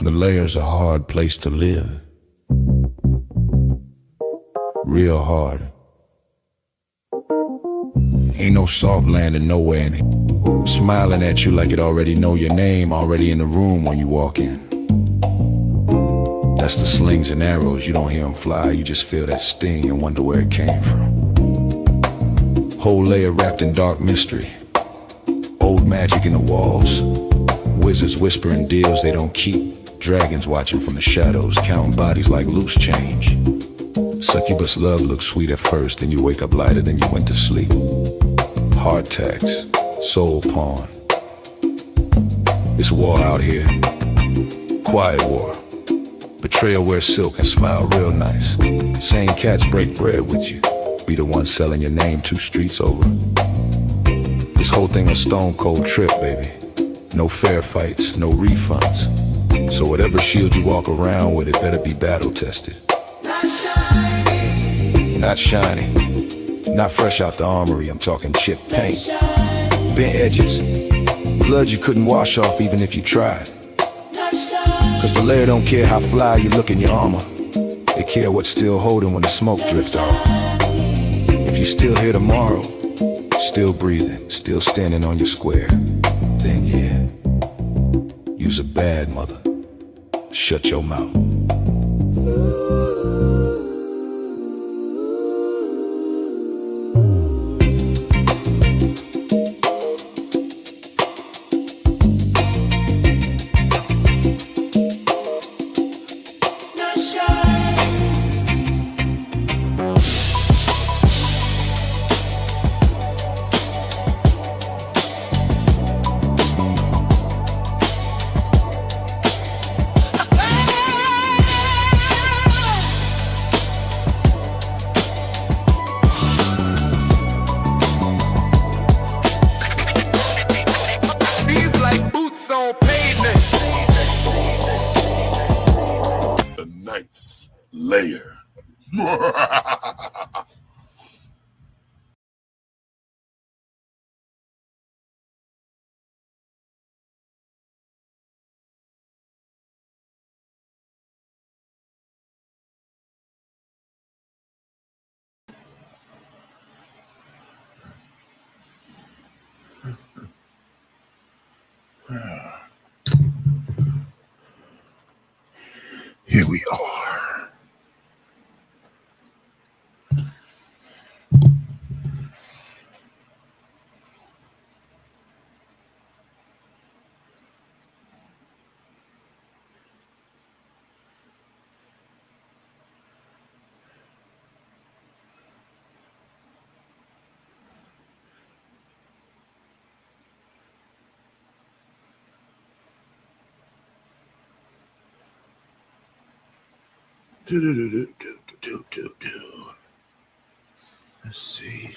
The Layer's a hard place to live. Real hard. Ain't no soft landing nowhere in here. Smiling at you like it already know your name, already in the room when you walk in. That's the slings and arrows, you don't hear them fly, you just feel that sting and wonder where it came from. Whole layer wrapped in dark mystery. Old magic in the walls. Wizards whispering deals they don't keep. Dragons watching from the shadows, counting bodies like loose change. Succubus love looks sweet at first, then you wake up lighter than you went to sleep. Heart tax, soul pawn. It's war out here. Quiet war. Betrayal wears silk and smile real nice. Same cats break bread with you. Be the one selling your name 2 streets over. This whole thing a stone cold trip, baby. No fair fights, no refunds. So whatever shield you walk around with, it better be battle tested. Not shiny. Not shiny. Not fresh out the armory, I'm talking chip paint. Bent edges. Blood you couldn't wash off even if you tried. Cause the Layer don't care how fly you look in your armor. They care what's still holding when the smoke drifts off. If you still here tomorrow, still breathing, still standing on your square, then yeah, you's a bad mother. Shut your mouth. Layer. Here we are. Let's see.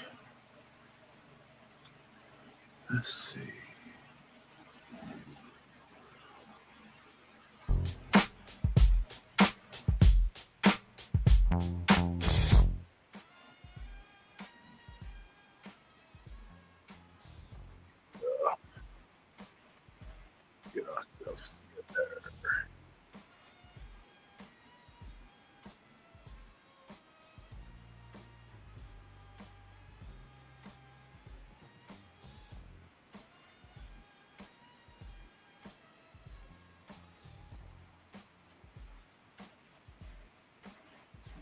Let's see. ourselves together.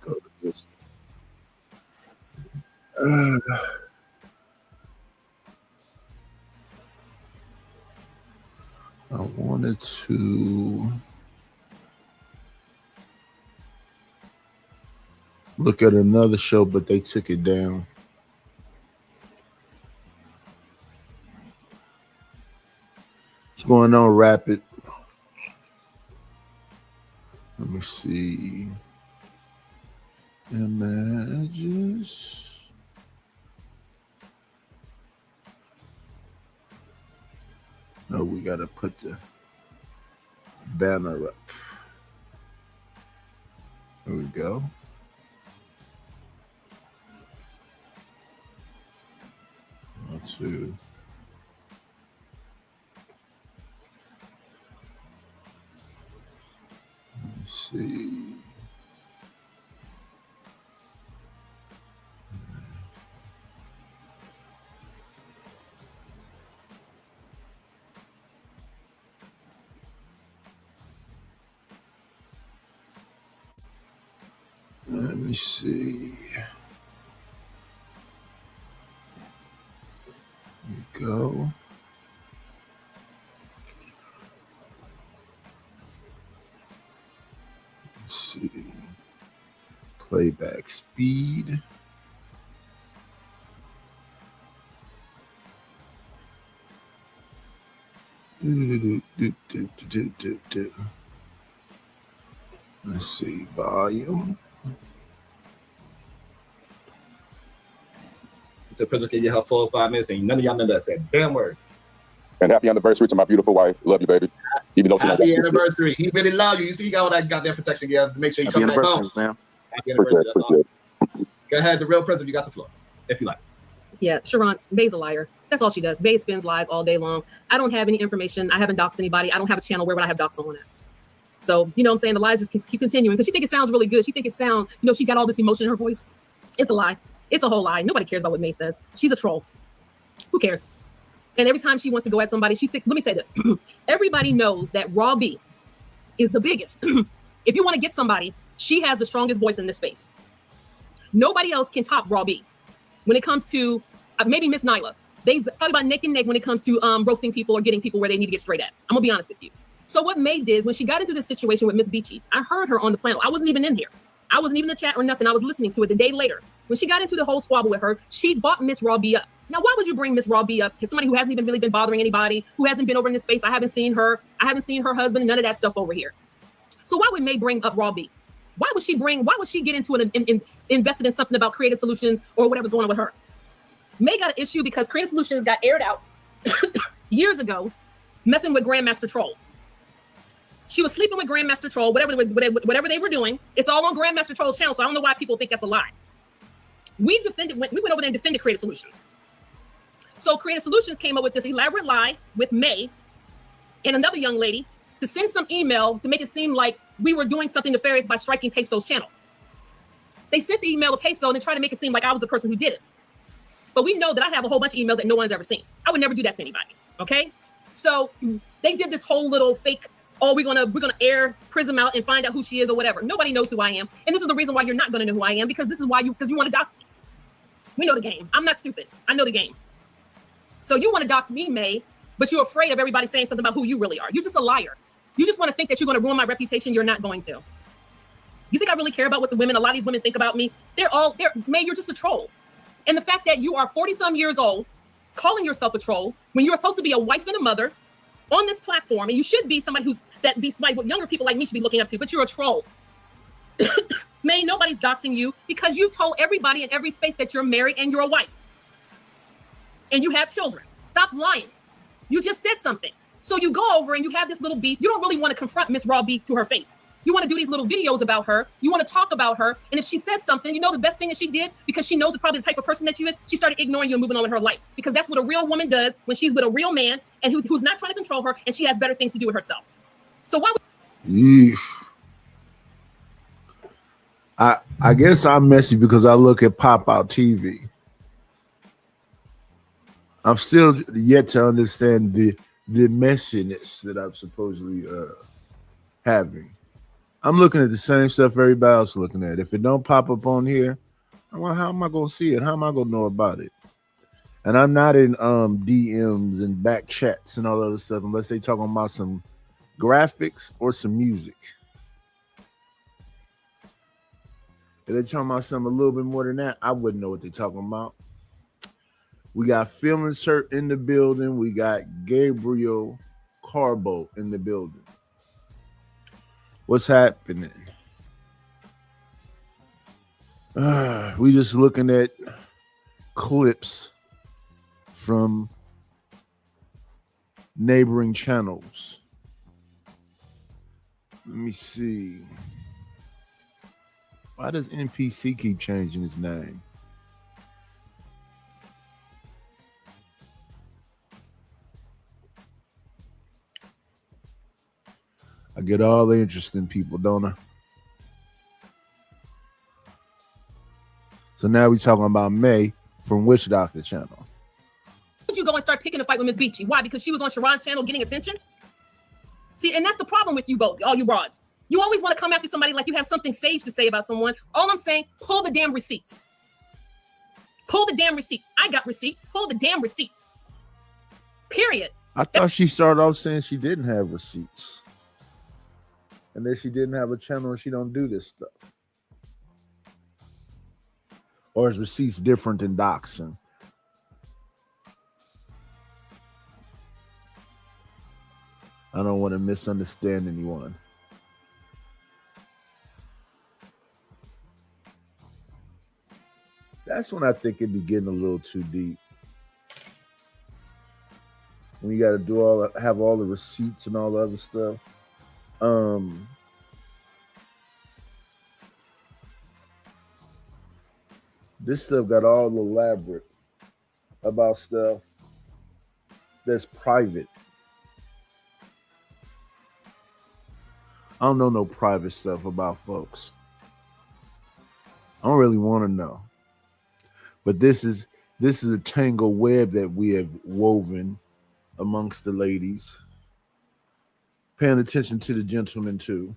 Go to this. I wanted to look at another show, but they took it down. What's going on, Rapid? Let me see. Images. Oh, we gotta put the banner up. There we go. Let's see. Let's see. Let me see. There we go. Let's see. Playback speed. Let's see. Volume. To Prism give you her full 5 minutes, and none of y'all know that said damn word. And happy anniversary to my beautiful wife. Love you, baby. Even though she's not Happy anniversary. He really love you. You see, he got all that goddamn protection gear to make sure you come back home. man. Happy anniversary. That's awesome. Go ahead, the real Prism. You got the floor, if you like. Yeah, Sharon, Bay's a liar. That's all she does. Bay spins lies all day long. I don't have any information. I haven't doxed anybody. I don't have a channel. Where would I have doxed someone at? So, you know what I'm saying? The lies just keep continuing because she think it sounds really good. She think it sounds, you know, she's got all this emotion in her voice. It's a lie. It's a whole lie. Nobody cares about what May says. She's a troll. Who cares? And every time she wants to go at somebody, let me say this. Everybody knows that Raw B is the biggest. If you want to get somebody, she has the strongest voice in this space. Nobody else can top Raw B. When it comes to maybe Miss Nyla, they talk about neck and neck when it comes to roasting people or getting people where they need to get straight at. I'm gonna be honest with you. So what May did is when she got into this situation with Miss Beachy, I heard her on the panel. I wasn't even in here. I wasn't even in the chat or nothing. I was listening to it the day later. When she got into the whole squabble with her, she bought Miss Raw B up. Now, why would you bring Miss Raw B up? Because somebody who hasn't even really been bothering anybody, who hasn't been over in this space. I haven't seen her. I haven't seen her husband, none of that stuff over here. So why would May bring up Raw B? Why would she get into invested in something about Creative Solutions or whatever's going on with her? May got an issue because Creative Solutions got aired out years ago, messing with Grandmaster Troll. She was sleeping with Grandmaster Troll, whatever they were doing. It's all on Grandmaster Troll's channel, so I don't know why people think that's a lie. We went over there and defended Creative Solutions. So Creative Solutions came up with this elaborate lie with May and another young lady to send some email to make it seem like we were doing something nefarious by striking Peso's channel. They sent the email to Peso and they tried to make it seem like I was the person who did it. But we know that I have a whole bunch of emails that no one's ever seen. I would never do that to anybody, okay? So they did this whole little fake, we're gonna air Prism out and find out who she is or whatever. Nobody knows who I am. And this is the reason why you're not gonna know who I am, because you want to dox me. We know the game. I'm not stupid. I know the game. So you want to dox me, May, but you're afraid of everybody saying something about who you really are. You're just a liar. You just want to think that you're going to ruin my reputation. You're not going to. You think I really care about what a lot of these women think about me? May, you're just a troll. And the fact that you are 40-some years old, calling yourself a troll, when you're supposed to be a wife and a mother on this platform, and you should be somebody what younger people like me should be looking up to, but you're a troll. May, nobody's doxing you because you told everybody in every space that you're married and you're a wife. And you have children. Stop lying. You just said something. So you go over and you have this little beef. You don't really want to confront Miss Raw B to her face. You want to do these little videos about her. You want to talk about her. And if she says something, you know the best thing that she did, because she knows the probably the type of person that you is, she started ignoring you and moving on with her life. Because that's what a real woman does when she's with a real man and who's not trying to control her, and she has better things to do with herself. So why would I guess I'm messy because I look at Pop Out TV. I'm still yet to understand the messiness that I'm supposedly having. I'm looking at the same stuff everybody else looking at. If it don't pop up on here, how am I gonna see it? How am I gonna know about it? And I'm not in DMs and back chats and all that other stuff unless they talking about some graphics or some music. If they're talking about something a little bit more than that, I wouldn't know what they're talking about. We got Phil Insert in the building. We got Gabriel Carbo in the building. What's happening? We just looking at clips from neighboring channels. Let me see. Why does NPC keep changing his name? I get all the interesting people, don't I? So now we're talking about May from Witch Doctor channel. would you go and start picking a fight with Miss Beachy? Why? Because she was on Sharon's channel getting attention? See, and that's the problem with you both, all you broads. You always want to come after somebody like you have something sage to say about someone. All I'm saying, pull the damn receipts. Pull the damn receipts. I got receipts. Pull the damn receipts. Period. I thought she started off saying she didn't have receipts. And then she didn't have a channel and she don't do this stuff. Or is receipts different than doxing? I don't want to misunderstand anyone. That's when I think it'd be getting a little too deep. When you got to do have all the receipts and all the other stuff. This stuff got all elaborate about stuff that's private. I don't know no private stuff about folks. I don't really want to know. But this is a tangled web that we have woven amongst the ladies. Paying attention to the gentlemen too.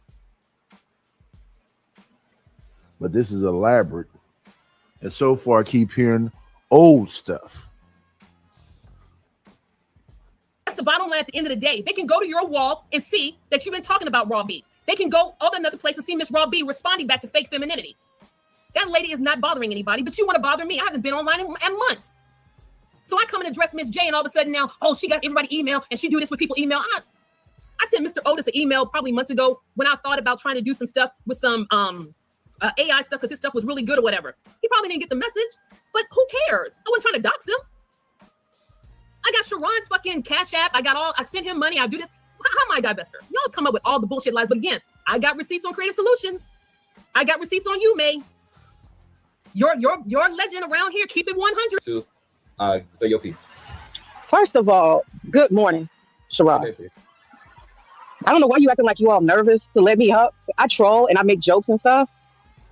But this is elaborate. And so far I keep hearing old stuff. That's the bottom line at the end of the day. They can go to your wall and see that you've been talking about Raw B. They can go another place and see Miss Raw B responding back to fake femininity. That lady is not bothering anybody, but you want to bother me. I haven't been online in months. So I come and address Miss J, and all of a sudden now, oh, she got everybody email, and she do this with people email. I sent Mr. Otis an email probably months ago when I thought about trying to do some stuff with some AI stuff because his stuff was really good or whatever. He probably didn't get the message, but who cares? I wasn't trying to dox him. I got Sharon's fucking Cash App. I sent him money. I do this. How am I divester? Y'all come up with all the bullshit lies. But again, I got receipts on Creative Solutions. I got receipts on you, May. You're legend around here. Keep it 100. To say your piece. First of all, good morning, Sharon. Okay, I don't know why you acting like you all nervous to let me up. I troll and I make jokes and stuff.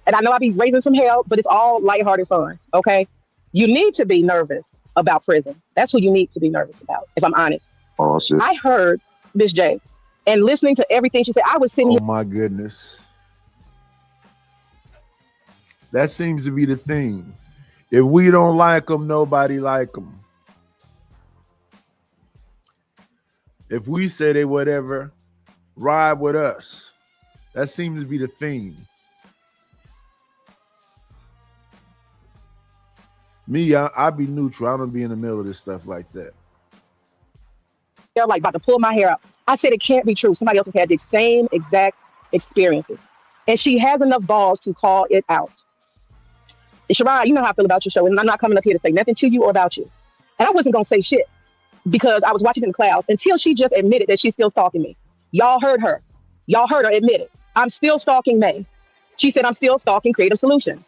And I know I be raising some hell, but it's all lighthearted fun, okay? You need to be nervous about prison. That's what you need to be nervous about, if I'm honest. Oh, shit. I heard Miss J, and listening to everything she said, I was sitting Oh here. my goodness. That seems to be the theme. If we don't like them, nobody like them. If we say they whatever, ride with us. That seems to be the theme. Me, I be neutral. I don't be in the middle of this stuff like that. They're like about to pull my hair out. I said it can't be true. Somebody else has had the same exact experiences. And she has enough balls to call it out. And Sharon, you know how I feel about your show, and I'm not coming up here to say nothing to you or about you. And I wasn't going to say shit because I was watching in the clouds until she just admitted that she's still stalking me. Y'all heard her. Y'all heard her admit it. I'm still stalking May. She said, I'm still stalking Creative Solutions.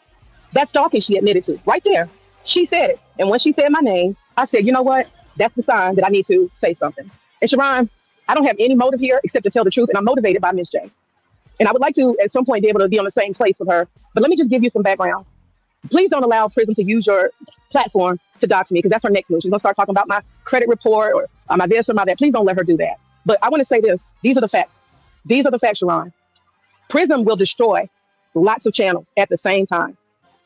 That's stalking, she admitted to, right there. She said it. And when she said my name, I said, you know what? That's the sign that I need to say something. And Sharon, I don't have any motive here except to tell the truth, and I'm motivated by Miss J. And I would like to, at some point, be able to be on the same place with her. But let me just give you some background. Please don't allow Prism to use your platform to dox me, because that's her next move. She's going to start talking about my credit report or my this or my that. Please don't let her do that. But I want to say this. These are the facts. These are the facts, Sharon. Prism will destroy lots of channels at the same time.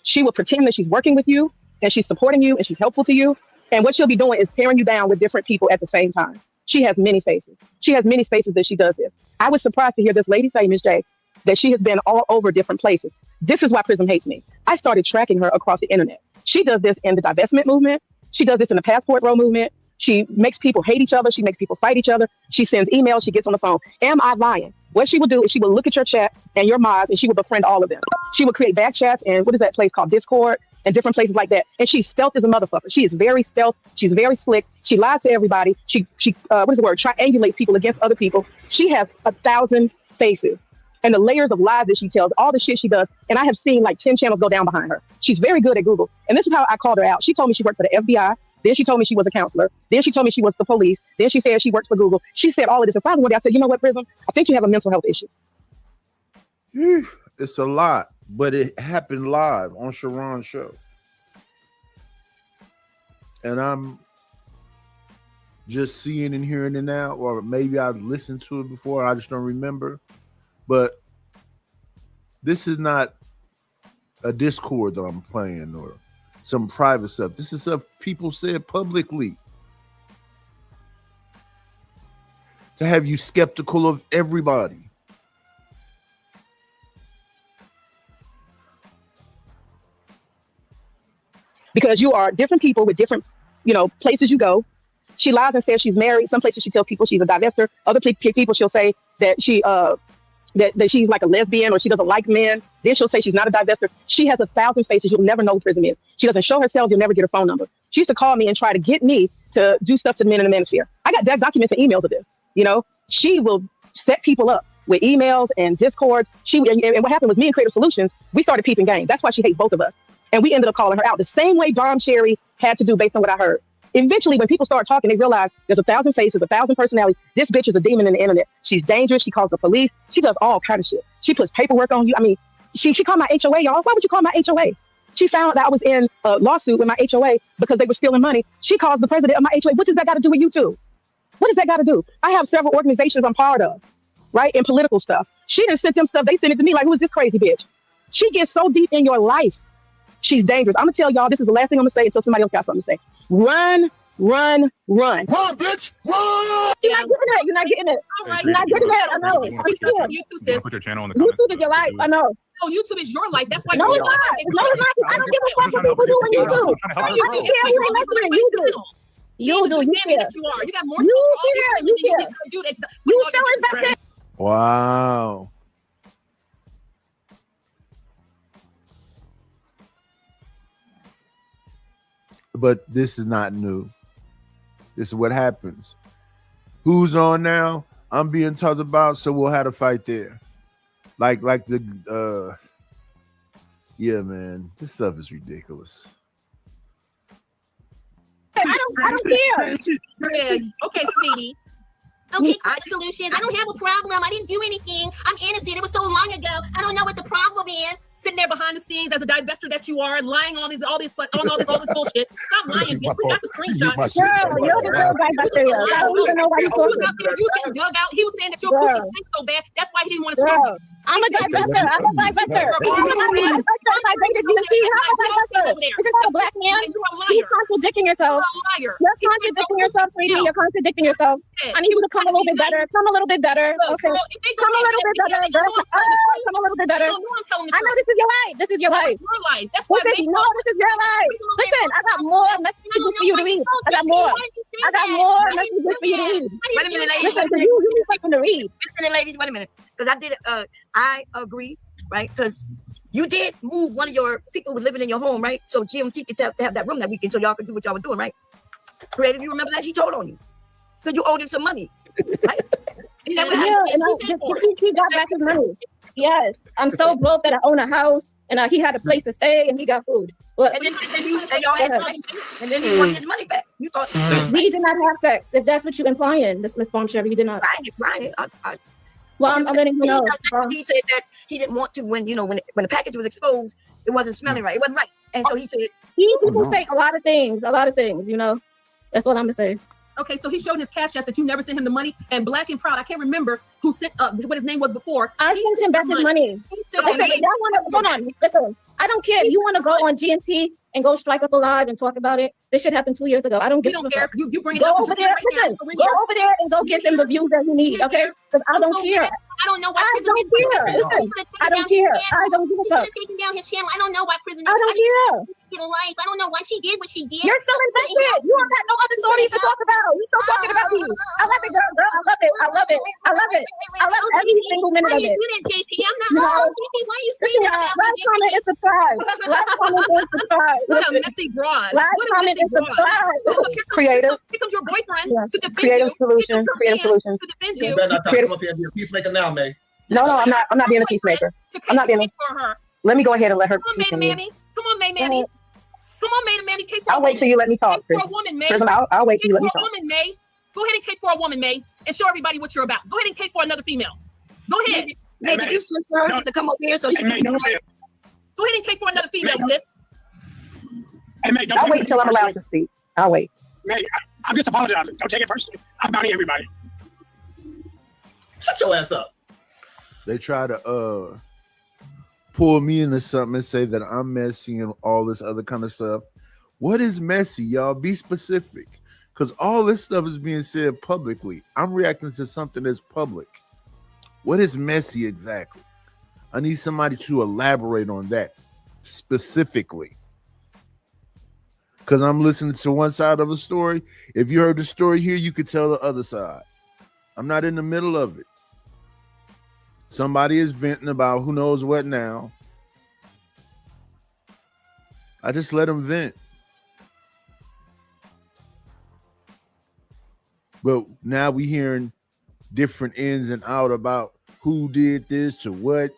She will pretend that she's working with you and she's supporting you and she's helpful to you. And what she'll be doing is tearing you down with different people at the same time. She has many faces. She has many spaces that she does this. I was surprised to hear this lady say, Ms. J, that she has been all over different places. This is why Prism hates me. I started tracking her across the internet. She does this in the divestment movement. She does this in the passport row movement. She makes people hate each other. She makes people fight each other. She sends emails. She gets on the phone. Am I lying? What she will do is she will look at your chat and your mods and she will befriend all of them. She will create back chats and what is that place called? Discord and different places like that. And she's stealth as a motherfucker. She is very stealth. She's very slick. She lies to everybody. She what is the word? Triangulates people against other people. She has 1,000 faces. And the layers of lies that she tells, all the shit she does. And I have seen like 10 channels go down behind her. She's very good at Google. And this is how I called her out. She told me she worked for the FBI. Then she told me she was a counselor. Then she told me she was the police. Then she said she works for Google. She said all of this. And finally one day I said, you know what, Prism? I think you have a mental health issue. It's a lot, but it happened live on Sharon's show. And I'm just seeing and hearing it now, or maybe I've listened to it before. I just don't remember. But this is not a Discord that I'm playing or some private stuff. This is stuff people said publicly. To have you skeptical of everybody. Because you are different people with different, places you go. She lies and says she's married. Some places she tells people she's a divestor. Other people she'll say that she that she's like a lesbian or she doesn't like men. Then she'll say she's not a divestor. She has 1,000 faces. You'll never know who Prism is. She doesn't show herself. You'll never get her phone number. She used to call me and try to get me to do stuff to the men in the manosphere. I got documents and emails of this. She will set people up with emails and Discord. And what happened was me and Creative Solutions, we started peeping games. That's why she hates both of us. And we ended up calling her out the same way Dom Cherry had to do based on what I heard. Eventually, when people start talking, they realize there's 1,000 faces, 1,000 personalities. This bitch is a demon in the internet. She's dangerous. She calls the police. She does all kind of shit. She puts paperwork on you. I mean, she called my HOA, y'all. Why would you call my HOA? She found that I was in a lawsuit with my HOA because they were stealing money. She calls the president of my HOA. What does that got to do with YouTube? What does that got to do? I have several organizations I'm part of, right? In political stuff. She didn't send them stuff. They sent it to me like, who is this crazy bitch? She gets so deep in your life. She's dangerous. I'm going to tell y'all, this is the last thing I'm going to say until somebody else got something to say. Run. Run, bitch, run! You're not getting it. All right. You're not getting it. I know. YouTube, sis. Put your channel in the YouTube is your life. I know. No, YouTube is your life. That's why. No, it's not. No, it's not. I don't give a fuck what people do on YouTube. I don't care. You ain't messing with YouTube. You do. You care. You got more. You care. You care. You still invested. Wow. But this is not new. This is what happens. Who's on now? I'm being talked about, so we'll have a fight there. Like the yeah, man. This stuff is ridiculous. I don't care. Yeah. Okay, sweetie. Okay, Solutions. I don't have a problem. I didn't do anything. I'm innocent. It was so long ago. I don't know what the problem is. Sitting there behind the scenes as a divestor that you are, lying on all this bullshit. Stop lying, bitch. We got the screenshot. Girl, you're the real divestor. I don't even know why you're talking. He was getting dug out. He was saying that your coochie stinks so bad. That's why he didn't want to scream. I'm a divestor. I'm a divestor. I'm a divestor. I dated you. I'm a divestor. Is it a black man? You're contradicting yourself. You're You're contradicting yourself, sweetie. You're contradicting yourself. I need you to come a little bit better. Come a little bit better. Okay. Come a little bit better. Come a little bit better. I know this is your life. This is your life. Your life. That's why. This is your life. Listen, I got more messages for you to read. I got more messages for you to read. Wait a minute, ladies. Listen, you need something to read. Listen, ladies, wait a minute. Because I did I agree, right? Because you did move one of your people who was living in your home, right? So GMT could have that room that weekend so y'all could do what y'all were doing, right? Creative, you remember that? He told on you. Because you owed him some money, right? Yeah, and he got back his money. Yes, I'm so broke that I own a house and he had a place to stay and he got food. But And then y'all had sex, and then he wanted his money back. You thought we did not have sex. If that's what you're implying, Miss Bombshell, we did not. Right. Well, I'm letting you know. He said that he didn't want to when the package was exposed, it wasn't smelling right. It wasn't right. And so he said people say a lot of things, you know. That's what I'm gonna say. Okay, so he showed his cash app that you never sent him the money, and Black and Proud, I can't remember who sent what his name was before. I sent him back his money. Listen, y'all wanna hold on. Listen, I don't care. You wanna go on GMT and go strike up a live and talk about it. This shit happened 2 years ago. I don't give a fuck. You bring it go up. Over there. Listen, go over there and go give him the views that he needs, okay? Because I don't care. I don't know why. I don't care. Listen, I don't care. I don't give a fuck. Taking down his channel. I don't know why prison. I don't care. Get a life. I don't know why she did what she did. You're still invested. You don't got no other stories to talk about. You still talking about me. I love it, girl. I love it. I love it. I love it. I love every single minute of it. JP, I'm not. JP, why you saying that? Last comment is subscribe. Last comment is subscribe. What a messy broad. Last comment is subscribe. Creative. Here comes your boyfriend to defend Creative you. solutions. Creative solutions. To defend You you. better not come up here and be a peacemaker now, May. No, I'm not being a peacemaker. I'm not being. For her. Let me go ahead and let her. Come on, Mammy. Come on, Mammy. Come on, Mammy. Cake for I'll wait till you let me talk. For a woman, May. I'll wait till you let me talk. Woman, May. Go ahead and cake for a woman, May, and show everybody what you're about. Go ahead and cake for another female. Go ahead. May, did you send her to come over here so she can Go ahead and cake for another female, sis. I'll wait until I'm allowed to speak. I'll wait. May, I'm just apologizing. Don't take it personally. I'm bounty everybody. Shut your ass up. They try to pull me into something and say that I'm messy and all this other kind of stuff. What is messy, y'all? Be specific. Because all this stuff is being said publicly. I'm reacting to something that's public. What is messy exactly? I need somebody to elaborate on that specifically. Because I'm listening to one side of a story. If you heard the story here, you could tell the other side. I'm not in the middle of it. Somebody is venting about who knows what now. I just let them vent. But now we hearing different ins and out about who did this to what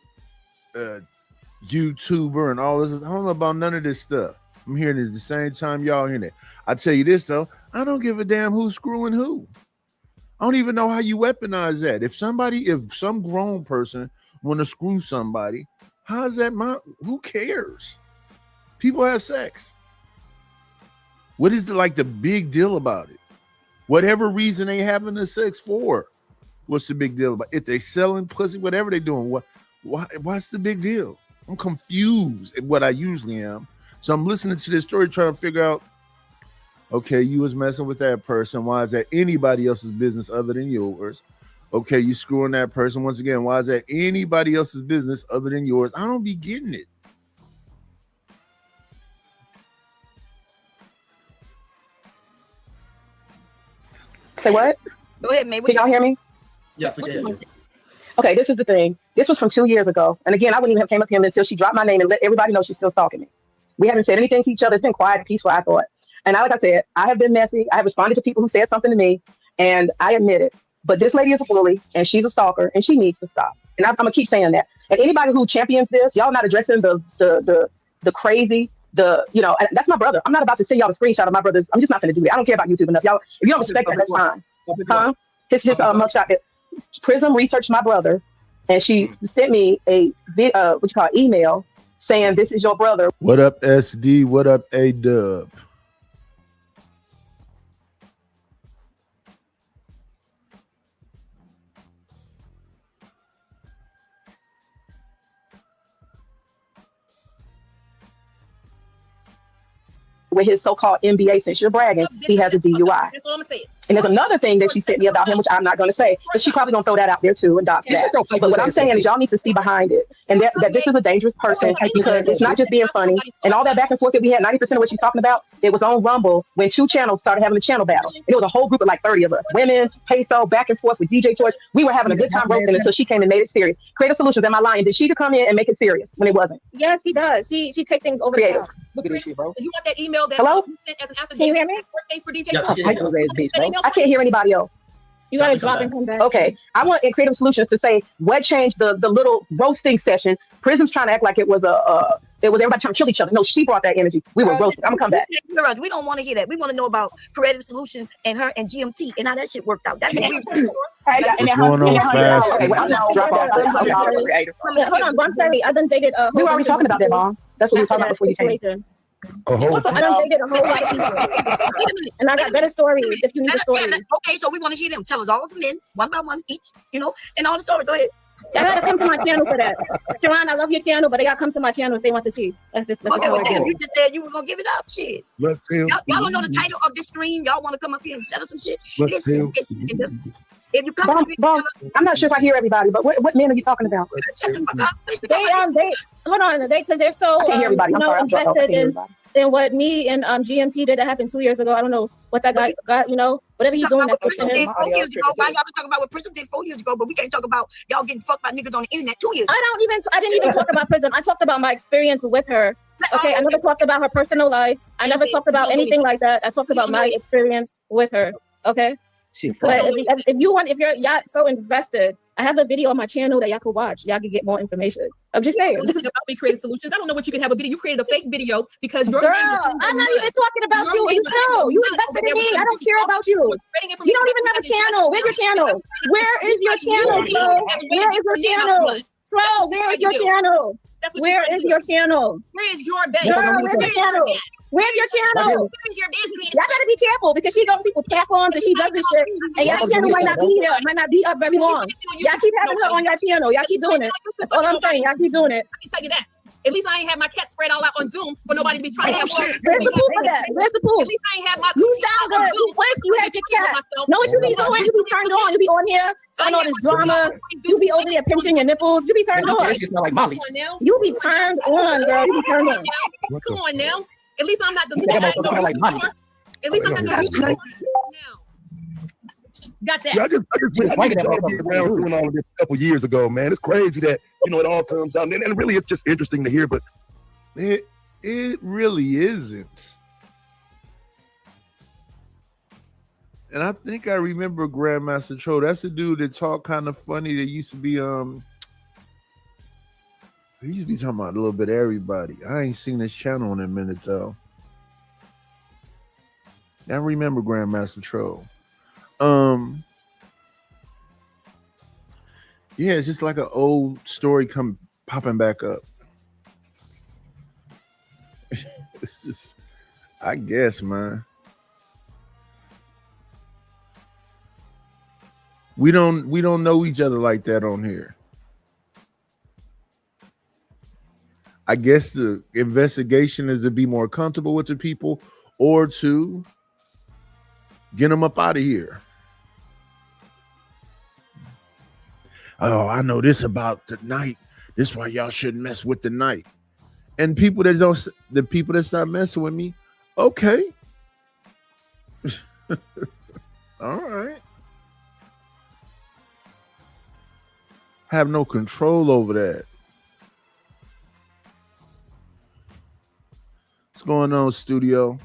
YouTuber and all this. I don't know about none of this stuff. I'm hearing it at the same time y'all hearing it. I tell you this though, I don't give a damn who's screwing who. I don't even know how you weaponize that. If some grown person want to screw somebody, how's that who cares? People have sex. What is the big deal about it? Whatever reason they having the sex for, what's the big deal about it? If they selling pussy, whatever they doing, what's the big deal? I'm confused at what I usually am. So I'm listening to this story trying to figure out, okay, you was messing with that person. Why is that anybody else's business other than yours? Okay, you screwing that person. Once again, why is that anybody else's business other than yours? I don't be getting it. Say what? Go ahead, May. Can y'all hear me? Yes, we can. Okay, this is the thing. This was from 2 years ago. And again, I wouldn't even have came up here until she dropped my name and let everybody know she's still stalking me. We haven't said anything to each other. It's been quiet and peaceful, I thought. And like I said, I have been messy. I have responded to people who said something to me, and I admit it. But this lady is a bully, and she's a stalker, and she needs to stop. And I'm gonna keep saying that. And anybody who champions this, y'all not addressing the crazy, that's my brother. I'm not about to send y'all the screenshot of my brother's. I'm just not gonna do it. I don't care about YouTube enough. Y'all, if you don't respect that, that's fine. Huh? His mugshot. Prism researched my brother, and she sent me a email saying this is your brother. What up, SD? What up, A-Dub? With his so-called MBA, since you're bragging, he has a DUI. That's all I'm saying. And there's another thing that she sent me about him, which I'm not going to say, but she probably going to throw that out there too and dox that. But what I'm saying is y'all need to see behind it, and that this is a dangerous person, because it's not just being funny and all that back and forth that we had. 90% of what she's talking about, it was on Rumble when 2 channels started having a channel battle. And it was a whole group of like 30 of us, women, Peso, back and forth with DJ Torch. We were having a good time roasting until she came and made it serious. Creative Solutions, am I lying? Did she to come in and make it serious when it wasn't? Yes, she does. She take things over the top. Look at this shit, bro. Did you want that email that Hello? you sent as an affidavit? Can you hear me? Case for DJ Yes, Torch? I can hear you. I can't hear anybody else. You gotta drop and come back. Okay, I want in Creative Solutions to say what changed the little roasting session. Prism's trying to act like it was everybody trying to kill each other. No, she brought that energy. We were roasting. I'm gonna come back. We don't want to hear that. We want to know about Creative Solution and her and GMT and how that shit worked out. That's what we want. What's going on, fast? Okay, well, I'll drop off. Hold on, I'm sorry. I done dated a We were already talking about that, Mom. That's what we were talking about before you came. situation. A whole I done dated a whole lot of people. And I got better stories if you need a story. Okay, so we want to hear them. Tell us all of the men, one by one each, and all the stories. Go ahead. Y'all gotta come to my channel for that. Sharon, I love your channel, but they gotta come to my channel if they want the tea. That's just Okay, how I do. you just said you were gonna give it up. Shit. Let's Y'all don't know the title of this stream. Y'all want to come up here and settle some shit. Let's Listen, if you come up here, Bob, I'm not sure if I hear everybody, but what men are you talking about? shut the fuck up. They hold on, because they're so I can't hear everybody. I'm sorry. I'm sorry. I can't invested hear in everybody. what me and GMT did that happened 2 years ago. I don't know what that guy got, whatever he's doing. What That's Prism did 4 years ago. Why y'all talking about what Prism did 4 years ago? But we can't talk about y'all getting fucked by niggas on the internet 2 years. I didn't even talk about Prism. I talked about my experience with her. Okay, I never talked about her personal life. I never talked about anything like that. I talked about my experience with her. Okay. But if you're y'all so invested, I have a video on my channel that y'all could watch. Y'all could get more information. I'm just saying. This is about we created solutions. I don't know what you can have a video. You created a fake video because your girl, I'm not even talking about you. You invested in me. I don't care about you. You don't even have a channel. Where's your channel? Where is your channel, Tro? Where is your channel? Tro, where is your channel? Where is your channel? Where is your bed? Girl, where's your channel? Where's your channel? Where's your bed? Y'all gotta be careful because she got people platforms and she does this shit. And y'all channel might not be here, might not be up very long. Y'all keep having her on your channel. Y'all keep doing it. That's all I'm saying. Y'all keep doing it. I can tell you that. At least I ain't have my cat spread all out on Zoom for nobody to be trying to have one. Where's the proof of that? Where's the proof? At least I ain't have my. You sound good. You wish you had your cat. Know what you be doing? You be turned on. You be on here starting all this drama. You be over there pinching your nipples. You be turned on. She smell like Molly. You be turned on, girl. You be turned on. Come on now. At least I'm not the. At least I'm not the. Now. Got that. Yeah, I just around doing all of this a couple years ago, man. It's crazy that it all comes out, and really it's just interesting to hear, but it really isn't. And I think I remember Grandmaster Tro. That's the dude that talked kind of funny. That used to be he used to be talking about a little bit of everybody. I ain't seen this channel in a minute though. I remember Grandmaster Tro. Yeah, it's just like an old story popping back up. It's just, I guess, man. We don't know each other like that on here. I guess the investigation is to be more comfortable with the people or to get them up out of here. Oh, I know this about the night. This is why y'all shouldn't mess with the night. And the people that start messing with me, okay. All right. Have no control over that. What's going on, studio?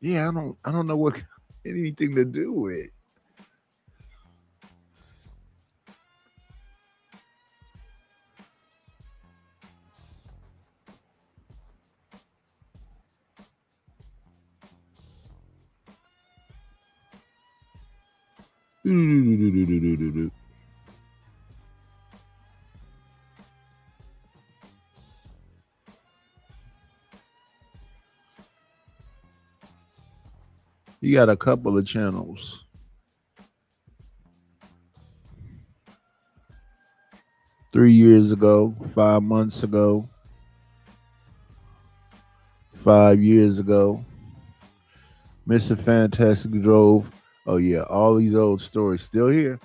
Yeah, I don't know what anything to do with. You got a couple of channels. Three years ago, 5 months ago, 5 years ago. Mr. Fantastic drove. Oh yeah, all these old stories still here.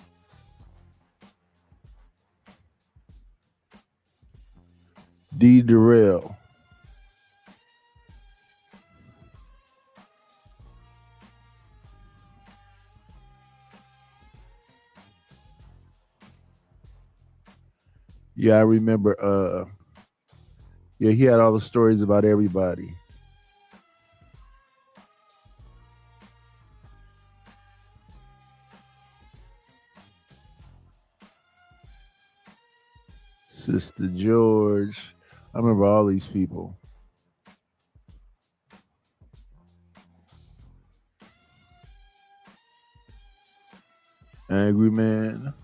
D. Durrell. Yeah, I remember. Yeah, he had all the stories about everybody. Sister George. I remember all these people. Angry Man.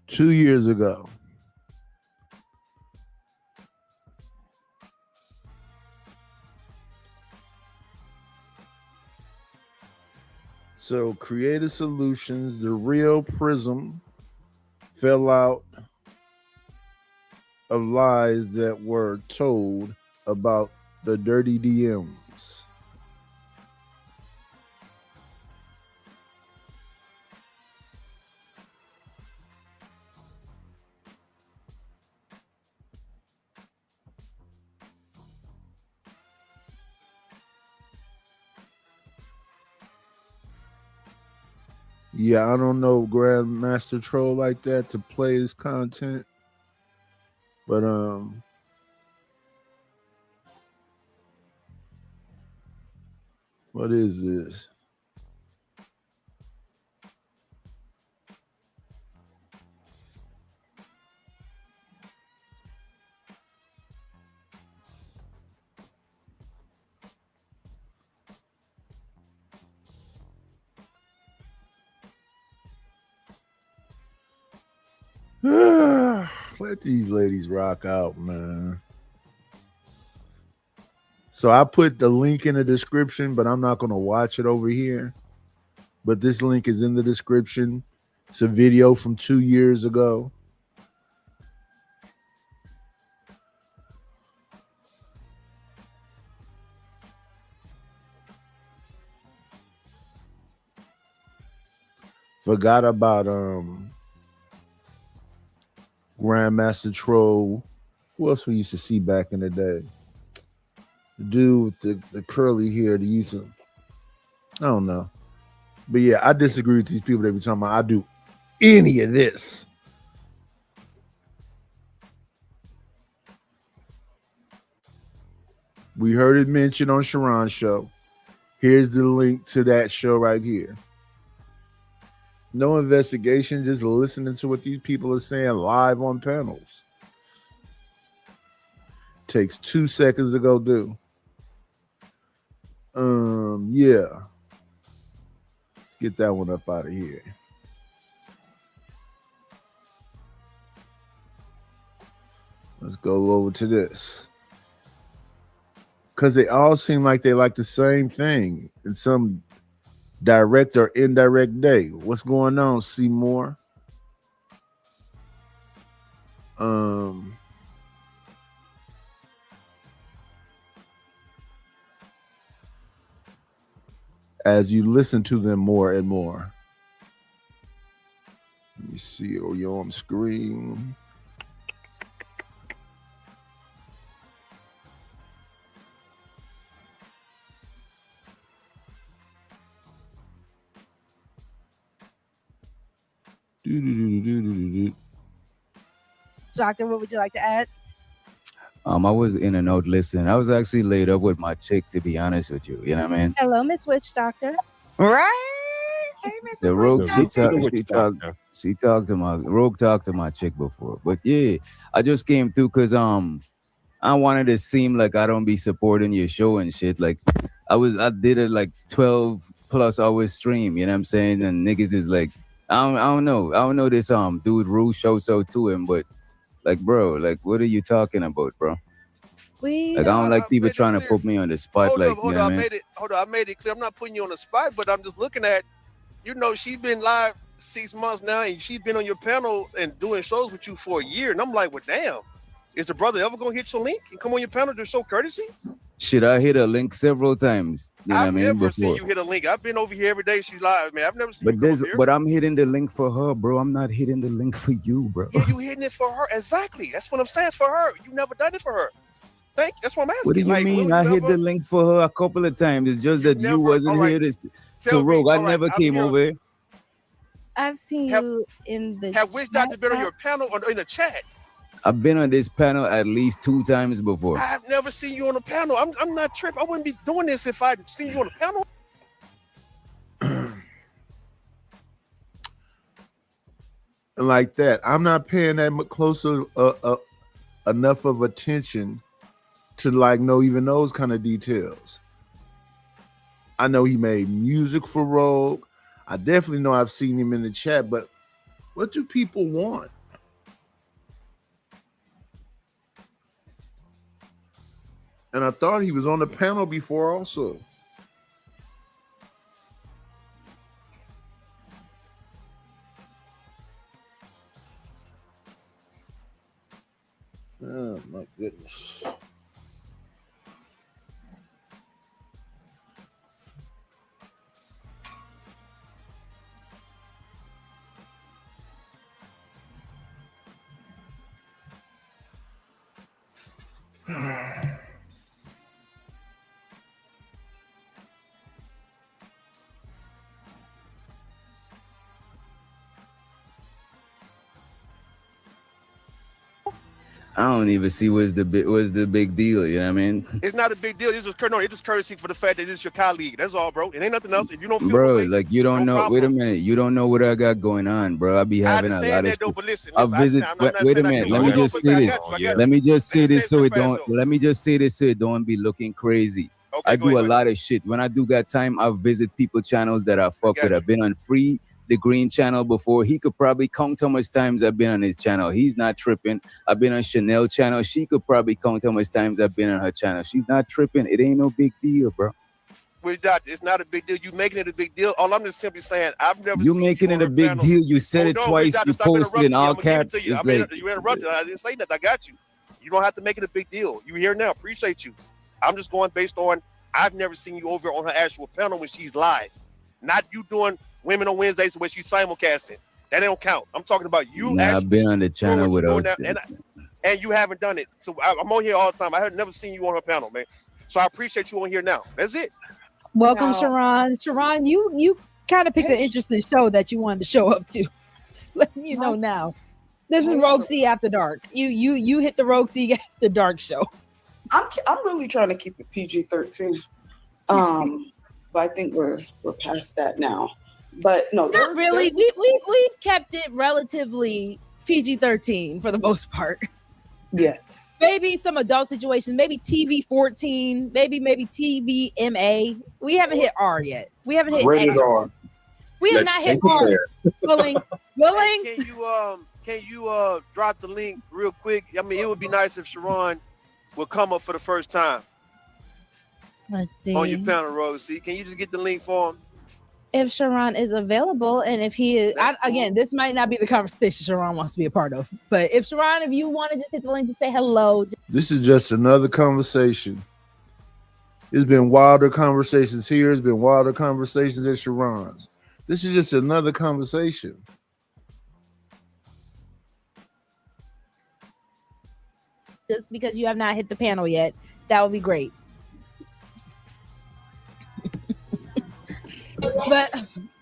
Two years ago. So Creative Solutions, the real Prism, fell out of lies that were told about the dirty DMs. Yeah, I don't know Grandmaster Troll like that to play his content. But what is this? Let these ladies rock out, man. So I put the link in the description, but I'm not going to watch it over here. But this link is in the description. It's a video from 2 years ago. Forgot about Grandmaster Troll. Who else we used to see back in the day? The dude with the curly hair, the use of, I don't know. But yeah, I disagree with these people that be talking about I do any of this. We heard it mentioned on Sharon's show. Here's the link to that show right here. No investigation, just listening to what these people are saying live on panels. Takes 2 seconds to go do. Yeah. Let's get that one up out of here. Let's go over to this. Because they all seem like they like the same thing in some direct or indirect day. What's going on, Seymour? As you listen to them more and more. Let me see. Oh, you're on screen. Doctor, what would you like to add? I was in and out listening. I was actually laid up with my chick, to be honest with you. You know what I mean? Hello, Miss Witch Doctor. Right? Hey, Mrs. The Rogue, Witch she talked to my Rogue talked to my chick before. But yeah, I just came through because I wanted to seem like I don't be supporting your show and shit. Like I did a like 12+ hours stream, you know what I'm saying? And niggas is like, I don't know this dude Rue shows so to him, but like, bro, like, what are you talking about, bro? Like, I don't like people trying to put me on the spot. Like, you know what I mean? I made it clear. I'm not putting you on the spot, but I'm just looking at, she's been live 6 months now, and she's been on your panel and doing shows with you for a year. And I'm like, well, damn, is the brother ever gonna hit your link and come on your panel to show courtesy? Shit, I hit a link several times. You know what I mean? I've never seen you hit a link. I've been over here every day she's live, man. I've never seen you come over here. But I'm hitting the link for her, bro. I'm not hitting the link for you, bro. Yeah, you hitting it for her. Exactly. That's what I'm saying for her. You never done it for her. That's what I'm asking. What do you Like, mean? will I you hit ever- the link for her a couple of times. It's just that never- you wasn't all right. here. So Tell me, Rogue, I all right, never I'm came here. over here. I've seen Have- you in the Have Witch Doctor been on chat. your panel or in the chat? I've been on this panel at least 2 times before. I've never seen you on a panel. I'm not tripping. I wouldn't be doing this if I'd seen you on a panel. Like that. I'm not paying that much closer enough of attention to like know even those kind of details. I know he made music for Rogue. I definitely know I've seen him in the chat, but what do people want? And I thought he was on the panel before also. Oh my goodness. I don't even see what's the big deal. You know what I mean? It's not a big deal. It's just courtesy for the fact that it's your colleague. That's all, bro. It ain't nothing else. If you don't feel Bro, the way, like you don't no know. Wait a problem. minute, you don't know what I got going on, bro. I be I having a lot understand of that though, shit. but listen, I listen, visit. I'm not Wait a saying I minute. do. Let me Hold on, just but say I this. got you, I got you. Let me just say Let me this say so it it fast, don't. though. Let me just say this so it don't be looking crazy. I do a lot of shit. When I do got time, I visit people channels that I fuck with. I've been on Free the Green channel before. He could probably count how much times I've been on his channel. He's not tripping. I've been on Chanel channel. She could probably count how much times I've been on her channel. She's not tripping. It ain't no big deal, bro. With that, it's not a big deal. You making it a big deal. All I'm just simply saying, I've never You seen making you it on a big panel. deal. You said it Hold on, twice. Dr. You Stop posted in interrupting me. all I'm gonna give it caps. to you. It's I mean, like, you interrupted. I didn't say nothing. I got you. You don't have to make it a big deal. You here now. Appreciate you. I'm just going based on I've never seen you over on her actual panel when she's live. Not you doing Women on Wednesdays where she's simulcasting. That don't count. I'm talking about you nah, actually I've been on the channel doing without. that, and you haven't done it. So I'm on here all the time. I had never seen you on her panel, man. So I appreciate you on here now. That's it. Welcome, Sharon. Sharon, you kind of picked an interesting show that you wanted to show up to. Just letting you know now. This is Rogue C After Dark. You hit the Rogue C After Dark show. I'm really trying to keep it PG-13. But I think we're past that now. But no, Not really. We've kept it relatively PG-13 for the most part. Yes. Maybe some adult situations, maybe TV 14, maybe TV MA. We haven't hit R yet. We haven't hit Rated X. R. We have Let's not hit take it R. there. Willing. Can you drop the link real quick? I mean, it would be nice if Sharon would come up for the first time Let's see. on your panel, Rose. See, can you just get the link for him? If Sharon is available, and if he is, again, this might not be the conversation Sharon wants to be a part of. But if Sharon, if you want to just hit the link to say hello, This is just another conversation. It's been wilder conversations here. It's been wilder conversations at Sharon's. This is just another conversation. just because you have not hit the panel yet, that would be great. But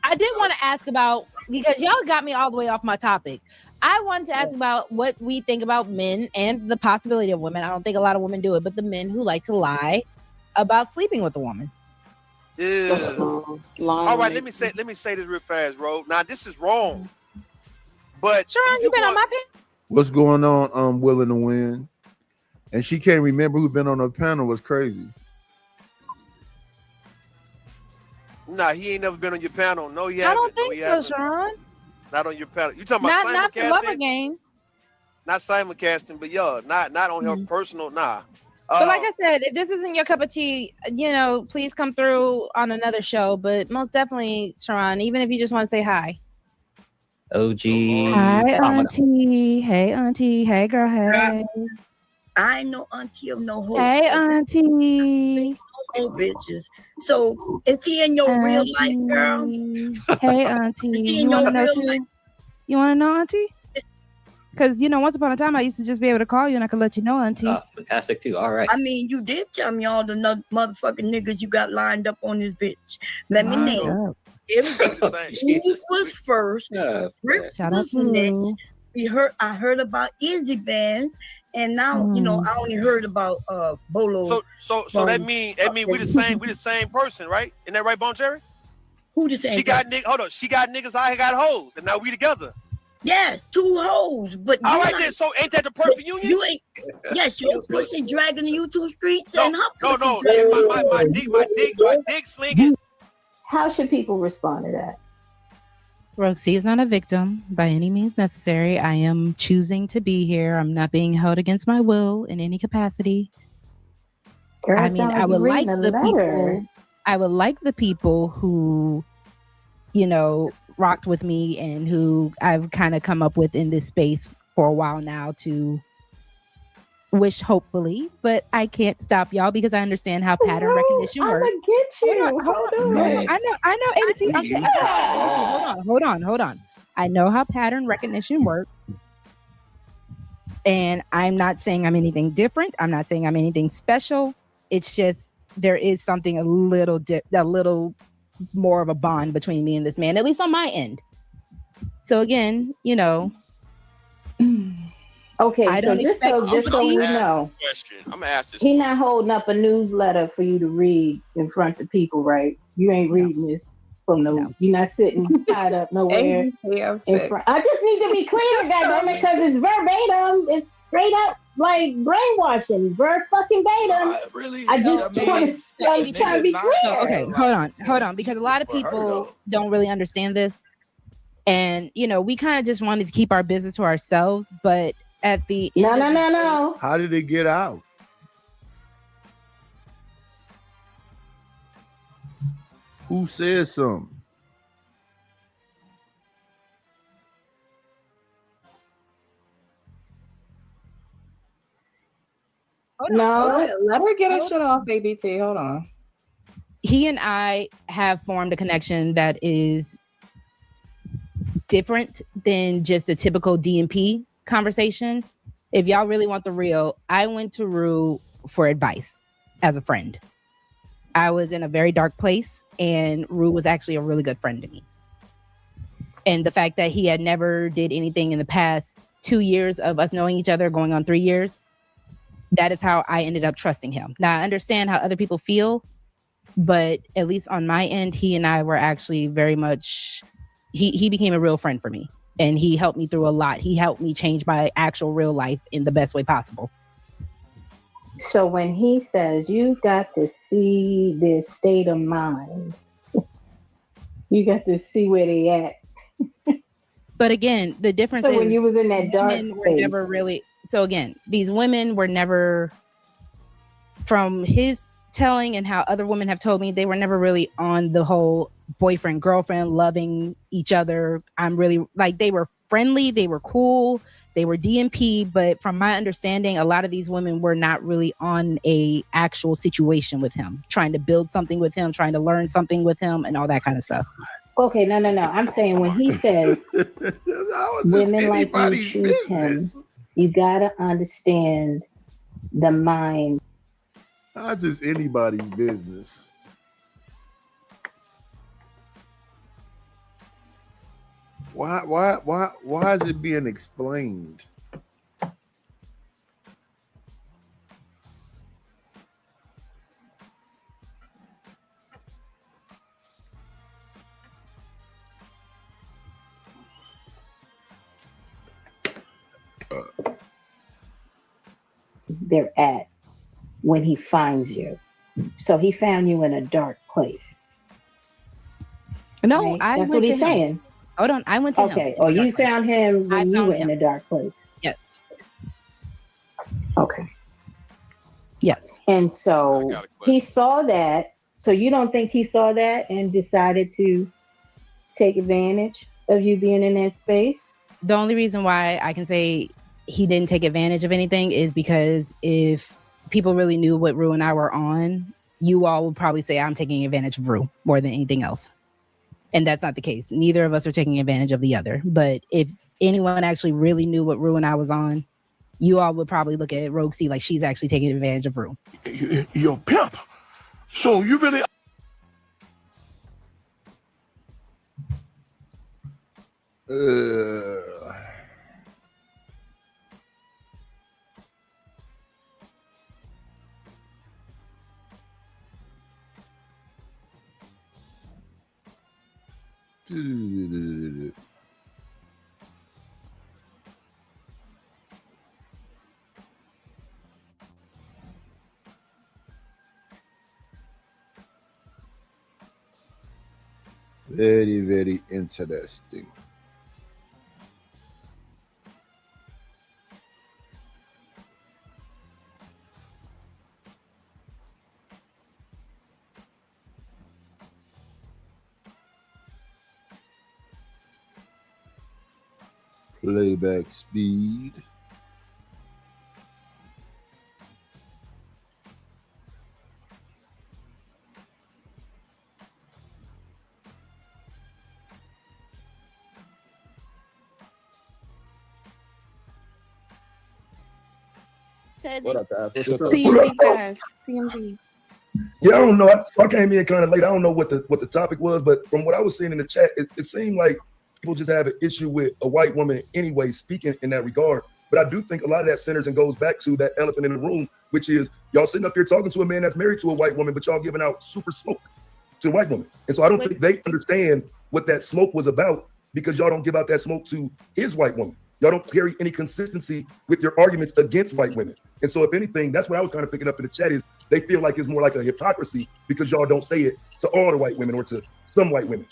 I did want to ask about, because y'all got me all the way off my topic. I wanted to ask about what we think about men and the possibility of women. I don't think a lot of women do it, but the men who like to lie about sleeping with a woman. Yeah. All right, let me say this real fast, Ro. Now this is wrong. But Sharon, you been on my panel? What's going on? Willing to win, and she can't remember who been on her panel. Was crazy. Nah, he ain't never been on your panel. No, he I haven't. don't think so, Sharon. Not on your panel. You talking about Not the lover simulcasting? game. Not simulcasting, but yeah, not on her personal. Nah. But like I said, if this isn't your cup of tea, please come through on another show. But most definitely, Sharon, even if you just want to say hi. OG. Hi, Auntie. Hey, Auntie. Hey, girl. Hey. I ain't no auntie of no hoe. Hey, Auntie. Old bitches. So is he in your real life, girl? Hey, Auntie. Is he You in want to your know real too? life? You want to know, Auntie? Because once upon a time I used to just be able to call you and I could let you know, Auntie. Fantastic too. All right. I mean, you did tell me all the motherfucking niggas you got lined up on this bitch. Let me name. Who was first? Rick Shout out was to next. I heard about Izzy Bands, and now I only heard about Bolo. So that mean we the same person, right? Isn't that right, Bon Cherry? Who the same? She got she got niggas. I got hoes, and now we together. Yes, 2 hoes, but all right then. So ain't that the perfect union? You ain't. Yes, your pussy dragging the YouTube streets, and her pussy no. dragging My dick slinging. How should people respond to that? Roxy is not a victim by any means necessary. I am choosing to be here. I'm not being held against my will in any capacity. Girl, I mean, I would like the people. I would like the people who, rocked with me and who I've kind of come up with in this space for a while now to wish hopefully, but I can't stop y'all because I understand how pattern recognition works. I'm gonna get you. Hold on. I know, AT. Okay. Hold on. I know how pattern recognition works. And I'm not saying I'm anything different. I'm not saying I'm anything special. It's just there is something a little more of a bond between me and this man, at least on my end. So again, okay, I don't just so you know, I'm gonna ask this. He not holding up a newsletter for you to read in front of people, right? You ain't reading this from you're not sitting tied up nowhere. In front. I just need to be clear, goddammit, because it's verbatim. It's straight up like brainwashing, fucking batum. I just want to be clear. Okay, hold on, because a lot of people don't really understand this, and we kind of just wanted to keep our business to ourselves, but at the no. How did it get out? Who said something? Let her get her shit off, ABT. Hold on. He and I have formed a connection that is different than just a typical DMP conversation. If y'all really want the real, I went to Rue for advice as a friend. I was in a very dark place, and Rue was actually a really good friend to me. And the fact that he had never did anything in the past 2 years of us knowing each other, going on 3 years, that is how I ended up trusting him. Now, I understand how other people feel, but at least on my end, he and I were actually very much, he became a real friend for me. And he helped me through a lot. He helped me change my actual real life in the best way possible. So when he says you got to see their state of mind, you got to see where they at. But again, the difference is when you was in that dark women space, were never really. So again, these women were never, from his telling and how other women have told me, they were never really on the whole boyfriend, girlfriend, loving each other. I'm really like, they were friendly, they were cool, they were DMP, but from my understanding, a lot of these women were not really on a actual situation with him, trying to build something with him, trying to learn something with him, and all that kind of stuff. Okay, no. I'm saying when he says women like you choose him, you gotta understand the mind. Not just anybody's business. Why is it being explained? They're at when he finds you. So he found you in a dark place. No, right? I That's went what to he's him. saying. Hold on, I went to him. Okay. Or you found him when you were in a dark place. Yes. Okay. Yes. And so he saw that. So you don't think he saw that and decided to take advantage of you being in that space? The only reason why I can say he didn't take advantage of anything is because if people really knew what Rue and I were on, you all would probably say I'm taking advantage of Rue more than anything else. And that's not the case. Neither of us are taking advantage of the other. But if anyone actually really knew what Rue and I was on, you all would probably look at Rogue C like she's actually taking advantage of Rue. You're a pimp. So you really. Very, very interesting. Playback speed. What up, Taz? What's up? TMZ guys. TMZ. Yeah, I don't know. So I came in kind of late. I don't know what the topic was, but from what I was seeing in the chat, it seemed like people just have an issue with a white woman anyway, speaking in that regard. But I do think a lot of that centers and goes back to that elephant in the room, which is y'all sitting up here talking to a man that's married to a white woman, but y'all giving out super smoke to a white woman. And so I don't think they understand what that smoke was about, because y'all don't give out that smoke to his white woman. Y'all don't carry any consistency with your arguments against white women. And so if anything, that's what I was kind of picking up in the chat, is they feel like it's more like a hypocrisy because y'all don't say it to all the white women or to some white women.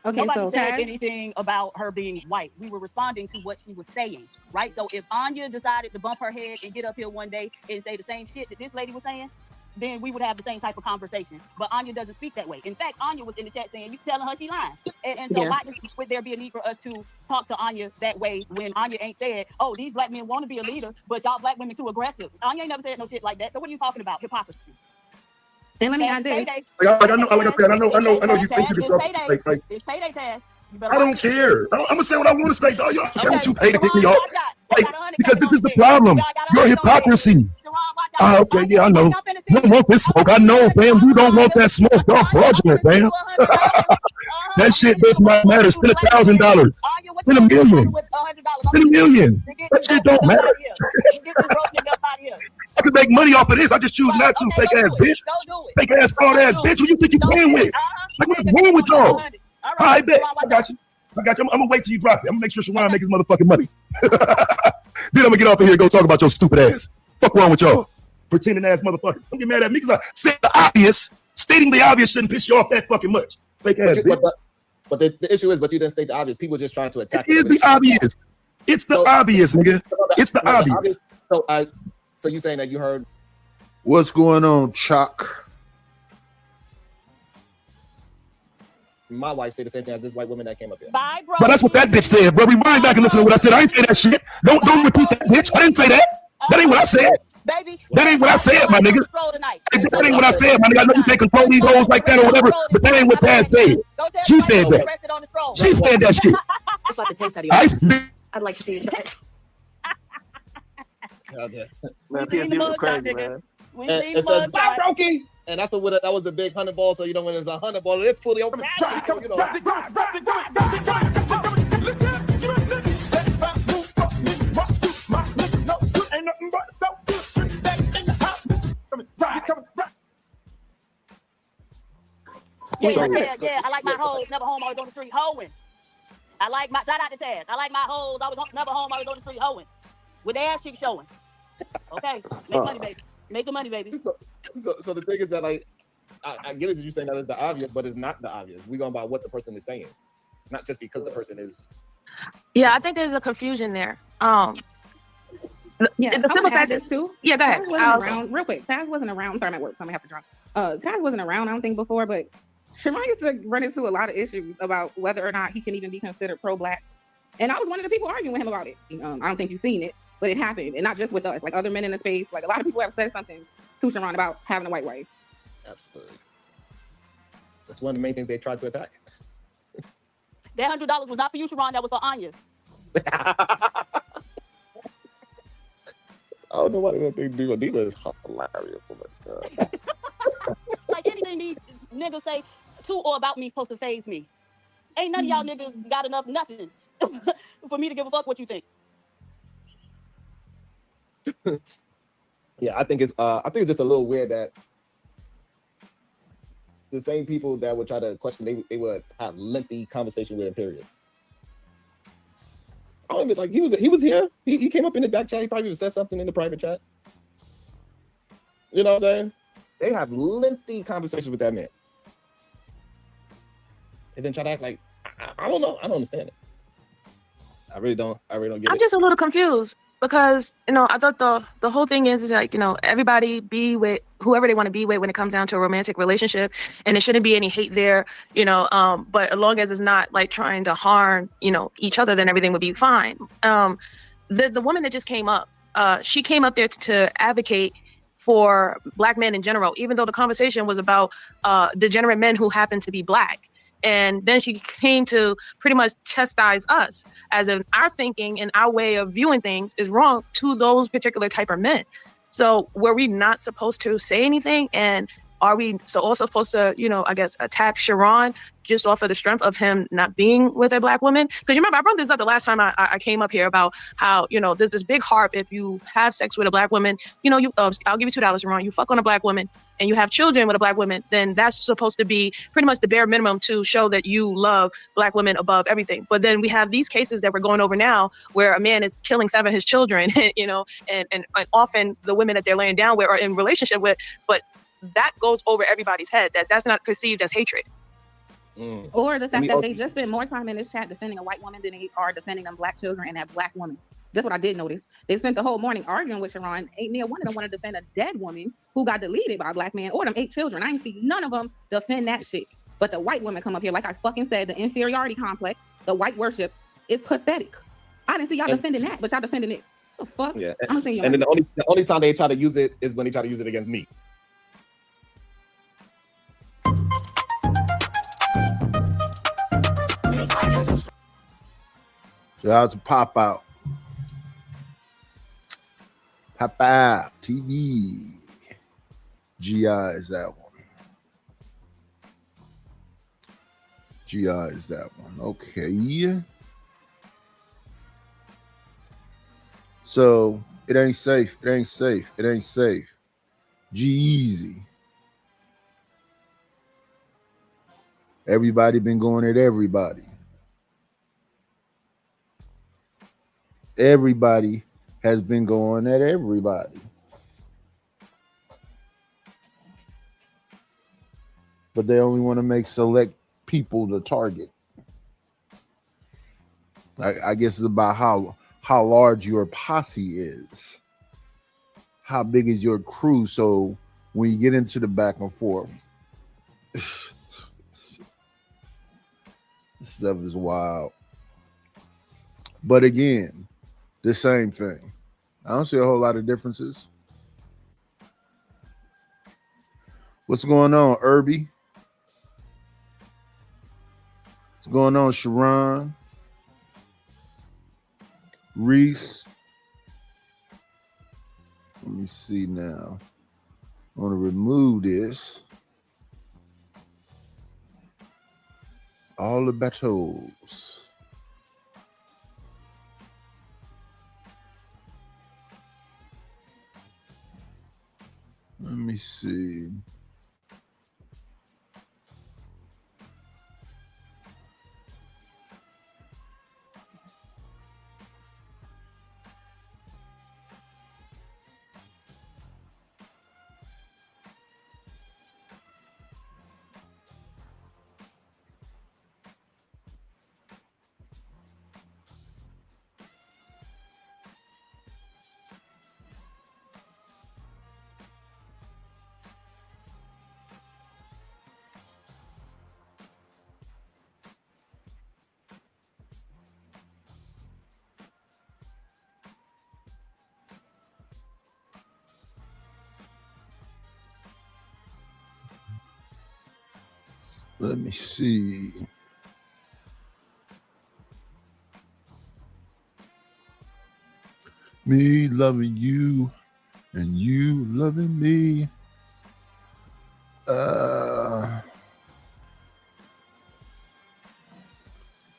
Okay, Nobody so said anything about her being white. We were responding to what she was saying, right? So if Anya decided to bump her head and get up here one day and say the same shit that this lady was saying, then we would have the same type of conversation. But Anya doesn't speak that way. In fact, Anya was in the chat saying, you telling her she lying. And so why would there be a need for us to talk to Anya that way when Anya ain't said, oh, these black men want to be a leader, but y'all black women too aggressive. Anya ain't never said no shit like that. So what are you talking about? Hypocrisy. And let me add this. I know you think you can talk like it's payday task. I don't care. I'm gonna say what I want to say, dog. You don't care what you pay to get me off. Like, because this is the problem. Your hypocrisy. Okay, yeah, I know. You don't want this smoke. I know, fam. You don't want that smoke. Y'all fraudulent, fam. That shit does not matter. Spend $1,000. Spend $1 million. Spend $1 million. That shit don't matter. I could make money off of this. I just choose not to. Fake ass bitch. Fake ass fraud ass bitch. Who you think you playing with? Like, what's wrong with y'all? All right, I bet. I got you. I'm gonna wait till you drop it. I'm gonna make sure Sharon make his motherfucking money. Then I'm gonna get off of here and go talk about your stupid ass. Fuck wrong with y'all? Pretending ass motherfuckers. Don't get mad at me because I said the obvious. Stating the obvious shouldn't piss you off that fucking much. Fake ass bitch. But the issue is, but you didn't state the obvious. People just trying to attack. It is the obvious. It's the obvious, nigga. It's the obvious. So you saying that you heard? What's going on, Chuck? My wife said the same thing as this white woman that came up here. Bye, bro. But that's what that bitch said, bro. Rewind back and listen to what I said. I ain't say that shit. Don't repeat that, bitch. I didn't say that. That ain't what I said. Baby, that ain't what I said, my nigga. That ain't what I said, my nigga. I know you can't control these hoes like that or whatever, but that ain't what Taz said. She said that. She said that shit. Just like the taste out of I your I'd like to see it. Man, people crazy, man. And that's what that was a big 100 ball, so you know when it's a 100 ball, it's fully open. So, you know. Yeah. I like my hoes, never home, always on the street hoeing. I like my shout out to Taz. I like my hoes, I was never home, always on the street hoeing. With the ass cheek showing. Okay, make money, baby. Make the money, baby. So the thing is that, like, I get it that you're saying that it's the obvious, but it's not the obvious. We're going by what the person is saying, not just because the person is. Yeah, I think there's a confusion there. Yeah, the simple fact is too. Yeah, go ahead. Taz wasn't around. Real quick, Taz wasn't around. I'm sorry, I'm at work, so I'm gonna have to drop. Taz wasn't around, I don't think, before, but Sharon used to run into a lot of issues about whether or not he can even be considered pro-black. And I was one of the people arguing with him about it. I don't think you've seen it, but it happened, and not just with us. Like other men in the space, like a lot of people have said something to Sharon about having a white wife. Absolutely. That's one of the main things they tried to attack. That $100 was not for you, Sharon. That was for Anya. I don't know why they don't think Diva is hilarious. Oh my God. Like anything these niggas say to or about me supposed to phase me. Ain't none of y'all niggas got enough nothing for me to give a fuck what you think. Yeah, I think it's just a little weird that the same people that would try to question, they would have lengthy conversation with Imperius. I don't even like he was here. He came up in the back chat. He probably even said something in the private chat. You know what I'm saying? They have lengthy conversations with that man, and then try to act like I don't know. I don't understand it. I really don't get I'm it. just a little confused because I thought the whole thing is like everybody be with whoever they want to be with when it comes down to a romantic relationship, and there shouldn't be any hate there. But as long as it's not like trying to harm each other, then everything would be fine. The woman that just came up, she came up there to advocate for Black men in general, even though the conversation was about degenerate men who happen to be Black. And then she came to pretty much chastise us as in our thinking and our way of viewing things is wrong to those particular type of men. So were we not supposed to say anything? And are we also supposed to, I guess, attack Sharon just off of the strength of him not being with a Black woman? Because you remember, I brought this up the last time I came up here about how, there's this big harp. If you have sex with a Black woman, I'll give you $2, Sharon. You fuck on a Black woman and you have children with a Black woman, then that's supposed to be pretty much the bare minimum to show that you love Black women above everything. But then we have these cases that we're going over now where a man is killing 7 of his children, and often the women that they're laying down with are in relationship with, but that goes over everybody's head. That's not perceived as hatred. Or the fact that they just spend more time in this chat defending a white woman than they are defending them Black children and that Black woman. That's what I did notice. They spent the whole morning arguing with Sharon. Ain't near one of them want to defend a dead woman who got deleted by a Black man or them 8 children. I ain't see none of them defend that shit. But the white women come up here, like I fucking said, the inferiority complex, the white worship is pathetic. I didn't see y'all defending that, but y'all defending it. What the fuck? Yeah. I'm saying And then the only time they try to use it is when they try to use it against me. Shout out to Pop Out. Pop Out TV. GI is that one. GI is that one. Okay. So it ain't safe. It ain't safe. It ain't safe. G-Eazy. Everybody been going at everybody. Everybody has been going at everybody. But they only want to make select people the target. I guess it's about how large your posse is. How big is your crew? So when you get into the back and forth, this stuff is wild. But again, the same thing. I don't see a whole lot of differences. What's going on, Irby? What's going on, Sharon? Reese? Let me see now. I want to remove this. All the battles. Let me see. Let me see. Me loving you and you loving me.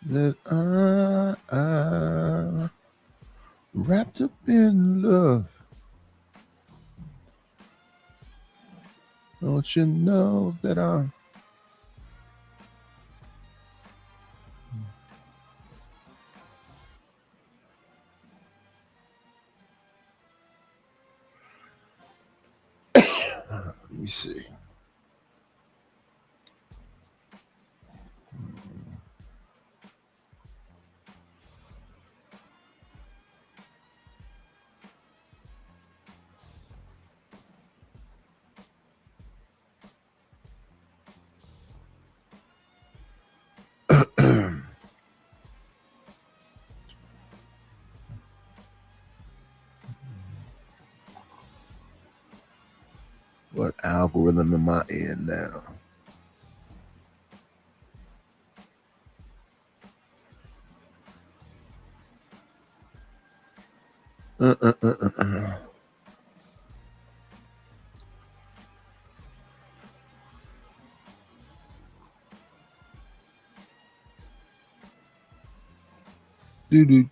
That I wrapped up in love. Don't you know that I'm let me see. What algorithm am I in now? Do. Do.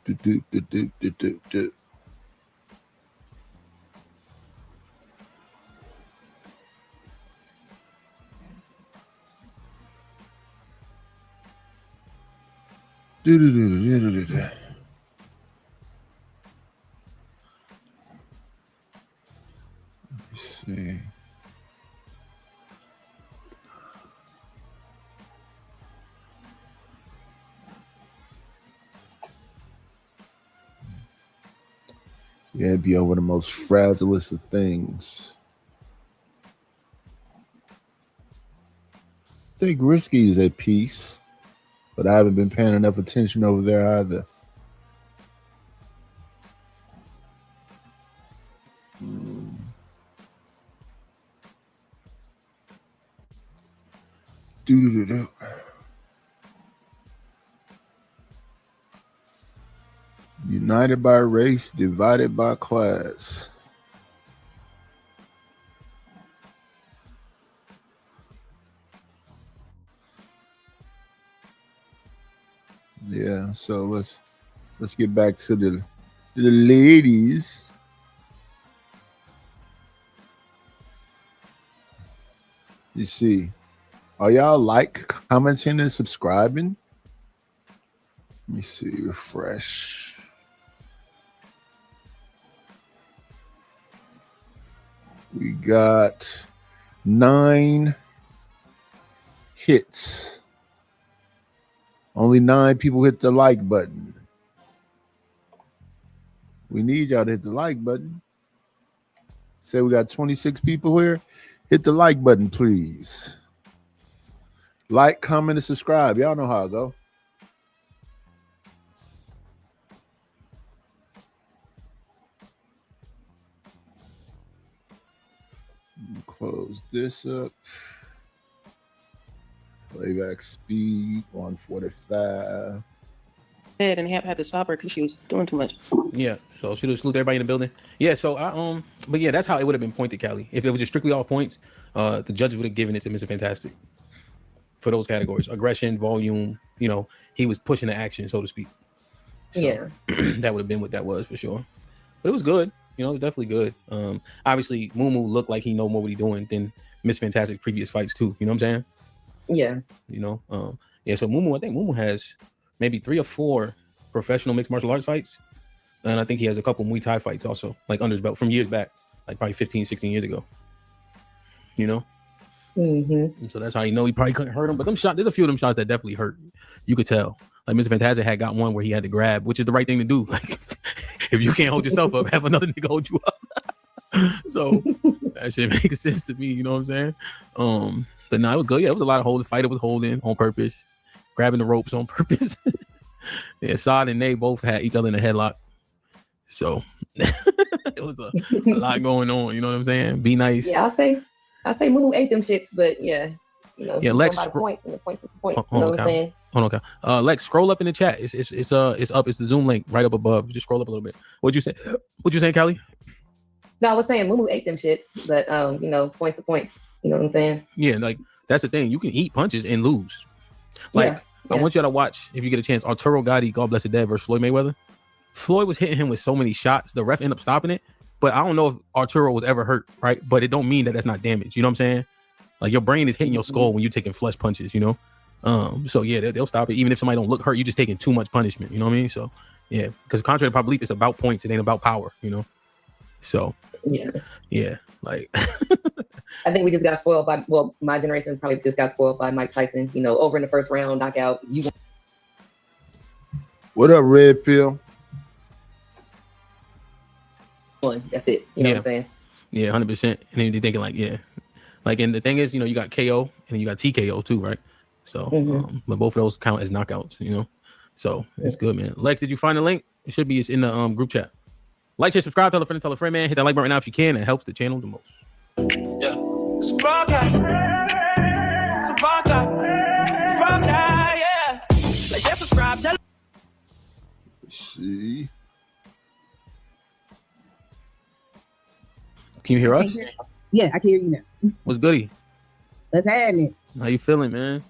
Let's see. Yeah, it'd be over the most fragilest of things. I think Risky is at peace, but I haven't been paying enough attention over there either. Do. United by race, divided by class. Yeah, so let's get back to the ladies. You see, are y'all commenting, and subscribing? Let me see, refresh. We got 9 hits. Only 9 people hit the like button. We need y'all to hit the like button. Say we got 26 people here. Hit the like button, please. Like, comment, and subscribe. Y'all know how I go. Close this up. Playback speed 145. And Hamp had to stop her because she was doing too much. Yeah, so she salute everybody in the building. Yeah, so but yeah, that's how it would have been pointed, Callie. If it was just strictly all points, the judges would have given it to Mr. Fantastic for those categories: aggression, volume. You know, he was pushing the action, so to speak. So, Yeah. That would have been what that was for sure. But it was good. You know, it was definitely good. Obviously, Mumu looked like he know more what he doing than Miss Fantastic's previous fights too. You know what I'm saying? Yeah. You know, yeah. So I think Mumu has maybe 3 or 4 professional mixed martial arts fights, and I think he has a couple Muay Thai fights also, like under his belt from years back, like probably 15, 16 years ago. You know. Mm-hmm. And so that's how you know he probably couldn't hurt him. But them shots, there's a few of them shots that definitely hurt. You could tell. Like Mr. Fantastic had got one where he had to grab, which is the right thing to do. Like if you can't hold yourself up, have another nigga hold you up. So that shit makes sense to me. You know what I'm saying? But no, it was good. Yeah, it was a lot of holding. Fighter was holding on purpose, grabbing the ropes on purpose. Yeah, Saad and Nate both had each other in a headlock. So it was a lot going on. You know what I'm saying? Be nice. Yeah, I say Mumu ate them shits, but yeah, You know, Yeah, you Lex, go by the points and the points is the points. hold You know on, what I'm Cal. saying? Hold on, Cal. Lex, scroll up in the chat. It's up. It's the Zoom link right up above. Just scroll up a little bit. What'd you say? What'd you say, Callie? No, I was saying Mumu ate them shits, but you know, points are points. You know what I'm saying? Yeah, like that's the thing. You can eat punches and lose. Like I want you to watch if you get a chance. Arturo Gotti, God bless the dead, versus Floyd Mayweather. Floyd was hitting him with so many shots. The ref ended up stopping it. But I don't know if Arturo was ever hurt, right? But it don't mean that that's not damage. You know what I'm saying? Like your brain is hitting your skull when you're taking flush punches. You know. So yeah, they'll stop it. Even if somebody don't look hurt, you're just taking too much punishment. You know what I mean? So yeah, because contrary to popular belief, it's about points. It ain't about power. You know. So yeah, like I think we just got spoiled by, well, my generation probably just got spoiled by Mike Tyson. You know, over in the first round, knockout. What up, Red Pill? That's it. You know what I'm saying? Yeah, 100%. And then you're thinking like, yeah, like, and the thing is, you know, you got KO and then you got TKO too, right? So, but both of those count as knockouts, you know. So it's good, man. Lex, did you find the link? It should be. It's in the group chat. Like, share, subscribe, tell a friend, man. Hit that like button right now if you can. It helps the channel the most. Yeah. Yeah. Like, share, subscribe, tell. Let's see. Can you hear us? Yeah, I can hear you now. What's goody? Let's have it. How you feeling, man?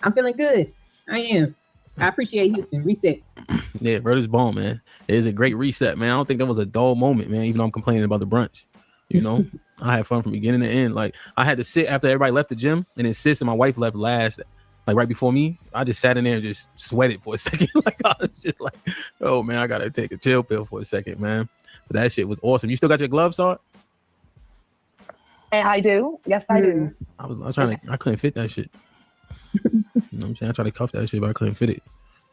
I'm feeling good. I am. I appreciate Houston. Reset. Yeah, bro, this bomb, man. It is a great reset, man. I don't think that was a dull moment, man. Even though I'm complaining about the brunch, you know, I had fun from beginning to end. Like I had to sit after everybody left the gym, and then Sis and my wife left last, like right before me. I just sat in there and just sweated for a second. Like I was just like, oh man, I gotta take a chill pill for a second, man. But that shit was awesome. You still got your gloves on? And I do. Yes, I do. I was trying to. I couldn't fit that shit. You know what I'm saying? I tried to cuff that shit, but I couldn't fit it.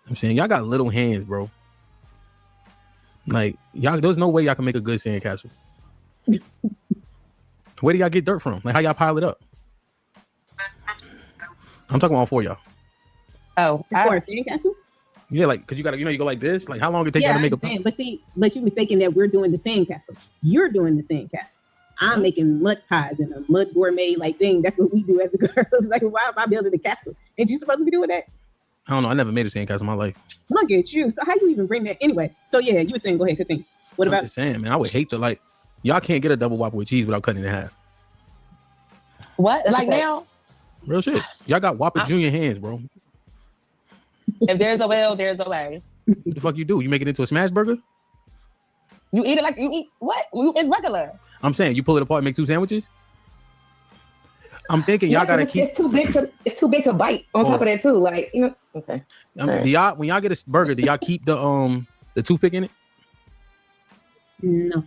I'm saying y'all got little hands, bro. Like y'all, there's no way y'all can make a good sandcastle. Where do y'all get dirt from? Like how y'all pile it up? I'm talking about all four of y'all. Oh, for a sandcastle? Yeah, like because you gotta, you know, you go like this. Like how long it take Yeah, y'all I to make a? understand. But you're mistaken that we're doing the sandcastle. You're doing the sandcastle. I'm making mud pies and a mud gourmet like thing. That's what we do as the girls. Like, why am I building a castle? Ain't you supposed to be doing that? I don't know. I never made a sandcastle in my life. Look at you. So how you even bring that anyway? So yeah, you were saying, go ahead, continue. What I'm about just saying, man. I would hate to like. Y'all can't get a double whopper with cheese without cutting it in half. What? Like now? Real shit. Y'all got Whopper Junior hands, bro. If there's a will, there's a way. What the fuck you do? You make it into a smash burger? You eat it like you eat what? It's regular. I'm saying you pull it apart and make two sandwiches. I'm thinking y'all gotta keep. It's too big to bite. On top of that too, like you know. Okay. Do y'all when y'all get a burger, do y'all keep the toothpick in it? No.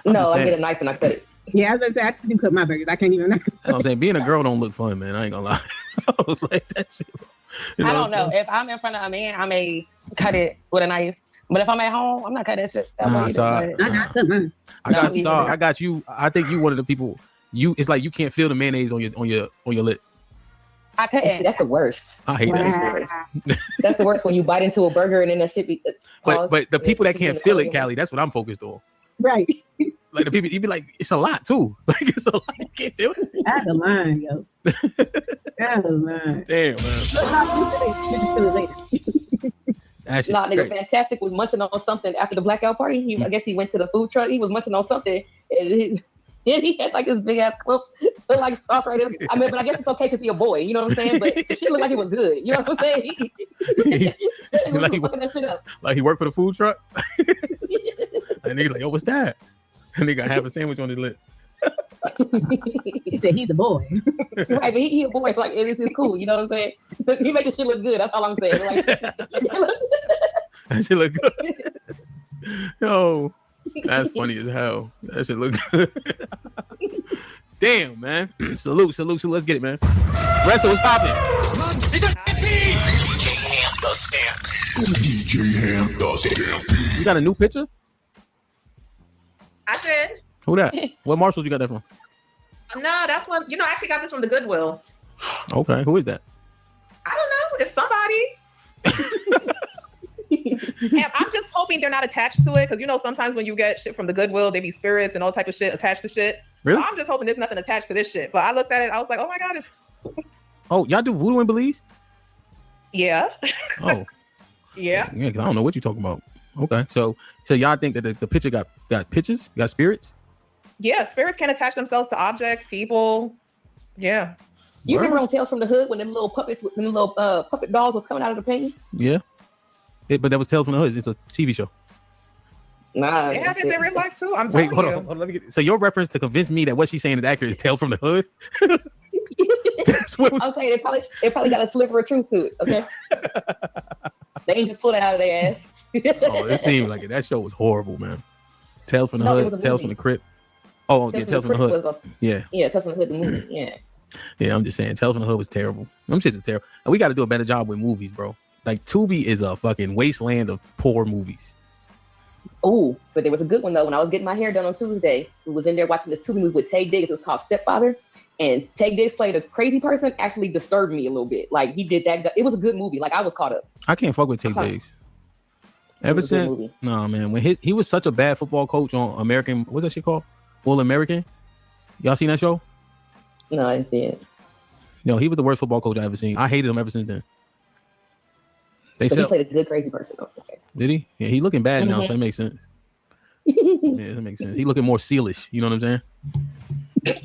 No, I get a knife and I cut it. Yeah, I was gonna say I do cut my burgers. I can't even. I'm saying being a girl don't look fun, man. I ain't gonna lie. I was like that shit. You I know don't know. If I'm in front of a man, I may cut it with a knife. But if I'm at home, I'm not cutting that shit. Nah, I got you. I think you one of the people. It's like you can't feel the mayonnaise on your lip. I couldn't. That's the worst. I hate that. That's the worst when you bite into a burger and then that shit be. But the people that can't feel it, Callie, that's what I'm focused on. Right. Like the people, you be like, it's a lot too. Like it's a lot. You can't feel it. That's a line, yo. That's a line. Damn, man. Nah, nigga, Fantastic was munching on something after the blackout party. I guess he went to the food truck. He was munching on something. And he had like this big ass clip, looked like sauce right there. I mean, but I guess it's okay because he's a boy. You know what I'm saying? But the shit looked like it was good. You know what I'm saying? Like he worked for the food truck. And he like, yo, what's that? And he got half a sandwich on his lip. He said he's a boy. Right, but he a boy. So like, this is cool. You know what I'm saying? He making shit look good. That's all I'm saying. Like, that shit look good. Yo, that's funny as hell. That shit look good. Damn, man. Salute. Let's get it, man. Wrestle, what's popping? DJ Ham the Stamp. DJ Ham the Stamp. You got a new picture? I did. Who that? What Marshalls you got that from? No, that's one. You know, I actually got this from the Goodwill. Okay, who is that? I don't know. It's somebody. And I'm just hoping they're not attached to it because you know sometimes when you get shit from the Goodwill, they be spirits and all type of shit attached to shit. Really? So I'm just hoping there's nothing attached to this shit. But I looked at it, I was like, oh my god, Oh, y'all do voodoo in Belize? Yeah. Oh, Yeah. yeah. 'Cause I don't know what you're talking about. Okay, so y'all think that the picture got pictures, got spirits? Yeah. Spirits can attach themselves to objects, people. Yeah. You remember on Tales from the Hood when them little puppets, when them little puppet dolls was coming out of the painting? Yeah. But that was Tales from the Hood. It's a TV show. Nah, It happens in real life too. I'm Wait, telling hold you. on. Hold on, let me get. So your reference to convince me that what she's saying is accurate is Tales from the Hood? I'm saying it probably got a sliver of truth to it. Okay. They ain't just pull that out of their ass. Oh, it seemed like it. That show was horrible, man. Tales from the No, it Hood, was a Tales from movie. the Crypt. Oh, yeah, Tales from the Hood. Was a, Yeah. Yeah, Tales from the Hood, the movie. Yeah. Yeah, I'm just saying, Tales from the Hood was terrible. Them shits are terrible. And we got to do a better job with movies, bro. Like, Tubi is a fucking wasteland of poor movies. Oh, but there was a good one though. When I was getting my hair done on Tuesday, we was in there watching this Tubi movie with Tay Diggs. It's called Stepfather, and Tay Diggs played a crazy person. Actually, disturbed me a little bit. Like he did that. It was a good movie. Like I was caught up. I can't fuck with Tay Okay. Diggs. Ever was a good since, movie. no, man, when he was such a bad football coach on American, what's that shit called? All American. Y'all seen that show? No, I didn't see it. No, he was the worst football coach I ever seen. I hated him ever since then. They So he said, played a good crazy person. Oh, okay. did he? Yeah, he looking bad now, so Mhm. that makes sense. Yeah, that makes sense. He looking more sealish. You know what I'm saying?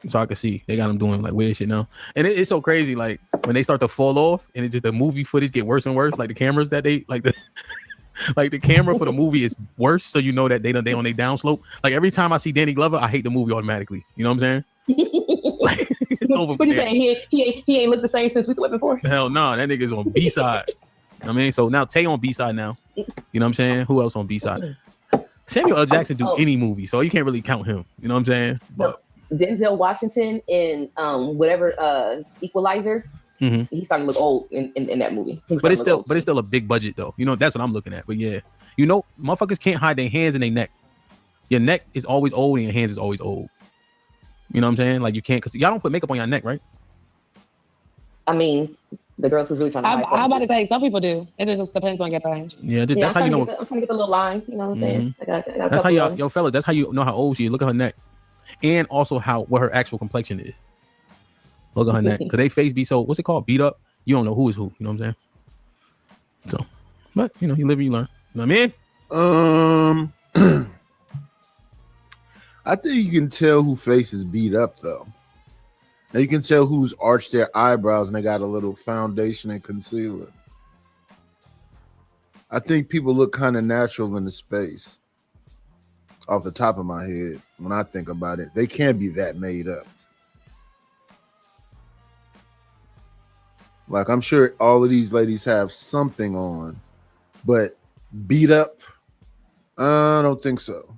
So I can see they got him doing like weird shit now, and it's so crazy. Like when they start to fall off, and it just the movie footage get worse and worse. Like the cameras that they like the like the camera for the movie is worse, so you know that they on their downslope. Like every time I see Danny Glover, I hate the movie automatically. You know what I'm saying? It's over. What you there. saying? He ain't looked the same since we went before. Hell no, that nigga's on B side. I mean, so now Tay on B side now. You know what I'm saying? Who else on B side? Samuel L. Jackson do any movie, so you can't really count him. You know what I'm saying? But Denzel Washington in whatever Equalizer. Mhm. He's starting to look old in that movie. He was but it's starting to look still a big budget though. You know, that's what I'm looking at. But yeah, you know, motherfuckers can't hide their hands and their neck. Your neck is always old and your hands is always old. You know what I'm saying? Like you can't, because y'all don't put makeup on your neck, right? I mean, the girls who's really trying to. I'm hide about to something. say some people do. It just depends on your range. Yeah, Yeah, that's how you know. I'm trying to get the little lines. You know what I'm saying? Mhm. I got a That's couple how y'all, of- yo, fellas. That's how you know how old she is. Look at her neck, and also what her actual complexion is. Look at her neck, because they face be so. What's it called? Beat up. You don't know who is who. You know what I'm saying? So, but you know, you live and you learn. You know what I mean? I think you can tell who face is beat up though. Now you can tell who's arched their eyebrows and they got a little foundation and concealer. I think people look kind of natural in the space. Off the top of my head, when I think about it, they can't be that made up. Like I'm sure all of these ladies have something on, but beat up, I don't think so.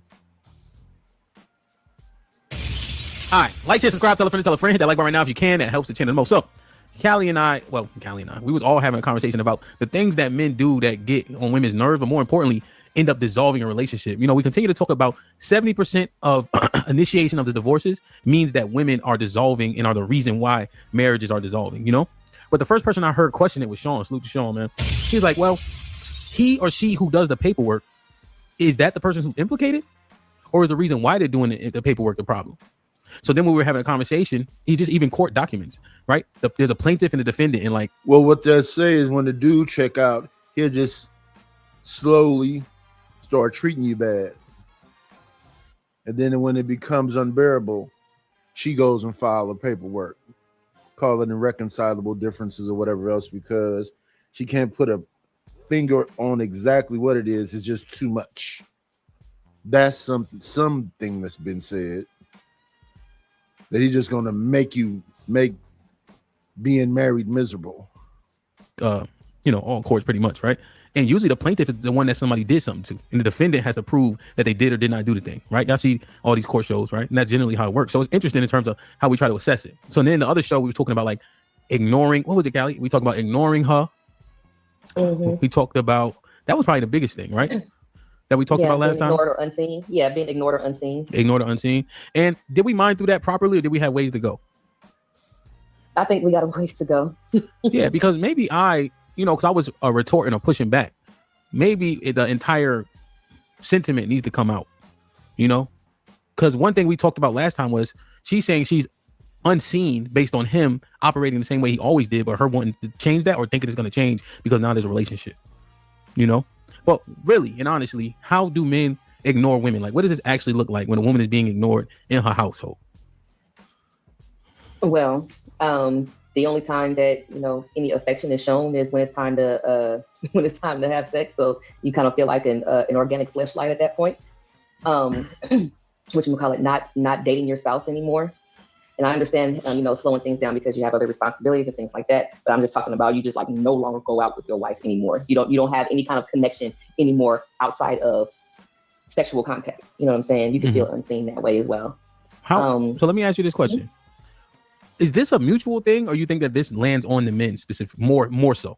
All right, like, share, subscribe, tell a friend, hit that like button right now if you can. That helps the channel the most. So, Callie and I, we was all having a conversation about the things that men do that get on women's nerves, but more importantly, end up dissolving a relationship. You know, we continue to talk about 70% of initiation of the divorces means that women are dissolving and are the reason why marriages are dissolving, you know? But the first person I heard question it was Sean. Salute to Sean, man. He's like, well, he or she who does the paperwork, is that the person who's implicated? Or is the reason why they're doing the paperwork the problem? So then when we were having a conversation, he just even court documents, right? There's a plaintiff and a defendant, and like, well, what they say is when the dude check out, he'll just slowly start treating you bad, and then when it becomes unbearable, she goes and file a paperwork, call it irreconcilable differences or whatever else, because she can't put a finger on exactly what it is. It's just too much. That's something that's been said. That he's just gonna make being married miserable. You know, all courts pretty much, right? And usually the plaintiff is the one that somebody did something to, and the defendant has to prove that they did or did not do the thing, right? Y'all see all these court shows, right? And that's generally how it works. So it's interesting in terms of how we try to assess it. So then the other show we were talking about like ignoring, what was it, Callie? We talked about ignoring her. We talked about, that was probably the biggest thing, right? That we talked about last time. Ignored or unseen. Yeah, being ignored or unseen. Ignored or unseen. And did we mind through that properly, or did we have ways to go? I think we got a ways to go. Yeah, because maybe because I was retorting or pushing back. Maybe the entire sentiment needs to come out, you know? Because one thing we talked about last time was she's saying she's unseen based on him operating the same way he always did, but her wanting to change that or thinking it's going to change because now there's a relationship, you know? But really and honestly, how do men ignore women? Like, what does this actually look like when a woman is being ignored in her household? Well, the only time that, you know, any affection is shown is when it's time to have sex. So you kind of feel like an organic fleshlight at that point. What you call it, not dating your spouse anymore. And I understand, you know, slowing things down because you have other responsibilities and things like that. But I'm just talking about you just like no longer go out with your wife anymore. You don't have any kind of connection anymore outside of sexual contact. You know what I'm saying? You can feel unseen that way as well. So let me ask you this question. Is this a mutual thing, or you think that this lands on the men specific more so?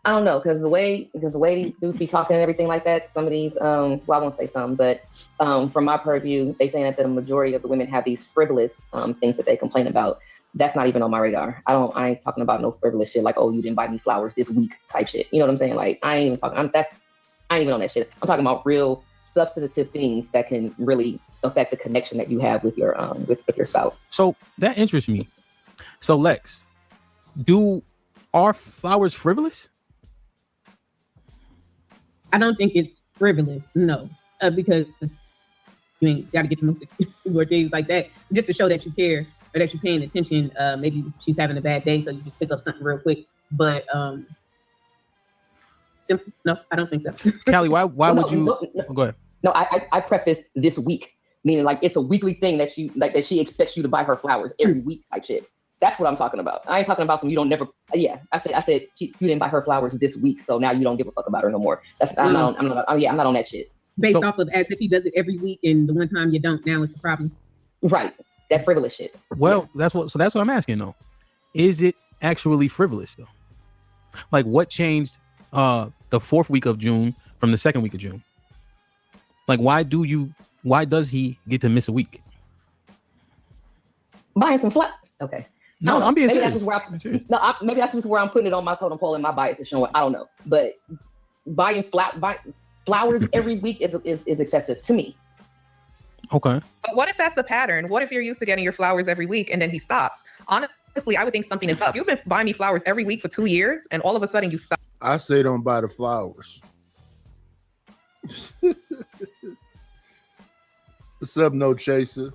I don't know, because the way these dudes be talking and everything like that, some of these, well, I won't say some, but from my purview, they saying that the majority of the women have these frivolous things that they complain about. That's not even on my radar. I ain't talking about no frivolous shit like, oh, you didn't buy me flowers this week type shit. You know what I'm saying? Like, I ain't even talking. I ain't even on that shit. I'm talking about real substantive things that can really affect the connection that you have with your spouse. So that interests me. So Lex, are flowers frivolous? I don't think it's frivolous, no, because you ain't got to get the most expensive or things like that just to show that you care or that you're paying attention. Maybe she's having a bad day, so you just pick up something real quick. But no, I don't think so. Callie, why would you? Go ahead. No, I prefaced this week, meaning like it's a weekly thing that you like that she expects you to buy her flowers every week type shit. That's what I'm talking about. I ain't talking about some you don't never. Yeah, I said you didn't buy her flowers this week, so now you don't give a fuck about her no more. I'm not on that shit. Based off of as if he does it every week, and the one time you don't, now it's a problem. Right, that frivolous shit. Well, that's what I'm asking though. Is it actually frivolous though? Like, what changed the fourth week of June from the second week of June? Like, why does he get to miss a week? Buying some flowers. Okay. No, I'm being maybe serious. Maybe that's just where I'm putting it on my totem pole and my bias is showing. I don't know, but buying flowers every week is excessive to me. Okay. But what if that's the pattern? What if you're used to getting your flowers every week and then he stops? Honestly, I would think something is up. You've been buying me flowers every week for 2 years, and all of a sudden you stop. I say don't buy the flowers. What's up, No Chaser?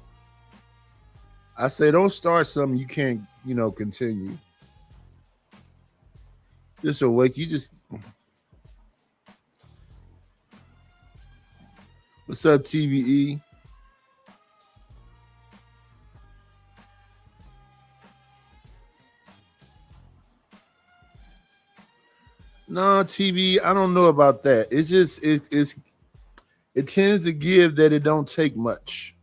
I say don't start something you can't, continue. Just a waste. What's up, TVE? No, TV, I don't know about that. It's just it tends to give that it don't take much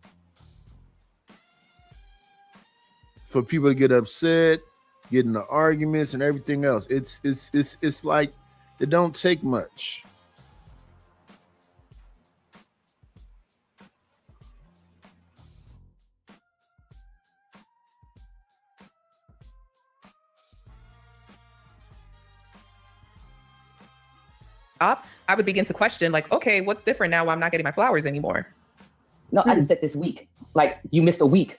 for people to get upset, get into arguments and everything else. It's like it don't take much. I would begin to question, like, okay, what's different now? I'm not getting my flowers anymore. No, I just said this week. Like, you missed a week,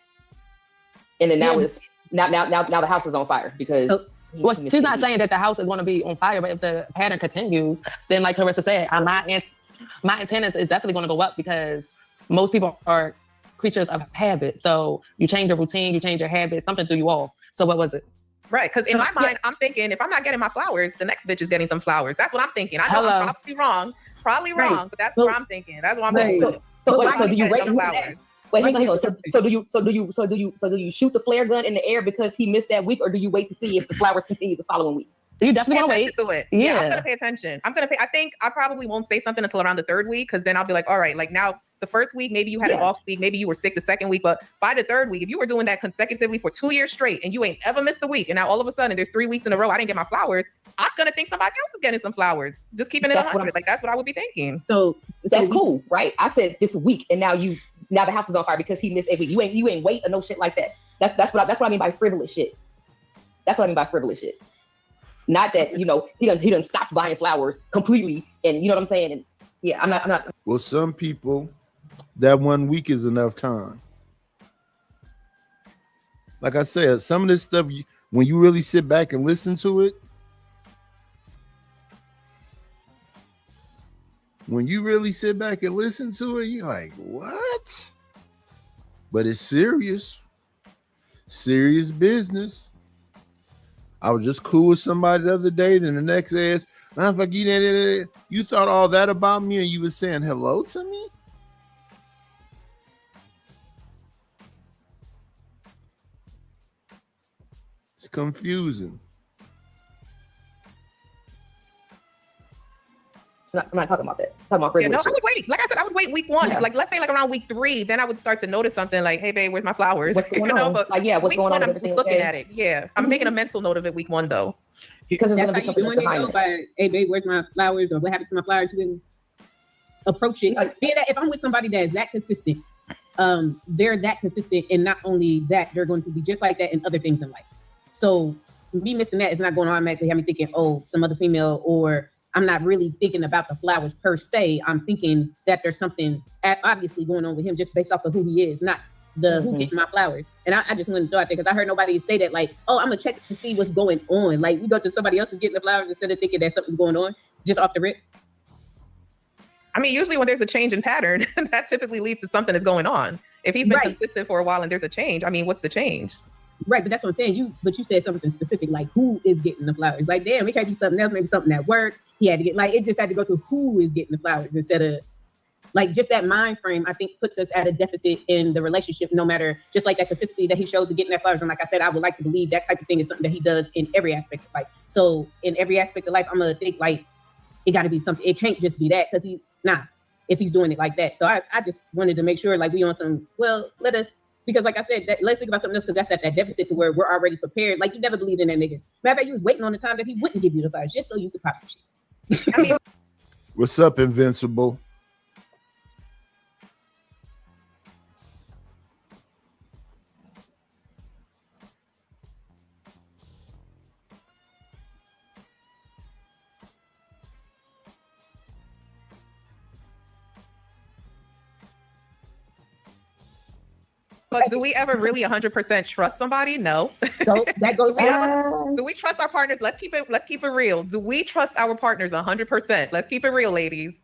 and then now the house is on fire because. Well, she's not saying that the house is going to be on fire, but if the pattern continues, then like Clarissa said, my antennas is definitely going to go up because most people are creatures of habit. So you change your routine, you change your habits, something threw you off. So what was it? Right, because in my mind, I'm thinking if I'm not getting my flowers, the next bitch is getting some flowers. That's what I'm thinking. I know I'm probably wrong, but that's what I'm thinking. That's what I'm thinking. So do you rate flowers? Wait, hang on. So do you shoot the flare gun in the air because he missed that week, or do you wait to see if the flowers continue the following week? You definitely want to wait to it. Yeah, I'm gonna pay attention. I think I probably won't say something until around the third week, because then I'll be like, all right, like now the first week, maybe you had an off week, maybe you were sick the second week, but by the third week, if you were doing that consecutively for 2 years straight and you ain't ever missed a week, and now all of a sudden there's 3 weeks in a row I didn't get my flowers, I'm gonna think somebody else is getting some flowers. Just keeping it 100. Like that's what I would be thinking. So that's cool, right? I said this week, and now the house is on fire because he missed a week. You ain't wait or no shit like that. That's what I mean by frivolous shit. That's what I mean by frivolous shit. Not that he done stopped buying flowers completely, and you know what I'm saying. And yeah, I'm not. Well, some people that 1 week is enough time. Like I said, some of this stuff, when you really sit back and listen to it, you're like, what? But it's serious business. I was just cool with somebody the other day, then the next day is, you thought all that about me and you were saying hello to me? It's confusing. I'm not talking about that. I'm talking about Yeah, no, regular I would wait. Like I said, I would wait week 1. Yeah. Like let's say like around week 3, then I would start to notice something like, hey babe, where's my flowers? What's going on? But Like, yeah, what's week going on? 1, Is I'm everything looking okay? at it. Yeah, I'm making a mental note of it week 1 though. Because there's That's gonna be how you something doing it behind though, it. by, hey babe, where's my flowers, or what happened to my flowers? You wouldn't approach it. Being that if I'm with somebody that is that consistent, they're that consistent, and not only that, they're going to be just like that in other things in life. So me missing that is not going to automatically have me thinking, oh, some other female, or I'm not really thinking about the flowers per se. I'm thinking that there's something obviously going on with him just based off of who he is, not the who getting my flowers. And I just wanted to throw out there because I heard nobody say that, like, oh, I'm gonna check to see what's going on. Like, we go to somebody else is getting the flowers instead of thinking that something's going on just off the rip. I mean, usually when there's a change in pattern, that typically leads to something that's going on. If he's been consistent for a while and there's a change, I mean, what's the change? Right, but that's what I'm saying. But you said something specific, like who is getting the flowers? Like, damn, it can't be something else, maybe something at work. He had to get, like, it just had to go to who is getting the flowers instead of, like, just that mind frame, I think puts us at a deficit in the relationship, no matter, just like that consistency that he shows to getting that flowers. And like I said, I would like to believe that type of thing is something that he does in every aspect of life. So in every aspect of life, I'm gonna think like, it gotta be something. It can't just be that, because if he's doing it like that. So I just wanted to make sure, like, we on some, well, because like I said, let's think about something else, because that's at that deficit to where we're already prepared. Like, you never believed in that nigga. Matter of fact, you was waiting on the time that he wouldn't give you the flowers just so you could pop some shit. What's up, Invincible? But do we ever really 100% trust somebody? No. So that goes. Do we trust our partners? Let's keep it real. Do we trust our partners 100%? Let's keep it real, ladies.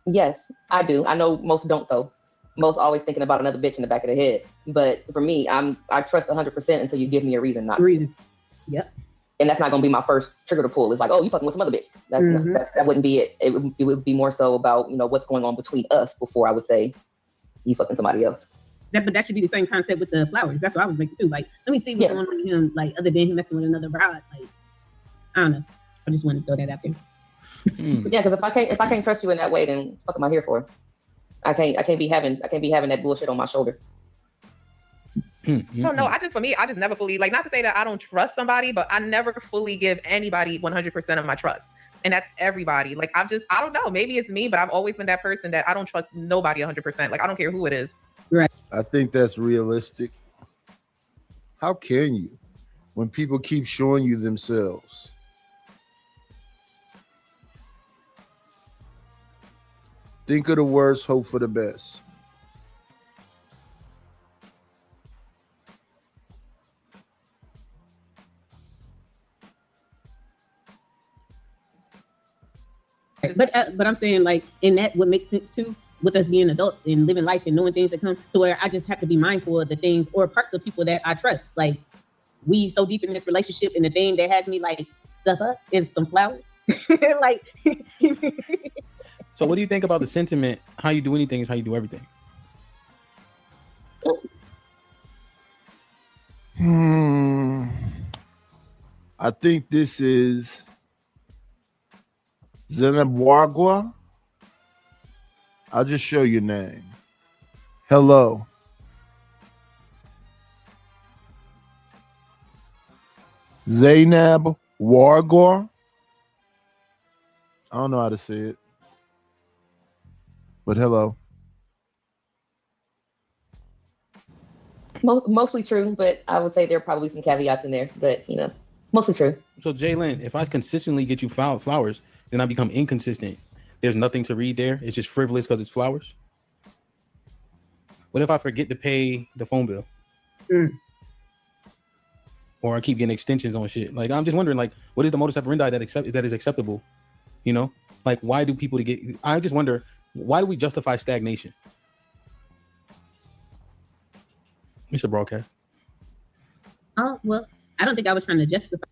Yes, I do. I know most don't though. Most always thinking about another bitch in the back of the head. But for me, I trust 100% until you give me a reason not to. Yep. And that's not gonna be my first trigger to pull. It's like, oh, you fucking with some other bitch. That wouldn't be it. It would be more so about, what's going on between us before I would say you fucking somebody else. But that should be the same concept with the flowers. That's what I was making too. Like, let me see what's going on with him. Like, other than him messing with another broad. Like, I don't know. I just wanted to throw that out there. Yeah, because if I can't trust you in that way, then what am I here for? I can't be having that bullshit on my shoulder. No, I just never fully, like, not to say that I don't trust somebody, but I never fully give anybody 100% of my trust. And that's everybody. Like, I don't know. Maybe it's me, but I've always been that person that I don't trust nobody 100%. Like, I don't care who it is. Right. I think that's realistic. How can you when people keep showing you themselves? Think of the worst, hope for the best. But I'm saying, like, in that, what makes sense too, with us being adults and living life and knowing things that come to where I just have to be mindful of the things or parts of people that I trust. Like, we so deep in this relationship, and the thing that has me like, the fuck is some flowers. Like, so what do you think about the sentiment? How you do anything is how you do everything. I think this is Zenabwagwa. I'll just show your name. Hello. Zainab Wargor. I don't know how to say it, but hello. Mostly true, but I would say there are probably some caveats in there, but mostly true. So Jalen, if I consistently get you flowers, then I become inconsistent. There's nothing to read there. It's just frivolous because it's flowers. What if I forget to pay the phone bill? Or I keep getting extensions on shit. Like, I'm just wondering, like, what is the modus operandi that is acceptable? You know, like, why do people I just wonder, why do we justify stagnation? Mr. Broadcast. Oh, well, I don't think I was trying to justify.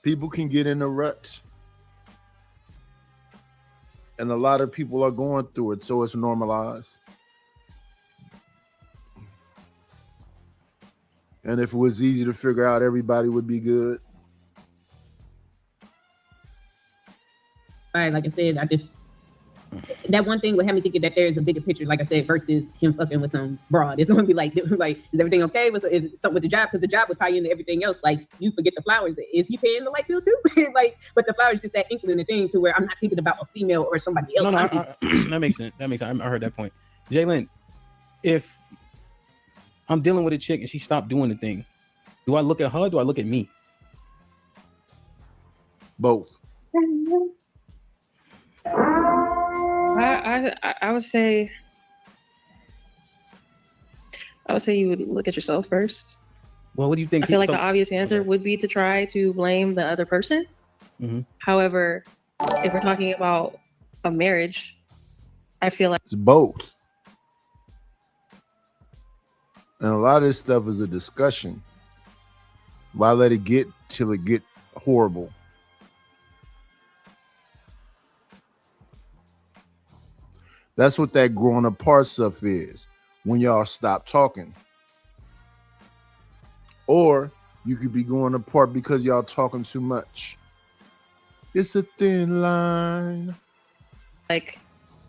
People can get in a rut. And a lot of people are going through it, so it's normalized. And if it was easy to figure out, everybody would be good. All right, like I said, that one thing would have me thinking that there is a bigger picture, like I said, versus him fucking with some broad. It's gonna be like, is everything okay? Is something with the job? Because the job will tie you into everything else. Like, you forget the flowers. Is he paying the light bill too? Like, but the flowers is just that inkling thing to where I'm not thinking about a female or somebody else. That makes sense. That makes sense. I heard that point. Jalen, if I'm dealing with a chick and she stopped doing the thing, do I look at her? Or do I look at me? Both. I would say you would look at yourself first. Well, what do you think? I feel like the obvious answer would be to try to blame the other person. Mm-hmm. However, if we're talking about a marriage, I feel like it's both. And a lot of this stuff is a discussion. Why let it get till it get horrible? That's what that growing apart stuff is, when y'all stop talking. Or you could be growing apart because y'all talking too much. It's a thin line. like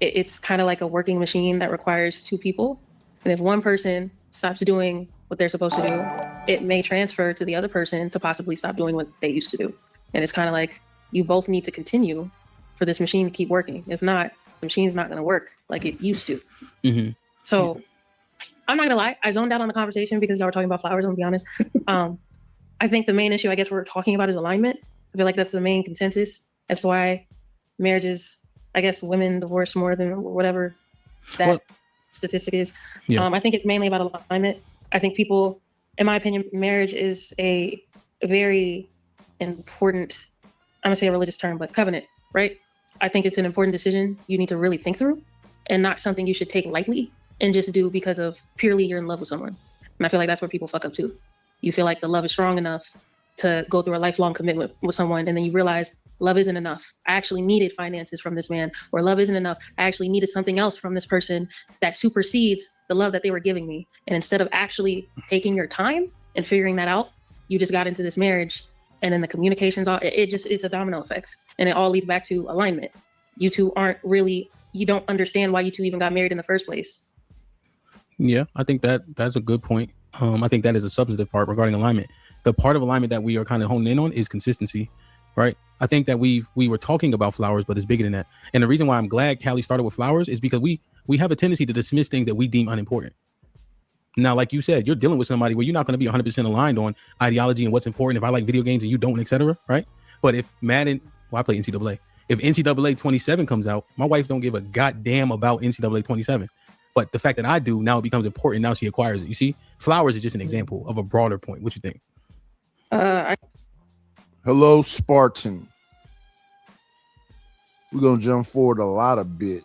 it's kind of like a working machine that requires two people. And if one person stops doing what they're supposed to do, it may transfer to the other person to possibly stop doing what they used to do. And it's kind of like you both need to continue for this machine to keep working. If not, the machine's not going to work like it used to. Mm-hmm. So I'm not gonna lie, I zoned out on the conversation because y'all were talking about flowers, I'm gonna be honest. I think the main issue I guess we're talking about is alignment. I feel like that's the main consensus as to why marriages, I guess women divorce more than whatever that statistic is. Yeah. I think it's mainly about alignment. I think people, in my opinion, marriage is a very important, I'm gonna say a religious term, but covenant, right? I think it's an important decision you need to really think through and not something you should take lightly and just do because of purely you're in love with someone. And I feel like that's where people fuck up too. You feel like the love is strong enough to go through a lifelong commitment with someone, and then you realize love isn't enough. I actually needed finances from this man, or love isn't enough. I actually needed something else from this person that supersedes the love that they were giving me. And instead of actually taking your time and figuring that out, you just got into this marriage, and then the communications, it's a domino effect. And it all leads back to alignment. You two you don't understand why you two even got married in the first place. Yeah, I think that's a good point. I think that is a substantive part regarding alignment. The part of alignment that we are kind of honing in on is consistency, right? I think that we were talking about flowers, but it's bigger than that. And the reason why I'm glad Callie started with flowers is because we have a tendency to dismiss things that we deem unimportant. Now, like you said, you're dealing with somebody where you're not going to be 100% aligned on ideology and what's important. If I like video games and you don't, etc., right? But if Madden, I play NCAA. If NCAA 27 comes out, my wife don't give a goddamn about NCAA 27. But the fact that I do, now it becomes important. Now she acquires it. You see, flowers is just an example of a broader point. What you think? Hello, Spartan. We're going to jump forward a lot a bit.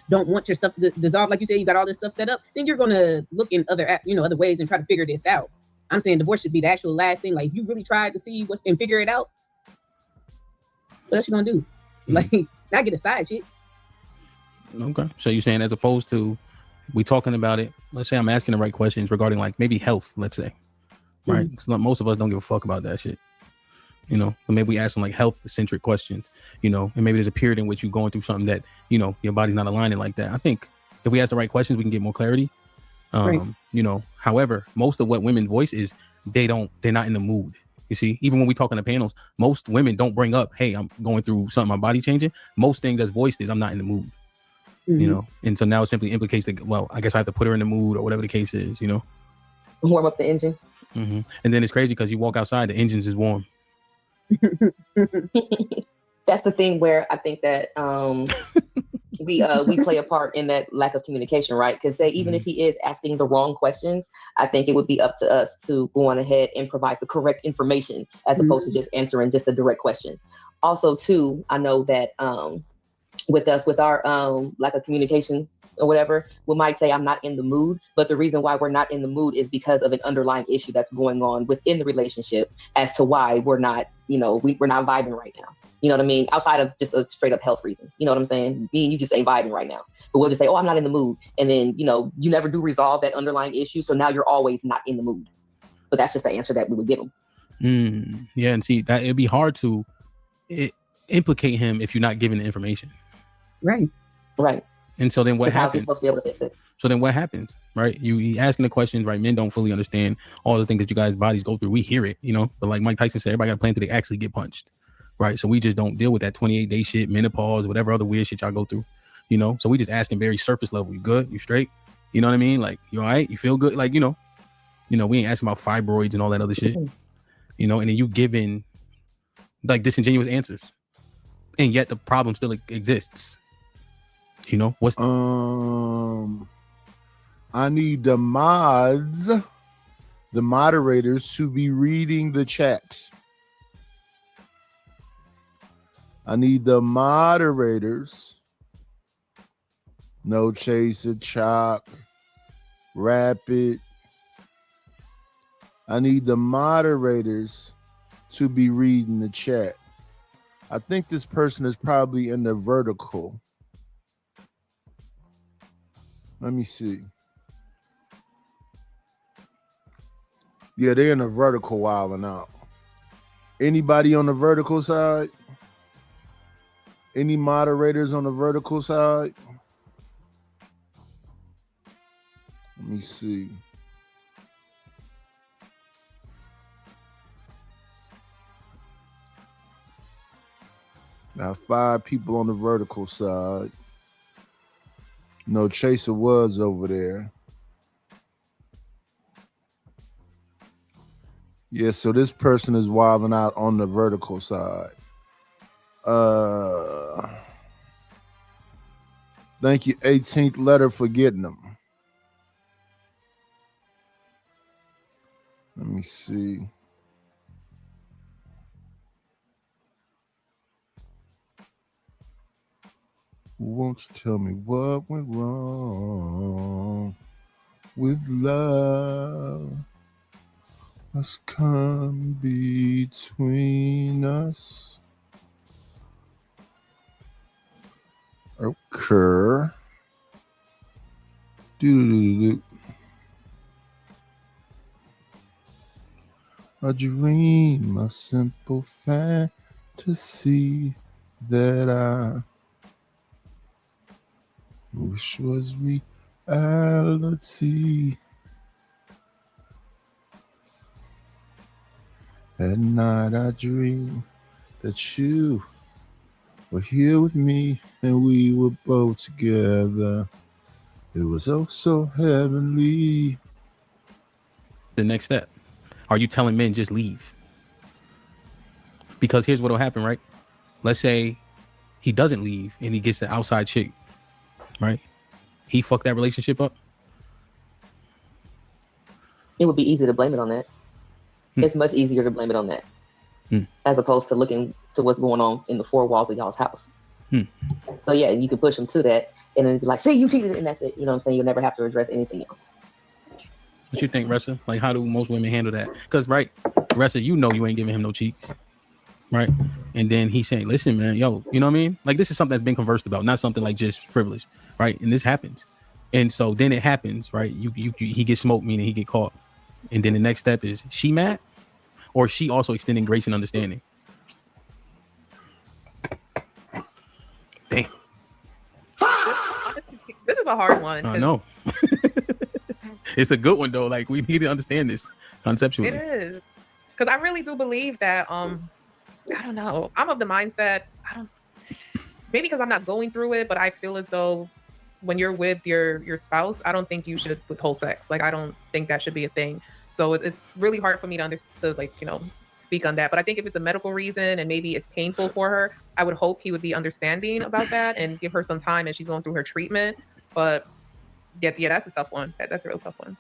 Don't want your stuff to dissolve, like you said, you got all this stuff set up, then you're going to look in other ways and try to figure this out. I'm saying divorce should be the actual last thing. Like, if you really tried to see and figure it out, what else you going to do? Like, not get a side shit. Okay. So you're saying as opposed to we talking about it, let's say I'm asking the right questions regarding like maybe health, let's say, right? Because most of us don't give a fuck about that shit. But maybe we ask them like health centric questions, and maybe there's a period in which you're going through something that, your body's not aligning like that. I think if we ask the right questions, we can get more clarity. Right. However, most of what women voice is they're not in the mood. You see, even when we talk on the panels, most women don't bring up, hey, I'm going through something, my body changing. Most things that's voiced is I'm not in the mood. And so now it simply implicates that, well, I guess I have to put her in the mood or whatever the case is, Warm up the engine. And then it's crazy because you walk outside, the engines is warm. That's the thing where I think that we play a part in that lack of communication, right? Because say even if he is asking the wrong questions, I think it would be up to us to go on ahead and provide the correct information as opposed to just answering just a direct question. Also, too, I know that with our lack of communication or whatever, we might say I'm not in the mood, but the reason why we're not in the mood is because of an underlying issue that's going on within the relationship as to why we're not, we're not vibing right now. You know what I mean? Outside of just a straight up health reason. You know what I'm saying? Me and you just ain't vibing right now. But we'll just say, oh, I'm not in the mood. And then, you never do resolve that underlying issue. So now you're always not in the mood. But that's just the answer that we would give them. Yeah, and see, that it'd be hard to implicate him if you're not giving the information. Right. And so then what How's he happens? supposed to be able to fix it? So then what happens, right? You asking the questions, right? Men don't fully understand all the things that you guys' bodies go through. We hear it, but like Mike Tyson said, everybody got a plan till they actually get punched, right? So we just don't deal with that 28-day shit, menopause, whatever other weird shit y'all go through, So we just asking very surface level. You good? You straight? You know what I mean? Like, you all right? You feel good? Like, we ain't asking about fibroids and all that other shit, and then you giving like disingenuous answers, and yet the problem still exists. What's I need the moderators to be reading the chat. I need the moderators. No Chaser, Chalk, Rapid. I need the moderators to be reading the chat. I think this person is probably in the vertical. Let me see. Yeah, they're in the vertical wilding out. Anybody on the vertical side? Any moderators on the vertical side? Let me see. Now 5 people on the vertical side. No, Chaser was over there. Yeah, so this person is wilding out on the vertical side. Thank you, 18th letter, for getting them. Let me see. Won't you tell me what went wrong with love? What's come between us? Occur. Do. A dream, a simple fantasy that I wish was reality. At night I dream that you were here with me and we were both together. It was oh so heavenly. The next step. Are you telling men just leave? Because here's what will happen, right? Let's say he doesn't leave and he gets the outside chick, right? He fucked that relationship up. It would be easy to blame it on that. It's much easier to blame it on that as opposed to looking to what's going on in the 4 walls of y'all's house. So yeah, you can push them to that and then be like, see, you cheated, and that's it. You know what I'm saying? You'll never have to address anything else. What you think, Ressa? Like, how do most women handle that? Because, right, Ressa, you ain't giving him no cheeks, right? And then he's saying, listen, man, yo, you know what I mean? Like, this is something that's been conversed about, not something like just frivolous, right? And this happens. And so then it happens, right? He gets smoked, meaning he get caught. And then the next step is, she mad? Or is she also extending grace and understanding? Damn. This is a hard one. I know. It's a good one, though. Like, we need to understand this conceptually. It is. Because I really do believe that, I don't know. I'm of the mindset, maybe because I'm not going through it, but I feel as though when you're with your spouse, I don't think you should withhold sex. Like, I don't think that should be a thing. So it's really hard for me to understand, like, speak on that. But I think if it's a medical reason and maybe it's painful for her, I would hope he would be understanding about that and give her some time as she's going through her treatment. But yeah, that's a tough one. That's a real tough one.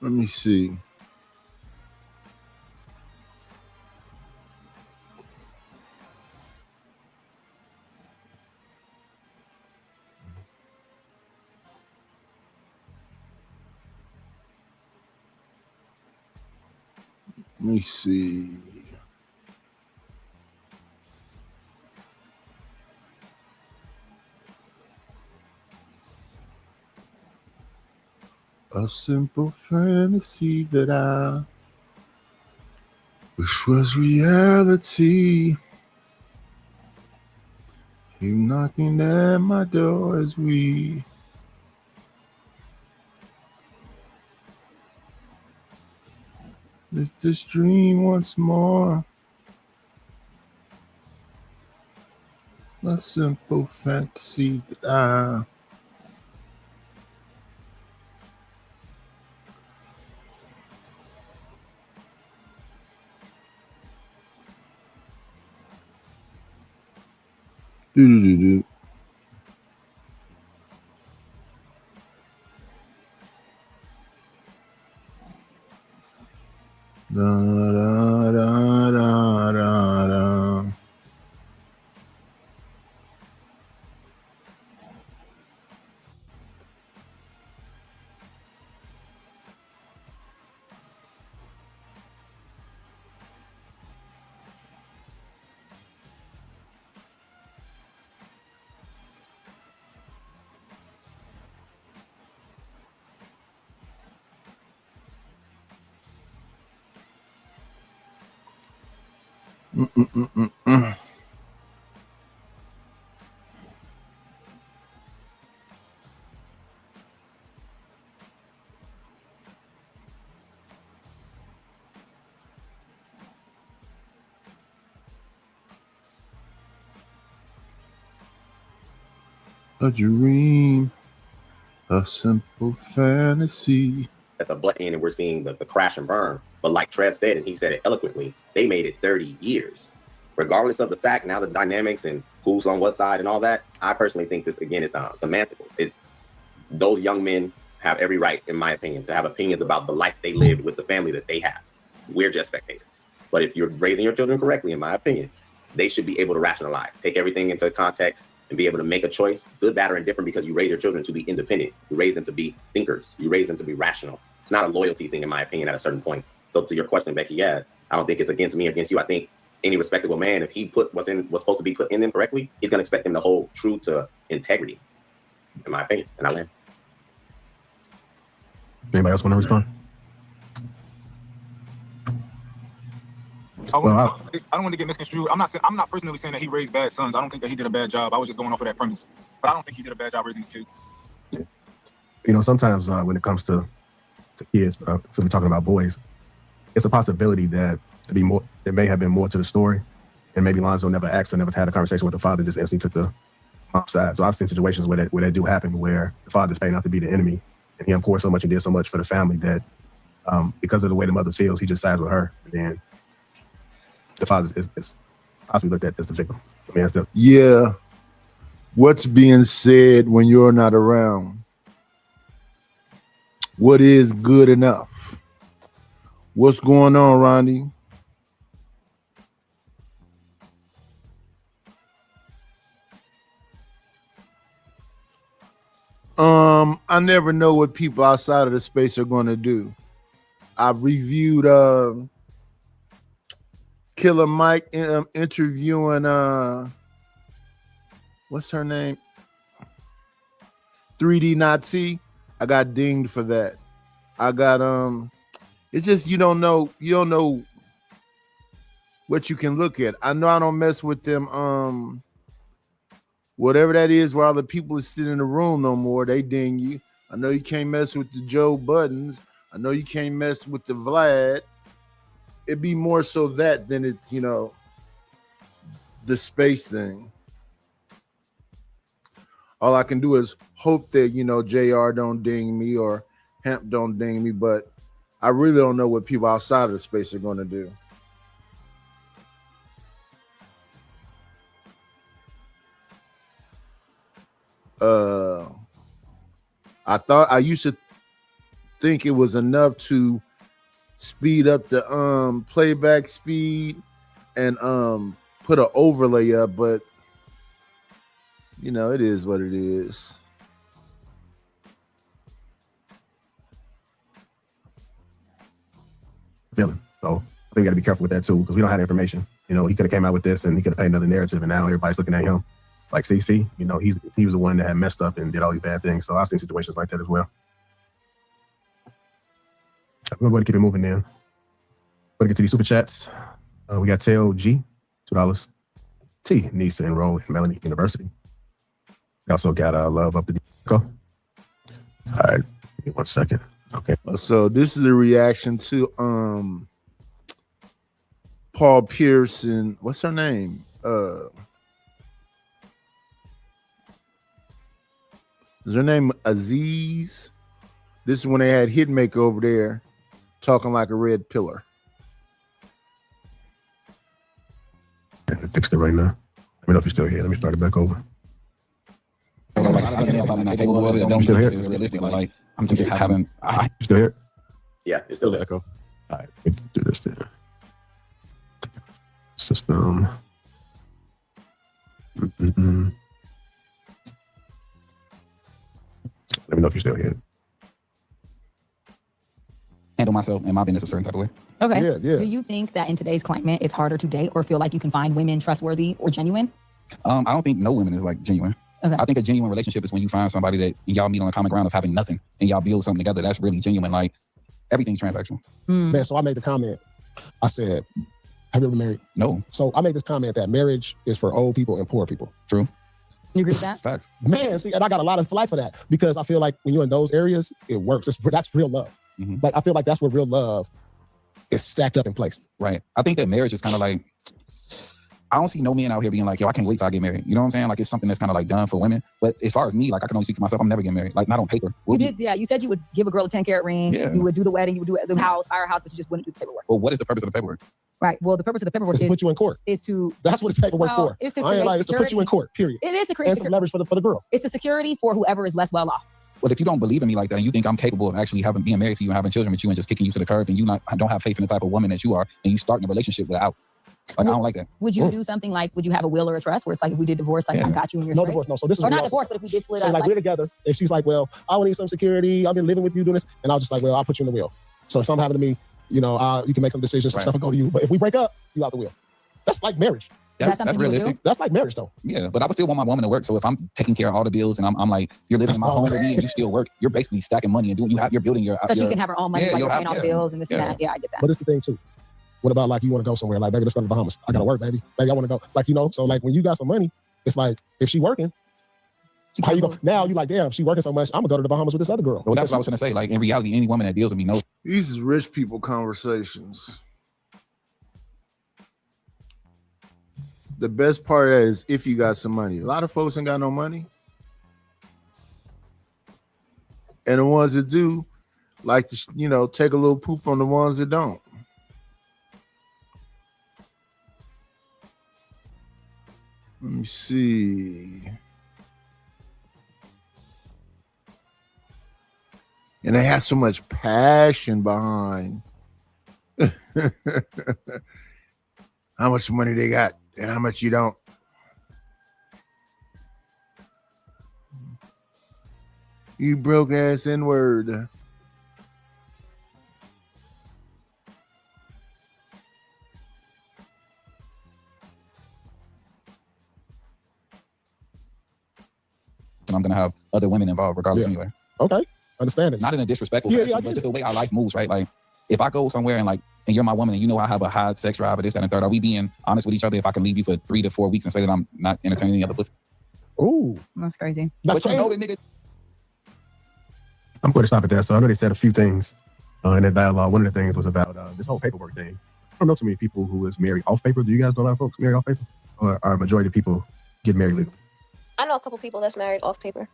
Let me see. Let me see. A simple fantasy that I wish was reality. Keep knocking at my door as we live this dream once more. A simple fantasy that I do. Da, da, da, da, da, da. A dream, a simple fantasy. At the butt end, and we're seeing the crash and burn. But like Trev said, and he said it eloquently, they made it 30 years. Regardless of the fact, now the dynamics and who's on what side and all that, I personally think this, again, is semantical. Those young men have every right, in my opinion, to have opinions about the life they lived with the family that they have. We're just spectators. But if you're raising your children correctly, in my opinion, they should be able to rationalize, take everything into context, and be able to make a choice, good, bad, or indifferent, because you raise your children to be independent. You raise them to be thinkers. You raise them to be rational. It's not a loyalty thing, in my opinion, at a certain point. So to your question, Becky, yeah, I don't think it's against me or against you. I think any respectable man, if he put what's supposed to be put in them correctly, he's going to expect them to hold true to integrity, in my opinion. And I land. Anybody else want to respond? I don't want to get misconstrued. I'm not personally saying that he raised bad sons. I don't think that he did a bad job. I was just going off of that premise. But I don't think he did a bad job raising his kids. Yeah. You know, sometimes when it comes to kids, so we're talking about boys, it's a possibility that there may have been more to the story, and maybe Lonzo never asked or never had a conversation with the father, just instantly took the mom's side. So I've seen situations where that do happen, where the father's paid out to be the enemy, and he poured so much and did so much for the family that because of the way the mother feels, he just sides with her, and then the father is possibly looked at as the victim. I mean, yeah. What's being said when you're not around? What is good enough? What's going on, Ronnie? I never know what people outside of the space are going to do. I reviewed Killer Mike interviewing what's her name? 3D Nazi. I got dinged for that. I got it's just you don't know what you can look at. I know I don't mess with them whatever that is where all the people are sitting in the room no more, they ding you. I know you can't mess with the Joe Buttons. I know you can't mess with the Vlad. It'd be more so that than it's, the space thing. All I can do is hope that, JR don't ding me or Hemp don't ding me, but I really don't know what people outside of the space are going to do. I used to think it was enough to speed up the playback speed and put an overlay up, but you know, it is what it is. Feeling. So I think we got to be careful with that too, because we don't have the information. You know, he could have came out with this and he could have painted another narrative, and now everybody's looking at him like, see, you know, he was the one that had messed up and did all these bad things. So I've seen situations like that as well. We're going to keep it moving then. We're going to get to these super chats. We got Tail G, $2. T needs to enroll in Melanie University. We also got Love Up the Go. All right, give me 1 second. Okay. So this is a reaction to Paul Pierce and what's her name? Is her name Aziz? This is when they had Hitmaker over there talking like a red pillar. I fixed it right now. Let me know if you're still here. Let me start it back over. I'm still here. It's realistic. Like, I'm just having. You still here? Yeah, it's still there. Echo. All right, we do this then. System. Mm-mm. Let me know if you're still here. Handle myself and my business a certain type of way. Okay. Yeah. Do you think that in today's climate, it's harder to date or feel like you can find women trustworthy or genuine? I don't think no women is like genuine. Okay. I think a genuine relationship is when you find somebody that y'all meet on a common ground of having nothing and y'all build something together. That's really genuine. Like, everything's transactional. Man, so I made the comment. I said, have you ever married? No. So I made this comment that marriage is for old people and poor people. True. You agree with that? Facts. Man, see, and I got a lot of life for that because I feel like when you're in those areas, it works. That's real love. Mm-hmm. Like, I feel like that's where real love is stacked up in place. Right. I think that marriage is kind of like, I don't see no men out here being like, yo, I can't wait till I get married. You know what I'm saying? Like, it's something that's kind of like done for women. But as far as me, like, I can only speak for myself. I'm never getting married. Like, not on paper. You did, yeah. You said you would give a girl a 10-carat ring. Yeah. You would do the wedding. You would do the house, buy her house, but you just wouldn't do the paperwork. Well, what is the purpose of the paperwork? Right. Well, the purpose of the paperwork It's to put you in court. Is to. That's what it's paperwork for. It's to I ain't create lying. It's to put you in security. court, period. It is to create And some leverage for the girl. It's the security for whoever is less well off. Well, if you don't believe in me like that and you think I'm capable of actually being married to you and having children with you and just kicking you to the curb and I don't have faith in the type of woman that you are and you starting a relationship without. Like, I don't like that. Would you do something like, would you have a will or a trust where it's like, if we did divorce, like, I got you and you're No straight? divorce, no. So this is or not what divorce, but if we did split so up. like we're together, and she's like, well, I would need some security. I've been living with you doing this, and I'll just like, well, I'll put you in the will. So if something happened to me, you know, you can make some decisions, some Right. stuff will go to you. But if we break up, you out the will. That's like marriage. That's realistic. That's like marriage, though. Yeah, but I would still want my woman to work. So if I'm taking care of all the bills and I'm like, you're living in my home with me and you still work, you're basically stacking money and you're building your. So she can have her own money, like you're paying all the bills and this and that. Yeah, I get that. But it's the thing too. What about like you want to go somewhere? Like, baby, let's go to the Bahamas. I gotta work, baby. Baby, I want to go. Like, you know, so like when you got some money, it's like if she working, how you go? Now you like, damn, she working so much, I'm gonna go to the Bahamas with this other girl. Well, that's what I was gonna say. Like, in reality, any woman that deals with me knows. These is rich people conversations. The best part of that is if you got some money. A lot of folks ain't got no money. And the ones that do like to, you know, take a little poop on the ones that don't. Let me see. And they have so much passion behind how much money they got and how much you don't. You broke ass N-word. And I'm gonna have other women involved regardless anyway. Okay, understand it. Not in a disrespectful Yeah, fashion, I but get just it. the way our life moves, right? Like, if I go somewhere and you're my woman and you know I have a high sex drive or this, that, and the third, are we being honest with each other if I can leave you for 3 to 4 week and say that I'm not entertaining any other pussy? Ooh. That's crazy. That's but you know the nigga. I'm going to stop at that. So I know they said a few things in that dialogue. One of the things was about this whole paperwork thing. I don't know too many people who is married off paper. Do you guys know a lot of folks married off paper? Or are a majority of people get married legally? I know a couple people that's married off paper.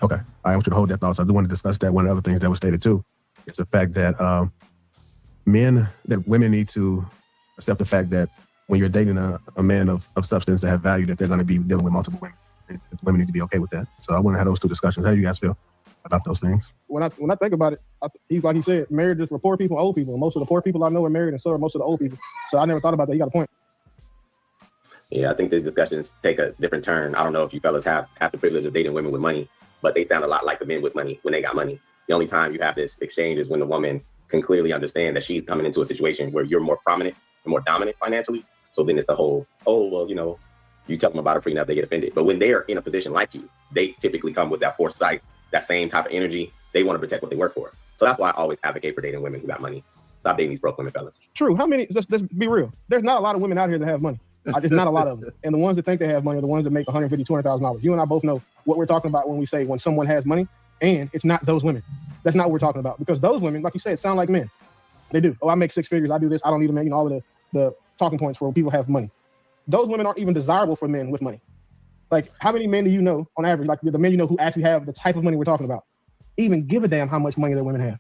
Okay. I want you to hold that thought. So I do want to discuss that. One of the other things that was stated too is the fact that women need to accept the fact that when you're dating a man of substance that have value, that they're going to be dealing with multiple women. and women need to be okay with that. So I want to have those two discussions. How do you guys feel about those things? When I think about it, he's like he said, marriage is for poor people, old people. And most of the poor people I know are married, and so are most of the old people. So I never thought about that. You got a point. Yeah, I think these discussions take a different turn. I don't know if you fellas have the privilege of dating women with money, but they sound a lot like the men with money when they got money. The only time you have this exchange is when the woman can clearly understand that she's coming into a situation where you're more prominent and more dominant financially. So then it's the whole, oh, well, you know, you tell them about a prenup, they get offended. But when they're in a position like you, they typically come with that foresight, that same type of energy. They want to protect what they work for. So that's why I always advocate for dating women who got money. Stop dating these broke women, fellas. True. How many, let's be real. There's not a lot of women out here that have money. There's not a lot of them. And the ones that think they have money are the ones that make $150,000, $200,000. You and I both know what we're talking about when we say when someone has money, and it's not those women. That's not what we're talking about, because those women, like you said, sound like men. They do. Oh, I make 6 figures. I do this. I don't need a man. You know, all of the talking points for when people have money. Those women aren't even desirable for men with money. Like, how many men do you know on average, like the men you know who actually have the type of money we're talking about, even give a damn how much money their women have?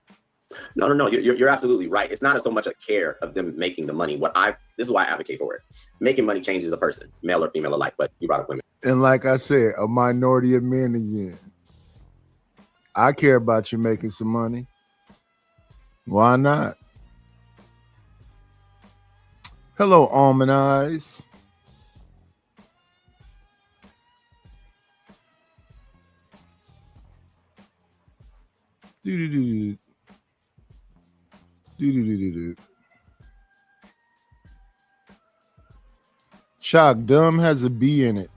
No. You're absolutely right. It's not so much a care of them making the money. This is why I advocate for it. Making money changes a person, male or female alike, but you brought up women. And like I said, a minority of men again. I care about you making some money. Why not? Hello, Almond Eyes. Do. Shock, dumb has a B in it.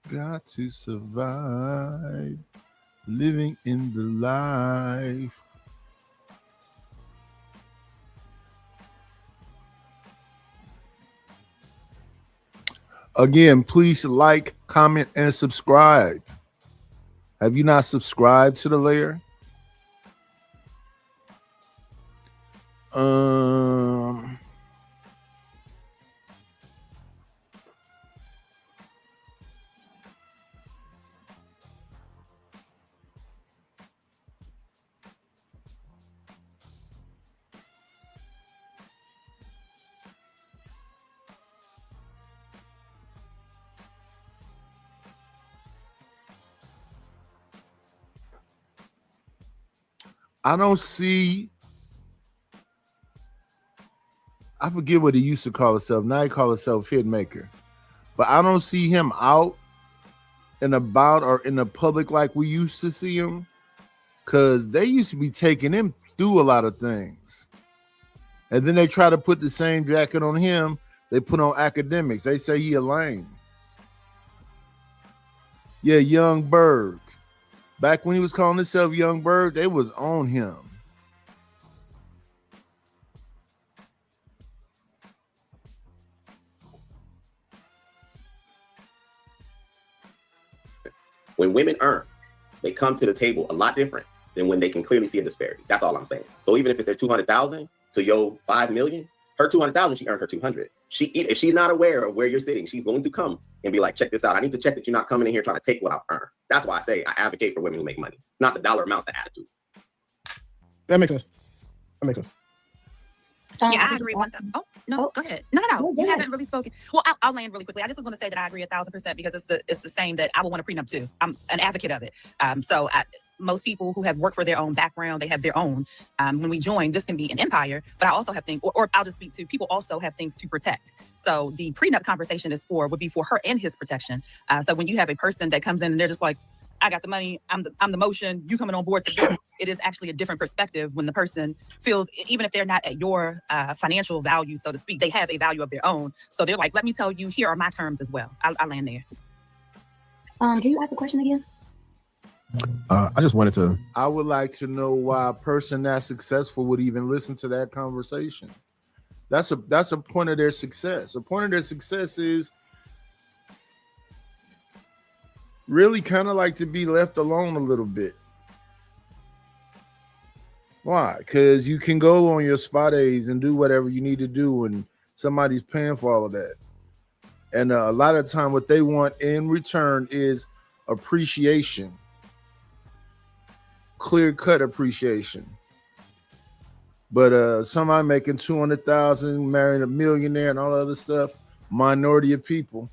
Got to survive, living in the life. Again, please like, comment, and subscribe. Have you not subscribed to the layer? I don't see, I forget what he used to call himself. Now he calls himself Hitmaker. But I don't see him out and about or in the public like we used to see him, because they used to be taking him through a lot of things. And then they try to put the same jacket on him they put on academics. They say he a lame. Yeah, Young Berg. Back when he was calling himself Young Berg, they was on him. When women earn, they come to the table a lot different than when they can clearly see a disparity. That's all I'm saying. So even if it's their 200,000 to your 5 million, her 200,000, she earned her 200. If she's not aware of where you're sitting, she's going to come and be like, check this out. I need to check that you're not coming in here trying to take what I've earned. That's why I say I advocate for women who make money. It's not the dollar amounts, the attitude. That makes sense. That makes sense. Yeah, I agree. Oh, no, go ahead. No. You haven't really spoken. Well, I'll land really quickly. I just was going to say that I agree 1,000% because it's the same that I would want a prenup too. I'm an advocate of it. Most people who have worked for their own background, they have their own. When we join, this can be an empire, but I also have things, or I'll just speak to people also have things to protect. So the prenup conversation would be for her and his protection. So when you have a person that comes in and they're just like, I got the money, I'm the motion, you coming on board together. It is actually a different perspective when the person feels, even if they're not at your financial value, so to speak, they have a value of their own. So they're like, let me tell you, here are my terms as well. I'll land there. Can you ask the question again? I just wanted to. I would like to know why a person that successful would even listen to that conversation. That's a point of their success. A point of their success is really kind of like to be left alone a little bit. Why? Because you can go on your spa days and do whatever you need to do, and somebody's paying for all of that. And a lot of time, what they want in return is appreciation. clear-cut appreciation. But somebody making 200,000, marrying a millionaire and all that other stuff, minority of people,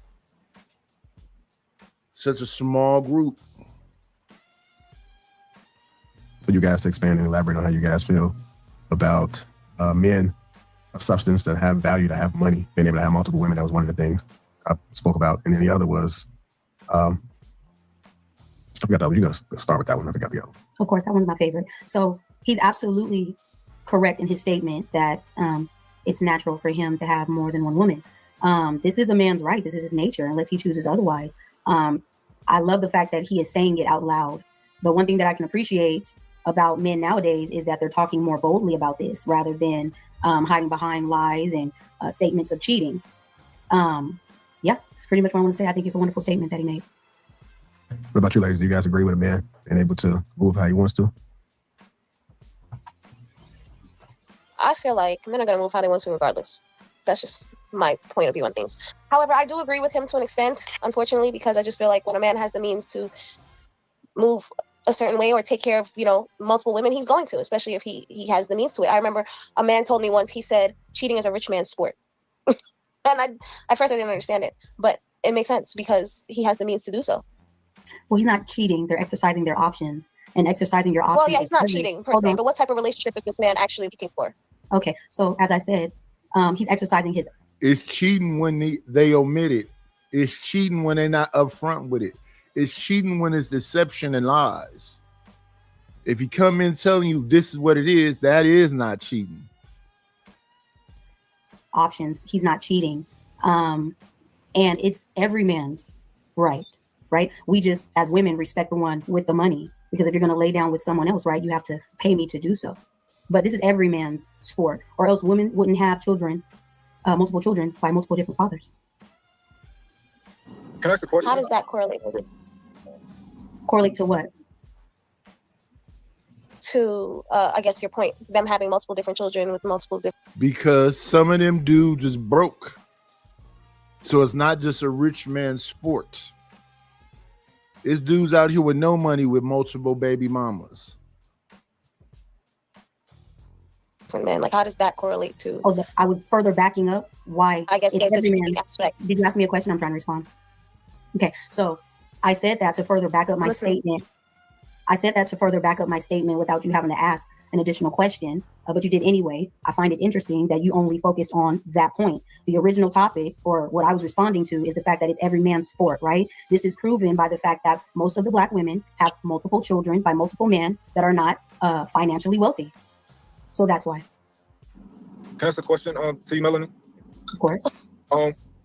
such a small group. For you guys to expand and elaborate on how you guys feel about men of substance that have value, that have money, being able to have multiple women. That was one of the things I spoke about. And then the other was, I forgot that one. You gotta start with that one. I forgot the other. Of course, that one's my favorite. So he's absolutely correct in his statement that it's natural for him to have more than one woman. This is a man's right. This is his nature, unless he chooses otherwise. I love the fact that he is saying it out loud. The one thing that I can appreciate about men nowadays is that they're talking more boldly about this rather than hiding behind lies and statements of cheating. Yeah, that's pretty much what I want to say. I think it's a wonderful statement that he made. What about you ladies? Do you guys agree with a man being able to move how he wants to? I feel like men are going to move how they want to regardless. That's just my point of view on things. However, I do agree with him to an extent, unfortunately, because I just feel like when a man has the means to move a certain way or take care of, multiple women, he's going to, especially if he has the means to it. I remember a man told me once, he said, cheating is a rich man's sport. And at first I didn't understand it, but it makes sense because he has the means to do so. Well, he's not cheating. They're exercising their options, and exercising your options. Well, yeah, he's not cheating per se, but what type of relationship is this man actually looking for? Okay, so as I said, he's exercising his. It's cheating when they omit it. It's cheating when they're not upfront with it. It's cheating when it's deception and lies. If he come in telling you this is what it is, that is not cheating. Options. He's not cheating. And it's every man's right? We just, as women, respect the one with the money, because if you're going to lay down with someone else, right, you have to pay me to do so. But this is every man's sport, or else women wouldn't have children, multiple children by multiple different fathers. Can I ask a question? How does that correlate? Correlate to what? To, I guess your point, them having multiple different children with multiple different. Because some of them dudes is broke. So it's not just a rich man's sport. It's dudes out here with no money with multiple baby mamas. Men, like, how does that correlate to? Oh, I was further backing up why. I guess it's the every cheating man. aspect. Did you ask me a question? I'm trying to respond. Okay, so I said that to further back up my statement. I said that to further back up my statement without you having to ask an additional question, but you did anyway. I find it interesting that you only focused on that point. The original topic, or what I was responding to, is the fact that it's every man's sport, right? This is proven by the fact that most of the Black women have multiple children by multiple men that are not financially wealthy. So that's why. Can I ask a question to you, Melanie? Of course.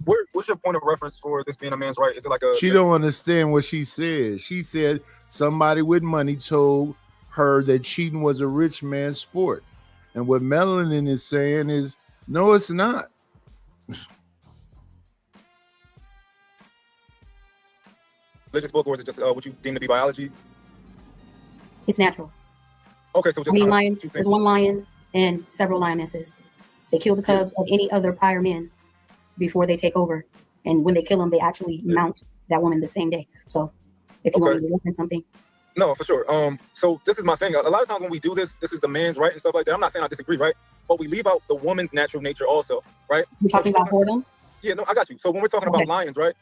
What's your point of reference for this being a man's right? Is it like a? She don't understand what she said. She said somebody with money told her that cheating was a rich man's sport, and what Melanin is saying is, no, it's not. Religious book, or is it just what you deem to be biology? It's natural. Okay, so just lions. There's one lion and several lionesses. They kill the cubs of any other prior men before they take over, and when they kill them, they actually mount that woman the same day. So, if you want me to reference something. No, for sure. So this is my thing. A lot of times when we do this is the man's right and stuff like that. I'm not saying I disagree, right? But we leave out the woman's natural nature also, right? You're talking about whoredom? Yeah, no, I got you. So when we're talking about lions, right?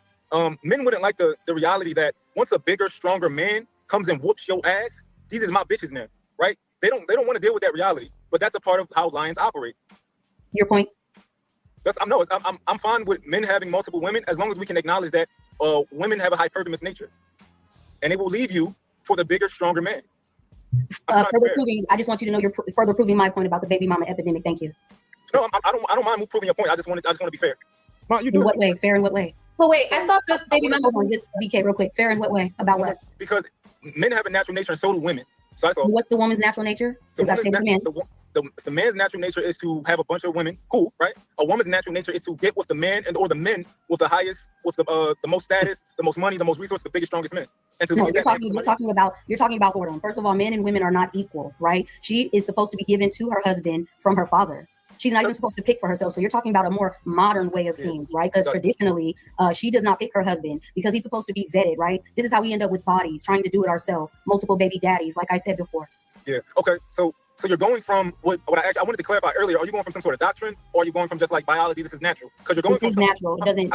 Men wouldn't like the reality that once a bigger, stronger man comes and whoops your ass, these are my bitches now, right? They don't want to deal with that reality. But that's a part of how lions operate. Your point? I'm fine with men having multiple women as long as we can acknowledge that women have a hypergamous nature, and they will leave you for the bigger, stronger man. Further proving, I just want you to know you're further proving my point about the baby mama epidemic. Thank you. No, I don't mind proving your point. I just want to be fair. In what way? Fair in what way? But wait, I thought the baby mama. Hold on, just BK real quick. Fair in what way? About what? Because men have a natural nature and so do women. So that's all. What's the woman's natural nature? Since I stated the man's natural nature is to have a bunch of women. Cool, right? A woman's natural nature is to get with the man or the men with the highest, with the most status, the most money, the most resources, the biggest, strongest men. And to no, you're talking about whoredom. First of all, men and women are not equal, right? She is supposed to be given to her husband from her father. She's not even supposed to pick for herself. So you're talking about a more modern way of things, right? Because traditionally, she does not pick her husband because he's supposed to be vetted, right? This is how we end up with bodies, trying to do it ourselves, multiple baby daddies, like I said before. Yeah. Okay. So you're going from what I wanted to clarify earlier. Are you going from some sort of doctrine, or are you going from just like biology? This is natural because you're going. This is natural. It doesn't.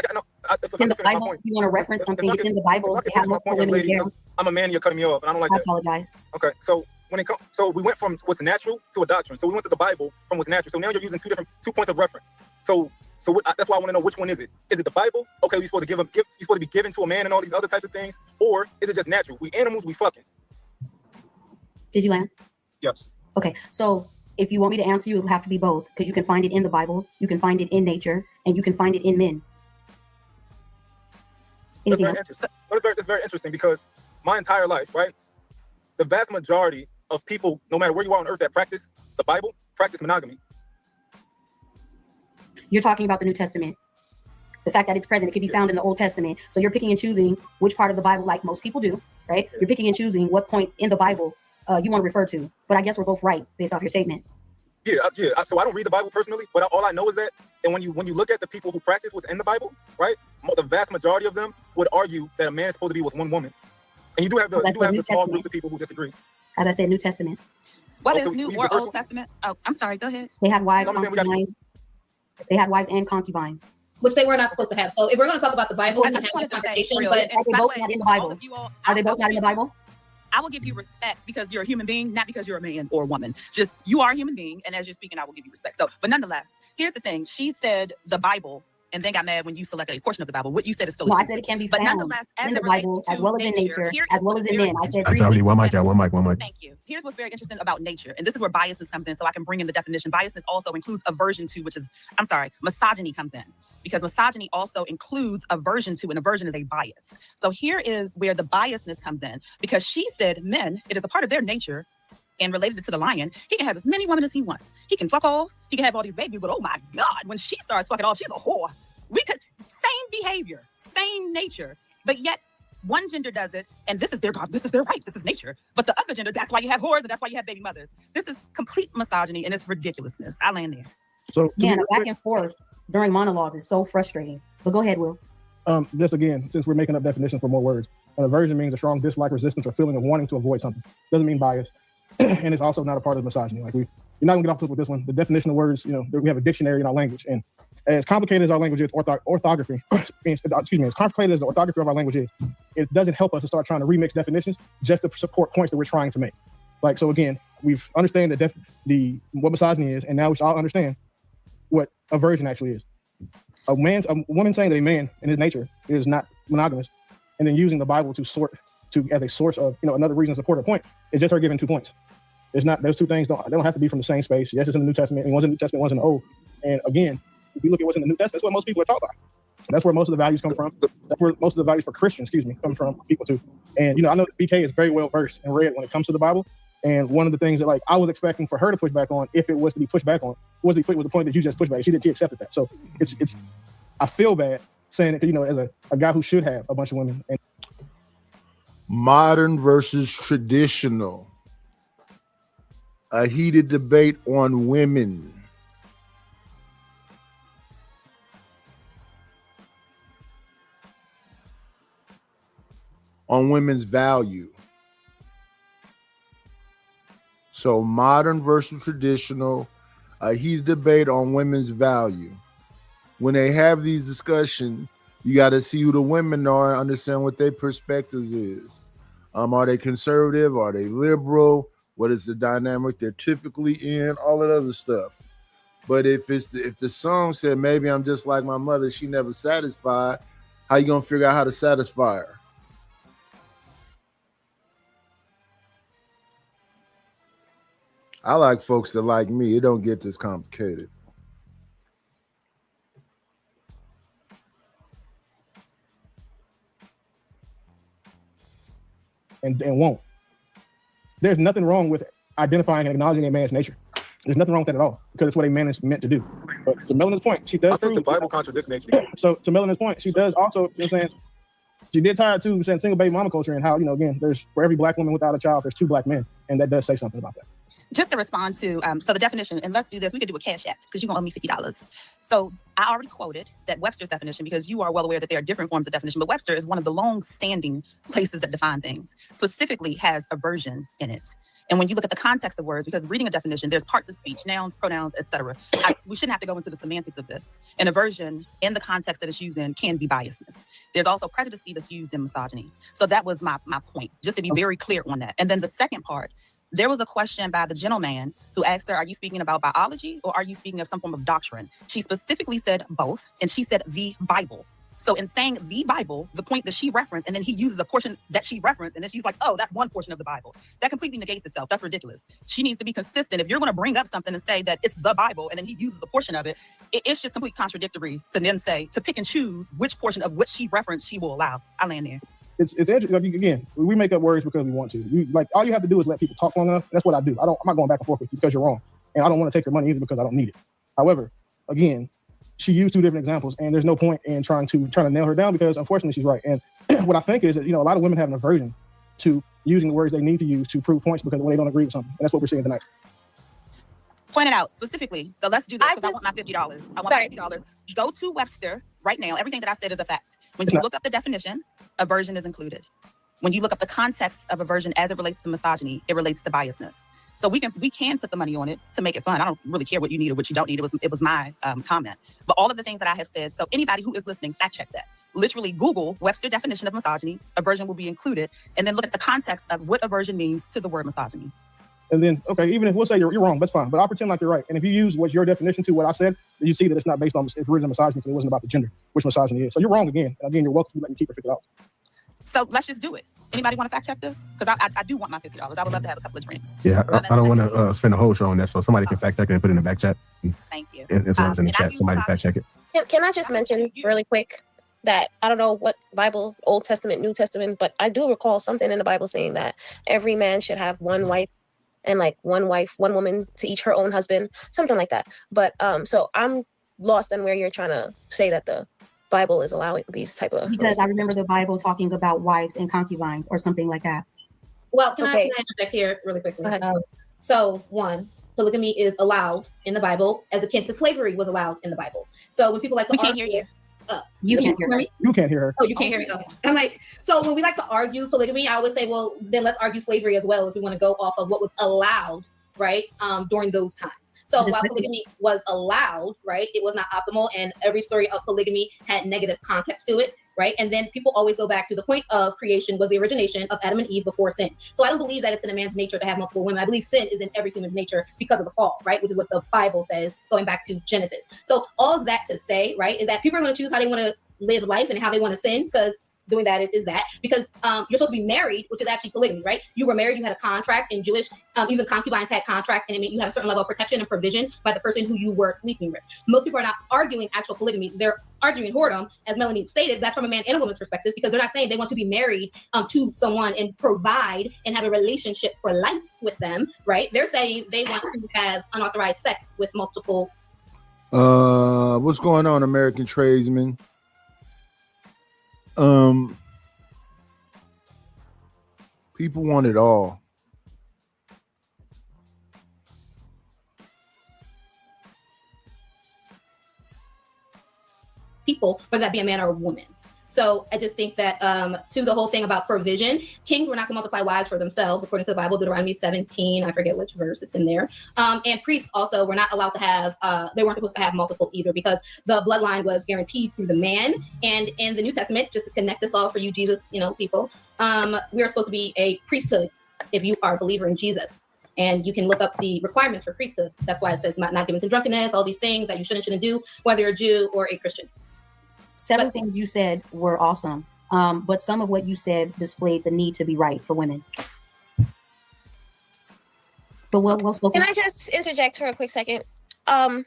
In the Bible, if you want to reference something, it's in the Bible. They have multiple women there. I'm a man. You're cutting me off, and I don't like that. I apologize. Okay. So when it comes, so we went from what's natural to a doctrine. So we went to the Bible from what's natural. So now you're using two points of reference. So that's why I want to know which one is it? Is it the Bible? Okay, we're supposed to you're supposed to be given to a man and all these other types of things, or is it just natural? We animals, we fucking. Did you land? Yes. Okay, so if you want me to answer you, it will have to be both, because you can find it in the Bible, you can find it in nature, and you can find it in men. That's very interesting because my entire life, right? The vast majority of people, no matter where you are on earth that practice the Bible, practice monogamy. You're talking about the New Testament. The fact that it's present, it can be found in the Old Testament. So you're picking and choosing which part of the Bible, like most people do, right? You're picking and choosing what point in the Bible you want to refer to. But I guess we're both right based off your statement. Yeah. So I don't read the Bible personally, but all I know is that, and when you look at the people who practice what's in the Bible, right? The vast majority of them would argue that a man is supposed to be with one woman, and you do have the small groups of people who disagree. As I said, New Testament. What is New or Old Testament? Oh, I'm sorry. Go ahead. They had wives, concubines. They had wives and concubines, which they were not supposed to have. So if we're going to talk about the Bible, we can have this conversation. But are they both not in the Bible? Are they both not in the Bible? I will give you respect because you're a human being, not because you're a man or a woman. Just you are a human being, and as you're speaking, I will give you respect. So, but nonetheless, here's the thing: she said the Bible, and then got mad when you selected a portion of the Bible. What you said is still. No, I said it can be found. But nonetheless, as in the Bible, as well as in nature, as well as in men. I said one mic. Thank you. Here's what's very interesting about nature, and this is where biasness comes in. So I can bring in the definition. Biasness also includes aversion to, misogyny comes in. Because misogyny also includes aversion to, and aversion is a bias. So here is where the biasness comes in, because she said men, it is a part of their nature, and related it to the lion, he can have as many women as he wants. He can fuck off, he can have all these babies, but oh my God, when she starts fucking off, she's a whore. Same behavior, same nature, but yet one gender does it, and this is their God, this is their right, this is nature. But the other gender, that's why you have whores, and that's why you have baby mothers. This is complete misogyny, and it's ridiculousness. I land there. So yeah, back and forth during monologues is so frustrating. But go ahead, Will. Just again, since we're making up definitions for more words, an aversion means a strong dislike, resistance, or feeling of wanting to avoid something. Doesn't mean bias, and it's also not a part of misogyny. Like you're not gonna get off the hook with this one. The definition of words, we have a dictionary in our language, and as complicated as our language is, orthography, as complicated as the orthography of our language is, it doesn't help us to start trying to remix definitions just to support points that we're trying to make. Like so, again, we've understand what misogyny is, and now we should all understand what aversion actually is. A woman saying that a man in his nature is not monogamous, and then using the Bible as a source of another reason to support a point, is just her giving 2 points. It's not, those two things don't have to be from the same space. Yes, it's in the New Testament, and one's in the New Testament, one's in the Old. And again, if you look at what's in the New Testament, that's what most people are taught by. That's where most of the values come from. That's where most of the values for Christians, come from people too. And I know that BK is very well versed and read when it comes to the Bible. And one of the things that I was expecting for her to push back on, if it was to be pushed back on, was the point that you just pushed back. She accepted that. So it's I feel bad saying it, as a guy who should have a bunch of women. And modern versus traditional. A heated debate on women. On women's value. So modern versus traditional, a heated debate on women's value. When they have these discussions, you got to see who the women are and understand what their perspectives is. Are they conservative? Are they liberal? What is the dynamic they're typically in? All that other stuff. But if the song said, maybe I'm just like my mother, she never satisfied, how you gonna figure out how to satisfy her? I like folks that like me. It don't get this complicated. And won't. There's nothing wrong with identifying and acknowledging a man's nature. There's nothing wrong with that at all, because it's what a man is meant to do. But to Melanie's point, she does. I think the Bible contradicts nature. So to Melanie's point, she does also, she did tie it to saying single baby mama culture and how, again, there's for every black woman without a child, there's 2 black men. And that does say something about that. Just to respond to, so the definition, and let's do this, we could do a cash app because you're going to owe me $50. So I already quoted that Webster's definition because you are well aware that there are different forms of definition, but Webster is one of the long-standing places that define things, specifically has aversion in it. And when you look at the context of words, because reading a definition, there's parts of speech, nouns, pronouns, etc. We shouldn't have to go into the semantics of this. An aversion in the context that it's used in can be biasness. There's also prejudice that's used in misogyny. So that was my point, just to be very clear on that. And then the second part, there was a question by the gentleman who asked her, are you speaking about biology or are you speaking of some form of doctrine? She specifically said both, and she said the Bible. So in saying the Bible, the point that she referenced, and then he uses a portion that she referenced, and then she's like, oh, that's one portion of the Bible. That completely negates itself. That's ridiculous. She needs to be consistent. If you're going to bring up something and say that it's the Bible, and then he uses a portion of it, it's just completely contradictory to then say, to pick and choose which portion of which she referenced she will allow. I land there. It's interesting. Like, again, we make up words because we want to. All you have to do is let people talk long enough. That's what I do. I'm not going back and forth with you because you're wrong. And I don't want to take your money either because I don't need it. However, again, she used two different examples, and there's no point in trying to nail her down because unfortunately she's right. And what I think is that, a lot of women have an aversion to using the words they need to use to prove points because when they don't agree with something. And that's what we're seeing tonight. Point it out specifically. So let's do this because I want my $50. I want my $50. Go to Webster right now. Everything that I said is a fact. When you look up the definition, aversion is included. When you look up the context of aversion as it relates to misogyny, it relates to biasness. So we can put the money on it to make it fun. I don't really care what you need or what you don't need. It was my comment. But all of the things that I have said, so anybody who is listening, fact check that. Literally Google Webster definition of misogyny, aversion will be included, and then look at the context of what aversion means to the word misogyny. And then, okay, even if we'll say you're wrong, that's fine. But I'll pretend like you're right. And if you use what's your definition to what I said, then you see that it's not based on it's written misogyny because it wasn't about the gender, which misogyny is. So you're wrong again. And again, you're welcome to let me keep it $50. So let's just do it. Anybody want to fact check this? Because I do want my $50. I would love to have a couple of drinks. Yeah, I don't want to spend a whole show on that, so somebody can fact check it and put it in the back chat. Thank you. As well as in the chat, somebody fact check it. Can I just mention really quick that I don't know what Bible, Old Testament, New Testament, but I do recall something in the Bible saying that every man should have one wife and like one woman to each her own husband, something like that. But so I'm lost on where you're trying to say that the Bible is allowing these type of because I remember the Bible talking about wives and concubines or something like that. Well, can I interject here really quickly? So one, polygamy is allowed in the Bible as akin to slavery was allowed in the Bible. So when people like to can't hear you. You can't hear me. You can't hear her. Oh, you can't hear me. Okay. I'm like, so when we like to argue polygamy, I always say, well, then let's argue slavery as well if we want to go off of what was allowed, right, during those times. So while polygamy was allowed, right, it was not optimal, and every story of polygamy had negative context to it, right? And then people always go back to the point of creation was the origination of Adam and Eve before sin. So I don't believe that it's in a man's nature to have multiple women. I believe sin is in every human's nature because of the fall, right? Which is what the Bible says, going back to Genesis. So all of that to say, right, is that people are going to choose how they want to live life and how they want to sin, because doing that is that because you're supposed to be married, which is actually polygamy, right? You were married, you had a contract. In Jewish, even concubines had contract, and it meant you had a certain level of protection and provision by the person who you were sleeping with. Most people are not arguing actual polygamy; they're arguing whoredom, as Melanie stated. That's from a man and a woman's perspective, because they're not saying they want to be married to someone and provide and have a relationship for life with them, right? They're saying they want to have unauthorized sex with multiple. What's going on, American tradesmen? People want it all. People, whether that be a man or a woman. So I just think that to the whole thing about provision, kings were not to multiply wives for themselves, according to the Bible, Deuteronomy 17, I forget which verse it's in there. And priests also were not allowed to have, they weren't supposed to have multiple either, because the bloodline was guaranteed through the man. And in the New Testament, just to connect this all for you Jesus, people, we are supposed to be a priesthood if you are a believer in Jesus. And you can look up the requirements for priesthood. That's why it says not given to drunkenness, all these things that you shouldn't do, whether you're a Jew or a Christian. Several things you said were awesome, but some of what you said displayed the need to be right for women. But well spoken. Can I just interject for a quick second? Let's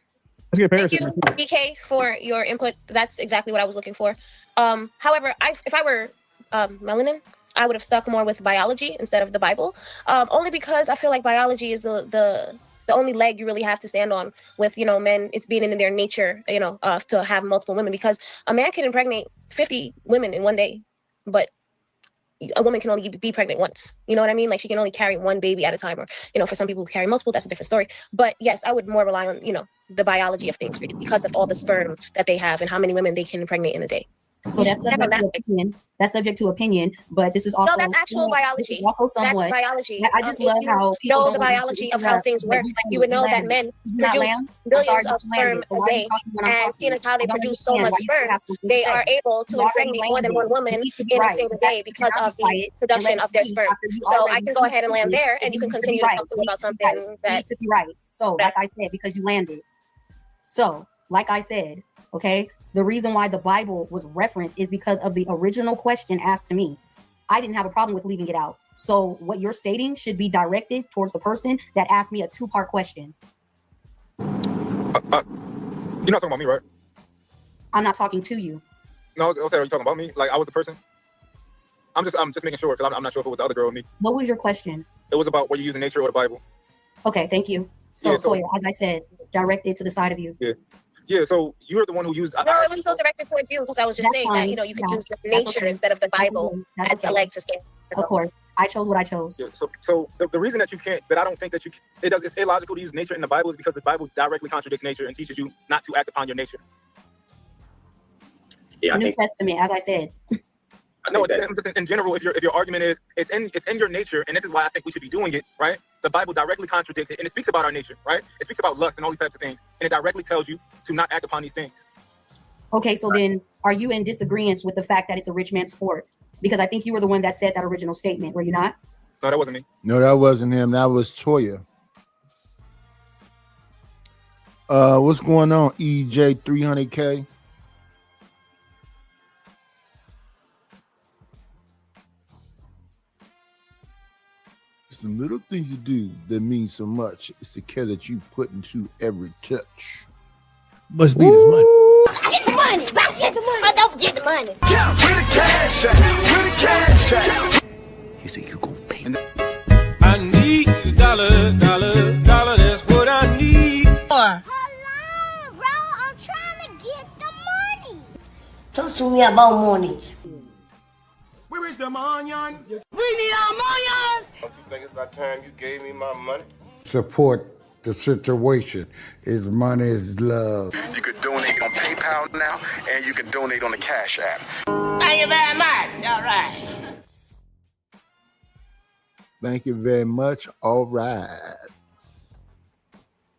get Thank you, BK, for your input. That's exactly what I was looking for. However, if I were melanin, I would have stuck more with biology instead of the Bible, only because I feel like biology is the only leg you really have to stand on with, men. It's being in their nature, to have multiple women, because a man can impregnate 50 women in one day, but a woman can only be pregnant once. You know what I mean? Like she can only carry one baby at a time, or, you know, for some people who carry multiple, that's a different story. But yes, I would more rely on, you know, the biology of things because of all the sperm that they have and how many women they can impregnate in a day. So that's subject to opinion. That's subject to opinion, but this is also no, that's actual biology. Also somewhat, that's biology. I just love how people know the biology of how things work. Like you would know that men produce billions of sperm a day, and seeing as how they produce so much sperm, they are able to impregnate more than one woman in a single day because of the production of their sperm. So I can go ahead and land there, and you can continue to talk to me about something that to be right. So, like I said, because you landed. So, like I said, okay. The reason why the Bible was referenced is because of the original question asked to me. I didn't have a problem with leaving it out. So what you're stating should be directed towards the person that asked me a 2-part question. You're not talking about me, right? I'm not talking to you. No, okay, are you talking about me? Like I was the person? I'm just making sure, because I'm not sure if it was the other girl or me. What was your question? It was about were you using nature or the Bible? Okay, thank you. So, Toya, as I said, directed to the side of you. Yeah, so you're the one who used. No, it was still directed towards you because I was just saying that, you know, you could use nature instead of the Bible as a leg to stand. Of course, I chose what I chose. Yeah, so the reason that you can't, that I don't think that it's illogical to use nature in the Bible is because the Bible directly contradicts nature and teaches you not to act upon your nature. Yeah, New Testament, as I said. No, in general, if your argument is it's in your nature, and this is why I think we should be doing it, right? The Bible directly contradicts it, and it speaks about our nature, right? It speaks about lust and all these types of things, and it directly tells you to not act upon these things. Okay, so then are you in disagreement with the fact that it's a rich man's sport? Because I think you were the one that said that original statement, were you not? No, that wasn't me. No, that wasn't him. That was Toya. What's going on, EJ 300K? It's the little things you do that mean so much. It's the care that you put into every touch. Must be this money. Get the money. Let's get the money. Oh, don't forget the money. Yeah, where the cash at? Where the cash at? You say you gon' pay me. I need a dollar, that's what I need. Hello, bro. I'm trying to get the money. Talk to me about money. Where is the money? We need our money. Don't you think it's about time you gave me my money? Support the situation. Is money is love. You could donate on PayPal now, and you can donate on the Cash App. Thank you very much. All right. Thank you very much. All right.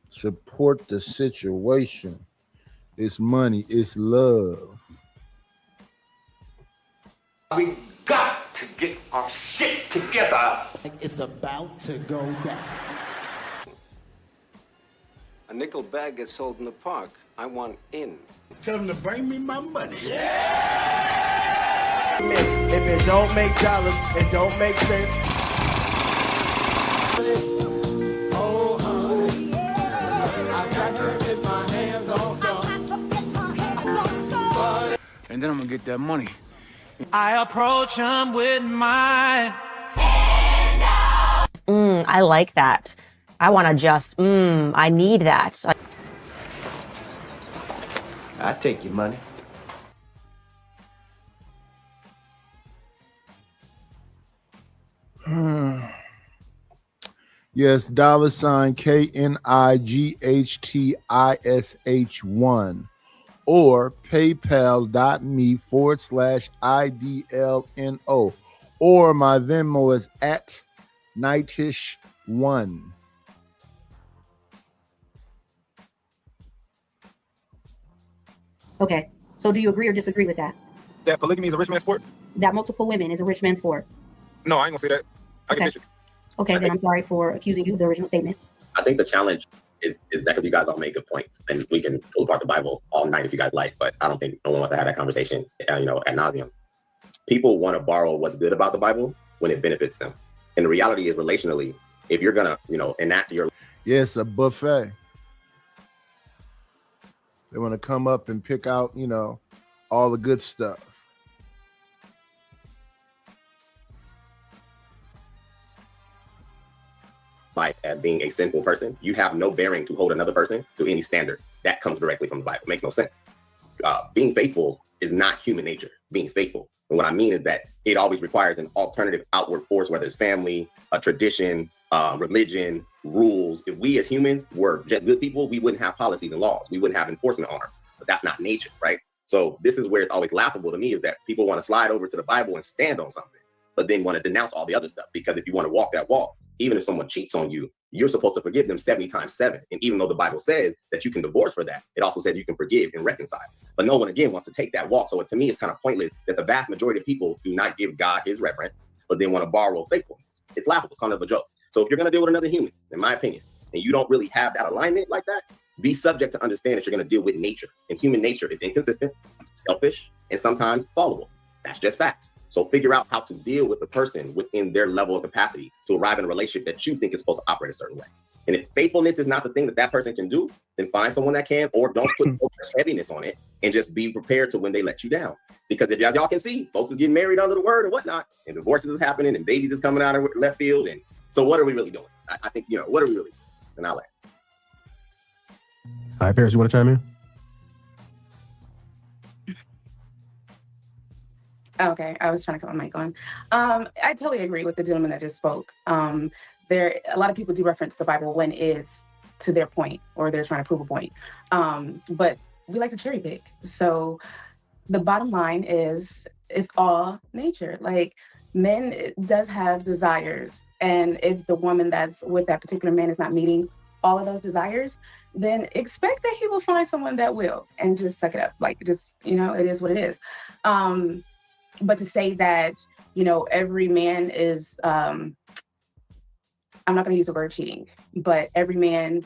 Support the situation. It's money. It's love. We got to get our shit together. It's about to go down. A nickel bag gets sold in the park. I want in. Tell them to bring me my money. If it don't make dollars, it don't make sense. Oh, honey, I got to get my hands on some. And then I'm gonna get that money. I approach him with my. I like that. I want to just, I need that. I take your money. Yes, $ KNIGHTISH1 or paypal.me/IDLNO or my Venmo is at Nightish1. Okay, so do you agree or disagree with that? That polygamy is a rich man's sport? That multiple women is a rich man's sport? No, I ain't gonna say that. I can Okay. Okay, then I'm sorry for accusing you of the original statement. I think the challenge is that because you guys all make good points, and we can pull apart the Bible all night if you guys like, but I don't think no one wants to have that conversation, ad nauseum. People want to borrow what's good about the Bible when it benefits them. And the reality is, relationally, if you're gonna, enact your Yes, a buffet. They want to come up and pick out, all the good stuff. life as being a sinful person, you have no bearing to hold another person to any standard. That comes directly from the Bible. It makes no sense. Being faithful is not human nature. Being faithful. And what I mean is that it always requires an alternative outward force, whether it's family, a tradition, religion, rules. If we as humans were just good people, we wouldn't have policies and laws. We wouldn't have enforcement arms. But that's not nature, right? So this is where it's always laughable to me, is that people want to slide over to the Bible and stand on something, but then want to denounce all the other stuff. Because if you want to walk that walk, even if someone cheats on you, you're supposed to forgive them 70 times 7. And even though the Bible says that you can divorce for that, it also says you can forgive and reconcile. But no one, again, wants to take that walk. So to me, it's kind of pointless that the vast majority of people do not give God his reverence, but then want to borrow faithfulness. It's laughable. It's kind of a joke. So if you're going to deal with another human, in my opinion, and you don't really have that alignment like that, be subject to understand that you're going to deal with nature. And human nature is inconsistent, selfish, and sometimes fallible. That's just facts. So figure out how to deal with the person within their level of capacity to arrive in a relationship that you think is supposed to operate a certain way. And if faithfulness is not the thing that that person can do, then find someone that can, or don't put so much heaviness on it, and just be prepared to when they let you down. Because if y'all can see, folks are getting married under the word and whatnot, and divorces is happening, and babies is coming out of left field. And so what are we really doing? I think, what are we really doing? And I'll let. All right, Paris, you want to chime in? Okay, I was trying to cut my mic on. I totally agree with the gentleman that just spoke. A lot of people do reference the Bible when it's to their point, or they're trying to prove a point. But we like to cherry pick. So the bottom line is, it's all nature. Like, men does have desires, and if the woman that's with that particular man is not meeting all of those desires, then expect that he will find someone that will, and just suck it up. Like, just, it is what it is. But to say that, every man is, I'm not going to use the word cheating, but every man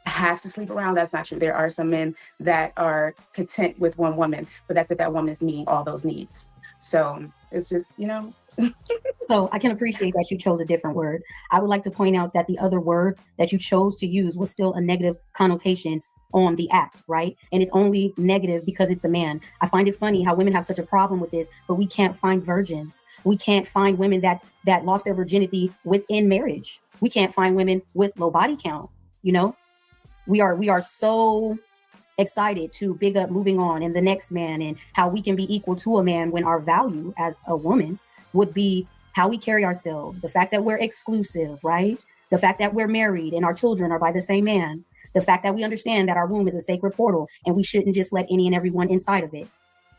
has to sleep around, that's not true. There are some men that are content with one woman, but that's if that woman is meeting all those needs. So it's just, So I can appreciate that you chose a different word. I would like to point out that the other word that you chose to use was still a negative connotation on the act, right? And it's only negative because it's a man. I find it funny how women have such a problem with this, but we can't find virgins. We can't find women that lost their virginity within marriage. We can't find women with low body count. We are so excited to big up moving on and the next man, and how we can be equal to a man, when our value as a woman would be how we carry ourselves, the fact that we're exclusive, right? The fact that we're married and our children are by the same man. The fact that we understand that our womb is a sacred portal and we shouldn't just let any and everyone inside of it.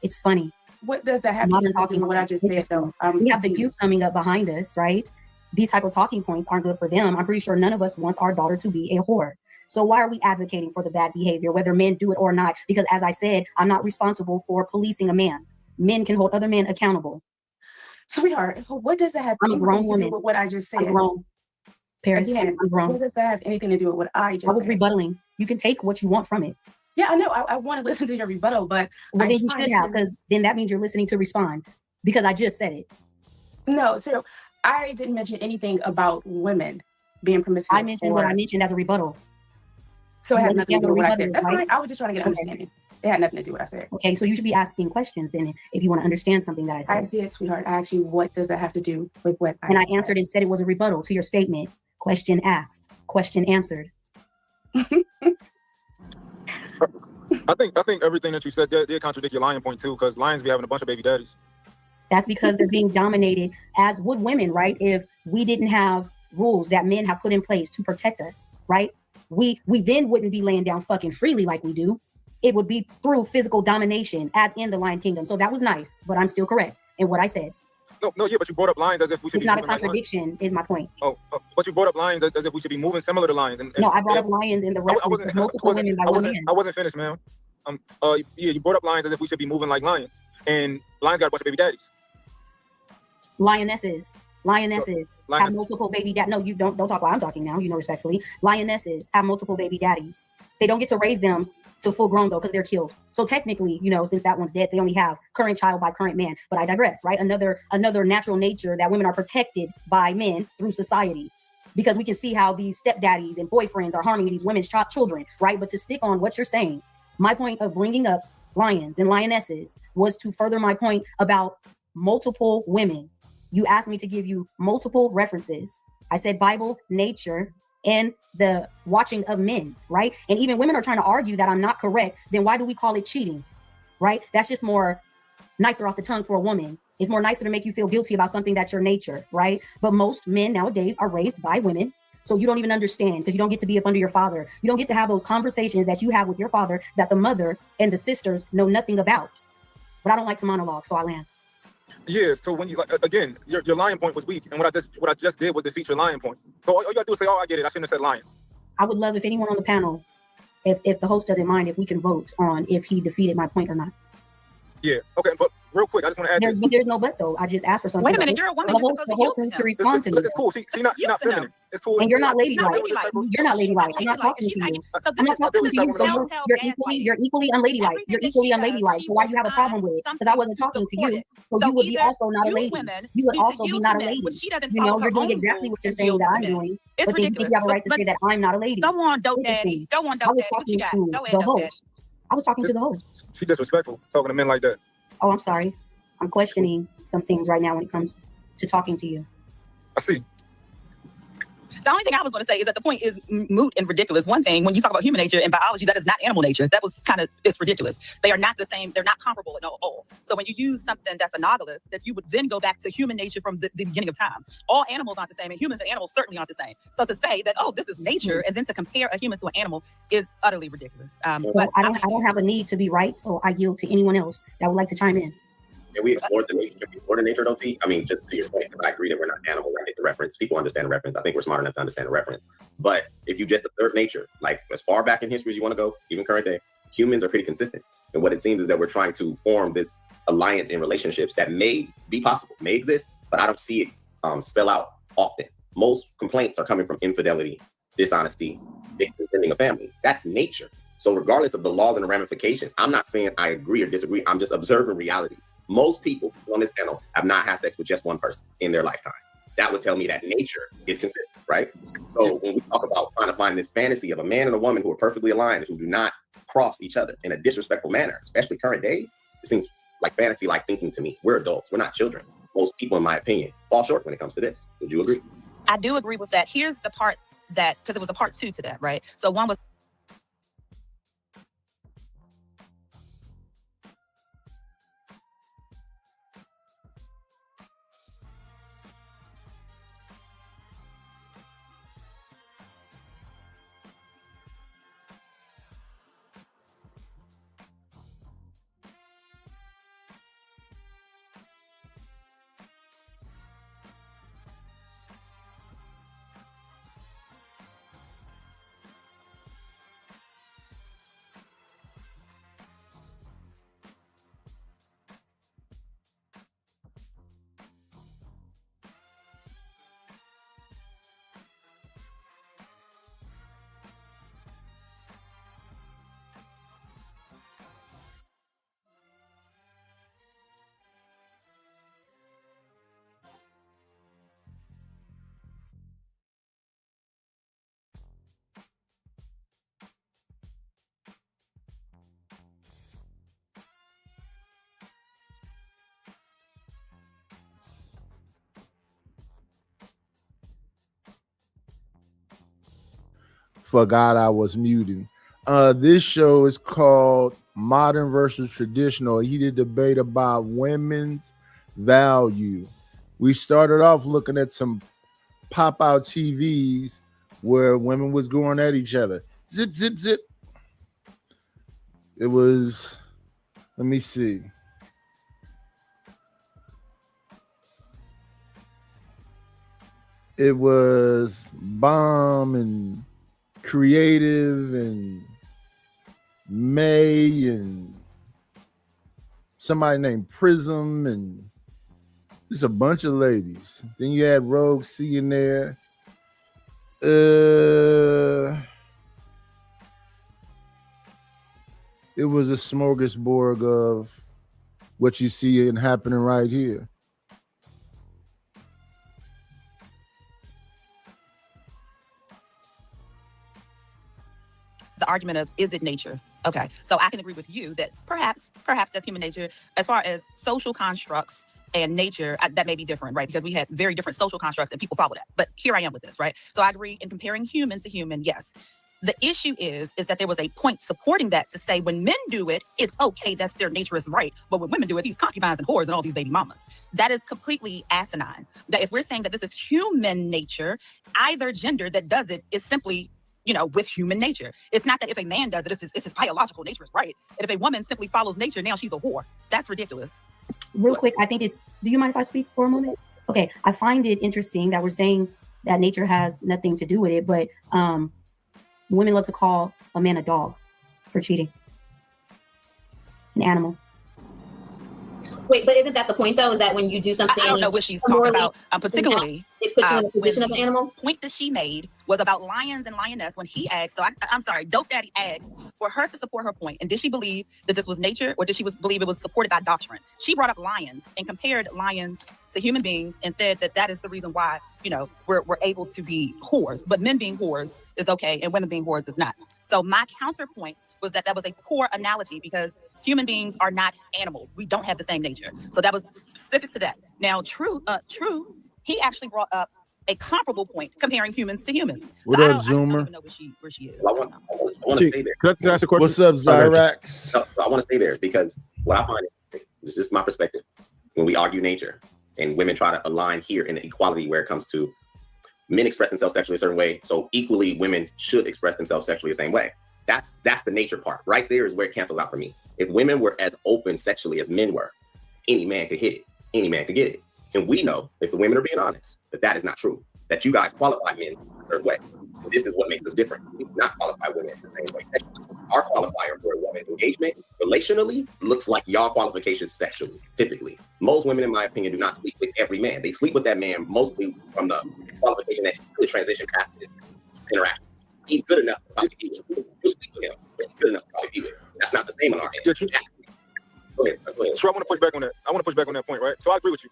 It's funny. What does that have to do with what I just said, though? We have the youth coming up behind us, right? These type of talking points aren't good for them. I'm pretty sure none of us wants our daughter to be a whore. So why are we advocating for the bad behavior, whether men do it or not? Because as I said, I'm not responsible for policing a man. Men can hold other men accountable. Sweetheart, what does that have I'm a grown woman. to do with what I just said? I'm grown. Paris, Again, I'm grown. what does that have anything to do with what I just I was said? rebuttaling. You can take what you want from it. Yeah, I know. I want to listen to your rebuttal, but Well, then you should have, because then that means you're listening to respond, because I just said it. No, so I didn't mention anything about women being promiscuous. I mentioned what I mentioned as a rebuttal. So it You has nothing to do with what I said. understand That's the fine. rebuttal, I was just trying to get an understanding. It had nothing to do with what I said. Okay, so you should be asking questions then if you want to understand something that I said. I did, sweetheart. I asked you, what does that have to do with what I And I said? answered and said it was a rebuttal to your statement. Question asked, question answered. I think everything that you said did contradict your lion point too, because lions be having a bunch of baby daddies. That's because they're being dominated, as would women, right? If we didn't have rules that men have put in place to protect us, right? We then wouldn't be laying down fucking freely like we do. It would be through physical domination, as in the Lion Kingdom. So that was nice, but I'm still correct in what I said. No, yeah, but you brought up lions as if we should It's be not a moving like lions. contradiction, is my point. But you brought up lions as if we should be moving similar to lions. No, I brought up lions in the reference to multiple women by one man. I wasn't finished, man. You brought up lions as if we should be moving like lions, and lions got a bunch of baby daddies. Lionesses have multiple baby daddies. No, you don't talk while I'm talking now, respectfully. Lionesses have multiple baby daddies. They don't get to raise them to full grown though, because they're killed. So technically, since that one's dead, they only have current child by current man. But I digress, right? Another natural nature that women are protected by men through society. Because we can see how these stepdaddies and boyfriends are harming these women's children, right? But to stick on what you're saying, my point of bringing up lions and lionesses was to further my point about multiple women. You asked me to give you multiple references. I said Bible, nature, and the watching of men, right? And even women are trying to argue that I'm not correct. Then why do we call it cheating, right? That's just more nicer off the tongue for a woman It's more nicer to make you feel guilty about something that's your nature, right? But most men nowadays are raised by women. So you don't even understand because you don't get to be up under your father. You don't get to have those conversations that you have with your father that the mother and the sisters know nothing about. But I don't like to monologue, so I land. Yeah, so when you again, your lion point was weak, and what I just did was defeat your lion point. So all you gotta do is say, "Oh, I get it. I shouldn't have said lions." I would love if anyone on the panel, if the host doesn't mind, if we can vote on if he defeated my point or not. Yeah. Okay, but real quick, I just want to add. There's no but though. I just asked for something. Wait a minute, you're a woman. The host needs to respond to me. It's cool. She's not feminine. It's cool. And you're not ladylike. You're not ladylike. I'm not talking to you. I'm not talking to you. So you're equally unladylike. You're equally unladylike. So why do you have a problem with it? Because I wasn't talking to you. So you would be also not a lady. You would also be not a lady. You know, you're doing exactly what you're saying that I'm doing. It's but then you ridiculous. think you have a right to say that I'm not a lady. Go on, dope daddy. Go on, dope daddy. What you got? Go ahead, the host. I was talking to the host. She disrespectful talking to men like that. Oh, I'm sorry. I'm questioning some things right now when it comes to talking to you. I see. The only thing I was going to say is that the point is moot and ridiculous. One thing, when you talk about human nature and biology, that is not animal nature. That was it's ridiculous. They are not the same. They're not comparable at all. So when you use something that's analogous, that you would then go back to human nature from the beginning of time. All animals aren't the same, and humans and animals certainly aren't the same. So to say that, oh, this is nature, and then to compare a human to an animal is utterly ridiculous. But I don't have a need to be right, so I yield to anyone else that would like to chime in. Can we explore the nature? Can we explore the nature, though, T? I mean, just to your point, because I agree that we're not animal, right? The reference, people understand the reference. I think we're smart enough to understand the reference. But if you just observe nature, like as far back in history as you want to go, even current day, humans are pretty consistent. And what it seems is that we're trying to form this alliance in relationships that may be possible, may exist, but I don't see it spell out often. Most complaints are coming from infidelity, dishonesty, extending a family. That's nature. So regardless of the laws and the ramifications, I'm not saying I agree or disagree. I'm just observing reality. Most people on this panel have not had sex with just one person in their lifetime. That would tell me that nature is consistent, right? So when we talk about trying to find this fantasy of a man and a woman who are perfectly aligned, who do not cross each other in a disrespectful manner, especially current day, it seems like fantasy-like thinking to me. We're adults. We're not children. Most people, in my opinion, fall short when it comes to this. Would you agree? I do agree with that. Here's the part that, because it was a part 2 to that, right? So one was Forgot I was muting. This show is called Modern versus Traditional. A heated debate about women's value. We started off looking at some pop-out TVs where women was going at each other. Zip, zip, zip. It was, let me see. It was Bomb and Creative and May and somebody named Prism and just a bunch of ladies. Then you had Rogue C in there. It was a smorgasbord of what you see and happening right here. the argument of, is it nature? Okay, so I can agree with you that perhaps that's human nature. As far as social constructs and nature, that may be different, right? Because we had very different social constructs and people follow that. But here I am with this, right? So I agree in comparing human to human, yes. The issue is that there was a point supporting that to say when men do it, it's okay, that's their nature, is right. But when women do it, these concubines and whores and all these baby mamas, that is completely asinine. That if we're saying that this is human nature, either gender that does it is simply, with human nature. It's not that if a man does it, it's his biological nature is right. And if a woman simply follows nature, now she's a whore. That's ridiculous. Real quick, I think do you mind if I speak for a moment? Okay, I find it interesting that we're saying that nature has nothing to do with it, but women love to call a man a dog for cheating. An animal. Wait, but isn't that the point though? Is that when you do something? I don't know what she's talking about, particularly. It puts you in the position of an animal. The point that she made was about lions and lioness when he asked. So I'm sorry, Dope Daddy asked for her to support her point. And did she believe that this was nature, or did she believe it was supported by doctrine? She brought up lions and compared lions to human beings and said that is the reason why, we're able to be whores. But men being whores is okay, and women being whores is not. So my counterpoint was that was a poor analogy because human beings are not animals. We don't have the same nature. So that was specific to that. Now, True, he actually brought up a comparable point comparing humans to humans. What So up, I just don't Zoomer? even know where she is. I want to stay there. Can I ask a question? What's up, Zyrax? So I want to stay there because what I find is just my perspective. When we argue nature and women try to align here in the equality where it comes to men express themselves sexually a certain way, so equally women should express themselves sexually the same way. That's the nature part. Right there is where it cancels out for me. If women were as open sexually as men were, any man could hit it. Any man could get it. And we know, if the women are being honest, that is not true. That you guys qualify men a certain way. And this is what makes us different. We do not qualify women the same way sexually. Our qualifier for a woman engagement relationally looks like y'all qualifications sexually, typically. Most women, in my opinion, do not sleep with every man. They sleep with that man mostly from the qualification that he could transition past his interaction. He's good enough to probably be with you. You'll sleep with him, but he's good enough to probably be with you. That's not the same on our end. Go ahead. Sure, I want to push back on that. I want to push back on that point, right? So I agree with you.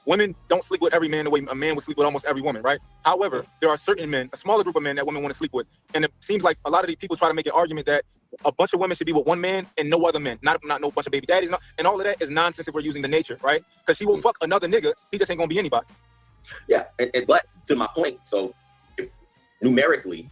Women don't sleep with every man the way a man would sleep with almost every woman, right? However, there are certain men, a smaller group of men that women want to sleep with. And it seems like a lot of these people try to make an argument that a bunch of women should be with one man and no other men, not no bunch of baby daddies. And all of that is nonsense if we're using the nature, right? Because she will fuck another nigga. He just ain't going to be anybody. Yeah, but to my point, so numerically,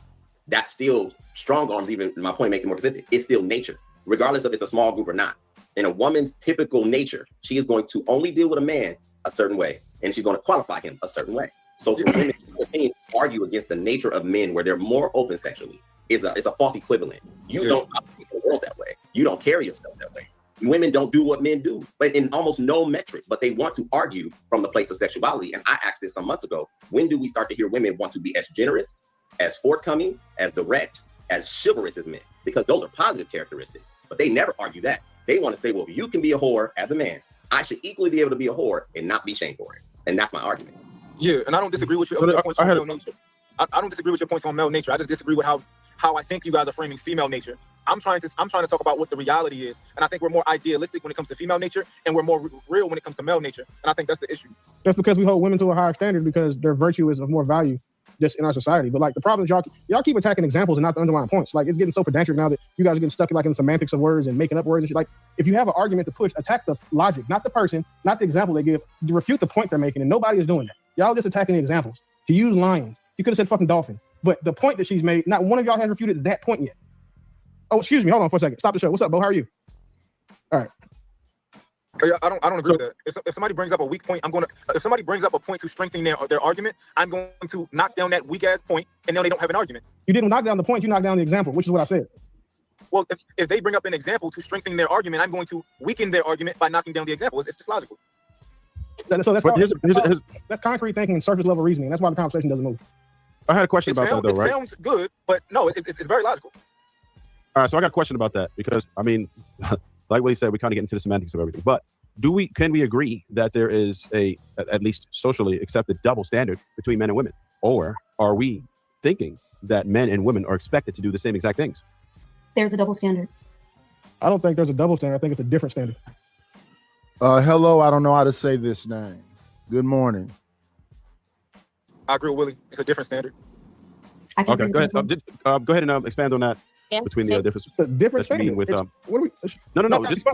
that's still strong arms. Even my point makes it more consistent. It's still nature, regardless of it's a small group or not. In a woman's typical nature, she is going to only deal with a man a certain way, and she's going to qualify him a certain way. So for women to argue against the nature of men where they're more open sexually is a false equivalent. You don't operate in the world that way. You don't carry yourself that way. Women don't do what men do, but in almost no metric, but they want to argue from the place of sexuality. And I asked this some months ago, when do we start to hear women want to be as generous, as forthcoming, as direct, as chivalrous as men? Because those are positive characteristics, but they never argue that. They want to say, well, if you can be a whore as a man, I should equally be able to be a whore and not be shamed for it. And that's my argument. Yeah, and I don't disagree with your points on male nature. I don't disagree with your points on male nature. I just disagree with how I think you guys are framing female nature. I'm trying to talk about what the reality is, and I think we're more idealistic when it comes to female nature, and we're more real when it comes to male nature. And I think that's the issue. That's because we hold women to a higher standard because their virtue is of more value just in our society. But like the problem is y'all keep attacking examples and not the underlying points. Like it's getting so pedantic now that you guys are getting stuck in the semantics of words and making up words and shit. Like if you have an argument to push, attack the logic, not the person, not the example they give, to refute the point they're making, and nobody is doing that. Y'all just attacking the examples. To use lions, you could have said fucking dolphins. But the point that she's made, not one of y'all has refuted that point yet. Oh, excuse me, hold on for a second. Stop the show. What's up, Bo? How are you? All right. Yeah, I don't agree with that. If somebody brings up a weak point, if somebody brings up a point to strengthen their argument, I'm going to knock down that weak ass point, and now they don't have an argument. You didn't knock down the point, you knocked down the example, which is what I said. Well, if they bring up an example to strengthen their argument, I'm going to weaken their argument by knocking down the example. It's just logical. So that's concrete thinking and surface level reasoning. That's why the conversation doesn't move. I had a question about that though, right? It sounds good, but no, it's very logical. All right, so I got a question about that because I mean, like what he said, we kind of get into the semantics of everything. But can we agree that there is at least socially accepted double standard between men and women, or are we thinking that men and women are expected to do the same exact things? There's a double standard. I don't think there's a double standard. I think it's a different standard. Hello, I don't know how to say this name. Good morning. I agree with Willie. It's a different standard. Okay, go ahead. Go ahead and expand on that. Between the difference. The difference with no. Just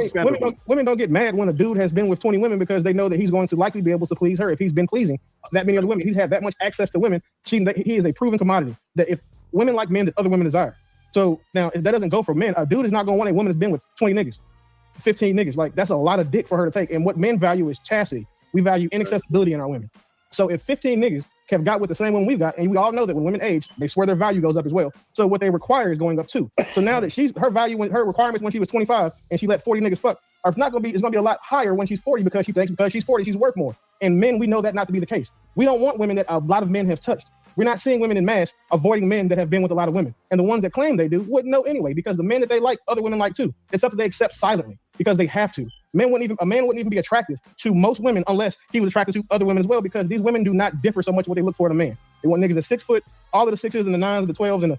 women don't get mad when a dude has been with 20 women because they know that he's going to likely be able to please her if he's been pleasing that many other women. He's had that much access to women. He is a proven commodity that if women like men that other women desire. So now if that doesn't go for men, a dude is not gonna want a woman that's been with 20 niggas, 15 niggas. Like that's a lot of dick for her to take. And what men value is chastity. We value inaccessibility in our women. So if 15 niggas have got with the same woman we've got, and we all know that when women age, they swear their value goes up as well. So what they require is going up too. So now that her value, when her requirements when she was 25 and she let 40 niggas fuck, it's gonna be a lot higher when she's 40 because she thinks because she's 40 she's worth more. And men, we know that not to be the case. We don't want women that a lot of men have touched. We're not seeing women in mass avoiding men that have been with a lot of women. And the ones that claim they do wouldn't know anyway, because the men that they like, other women like too. It's something they accept silently because they have to. A man wouldn't even be attractive to most women unless he was attracted to other women as well, because these women do not differ so much what they look for in a man. They want niggas at 6 foot, all of the 6s and the 9s and the 12s and the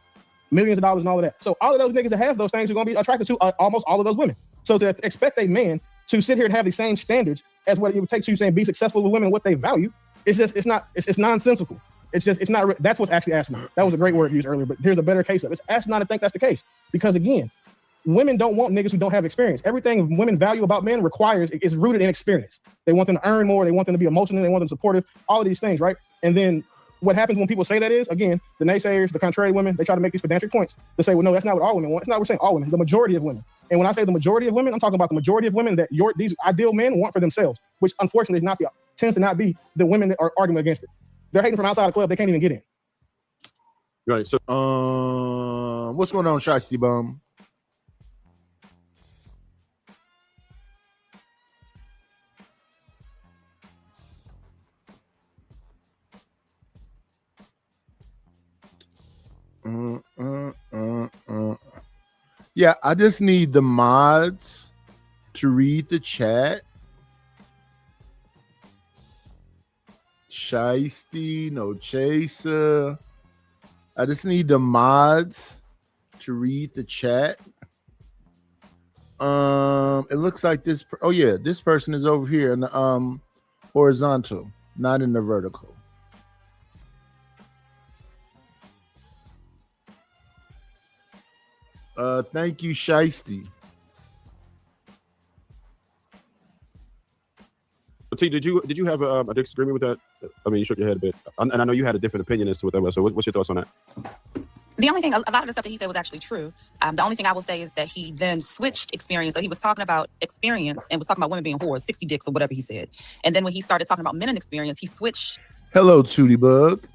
millions of dollars and all of that. So all of those niggas that have those things are going to be attracted to almost all of those women. So to expect a man to sit here and have the same standards as what it would take to saying be successful with women, what they value, it's nonsensical. It's not. That's what's actually asinine. That was a great word used earlier, but here's a better case of it. It's asinine to think that's the case, because again, women don't want niggas who don't have experience. Everything women value about men is rooted in experience. They want them to earn more. They want them to be emotional. They want them supportive. All of these things, right? And then what happens when people say that is, again, the naysayers, the contrary women, they try to make these pedantic points to say, well, no, that's not what all women want. It's not what we're saying all women, the majority of women. And when I say the majority of women, I'm talking about the majority of women that these ideal men want for themselves, which unfortunately tends to not be the women that are arguing against it. They're hating from outside the club. They can't even get in. Right. So, what's going on, Shiesty Bum? Yeah, I just need the mods to read the chat. Shiesty, no chaser. I just need the mods to read the chat. It looks like this. This person is over here in the horizontal, not in the vertical. Thank you, Shiesty. T, did you have a disagreement with that? I mean, you shook your head a bit, and I know you had a different opinion as to what that was. So, what's your thoughts on that? The only thing, a lot of the stuff that he said was actually true. The only thing I will say is that he then switched experience. So he was talking about experience and was talking about women being whores, 60 dicks or whatever he said. And then when he started talking about men and experience, he switched. Hello, Tootie Bug.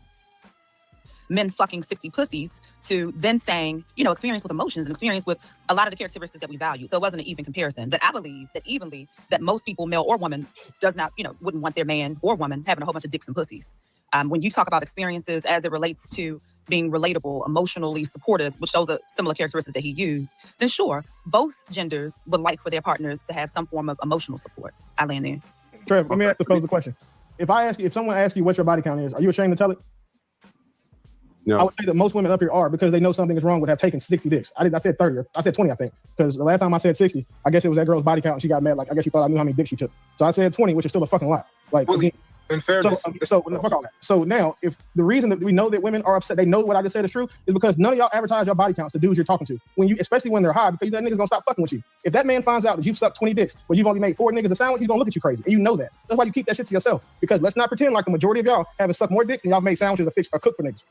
Men fucking 60 pussies to then saying, experience with emotions and experience with a lot of the characteristics that we value. So it wasn't an even comparison. That I believe that most people, male or woman, does not, wouldn't want their man or woman having a whole bunch of dicks and pussies. When you talk about experiences as it relates to being relatable, emotionally supportive, which those are similar characteristics that he used, then sure, both genders would like for their partners to have some form of emotional support. I land there. Trev, let me ask the question. If someone asks you what your body count is, are you ashamed to tell it? No. I would say that most women up here are, because they know something is wrong with have taken 60 dicks. I said 30, I said 20, I think. Because the last time I said 60, I guess it was that girl's body count and she got mad. Like, I guess she thought I knew how many dicks she took. So I said 20, which is still a fucking lot. Like, well, in fairness. So fuck all that. So now, if the reason that we know that women are upset, they know what I just said is true, is because none of y'all advertise your body counts to dudes you're talking to. Especially when they're high, because that nigga's gonna stop fucking with you. If that man finds out that you've sucked 20 dicks, but you've only made 4 niggas a sandwich, he's gonna look at you crazy. And you know that. That's why you keep that shit to yourself. Because let's not pretend like the majority of y'all haven't sucked more dicks and y'all made sandwiches or cooked for niggas.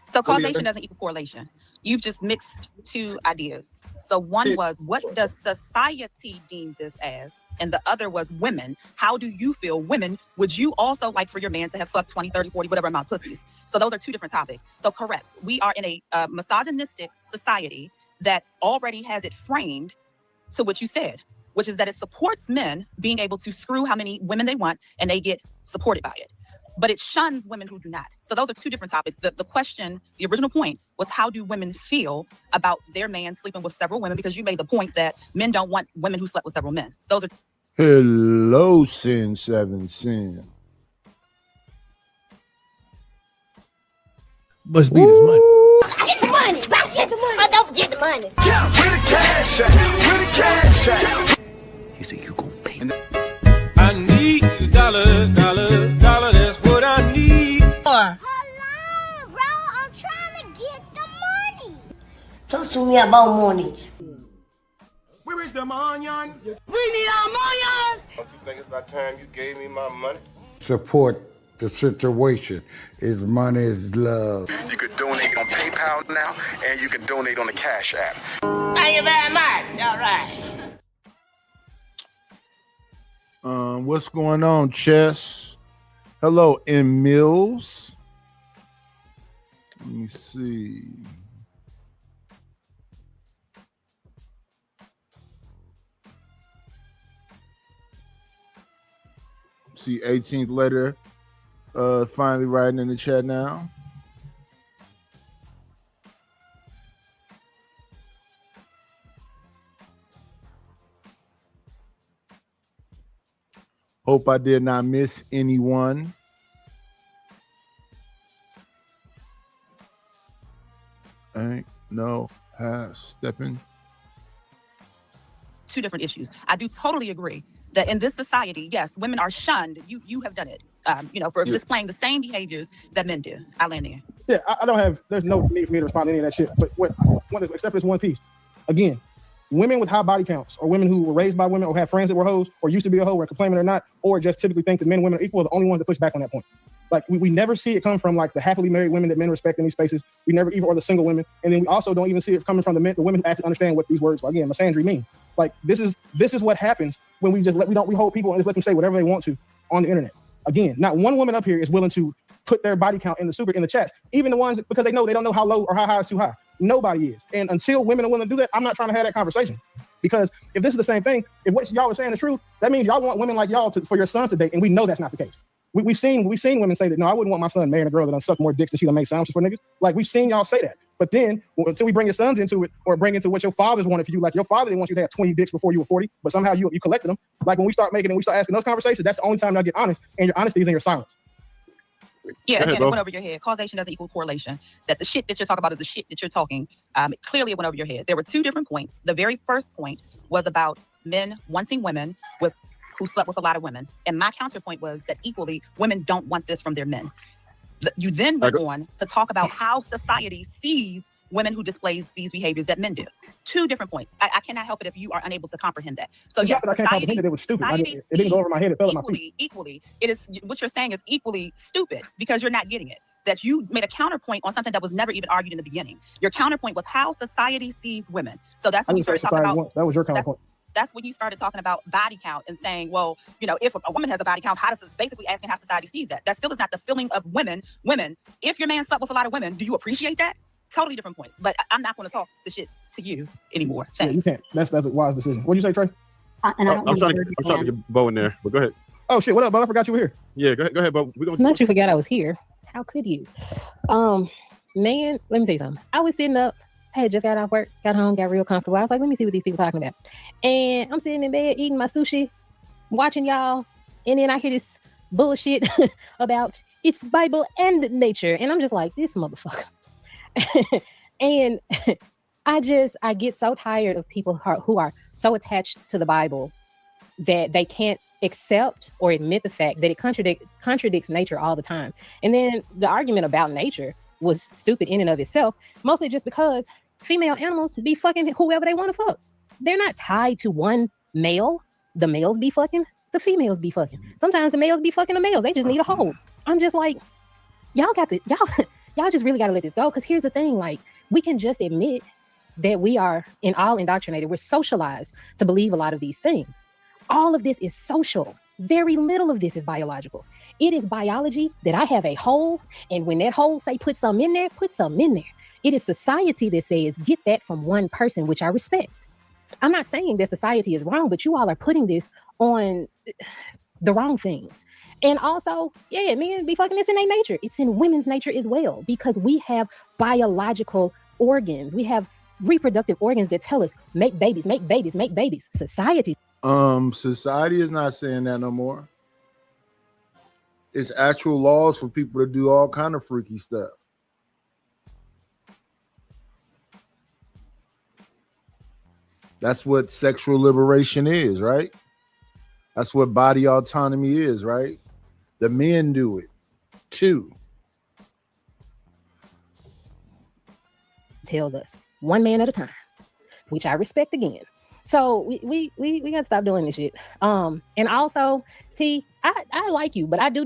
So causation doesn't equal correlation. You've just mixed two ideas. So one was, what does society deem this as? And the other was women. How do you feel women? Would you also like for your man to have fucked 20, 30, 40, whatever amount of pussies? So those are two different topics. So correct. We are in a misogynistic society that already has it framed to what you said, which is that it supports men being able to screw how many women they want and they get supported by it. But it shuns women who do not. So those are two different topics. The question, the original point was, how do women feel about their man sleeping with several women? Because you made the point that men don't want women who slept with several men. Those are. Hello, Sin 7 Sin. Must be this money. Get the money. Get the money. Oh, don't forget the money. Yeah, where the cash at? Where the cash at? You say you gon' pay me. I need a dollar. That's what I need. Hello, bro. I'm trying to get the money. Talk to me about money. Where is the money? We need our money. Don't you think it's about time you gave me my money? Support the situation. Is money is love. You could donate on PayPal now, and you can donate on the Cash App. Thank you very much. All right. What's going on, Chess? Hello, M. Mills. Let me see. See 18th letter finally writing in the chat now. Hope I did not miss anyone. Ain't no half stepping. Two different issues. I do totally agree that in this society, yes, women are shunned. You have done it, for displaying the same behaviors that men do. I land there. Yeah, I don't have. There's no need for me to respond to any of that shit. But except for this one piece. Again, women with high body counts, or women who were raised by women, or have friends that were hoes, or used to be a hoe, whether complaining or not, or just typically think that men and women are equal, are the only ones that push back on that point. Like we never see it come from like the happily married women that men respect in these spaces. We never even, or the single women, and then we also don't even see it coming from the women who actually understand what these words, again, misandry mean. Like this is what happens when we just we hold people and just let them say whatever they want to on the internet. Again, not one woman up here is willing to put their body count in the chat. Even the ones because they don't know how low or how high is too high. Nobody is. And until women are willing to do that, I'm not trying to have that conversation. Because if this is the same thing, if what y'all were saying is true, that means y'all want women like y'all for your sons to date, and we know that's not the case. We've seen women say that, no, I wouldn't want my son marrying a girl that done suck more dicks than she done make sandwiches for niggas. Like, we've seen y'all say that. But then, until we bring your sons into it, or bring into what your fathers wanted for you, like your father didn't want you to have 20 dicks before you were 40, but somehow you collected them. Like, when we start asking those conversations, that's the only time y'all get honest, and your honesty is in your silence. Yeah, again, it went over your head. Causation doesn't equal correlation. That the shit that you're talking about is the shit that you're talking. Clearly, it went over your head. There were two different points. The very first point was about men wanting women who slept with a lot of women. And my counterpoint was that equally, women don't want this from their men. You then went on to talk about how society sees women who displays these behaviors that men do. Two different points. I cannot help it if you are unable to comprehend that. So yes, I can't comprehend it. It was stupid. It didn't go over my head. It fell at my feet. Equally, it is what you're saying is equally stupid because you're not getting it. That you made a counterpoint on something that was never even argued in the beginning. Your counterpoint was how society sees women. So that's when you started talking about. That was your counterpoint. That's when you started talking about body count and saying, well, if a woman has a body count, how does it basically asking how society sees that? That still is not the feeling of women. If your man slept with a lot of women, do you appreciate that? Totally different points. But I'm not going to talk the shit to you anymore. Thanks. Yeah, you can't. That's a wise decision. What did you say, Trey? I'm trying to get Bo in there, but go ahead. Oh shit! What up, Bo? I forgot you were here. Yeah, go ahead, Bo. Not you forgot I was here. How could you? Man, let me tell you something. I was sitting up. I had just got off work, got home, got real comfortable. I was like, let me see what these people talking about. And I'm sitting in bed eating my sushi, watching y'all. And then I hear this bullshit about it's Bible and nature. And I'm just like, this motherfucker. And I get so tired of people who are so attached to the Bible that they can't accept or admit the fact that it contradicts nature all the time. And then the argument about nature was stupid in and of itself, mostly just because female animals be fucking whoever they want to fuck. They're not tied to one male. The males be fucking, the females be fucking. Sometimes the males be fucking the males. They just need a hold. I'm just like, y'all just really got to let this go. Because here's the thing, like, we can just admit that we are all indoctrinated. We're socialized to believe a lot of these things. All of this is social. Very little of this is biological. It is biology that I have a hole, and when that hole say put something in there, put something in there. It is society that says get that from one person, which I respect. I'm not saying that society is wrong, but you all are putting this on the wrong things. And also, yeah, men be fucking this in their nature. It's in women's nature as well, because we have biological organs. We have reproductive organs that tell us make babies, make babies, make babies. Society is not saying that no more. It's actual laws for people to do all kind of freaky stuff. That's what sexual liberation is, right? That's what body autonomy is, right? The men do it too. Tells us one man at a time, which I respect again. So we gotta stop doing this shit. And also, T, I like you, but I do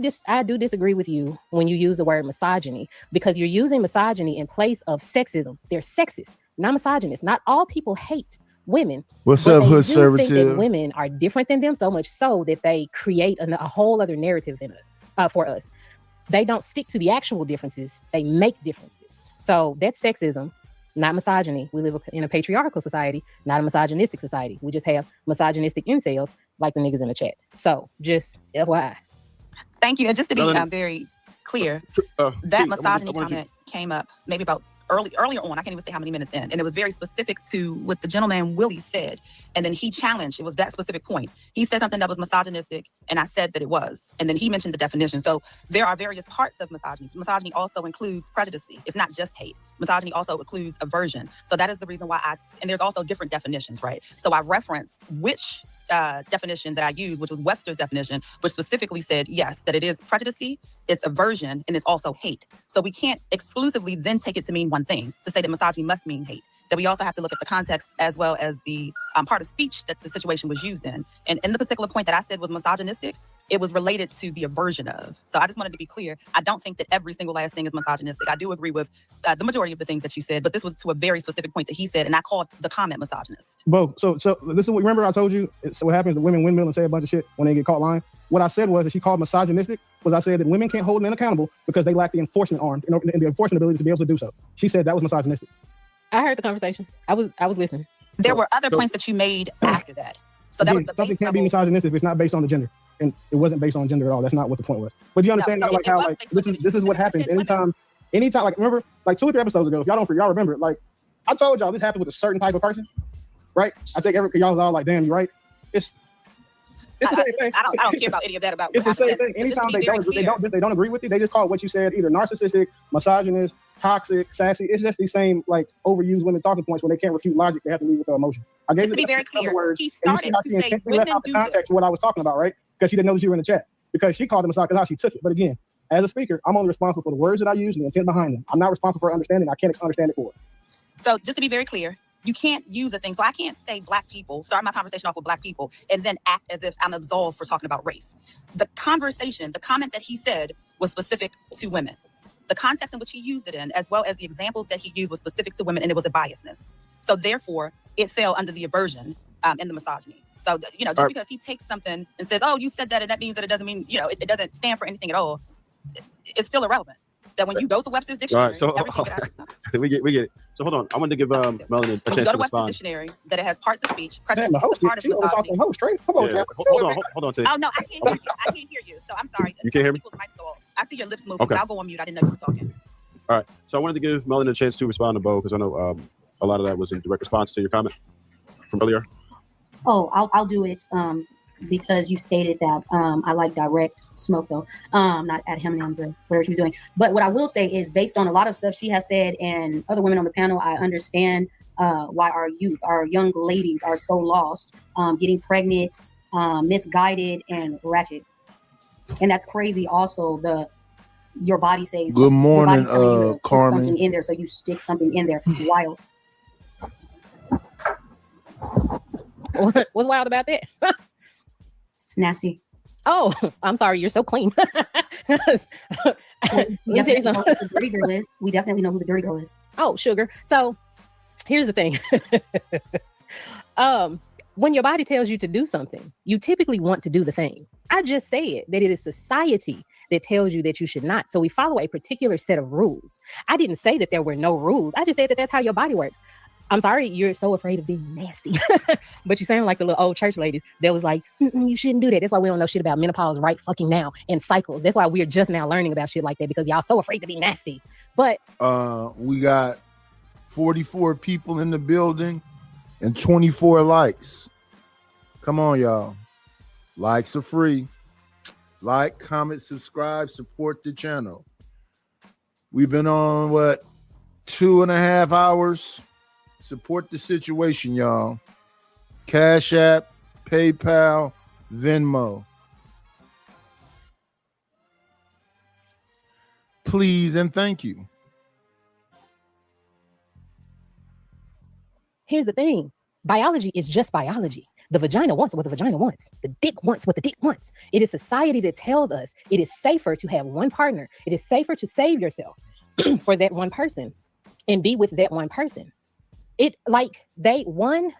disagree with you when you use the word misogyny, because you're using misogyny in place of sexism. They're sexist, not misogynist. Not all people hate women. What's but up, they Hood do think that Servitive? women are different than them, so much so that they create a whole other narrative than us, for us. They don't stick to the actual differences. They make differences. So that's sexism, not misogyny. We live in a patriarchal society, not a misogynistic society. We just have misogynistic incels like the niggas in the chat. So just FYI. Thank you. And just to be Melanie, very clear, T, that I misogyny wanted comment came up maybe about earlier on. I can't even say how many minutes in. And it was very specific to what the gentleman Willie said. And then he challenged, it was that specific point. He said something that was misogynistic, and I said that it was. And then he mentioned the definition. So there are various parts of misogyny. Misogyny also includes prejudice. It's not just hate. Misogyny also includes aversion. So that is the reason why and there's also different definitions, right? So I reference which definition that I used, which was Webster's definition, which specifically said, yes, that it is prejudice, it's aversion, and it's also hate. So we can't exclusively then take it to mean one thing, to say that misogyny must mean hate. That we also have to look at the context as well as the part of speech that the situation was used in. And in the particular point that I said was misogynistic, it was related to the aversion of. So I just wanted to be clear. I don't think that every single last thing is misogynistic. I do agree with the majority of the things that you said, but this was to a very specific point that he said, and I called the comment misogynist. Bo, so this is what, remember I told you, so what happens, the women windmill and say a bunch of shit when they get caught lying. What I said was that she called misogynistic, was I said that women can't hold men accountable because they lack the enforcement arm and the enforcement ability to be able to do so. She said that was misogynistic. I heard the conversation. I was listening. There were other points that you made after that. So that was the something base can't be misogynistic if it's not based on the gender. And it wasn't based on gender at all. That's not what the point was. But you understand now, like how like this is what happens anytime, like remember, like 2 or 3 episodes ago, if y'all remember, like I told y'all this happened with a certain type of person, right? I think y'all was all like, damn, you're right. It's the same thing. I don't care about any of that. About it's the same thing. Anytime they don't agree with you, they just call what you said either narcissistic, misogynist, toxic, sassy. It's just these same like overused women talking points when they can't refute logic. They have to lead with their emotion. I gave Just to be very clear, words, he started to say women do context this. of what I was talking about, right? Because she didn't know that you were in the chat. Because she called them misogynist, how she took it. But again, as a speaker, I'm only responsible for the words that I use and the intent behind them. I'm not responsible for understanding. I can't understand it for it. So just to be very clear, you can't use a thing. So I can't say black people, start my conversation off with black people, and then act as if I'm absolved for talking about race. The conversation, the comment that he said was specific to women. The context in which he used it in, as well as the examples that he used, was specific to women, and it was a biasness. So therefore, it fell under the aversion and the misogyny. So, just because he takes something and says, oh, you said that, and that means that it doesn't mean, it doesn't stand for anything at all, it's still irrelevant. That when you go to Webster's dictionary, All right, so we get it. So hold on, I wanted to give Melanie a when chance you go to to Webster's respond. dictionary, that it has parts of speech, prejudice Damn, the is a host, part of she over misogyny. talking host straight. Come on, Yeah, Cap. hold on, T. Oh no, I can't hear you. I can't hear you. So I'm sorry. You can't hear me? People's mics go off. I see your lips moving, Okay. but I'll go on mute. I didn't know you were talking. All right, so I wanted to give Melanie a chance to respond to Bo because I know a lot of that was in direct response to your comment from earlier. Oh, I'll do it because you stated that I like direct smoke though, not at Hemingham's or whatever she was doing. But what I will say is based on a lot of stuff she has said and other women on the panel, I understand why our youth, our young ladies are so lost, getting pregnant, misguided, and ratchet. And that's crazy. Also, your body says Good morning, your body's telling you to put Carmen. something in there, so you stick something in there. Wild. What's wild about that? It's nasty. Oh, I'm sorry. You're so clean. We definitely know who the dirty girl is. We definitely know who the dirty girl is. Oh, sugar. So here's the thing. When your body tells you to do something, you typically want to do the thing. I just said that it is society that tells you that you should not. So we follow a particular set of rules. I didn't say that there were no rules. I just said that that's how your body works. I'm sorry, you're so afraid of being nasty. But you sound like the little old church ladies that was like, you shouldn't do that. That's why we don't know shit about menopause right fucking now and cycles. That's why we're just now learning about shit like that because y'all so afraid to be nasty. But we got 44 people in the building and 24 likes. Come on, y'all. Likes are free. Like, comment, subscribe, support the channel. We've been on 2.5 hours. Support the situation, y'all. Cash App, PayPal, Venmo. Please and thank you. here's the thing. biology is just biology. The vagina wants what the vagina wants. The dick wants what the dick wants. It is society that tells us it is safer to have one partner. It is safer to save yourself for that one person and be with that one person. It like one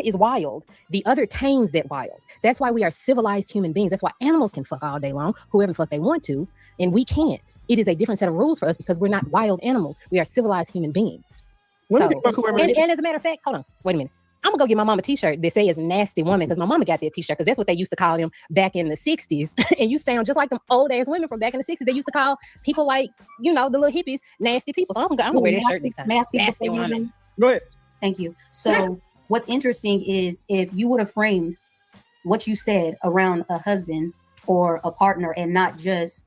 is wild, the other tames that wild. That's why we are civilized human beings. That's why animals can fuck all day long, whoever the fuck they want to, and we can't. It is a different set of rules for us because we're not wild animals. We are civilized human beings. So, and as a matter of fact, hold on, wait a minute. I'm gonna go get my mama a t-shirt that says nasty woman because my mama got that t-shirt because that's what they used to call them back in the 60s. And you sound just like them old ass women from back in the 60s. They used to call people like, the little hippies, nasty people. So I'm gonna wear that shirt next time. Nasty woman. Go ahead. Thank you. So what's interesting is if you would have framed what you said around a husband or a partner and not just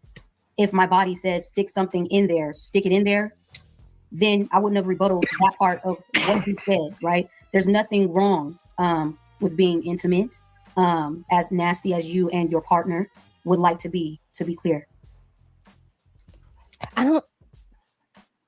if my body says stick something in there, stick it in there, then I wouldn't have rebutted that part of what you said, right? There's nothing wrong with being intimate, as nasty as you and your partner would like to be clear.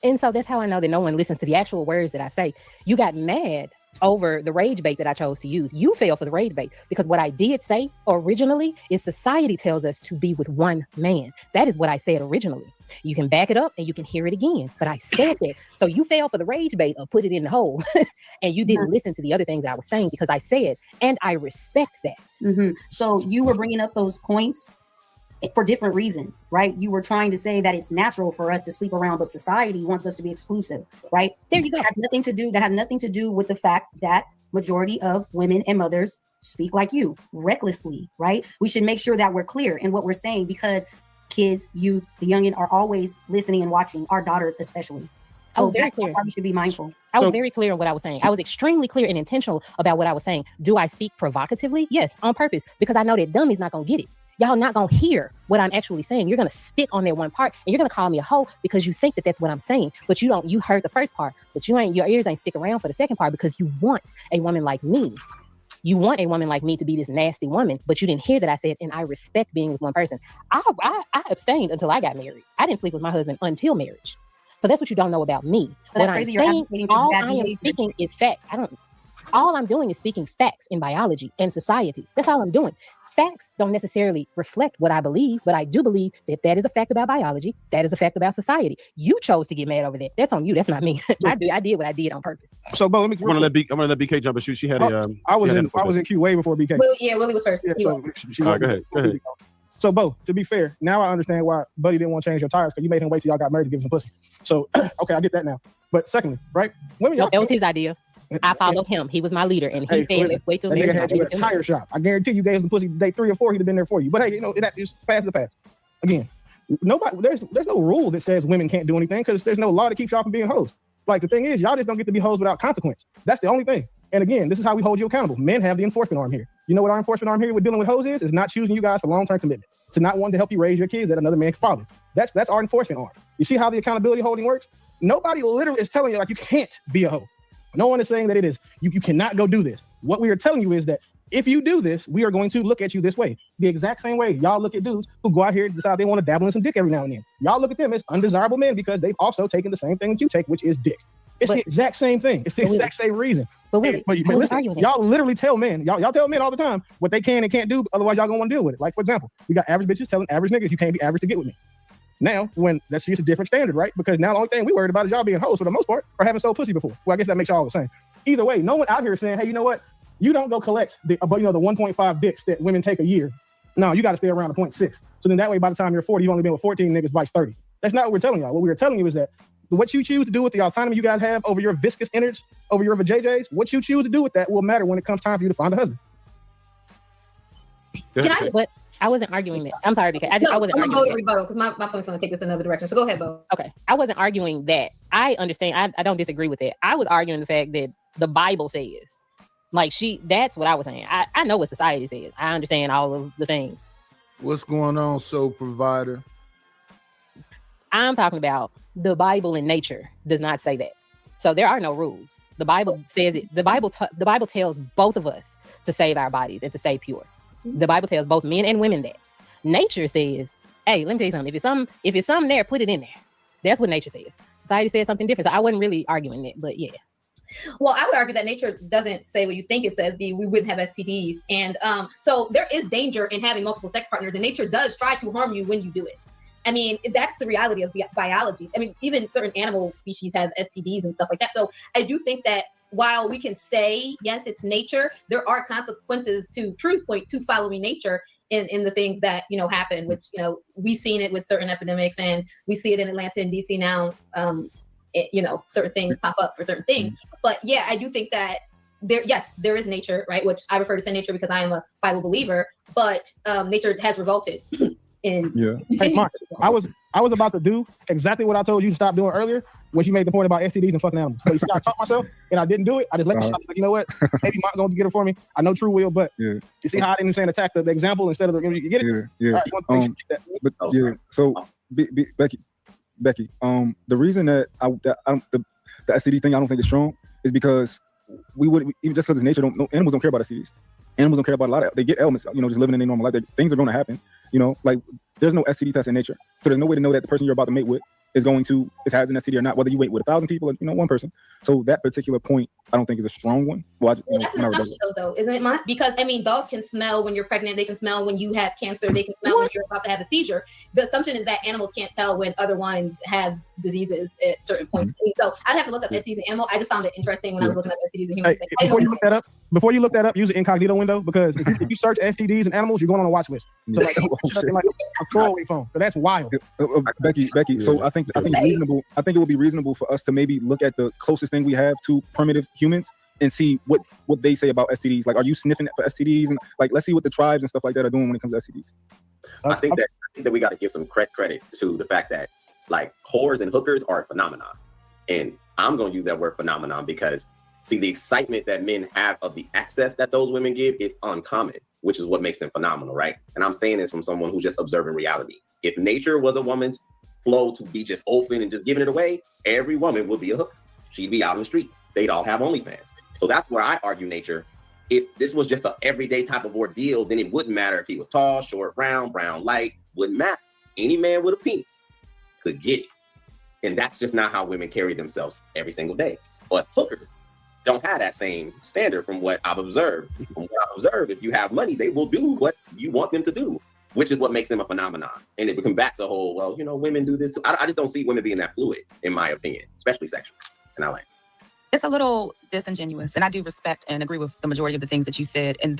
And so that's how I know that no one listens to the actual words that I say. You got mad over the rage bait that I chose to use. You fell for the rage bait because what I did say originally is society tells us to be with one man. That is what I said originally. You can back it up and you can hear it again, but I said that. So you fell for the rage bait or put it in the hole and you didn't listen to the other things I was saying because I said, and I respect that. So you were bringing up those points for different reasons, right? You were trying to say that it's natural for us to sleep around, but society wants us to be exclusive, right? There you go. That has nothing to do with the fact that majority of women and mothers speak like you, recklessly, right? We should make sure that we're clear in what we're saying because kids, youth, the youngin are always listening and watching, our daughters especially. So that's why we should be mindful. I was very clear in what I was saying. I was extremely clear and intentional about what I was saying. Do I speak provocatively? Yes, on purpose, because I know that dummy's not going to get it. Y'all not going to hear what I'm actually saying. You're going to stick on that one part and you're going to call me a hoe because you think that that's what I'm saying. But you heard the first part, but your ears ain't stick around for the second part because you want a woman like me. You want a woman like me to be this nasty woman, but you didn't hear that I said, and I respect being with one person. I abstained until I got married. I didn't sleep with my husband until marriage. So that's what you don't know about me. So what I'm saying, all I am speaking is facts. All I'm doing is speaking facts in biology and society. That's all I'm doing. Facts don't necessarily reflect what I believe, but I do believe that that is a fact about biology. That is a fact about society. You chose to get mad over that. That's on you. That's not me. I did what I did on purpose. So, Bo, let me. I'm gonna let BK jump and shoot. She had I was in Q way before BK. Willie was first. Yeah, all right, go ahead. So, Bo, to be fair, now I understand why Buddy didn't want to change your tires because you made him wait till y'all got married to give him some pussy. So, okay, I get that now. But secondly, right? That was his idea. I followed him. He was my leader, and he said, "Let's wait till marriage." Had you at a tire shop. I guarantee you gave him the pussy day 3 or 4. He'd have been there for you. But hey, that is past the past. Again, there's no rule that says women can't do anything because there's no law to keep y'all from being hoes. Like the thing is, y'all just don't get to be hoes without consequence. That's the only thing. And again, this is how we hold you accountable. Men have the enforcement arm here. You know what our enforcement arm here with dealing with hoes is not choosing you guys for long-term commitment. To not wanting to help you raise your kids that another man can father. That's our enforcement arm. You see how the accountability holding works? Nobody literally is telling you like you can't be a hoe. No one is saying that it is. You cannot go do this. What we are telling you is that if you do this, we are going to look at you this way. The exact same way y'all look at dudes who go out here and decide they want to dabble in some dick every now and then. Y'all look at them as undesirable men because they've also taken the same thing that you take, which is dick. It's the exact same thing. It's the exact same reason. But listen, y'all literally tell men, y'all tell men all the time what they can and can't do, otherwise y'all gonna want to deal with it. Like, for example, we got average bitches telling average niggas you can't be average to get with me. Now, when that's just a different standard, right? Because now the only thing we worried about is y'all being hoes for the most part or having sold pussy before. Well, I guess that makes y'all all the same. Either way, no one out here is saying, hey, you know what? You don't go collect the 1.5 dicks that women take a year. No, you got to stay around the 0.6. So then that way, by the time you're 40, you've only been with 14 niggas, vice 30. That's not what we're telling y'all. What we're telling you is that what you choose to do with the autonomy you guys have over your viscous innards, over your vajayjays, what you choose to do with that will matter when it comes time for you to find a husband. But I wasn't arguing that. I'm sorry, because I wasn't arguing. I'm going to rebuttal because my point's going to take us another direction. So go ahead, Bo. Okay. I wasn't arguing that. I understand. I don't disagree with that. I was arguing the fact that the Bible says, like, that's what I was saying. I know what society says. I understand all of the things. What's going on, Soul Provider? I'm talking about the Bible and nature does not say that. So there are no rules. The Bible says it. The Bible tells both of us to save our bodies and to stay pure. The Bible tells both men and women that. Nature says, hey, let me tell you something. If it's something there, put it in there. That's what nature says. Society says something different. So I wasn't really arguing that, but yeah. Well, I would argue that nature doesn't say what you think it says. We wouldn't have STDs, and so there is danger in having multiple sex partners, and nature does try to harm you when you do it. I mean, that's the reality of biology. I mean, even certain animal species have STDs and stuff like that. So I do think that while we can say, yes, it's nature, there are consequences to Truth's point to following nature in the things that, happen, which, we've seen it with certain epidemics, and we see it in Atlanta and DC now. Certain things pop up for certain things. But yeah, I do think that there is nature, right? Which I refer to say nature because I am a Bible believer, but nature has revolted. Hey, Mark, I was about to do exactly what I told you to stop doing earlier when she made the point about STDs and fucking animals. But you see, I caught myself and I didn't do it. I just let the shot. Like, you know what? Maybe Mark's gonna get it for me. I know True will, but you see how I didn't say attack the example instead of the you get it. So Becky, the reason that the STD thing I don't think is strong is because we would, even just because it's nature, animals don't care about STDs. Animals don't care about a lot of, they get ailments, just living in their normal life. Things are going to happen, like there's no STD test in nature. So there's no way to know that the person you're about to mate with has an STD or not, whether you wait with 1,000 people or, one person. So that particular point, I don't think is a strong one. That's an assumption though, isn't it, Mont? Because dogs can smell when you're pregnant. They can smell when you have cancer. They can smell when you're about to have a seizure. The assumption is that animals can't tell when other ones have diseases at certain points. So I'd have to look up STDs in animal. I just found it interesting when I was looking up STDs in humans. Before you look that up, use the incognito window, because if you search STDs in animals, you're going on a watch list. So like a throwaway phone. So that's wild. Becky. So I think it's reasonable. I think it would be reasonable for us to maybe look at the closest thing we have to primitive humans and see what they say about STDs. Like, are you sniffing for STDs? And like, let's see what the tribes and stuff like that are doing when it comes to STDs. I think that we got to give some credit to the fact that like whores and hookers are a phenomenon, and I'm going to use that word phenomenon because see, the excitement that men have of the access that those women give is uncommon, which is what makes them phenomenal, right? And I'm saying this from someone who's just observing reality. If nature was a woman's flow to be just open and just giving it away, every woman would be a hooker. She'd be out in the street. They'd all have OnlyFans. So that's where I argue nature. If this was just an everyday type of ordeal, then it wouldn't matter if he was tall, short, brown, light, wouldn't matter. Any man with a penis could get it. And that's just not how women carry themselves every single day. But hookers don't have that same standard from what I've observed. From what I've observed, if you have money, they will do what you want them to do, which is what makes them a phenomenon. And it comes back to the whole, well, women do this too. I just don't see women being that fluid, in my opinion, especially sexually. And I like it's a little disingenuous, and I do respect and agree with the majority of the things that you said. And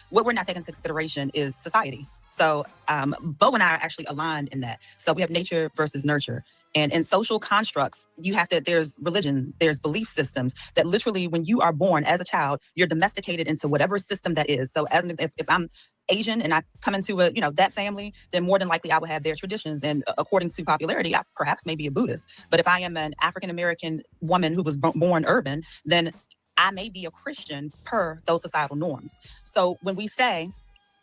what we're not taking into consideration is society. So Bo and I are actually aligned in that. So we have nature versus nurture. And in social constructs, there's religion, there's belief systems that literally when you are born as a child, you're domesticated into whatever system that is. So if I'm Asian and I come into that family, then more than likely I will have their traditions. And according to popularity, I perhaps may be a Buddhist. But if I am an African-American woman who was born urban, then I may be a Christian per those societal norms. So when we say,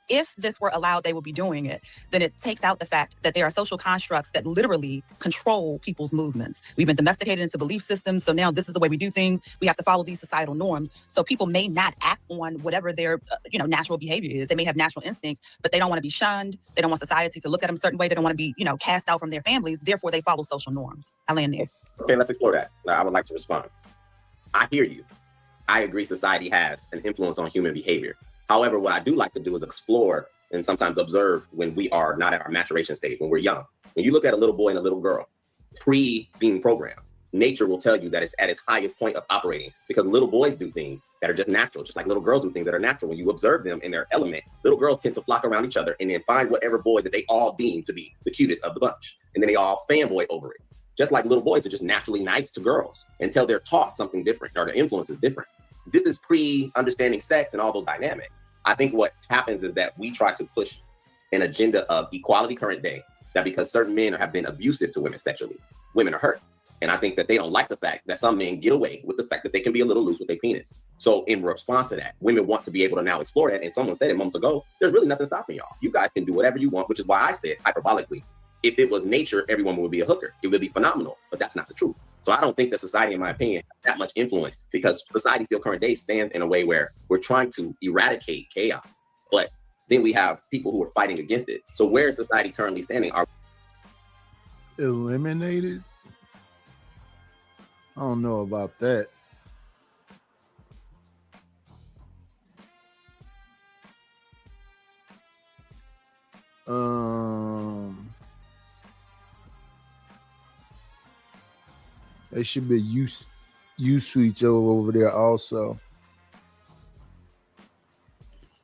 if this were allowed, they would be doing it, then it takes out the fact that there are social constructs that literally control people's movements. We've been domesticated into belief systems. So now this is the way we do things. We have to follow these societal norms. So people may not act on whatever their, natural behavior is. They may have natural instincts, but they don't want to be shunned. They don't want society to look at them a certain way. They don't want to be, cast out from their families. Therefore, they follow social norms. I land there. Okay, let's explore that. I would like to respond. I hear you. I agree society has an influence on human behavior. However, what I do like to do is explore and sometimes observe when we are not at our maturation stage, when we're young. When you look at a little boy and a little girl, pre-being programmed, nature will tell you that it's at its highest point of operating because little boys do things that are just natural, just like little girls do things that are natural. When you observe them in their element, little girls tend to flock around each other and then find whatever boy that they all deem to be the cutest of the bunch. And then they all fanboy over it. Just like little boys are just naturally nice to girls until they're taught something different or the influence is different. This is pre-understanding sex and all those dynamics. I think what happens is that we try to push an agenda of equality current day, that because certain men have been abusive to women sexually, women are hurt. And I think that they don't like the fact that some men get away with the fact that they can be a little loose with their penis. So in response to that, women want to be able to now explore that. And someone said it months ago, there's really nothing stopping y'all. You guys can do whatever you want, which is why I said hyperbolically, if it was nature, every woman would be a hooker. It would be phenomenal, but that's not the truth. So I don't think that society, in my opinion, has that much influence because society still current day stands in a way where we're trying to eradicate chaos. But then we have people who are fighting against it. So where is society currently standing? Are eliminated? I don't know about that. They should be used to each other over there also.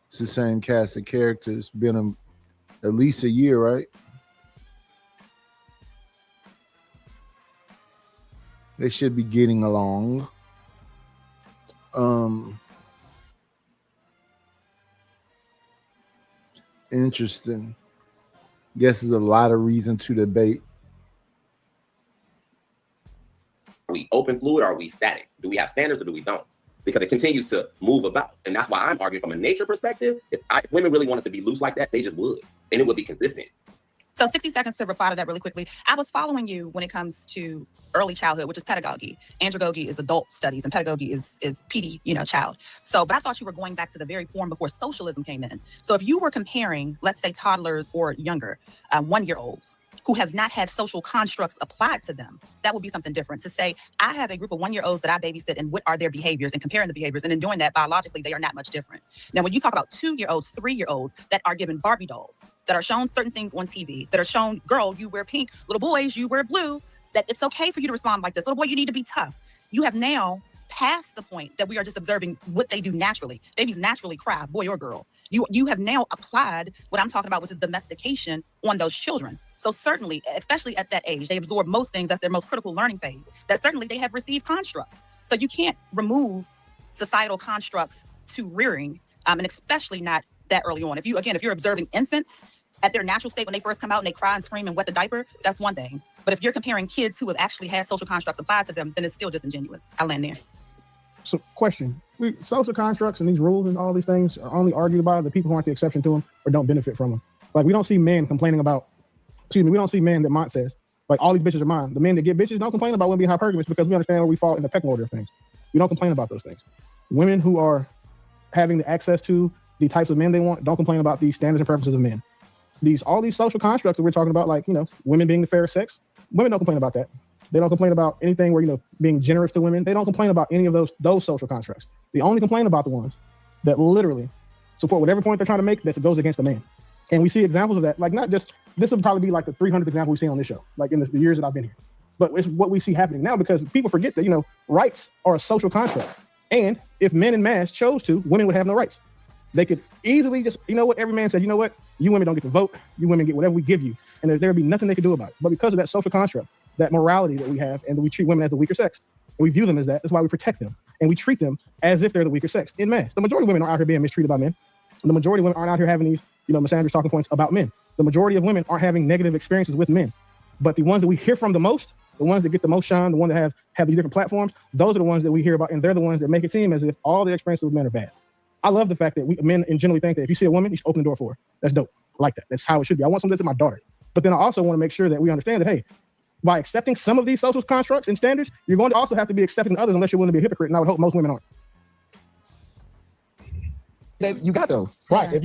It's the same cast of characters. Been at least a year, right? They should be getting along. Interesting. Guess there's a lot of reason to debate. Are we open fluid or are we static? Do we have standards or do we don't? Because it continues to move about. And that's why I'm arguing from a nature perspective. If women really wanted to be loose like that, they just would. And it would be consistent. So 60 seconds to reply to that really quickly. I was following you when it comes to early childhood, which is pedagogy. Andragogy is adult studies and pedagogy is PD, child. So, but I thought you were going back to the very form before socialism came in. So if you were comparing, let's say toddlers or younger, 1-year-olds who have not had social constructs applied to them, that would be something different. To say, I have a group of 1-year-olds that I babysit and what are their behaviors and comparing the behaviors. And in doing that, biologically, they are not much different. Now, when you talk about 2-year-olds, 3-year-olds that are given Barbie dolls, that are shown certain things on TV, that are shown, girl, you wear pink, little boys, you wear blue, that it's okay for you to respond like this. Little boy, you need to be tough. You have now passed the point that we are just observing what they do naturally. Babies naturally cry, boy or girl. You have now applied what I'm talking about, which is domestication on those children. So certainly, especially at that age, they absorb most things. That's their most critical learning phase. That certainly they have received constructs. So you can't remove societal constructs to rearing, and especially not that early on. If you're observing infants at their natural state when they first come out and they cry and scream and wet the diaper, that's one thing. But if you're comparing kids who have actually had social constructs applied to them, then it's still disingenuous. I'll land there. So, question: social constructs and these rules and all these things are only argued by the people who aren't the exception to them or don't benefit from them. Like, we don't see men complaining about. We don't see men that Mont says, like, all these bitches are mine. The men that get bitches don't complain about women being hypergamous because we understand where we fall in the pecking order of things. We don't complain about those things. Women who are having the access to the types of men they want don't complain about the standards and preferences of men. All these social constructs that we're talking about, like, women being the fairest sex, women don't complain about that. They don't complain about anything where, being generous to women. They don't complain about any of those social constructs. They only complain about the ones that literally support whatever point they're trying to make that goes against the man. And we see examples of that, like, not just, this will probably be like the 300th example we've seen on this show, like in the years that I've been here. But it's what we see happening now because people forget that, rights are a social construct. And if men en masse chose to, women would have no rights. They could easily just, every man said, you women don't get to vote. You women get whatever we give you. And there would be nothing they could do about it. But because of that social construct, that morality that we have, and we treat women as the weaker sex, and we view them as that, that's why we protect them. And we treat them as if they're the weaker sex en masse. The majority of women are out here being mistreated by men. The majority of women aren't out here having these, misandrous talking points about men. The majority of women aren't having negative experiences with men. But the ones that we hear from the most, the ones that get the most shine, the ones that have these different platforms, those are the ones that we hear about, and they're the ones that make it seem as if all the experiences with men are bad. I love the fact that men generally think that if you see a woman, you should open the door for her. That's dope. I like that. That's how it should be. I want something that's my daughter. But then I also want to make sure that we understand that, hey, by accepting some of these social constructs and standards, you're going to also have to be accepting others unless you're willing to be a hypocrite. And I would hope most women aren't. You got though, right? If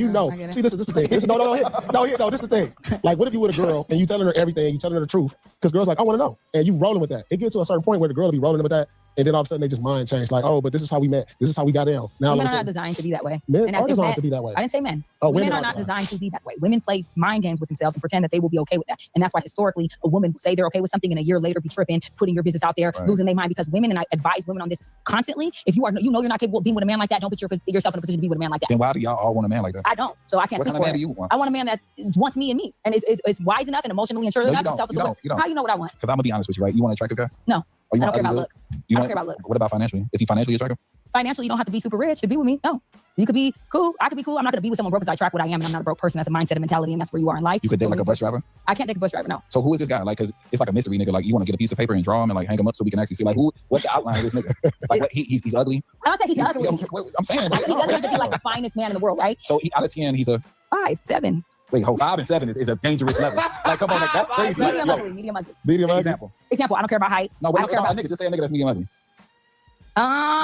see, this is the thing. This is the thing. Like, what if you with a girl and you telling her everything, you telling her the truth? Because girls like, I want to know, and you rolling with that. It gets to a certain point where the girl will be rolling with that, and then all of a sudden they just mind change. Like, oh, but this is how we met. This is how we got down. Now women are not designed to be that way. Men are designed to be that way. I didn't say men. Oh, women are not designed to be that way. Women play mind games with themselves and pretend that they will be okay with that. And that's why historically a woman will say they're okay with something and a year later be tripping, putting your business out there, losing their mind, because women, and I advise women on this constantly, if you are, you're not capable of being with a man like that, don't put yourself in a position to be with a man like that. Then why do y'all all want a man like that? I don't. So I can't What speak kind of for man it. do you want? I want a man that wants me and me and is wise enough and emotionally mature enough and self-assured. How you know what I want? Because I'm gonna be honest with you, right? You want an attractive guy? No. Or you I want don't care ugly about looks? looks. I don't care about looks. What about financially? Is he financially attractive? Financially, you don't have to be super rich to be with me. No. You could be cool. I could be cool. I'm not going to be with someone broke because I track what I am and I'm not a broke person. That's a mindset and mentality, and that's where you are in life. You could date like a bus driver? I can't take a bus driver, no. So who is this guy? Like, because it's like a mystery, nigga. Like, you want to get a piece of paper and draw him and like hang him up so we can actually see like what's the outline of this nigga? Like, what, he's ugly? I don't say he's ugly. I'm saying. He doesn't have to be like the finest man in the world, right? So out of 10, he's a 5, 7. Wait, 5 and 7 is a dangerous level. Like, come on, like, that's crazy. Medium ugly. Medium ugly. Medium ugly. Example, I don't care about height. No, wait, a nigga. Just say a nigga that's medium ugly.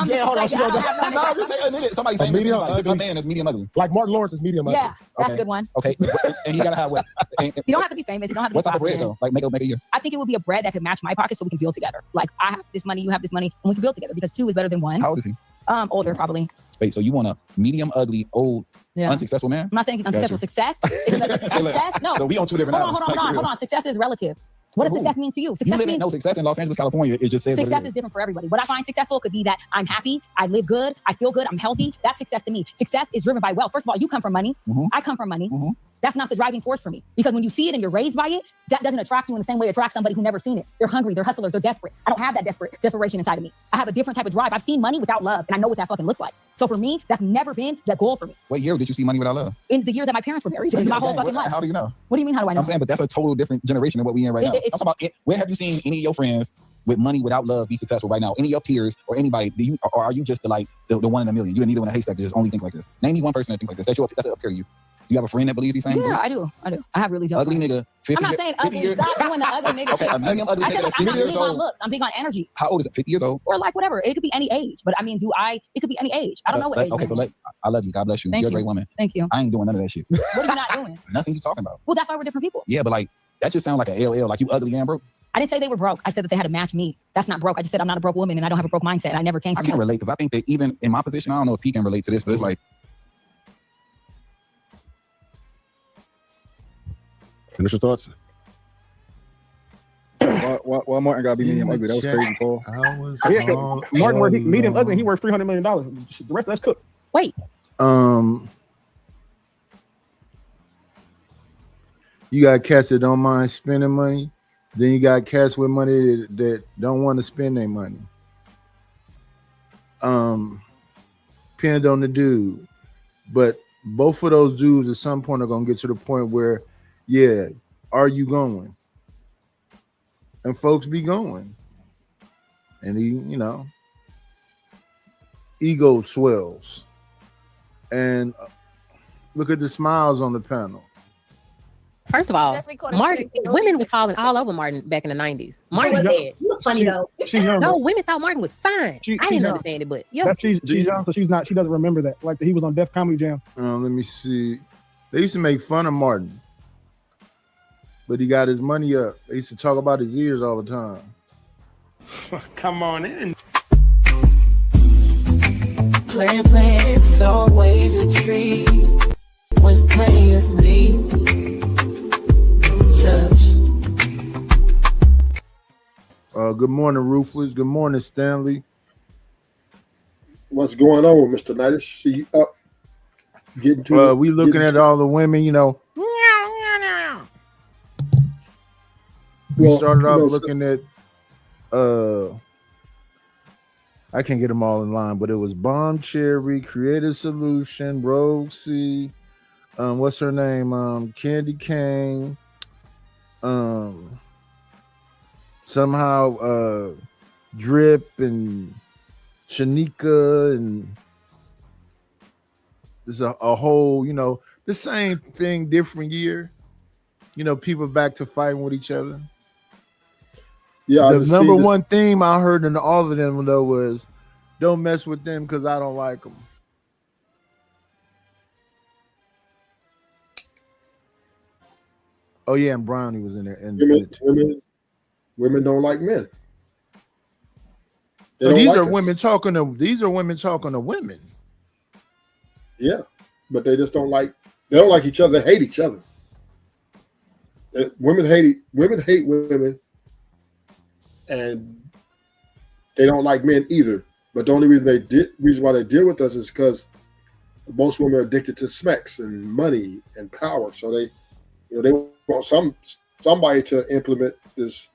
Just say a nigga. Somebody famous. medium like, a man that's medium ugly. Like Martin Lawrence is medium ugly. Yeah, that's a good one. Okay, and he gotta have what? You don't have to be famous. You don't have to what be type of bread popular. though? Like make a year. I think it would be a bread that could match my pocket so we can build together. Like, I have this money, you have this money, and we can build together because 2 is better than 1. How old is he? Older probably. Wait, so you want a medium, ugly, old, Yeah. unsuccessful man? I'm not saying he's unsuccessful. Success. Success. No. So we on two different Hold islands. on. Hold on. Success is relative. What does success mean to you? You Success live in means no success in Los Angeles, California. It just says what it success is different for everybody. What I find successful could be that I'm happy, I live good, I feel good, I'm healthy. That's success to me. Success is driven by wealth. First of all, you come from money. I come from money. That's not the driving force for me. Because when you see it and you're raised by it, that doesn't attract you in the same way it attracts somebody who never seen it. They're hungry, they're hustlers, they're desperate. I don't have that desperation inside of me. I have a different type of drive. I've seen money without love, and I know what that fucking looks like. So for me, that's never been the goal for me. What year did you see money without love? In the year that my parents were married, my whole fucking life. How do you know? What do you mean, how do I know? I'm saying, but that's a total different generation than what we in right now. I'm talking about where have you seen any of your friends with money without love be successful right now? Any of your peers or anybody? Do you, or are you just the one in a million? You're neither in a haystack that just only think like this. Name me one person that think like this. That's up here to you. You have a friend that believes these same Yeah, beliefs? I do. I have really ugly nigga. 50 I'm not saying ugly. Stop doing the ugly nigga Okay, shit. a million ugly I nigga said, that's I'm 50 not years big on old. looks. I'm big on energy. How old is it? 50 years old? Or like whatever. It could be any age. But I mean, it could be any age. I don't know what age. Okay, so I love you. God bless you. Thank You're a you. great woman. Thank you. I ain't doing none of that shit. What are you not doing? Nothing you talking about. Well, that's why we're different people. Yeah, but like that just sounds like an LL. Like you ugly and broke. I didn't say they were broke. I said that they had to match me. That's not broke. I just said I'm not a broke woman and I don't have a broke mindset. I never came I from can't that. relate because I think that even in my position, I don't know if P can relate to this, but it's like Initial thoughts? Why Martin gotta be medium ugly? That was crazy, Paul. Martin, where he medium ugly, he worth $300 million. The rest, that's cooked. Wait. You got cats that don't mind spending money. Then you got cats with money that don't want to spend their money. Depends on the dude. But both of those dudes at some point are gonna get to the point where, yeah, are you going? And folks be going. And ego swells. And look at the smiles on the panel. First of all, Martin, women was falling all over Martin back in the 90s. Martin was dead. It was funny though. She's young. No, women thought Martin was fine. I didn't young. understand it, but yeah. She's young, so she's not. She doesn't remember that. Like he was on Def Comedy Jam. Let me see. They used to make fun of Martin, but he got his money up. They used to talk about his ears all the time. Come on in. Playing, it's always a treat when players meet. Good morning, Ruthless. Good morning, Stanley. What's going on, Mr. Knightish? See you up. Getting to we looking at all the women, We started off looking at I can't get them all in line, but it was Bomb Cherry, Creative Solution, Rogue C, what's her name? Candy Cane, somehow Drip and Shanika, and there's a whole, the same thing, different year. People back to fighting with each other. Yeah, the number one theme I heard in all of them though was, "Don't mess with them because I don't like them." Oh yeah, and Brownie was in there. And women don't like men. So these are women talking to. These are women talking to women. Yeah, but they just don't like. They don't like each other. They hate each other. Women hate women, and they don't like men either. But the only reason why they deal with us is because most women are addicted to specs and money and power. So they want somebody to implement this.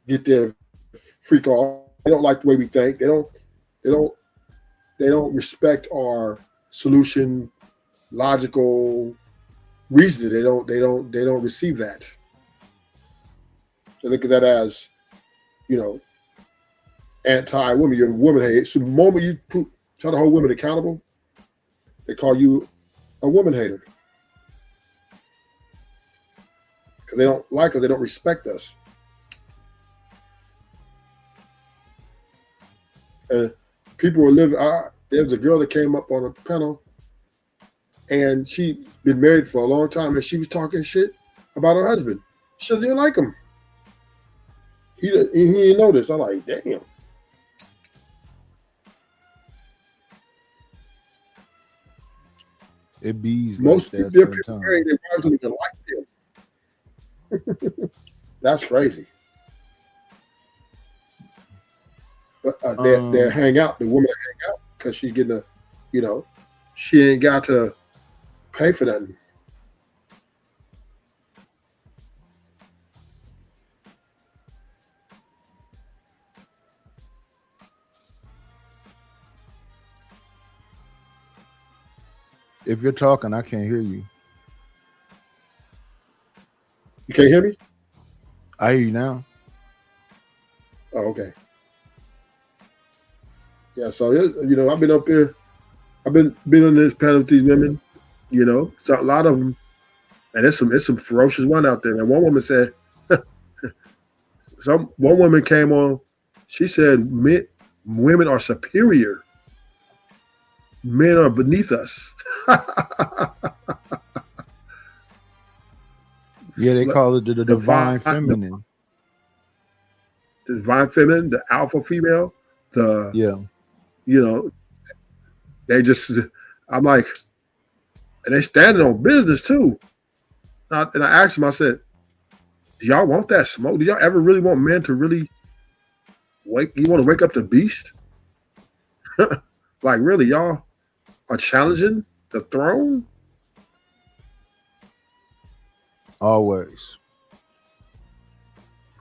Get their freak off. They don't like the way we think. They don't respect our solution, logical reasoning. They don't receive that. They look at that as, anti-woman. You're a woman hater. So the moment you try to hold women accountable, they call you a woman hater. Because they don't like us. They don't respect us. People were living. There was a girl that came up on a panel, and she'd been married for a long time, and she was talking shit about her husband. She doesn't even like him. He didn't know this. I'm like, damn. It bees Most like that their certain people time. married, their wives don't even like them. That's crazy. But they hang out. The woman hang out because she's getting a, she ain't got to pay for nothing. If you're talking, I can't hear you. You can't hear me? I hear you now. Oh, okay. Yeah, so I've been up there. I've been on this panel with these women. So a lot of them, and it's some ferocious one out there. And one woman said, one woman came on. She said, women are superior. Men are beneath us. Yeah, they call it the divine feminine. The divine feminine, the alpha female, they just, I'm like, and they standing on business too. And I asked them, I said, do y'all want that smoke? Do y'all ever really want men to really you want to wake up the beast? Like, really, y'all are challenging the throne? Always.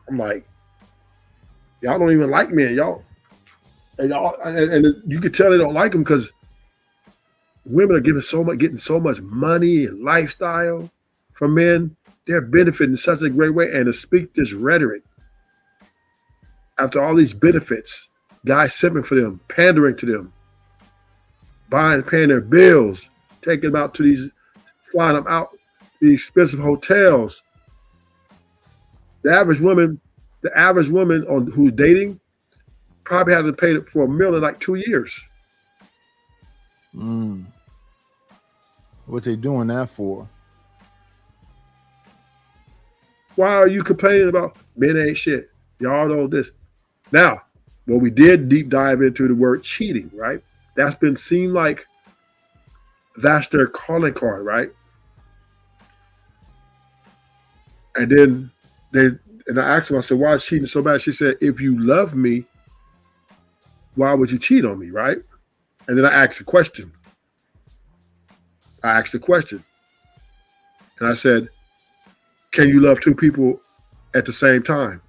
I'm like, y'all don't even like men, y'all. And you can tell they don't like them because women are getting so much money and lifestyle from men. They're benefiting in such a great way. And to speak this rhetoric after all these benefits, guys simping for them, pandering to them, paying their bills, taking them out to flying them out to these expensive hotels. The average woman who's dating probably hasn't paid it for a meal in like 2 years. What they doing that for? Why are you complaining about men ain't shit? Y'all know this. Now, well, we did deep dive into the word cheating, right? That's been seen like that's their calling card, right? And then I asked them, I said, why is cheating so bad? She said, if you love me, why would you cheat on me, right? And then I asked a question. And I said, can you love two people at the same time?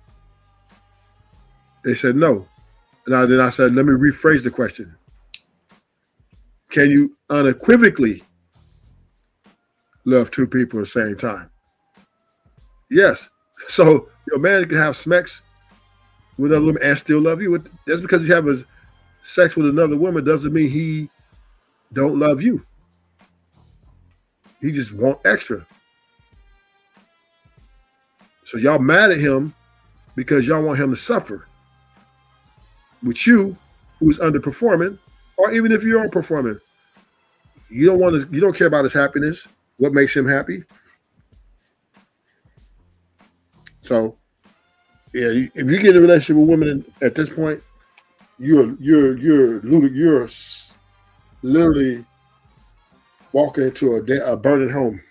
They said no. And then I said, let me rephrase the question. Can you unequivocally love two people at the same time? Yes. So your man can have sex with another woman and still love you. That's because he's having sex with another woman doesn't mean he don't love you. He just want extra. So y'all mad at him because y'all want him to suffer with you, who's underperforming, or even if you're performing. You don't care about his happiness, what makes him happy. So, yeah, if you get in a relationship with women at this point, you're literally walking into a burning home.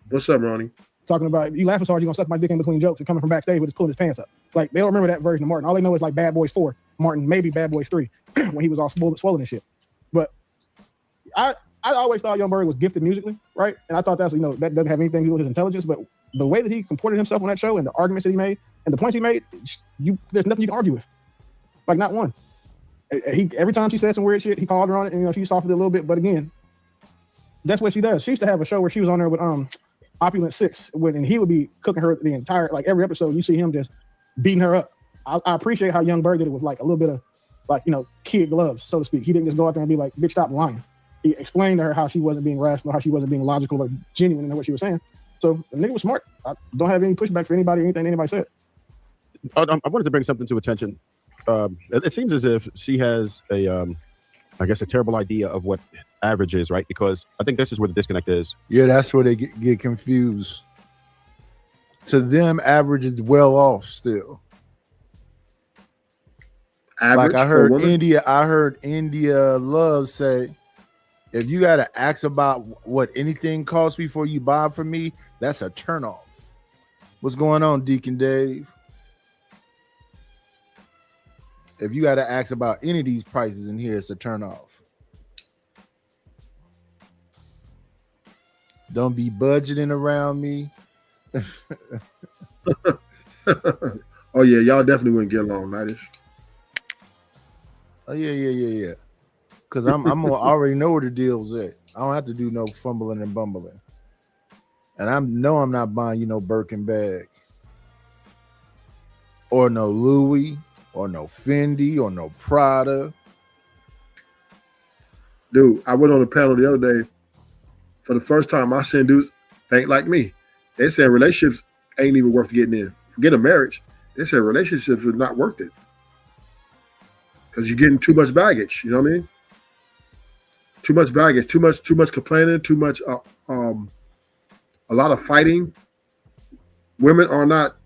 What's up, Ronnie? Talking about you laughing so hard you're gonna suck my dick in between jokes and coming from backstage with his pulling his pants up. Like they don't remember that version of Martin. All they know is like Bad Boys 4, Martin, maybe Bad Boys 3, when he was all swollen and shit. But I always thought Young Berg was gifted musically, right? And I thought that doesn't have anything to do with his intelligence, but the way that he comported himself on that show and the arguments that he made and the points he made, there's nothing you can argue with. Like not one. Every time she said some weird shit, he called her on it, and she softened it a little bit. But again, that's what she does. She used to have a show where she was on there with Opulent 6, and he would be cooking her the entire, like every episode, you see him just beating her up. I appreciate how Young Berg did it with like a little bit of like, kid gloves, so to speak. He didn't just go out there and be like, bitch, stop lying. He explained to her how she wasn't being rational, how she wasn't being logical or genuine in what she was saying. So the nigga was smart. I don't have any pushback for anybody or anything anybody said. I wanted to bring something to attention. It seems as if she has a terrible idea of what average is, right? Because I think this is where the disconnect is. Yeah, that's where they get confused. to them, average is well off still. Average like I for a heard woman? India Love say, if you gotta ask about what anything costs before you buy from me, that's a turnoff. What's going on, Deacon Dave? If you gotta ask about any of these prices in here, it's a turnoff. Don't be budgeting around me. Oh yeah, y'all definitely wouldn't get along, Nightish. Oh yeah. Cause I already know where the deal's at. I don't have to do no fumbling and bumbling. And I'm not buying you no Birkin bag. Or no Louis, or no Fendi, or no Prada. Dude, I went on a panel the other day. For the first time, I seen dudes think like me. They said relationships ain't even worth getting in. Forget a marriage. They said relationships are not worth it. Because you're getting too much baggage. You know what I mean? Too much baggage, too much complaining, too much a lot of fighting. Women are not,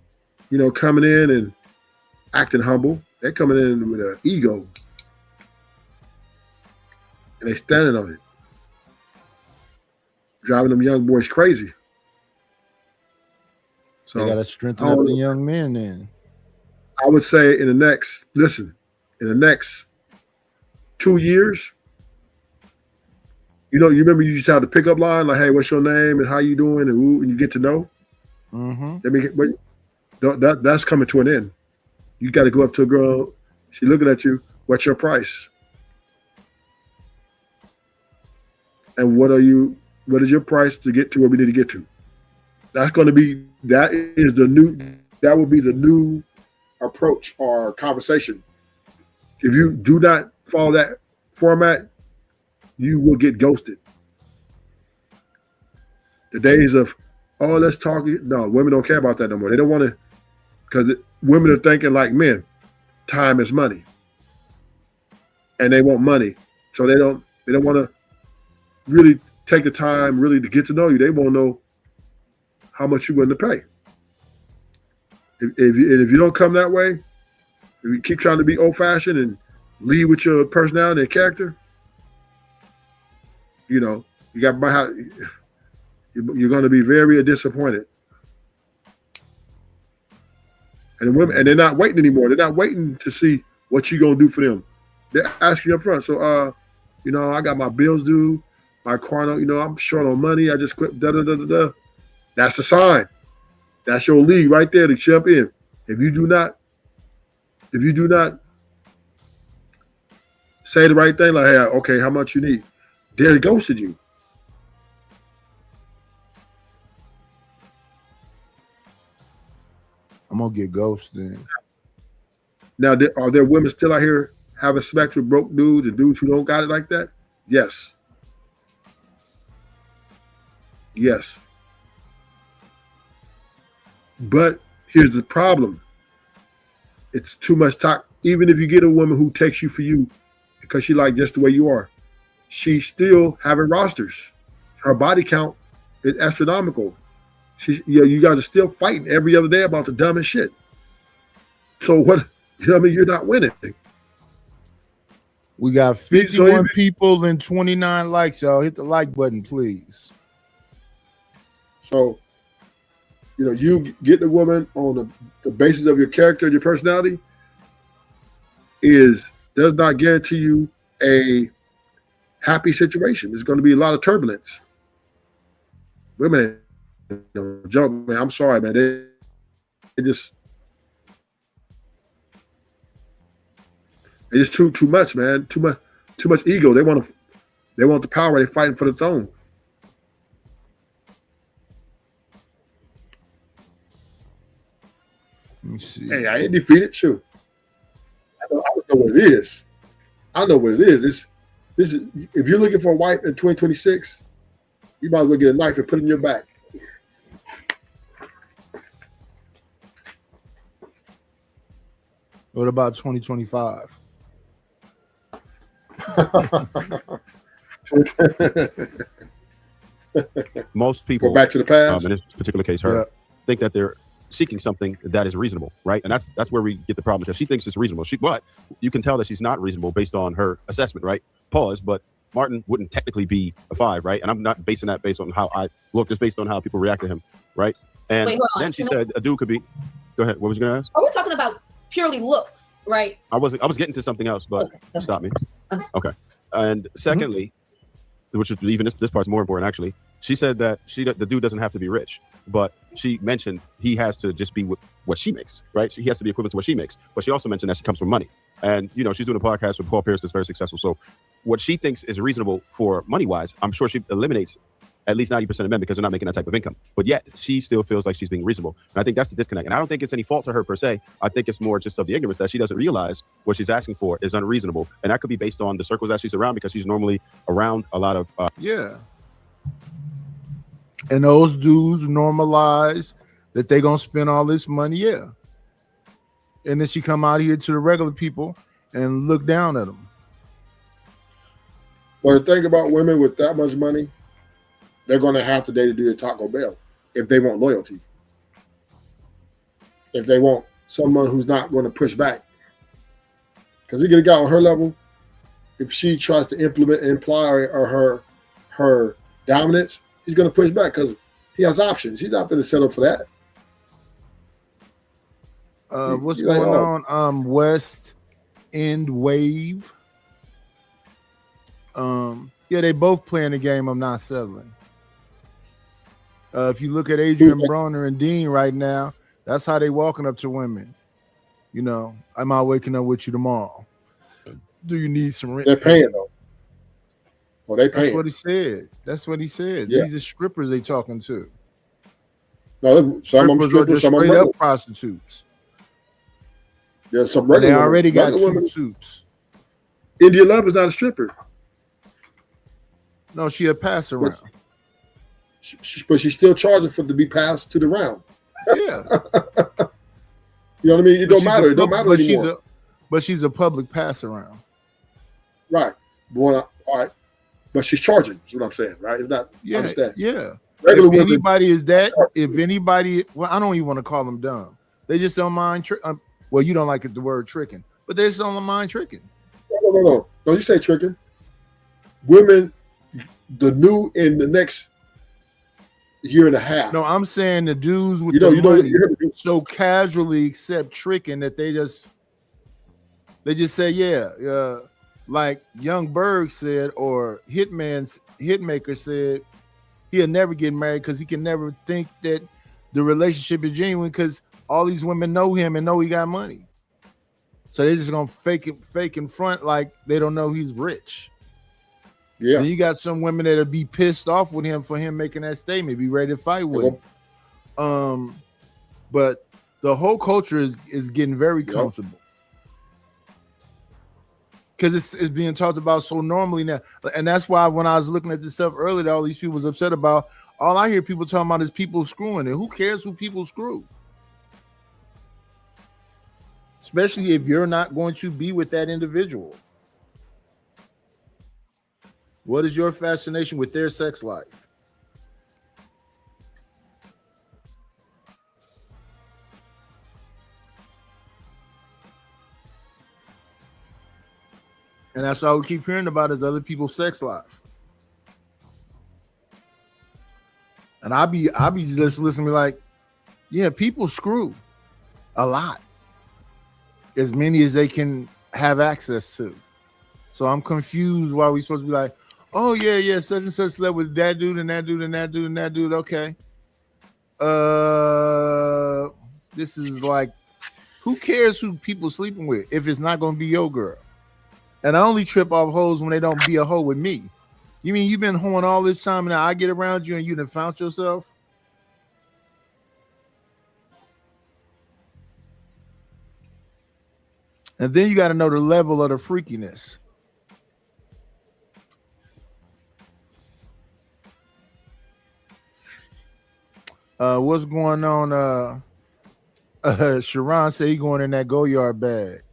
coming in and acting humble. They're coming in with an ego. And they're standing on it. Driving them young boys crazy. So they gotta strengthen up the young men then. I would say in the next 2 years, you remember you used to have the pickup line, like, hey, what's your name and how you doing? And you get to know. Mm-hmm. That's coming to an end. You got to go up to a girl. She's looking at you. What's your price? And what is your price to get to where we need to get to? That will be the new approach or conversation. If you do not follow that format, you will get ghosted. The days of, let's talk. No, women don't care about that no more. They don't want to, because women are thinking like men. Time is money, and they want money, so they don't want to really take the time really to get to know you. They won't know how much you're willing to pay. If you don't come that way, if you keep trying to be old fashioned and lead with your personality and character, you got you're going to be very disappointed. And the women, and they're not waiting anymore. They're not waiting to see what you're going to do for them. They're asking you up front. So, I got my bills due, my car, I'm short on money. I just quit. That's the sign. That's your league right there to jump in. If you do not say the right thing, like, hey, okay, how much you need? They ghosted you. I'm gonna get ghosted. Now, are there women still out here having sex with broke dudes and dudes who don't got it like that? Yes. Yes. But here's the problem. It's too much talk. Even if you get a woman who takes you for you because she like just the way you are, she's still having rosters. Her body count is astronomical. You guys are still fighting every other day about the dumbest shit. So what? You're not winning. We got 51 people and 29 likes, y'all. Hit the like button, please. So, you get the woman on the basis of your character and your personality does not guarantee you a happy situation. There's going to be a lot of turbulence. Women, joke, man. I'm sorry, man. They just too much, man. Too much ego. They want the power. They're fighting for the throne. Let me see. Hey, I ain't defeated. Sure. I don't know what it is. I know what it is. This is if you're looking for a wife in 2026, you might as well get a knife and put it in your back. What about 2025? Most people Go back to the past. in this particular case, her think that they're seeking something that is reasonable, right? And that's where we get the problem, because she thinks it's reasonable. But you can tell that she's not reasonable based on her assessment, right? Pause. But Martin wouldn't technically be a 5, right? And I'm not basing that based on how I look, just based on how people react to him, right? And Wait, hold on. then she said a dude could be. Go ahead. What was you gonna ask? Are we talking about purely looks, right? I was getting to something else, but stop me. Okay. And secondly, which is even this part's more important actually. She said that the dude doesn't have to be rich, but she mentioned he has to just be what she makes, right? He has to be equivalent to what she makes. But she also mentioned that she comes from money, and she's doing a podcast with Paul Pierce that's very successful. So what she thinks is reasonable for money wise, I'm sure she eliminates at least 90% of men because they're not making that type of income. But yet she still feels like she's being reasonable. And I think that's the disconnect. And I don't think it's any fault to her per se. I think it's more just of the ignorance that she doesn't realize what she's asking for is unreasonable. And that could be based on the circles that she's around, because she's normally around a lot of yeah. And those dudes normalize that they're gonna spend all this money, yeah. And then she come out here to the regular people and look down at them. Well, the thing about women with that much money, they're going to have to date a dude at Taco Bell if they want loyalty. If they want someone who's not going to push back. Because you get a guy on her level, if she tries to imply her dominance, he's going to push back because he has options. He's not going to settle for that. What's going on? West End Wave. Yeah, they both playing the game of not settling. If you look at Adrian Broner and Dean right now, that's how they walking up to women. Am I waking up with you tomorrow? Do you need some rent? They're paying though. Oh, they paying. That's what he said. Yeah. These are strippers they talking to. No, some of them strippers, some of them straight up prostitutes. Yeah, some regular. They already got two women. suits. India Love is not a stripper. No, she a pass around. But she's still charging to be passed to the round. Yeah. You know what I mean? It don't matter. It don't matter anymore. But she's a public pass around. Right. All right. But she's charging, is what I'm saying, right? It's not, yeah, understand. Yeah. Regular if anybody, well, I don't even want to call them dumb. They just don't mind, well, you don't like the word tricking, but they just don't mind tricking. No. Don't you say tricking. Women, the new in the next year and a half. No, I'm saying the dudes with the money so casually accept tricking that they just say, yeah, like Young Berg said, or Hitmaker said, he'll never get married because he can never think that the relationship is genuine because all these women know him and know he got money. So they're just gonna fake in front like they don't know he's rich. Yeah. Then you got some women that'll be pissed off with him for him making that statement, be ready to fight with him. But the whole culture is getting very comfortable. Because it's being talked about so normally now. And that's why when I was looking at this stuff earlier, all these people was upset about, all I hear people talking about is people screwing it. Who cares who people screw? Especially if you're not going to be with that individual. What is your fascination with their sex life? And that's all we keep hearing about is other people's sex life. And I'll be just listening to me like, yeah, people screw a lot. As many as they can have access to. So I'm confused why we're supposed to be like, oh yeah, such and such slept with that dude and that dude and that dude and that dude. Okay. This is like, who cares who people sleeping with if it's not gonna be your girl? And I only trip off hoes when they don't be a hoe with me. You mean you've been hoeing all this time and now I get around you and you done found yourself? And then you got to know the level of the freakiness. What's going on? Sharon said he going in that Goyard bag.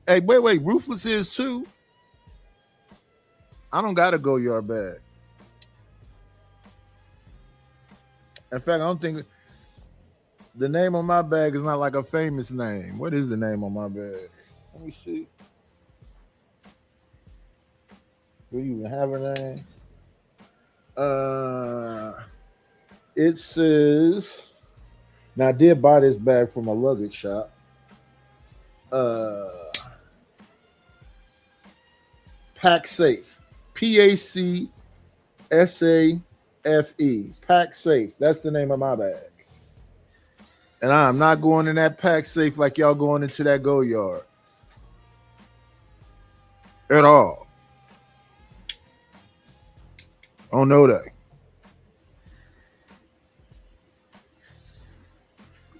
Hey, wait, Ruthless is too. I don't got a Goyard bag. In fact, I don't think. The name on my bag is not like a famous name. What is the name on my bag? Let me see. Do you even have a name? It says. Now I did buy this bag from a luggage shop. Pack Safe. PACSAFE. Pack Safe. That's the name of my bag. And I'm not going in that Pack Safe like y'all going into that Go Yard. At all. I don't know that.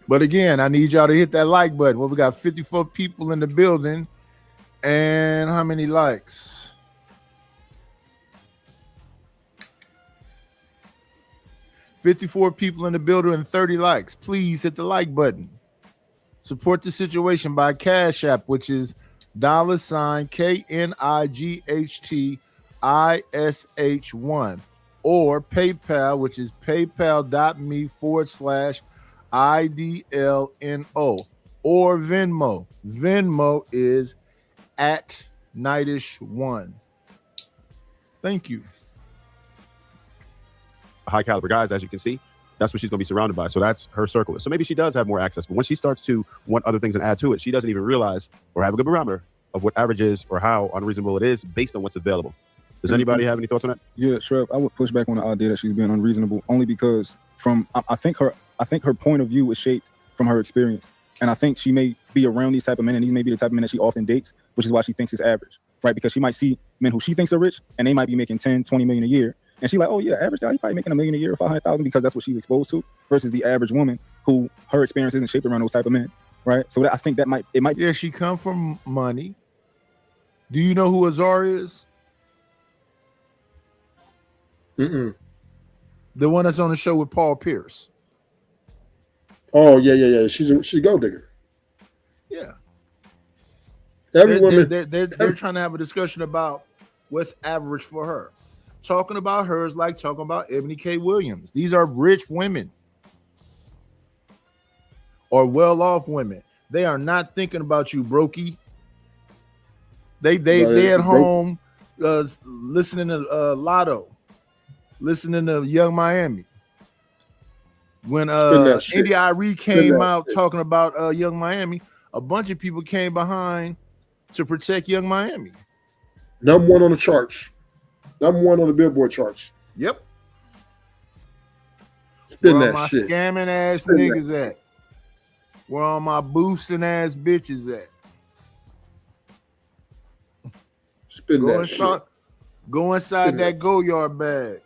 But again, I need y'all to hit that like button. Well, we got 54 people in the building. And how many likes? $54 people in the building and 30 likes. Please hit the like button. Support the situation by Cash App, which is $KNIGHTISH1, or PayPal, which is paypal.me/IDLNO, or Venmo. Venmo is @Nightish1. Thank you. High caliber guys, as you can see, that's what she's going to be surrounded by. So that's her circle. So maybe she does have more access, but when she starts to want other things and add to it, she doesn't even realize or have a good barometer of what average is or how unreasonable it is based on what's available. Does anybody have any thoughts on that? Yeah, Shrev, I would push back on the idea that she's being unreasonable only because I think her point of view is shaped from her experience. And I think she may be around these type of men, and these may be the type of men that she often dates, which is why she thinks it's average, right? Because she might see men who she thinks are rich and they might be making 10, 20 million a year. And she's like, oh yeah, average guy, he's probably making $1 million a year or 500,000 because that's what she's exposed to, versus the average woman who her experience isn't shaped around those type of men, right? So I think that might. Yeah, she come from money. Do you know who Azar is? Mm-mm. The one that's on the show with Paul Pierce. Oh yeah. She's a gold digger. Yeah. Every woman. They're trying to have a discussion about what's average for her. Talking about her is like talking about Ebony K. Williams. These are rich women or well-off women. They are not thinking about you, brokey. They at home listening to Lotto, listening to Young Miami. When India Arie came out talking about Young Miami, a bunch of people came behind to protect Young Miami. Number one on the charts. Number one on the Billboard charts. Yep. Spin Where that all my shit. scamming ass Spin that. niggas at? Where all my boosting ass bitches at? Spin that shit. Go inside Spin that Go Yard bag.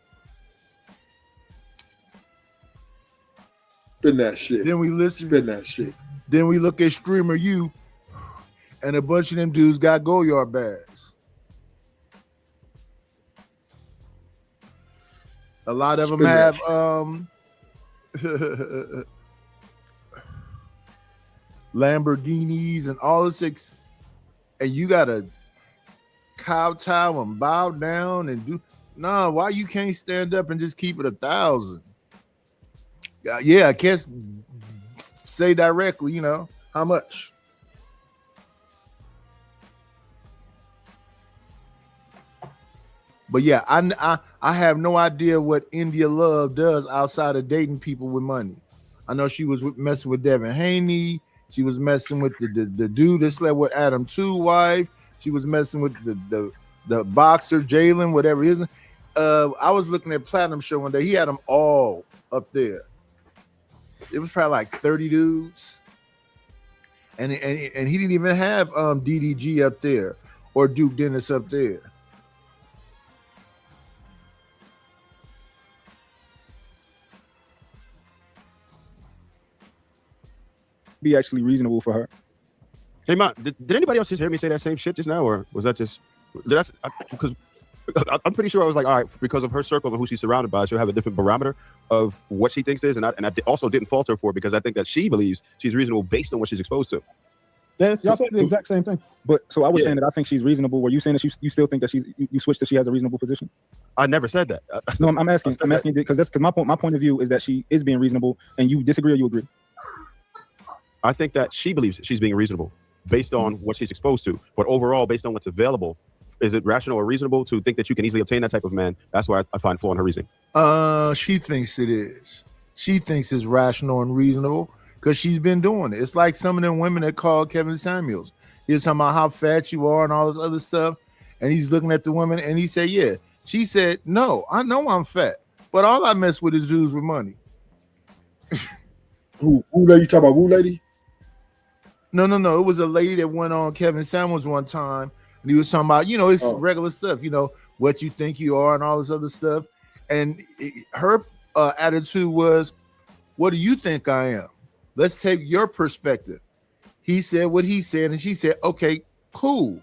Spin that shit. Then we listen. Spin that shit. Then we look at Streamer U, and a bunch of them dudes got Go Yard bags. A lot of them Spin that have Lamborghinis and all this, and you gotta kowtow and bow down and do. Nah, why you can't stand up and just keep it 1,000? Yeah, I can't say directly, you know, how much. But yeah, I have no idea what India Love does outside of dating people with money. I know she was messing with Devin Haney. She was messing with the dude that slept with Adam 2 wife. She was messing with the boxer Jalen, whatever his name. I was looking at Platinum Show one day. He had them all up there. It was probably like 30 dudes, and he didn't even have DDG up there or Duke Dennis up there. Be actually reasonable for her. Hey, Ma, did anybody else just hear me say that same shit just now, or was that just because I'm pretty sure I was like, all right, because of her circle and who she's surrounded by, she'll have a different barometer of what she thinks is, and I also didn't falter for it because I think that she believes she's reasonable based on what she's exposed to. Y'all said the exact same thing. But so I was saying that I think she's reasonable. Were you saying that you still think that you switched that she has a reasonable position? I never said that. No, I'm asking because my point of view is that she is being reasonable, and you disagree or you agree? I think that she believes she's being reasonable based on what she's exposed to. But overall, based on what's available, is it rational or reasonable to think that you can easily obtain that type of man? That's why I find flaw in her reasoning. She thinks it is. She thinks it's rational and reasonable because she's been doing it. It's like some of them women that called Kevin Samuels. He was talking about how fat you are and all this other stuff. And he's looking at the woman and he said, yeah. She said, no, I know I'm fat, but all I mess with is dudes with money. Who lady? You talking about who lady? No. It was a lady that went on Kevin Samuels one time. And he was talking about, it's regular stuff, what you think you are and all this other stuff. And her attitude was, what do you think I am? Let's take your perspective. He said what he said, and she said, okay, cool.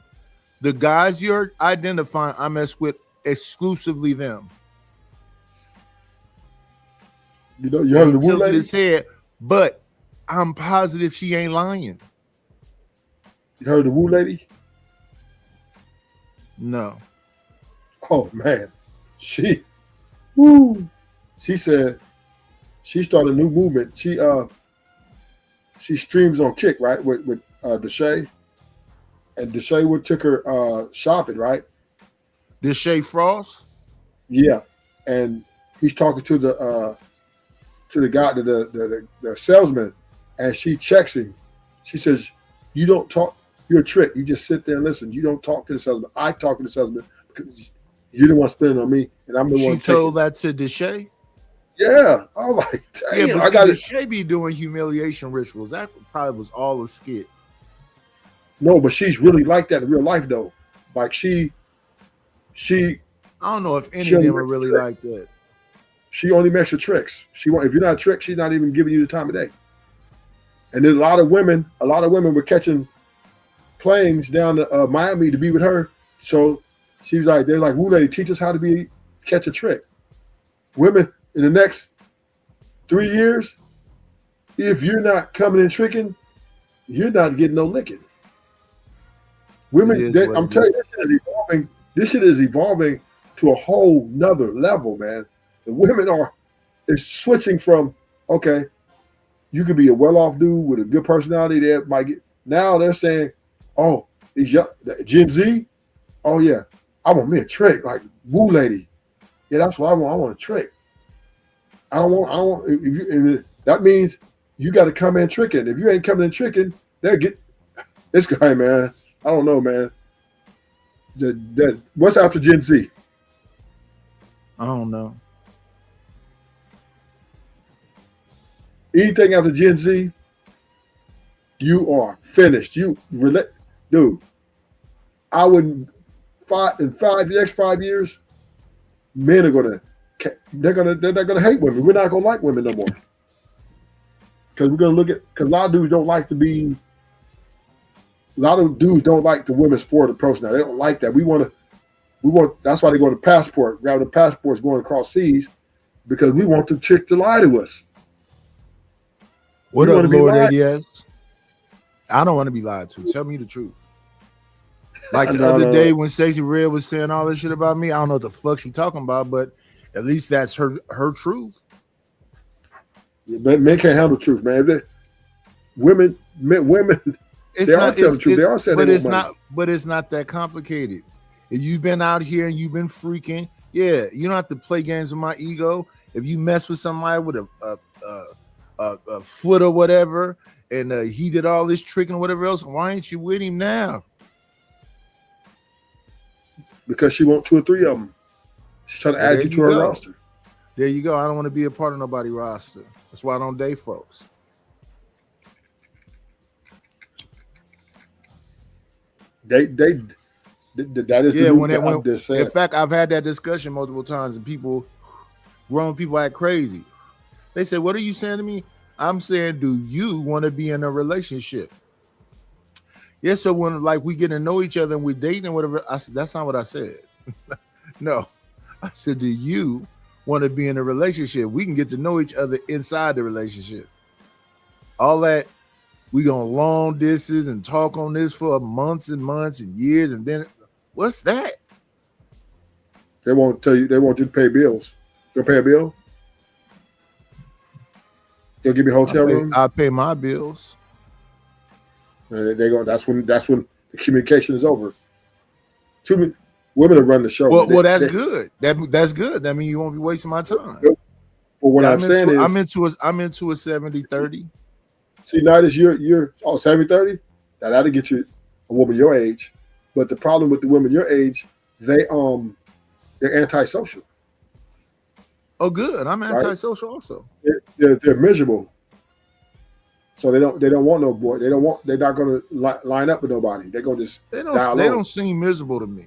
The guys you're identifying, I mess with exclusively them. You heard the woo lady? His head, but I'm positive she ain't lying. You heard the woo lady? No. Oh man, she said she started a new movement. She streams on Kick, right, with Deshae, and Deshae took her shopping, right? Deshae Frost. Yeah, and he's talking to the guy, the salesman, and she checks him. She says, "You don't talk. You're a trick. You just sit there and listen. You don't talk to the salesman. I talk to the salesman because you didn't want to spend it on me, and I'm the one." She told that to Deshae. Yeah, I'm like, damn, yeah, but I got it. Deshae be doing humiliation rituals. That probably was all a skit. No, but she's really like that in real life, though. Like she. I don't know if any of them are really like that. She only makes your tricks. If you're not a trick, she's not even giving you the time of day. And there's a lot of women were catching planes down to Miami to be with her. So she's like, they're like, woo lady, teach us how to catch a trick. Women in the next 3 years, if you're not coming and tricking, you're not getting no licking. Women, I'm telling you, this shit is evolving to a whole nother level, man. The women is switching from, okay, you could be a well-off dude with a good personality that might get. Now they're saying, oh, these young Gen Z, oh yeah, I want me a trick, like woo lady. Yeah, that's what I want. I want a trick. I don't want. If that means you got to come in tricking. If you ain't coming in tricking, they'll get this guy, man. I don't know, man. What's after Gen Z? I don't know. Anything after Gen Z, you are finished. Dude. I wouldn't the next 5 years, men are they're gonna hate women. We're not gonna like women no more. Because we're gonna because a lot of dudes don't like the women's forward approach now. They don't like that. We want that's why they go to passport, grab the passports going across seas, because we want the chick to lie to us. What up, Lord ADS? I don't want to be lied to. Tell me the truth. Like the other day when Stacey Red was saying all this shit about me, I don't know what the fuck she talking about, but at least that's her truth. Yeah, men can't handle the truth, man. Women, they are telling the truth. They are saying but it's not that complicated. If you've been out here and you've been freaking, yeah, you don't have to play games with my ego. If you mess with somebody with a foot or whatever, and he did all this tricking or whatever else, why ain't you with him now? Because she wants 2 or 3 of them. She's trying to add you to her roster. There you go. I don't want to be a part of nobody's roster. That's why I don't date folks. That is in fact, I've had that discussion multiple times, and grown people act crazy. They say, "What are you saying to me?" I'm saying, "Do you want to be in a relationship?" Yes. So when we get to know each other and we're dating and whatever, that's not what I said. No, I said, "Do you want to be in a relationship? We can get to know each other inside the relationship." All that. We gonna long distance and talk on this for months and months and years, and then what's that? They won't tell you. They want you to pay bills. You'll pay a bill. You'll give me a hotel room. I pay my bills. They go. That's when the communication is over. Too many women are running the show. Well, that's good. That's good. That means you won't be wasting my time. Well, what I'm saying is, I'm into a 70-30. See, now that you're 70-30, that'll get you a woman your age. But the problem with the women your age, they're antisocial. Oh, good. I'm antisocial also. They're miserable. So they don't want no boy. They're not gonna line up with nobody. They're gonna just they don't seem miserable to me.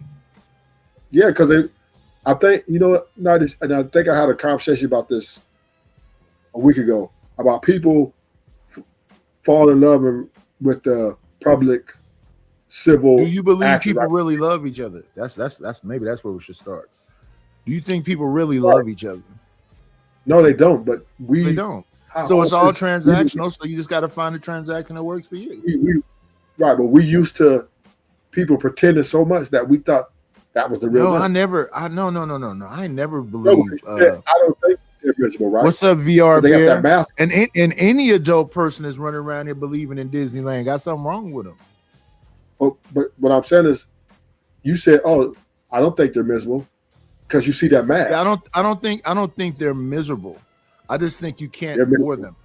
Yeah, because I think and I think I had a conversation about this a week ago about people fall in love with the public civil. Do you believe action, people right? really love each other? That's maybe that's where we should start. Do you think people really love each other? No, they don't. But they don't. So it's all transactional. So you just got to find a transaction that works for you. Right, but we used to people pretending so much that we thought that was the real. No, thing. I never believe. I don't think they're miserable, right? What's up, VR They Bear? got that math. And any adult person that's running around here believing in Disneyland got something wrong with them. Oh, but what I'm saying is, you said, "Oh, I don't think they're miserable," because you see that math. Yeah, I don't think they're miserable. I just think you can't ignore them.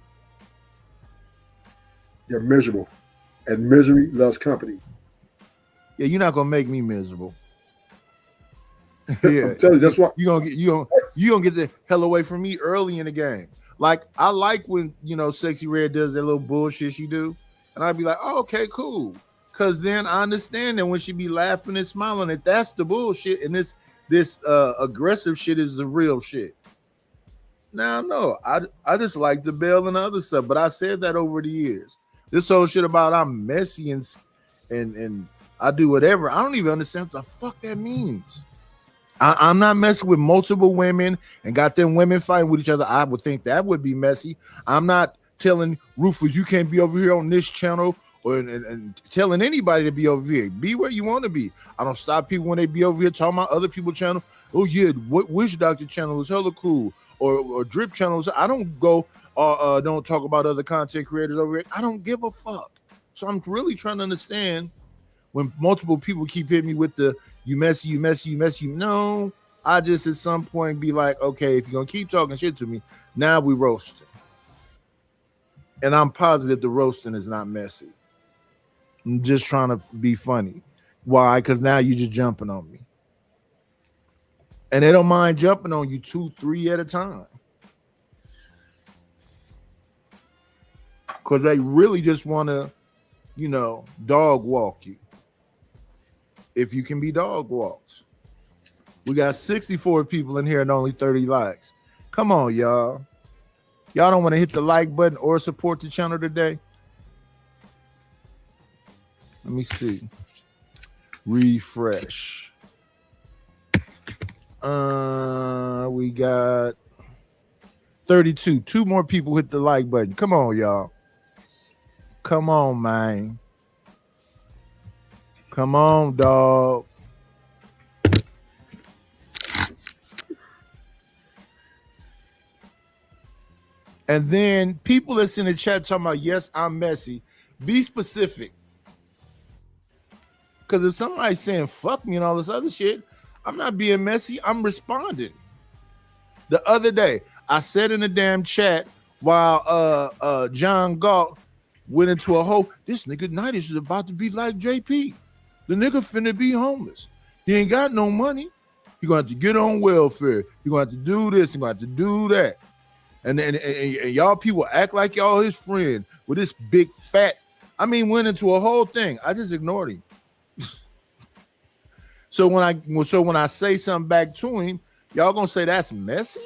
They're miserable, and misery loves company. Yeah, you're not gonna make me miserable. Yeah, I'm telling you, that's why you gonna get the hell away from me early in the game. Like I like when Sexy Red does that little bullshit she do, and I'd be like, oh, okay, cool. Cause then I understand that when she be laughing and smiling, that that's the bullshit, and this aggressive shit is the real shit. Now, no, I just like the Bell and the other stuff, but I said that over the years. This whole shit about I'm messy and I do whatever. I don't even understand what the fuck that means. I'm not messing with multiple women and got them women fighting with each other. I would think that would be messy. I'm not telling Rufus you can't be over here on this channel and telling anybody to be over here. Be where you want to be. I don't stop people when they be over here talking about other people's channel. Oh yeah, Witch Doctor channel is hella cool, or Drip channels. I don't go don't talk about other content creators over here. I don't give a fuck. So I'm really trying to understand when multiple people keep hitting me with the you messy. No, I just at some point be like, okay, if you're gonna keep talking shit to me, now we roasting. And I'm positive the roasting is not messy. I'm just trying to be funny. Why? Because now you're just jumping on me. And they don't mind jumping on you 2-3 at a time. Because they really just want to, dog walk you. If you can be dog walked. We got 64 people in here and only 30 likes. Come on, y'all. Y'all don't want to hit the like button or support the channel today? Let me see. Refresh. We got 32. 2 more people hit the like button. Come on, y'all. Come on, man. Come on, dog. And then people that's in the chat talking about, yes, I'm messy. Be specific. Because if somebody's saying fuck me and all this other shit, I'm not being messy. I'm responding. The other day, I said in the damn chat while John Galt went into a whole, this nigga Nightish is about to be like JP. The nigga finna be homeless. He ain't got no money. He gonna have to get on welfare. He gonna have to do this. He gonna have to do that. And y'all people act like y'all his friend with this big fat. I mean, went into a whole thing. I just ignored him. So when I say something back to him, y'all gonna say that's messy?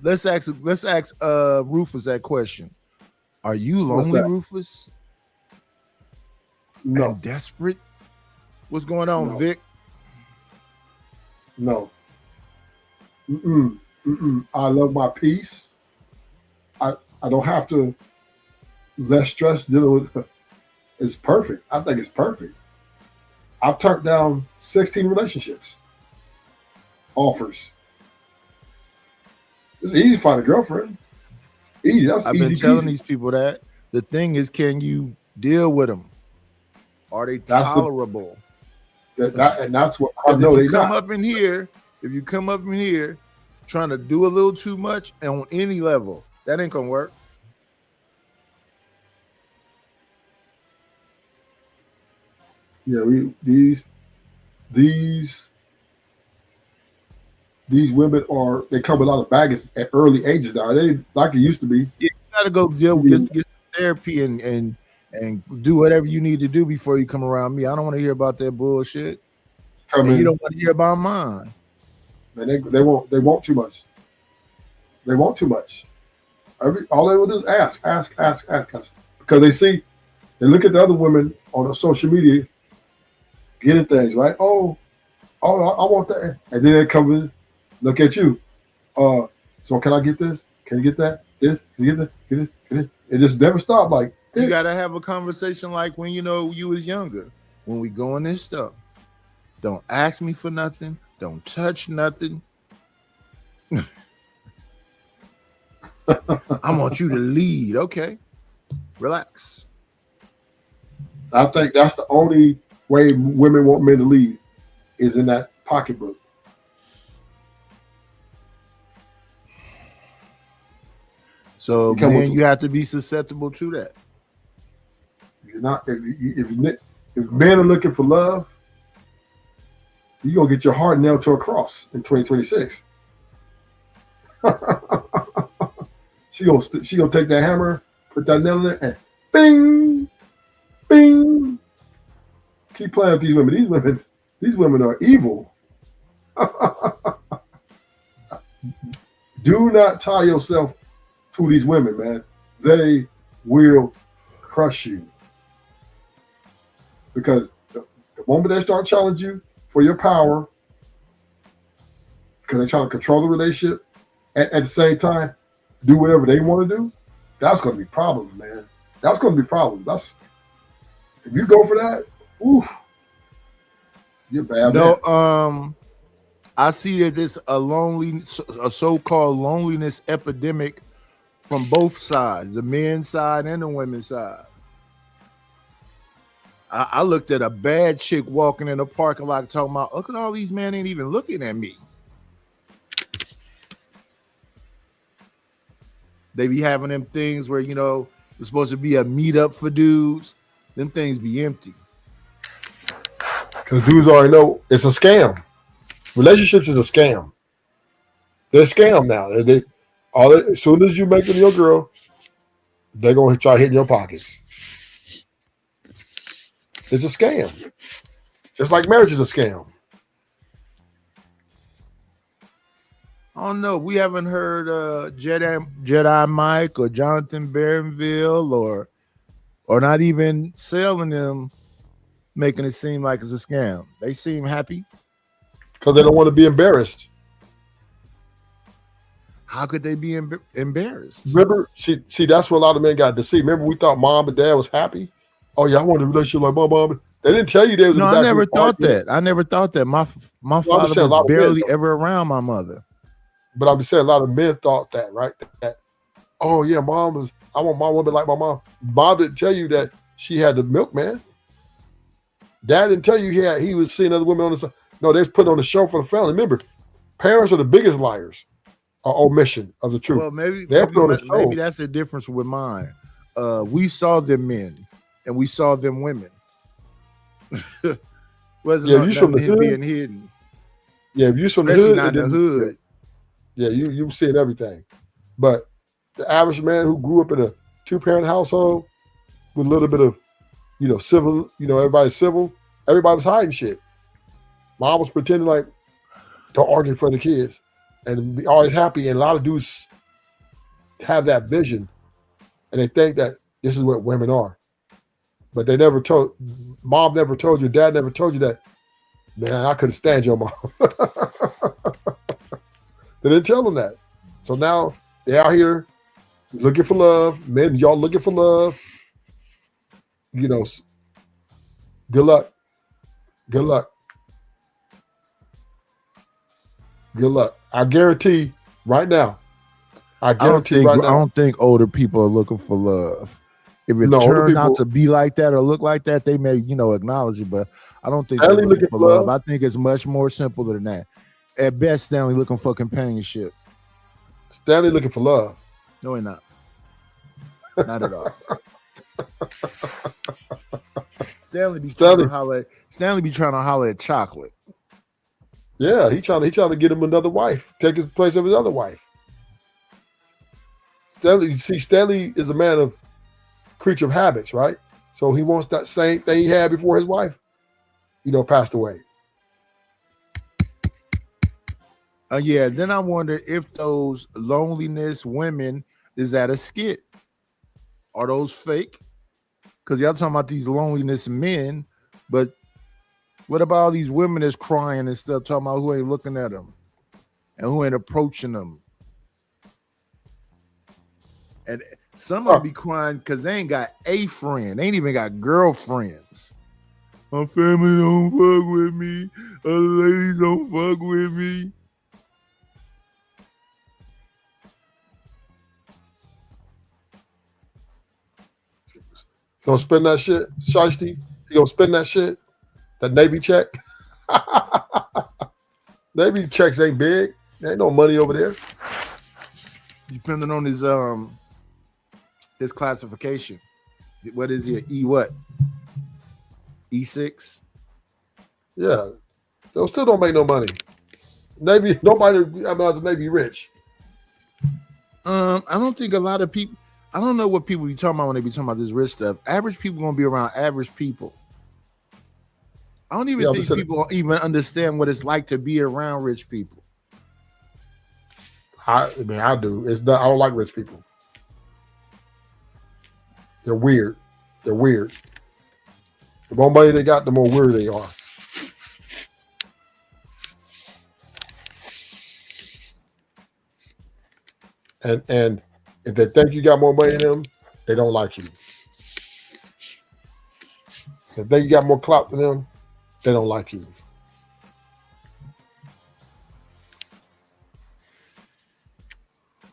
Let's ask Rufus that question. Are you lonely, Rufus? No. And desperate? What's going on, No. Vic? No. I love my peace. I don't have to less stress dealing with it. It's perfect. I think it's perfect. I've turned down 16 relationships. offers. It's easy to find a girlfriend. Easy. That's I've easy been telling peasy. these people that. The thing is, can you deal with them? Are they That's the- tolerable? and that's what I 'Cause know if they you come not. up in here, if you come up in here trying to do a little too much on any level, that ain't gonna work. Yeah, these women they come with a lot of baggage at early ages now. They like it used to be. You gotta go get therapy and do whatever you need to do before you come around me. I don't want to hear about that bullshit. And you don't want to hear about mine. Man, they want too much. They want too much. All they will do is ask. Because they look at the other women on the social media getting things, right? Oh, I want that. And then they come in, look at you. So can I get this? Can you get that? This? Can you get that? Get it? It just never stop. Like, you gotta have a conversation like when you was younger. When we going this stuff, don't ask me for nothing. Don't touch nothing. I want you to lead. Okay, relax. I think that's the only way women want men to lead is in that pocketbook. So man, you have to be susceptible to that. You're not. If men are looking for love, you're gonna get your heart nailed to a cross in 2026. She gonna take that hammer, put that nail in it, and bing, bing. Keep playing with these women. These women are evil. Do not tie yourself to these women, man. They will crush you. Because the moment they start challenging you for your power, because they're trying to control the relationship, at the same time, do whatever they want to do, that's going to be problems, man. That's going to be problems. If you go for that, oof, you're bad. No, I see that there's a so-called loneliness epidemic from both sides, the men's side and the women's side. I looked at a bad chick walking in the parking lot talking about, look at all these men ain't even looking at me. They be having them things where, it's supposed to be a meetup for dudes. Them things be empty. Because dudes already know it's a scam. Relationships is a scam. They're a scam now. As soon as you make them your girl, they're going to try hitting your pockets. It's a scam. Just like marriage is a scam. I don't know. We haven't heard Jedi Mike or Jonathan Barronville or not even selling them, making it seem like it's a scam. They seem happy. Because they don't want to be embarrassed. How could they be embarrassed? Remember, see, that's what a lot of men got to see. Remember, we thought mom and dad was happy. Oh yeah, I wanted a relationship like my mom. They didn't tell you they was. No, I never thought that. I never thought that. My father was barely ever around my mother. But I'm just saying, a lot of men thought that, right? That, oh yeah, I want my woman like my mom. Mom didn't tell you that she had the milkman. Dad didn't tell you he was seeing other women on the side. No, they was putting on the show for the family. Remember, parents are the biggest liars. Omission of the truth. Well, maybe that's the difference with mine. We saw them men and we saw them women. Wasn't you from the hood being hidden. Yeah, if you from the Especially hood, not the hood. Yeah, you seeing everything. But the average man who grew up in a 2-parent household with a little bit of, civil, everybody's civil, everybody was hiding shit. Mom was pretending like don't argue in front of the kids and be always happy. And a lot of dudes have that vision and they think that this is what women are. But mom never told you, dad never told you that, man, I couldn't stand your mom. They didn't tell them that. So now they're out here looking for love. Men, y'all looking for love. Good luck. Good luck. Good luck. I guarantee right now. I I don't guarantee think right I now. don't think older people are looking for love. If it No, older turned out people- to be like that or look like that, they may, acknowledge it. But I don't think they're Stanley looking looking for for love. love? I think it's much more simple than that. At best, Stanley looking for companionship. Stanley looking for love. No, he not. Not at all. Stanley be trying to holler. Stanley be trying to holler at chocolate. Yeah, he trying to get him another wife, take his place of his other wife. Stanley is a man of creature of habits, right? So he wants that same thing he had before his wife, passed away. Yeah. Then I wonder if those loneliness women is that a skit? Are those fake? Because y'all talking about these loneliness men, but what about all these women that's crying and stuff, talking about who ain't looking at them and who ain't approaching them? And some of them be crying because they ain't got a friend. They ain't even got girlfriends. My family don't fuck with me. Other ladies don't fuck with me. You gonna spend that shit, Shiesty? You gonna spend that shit? That Navy check? Navy checks ain't big. There ain't no money over there. Depending on his classification. What is he? E what? E6? Yeah. Those still don't make no money. Navy, nobody about the Navy rich. I don't think a lot of people, I don't know what people be talking about when they be talking about this rich stuff. Average people gonna be around average people. I don't even think people even understand what it's like to be around rich people. I mean, I do. I don't like rich people. They're weird. They're weird. The more money they got, the more weird they are. And if they think you got more money than them, they don't like you. If they got more clout than them, they don't like you.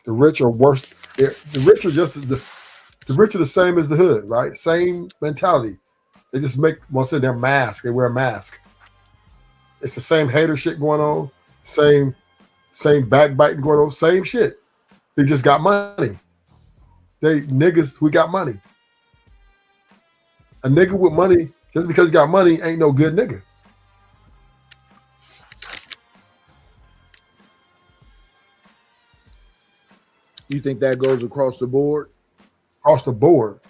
The rich are worse. The rich are just the rich are the same as the hood, right? Same mentality. They just they're mask. They wear a mask. It's the same hater shit going on. Same backbiting going on. Same shit. They just got money. They niggas who got money. A nigga with money, just because he got money, ain't no good nigga. You think that goes across the board? Across the board.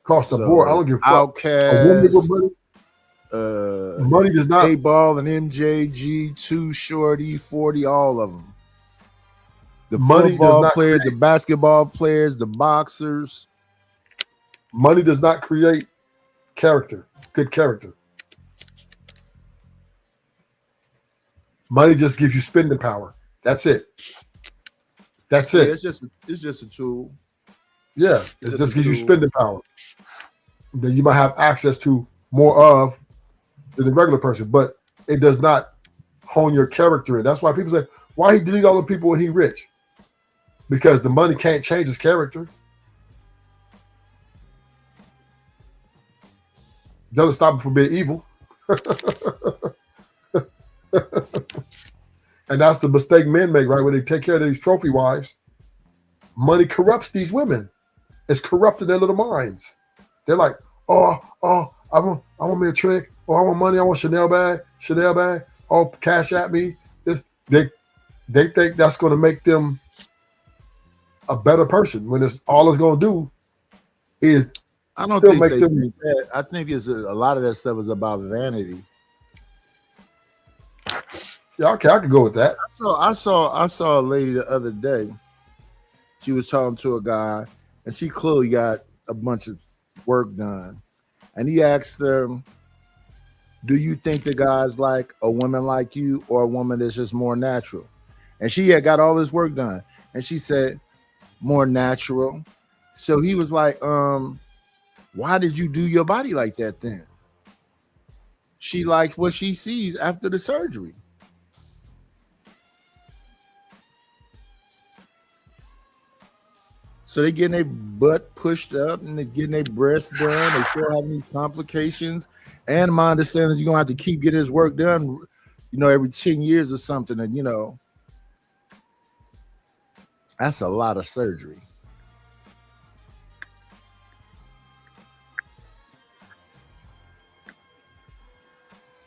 Across the board. I don't give a fuck. Outkast, A woman with money. Money does not. A-Ball and MJG, Too Shorty, 40, all of them. The Money football does not players, create- the basketball players, the boxers. Money does not create character, good character. Money just gives you spending power. That's it. That's Yeah, it. it's just a tool. Yeah, it just just a gives you tool. spending power. That you might have access to more of than the regular person, but it does not hone your character. And that's why people say, why he delete all the people when he rich? Because the money can't change his character. Doesn't stop him from being evil. And that's the mistake men make, right? When they take care of these trophy wives, money corrupts these women. It's corrupting their little minds. They're like, I want me a trick. Oh, I want money. I want Chanel bag. Oh, cash at me. They think that's going to make them a better person when all it's going to do is I don't still think make they them. think that. I think it's a lot of that stuff is about vanity. Yeah, okay, I could go with that. I saw a lady the other day. She was talking to a guy, and she clearly got a bunch of work done. And he asked her, "Do you think the guy's like a woman like you, or a woman that's just more natural?" And she had got all this work done, and she said, "More natural." So he was like, "Why did you do your body like that then?" She likes what she sees after the surgery. So they getting their butt pushed up and they getting their breasts done. They still having these complications. And my understanding is you're gonna have to keep getting his work done, every 10 years or something. And that's a lot of surgery.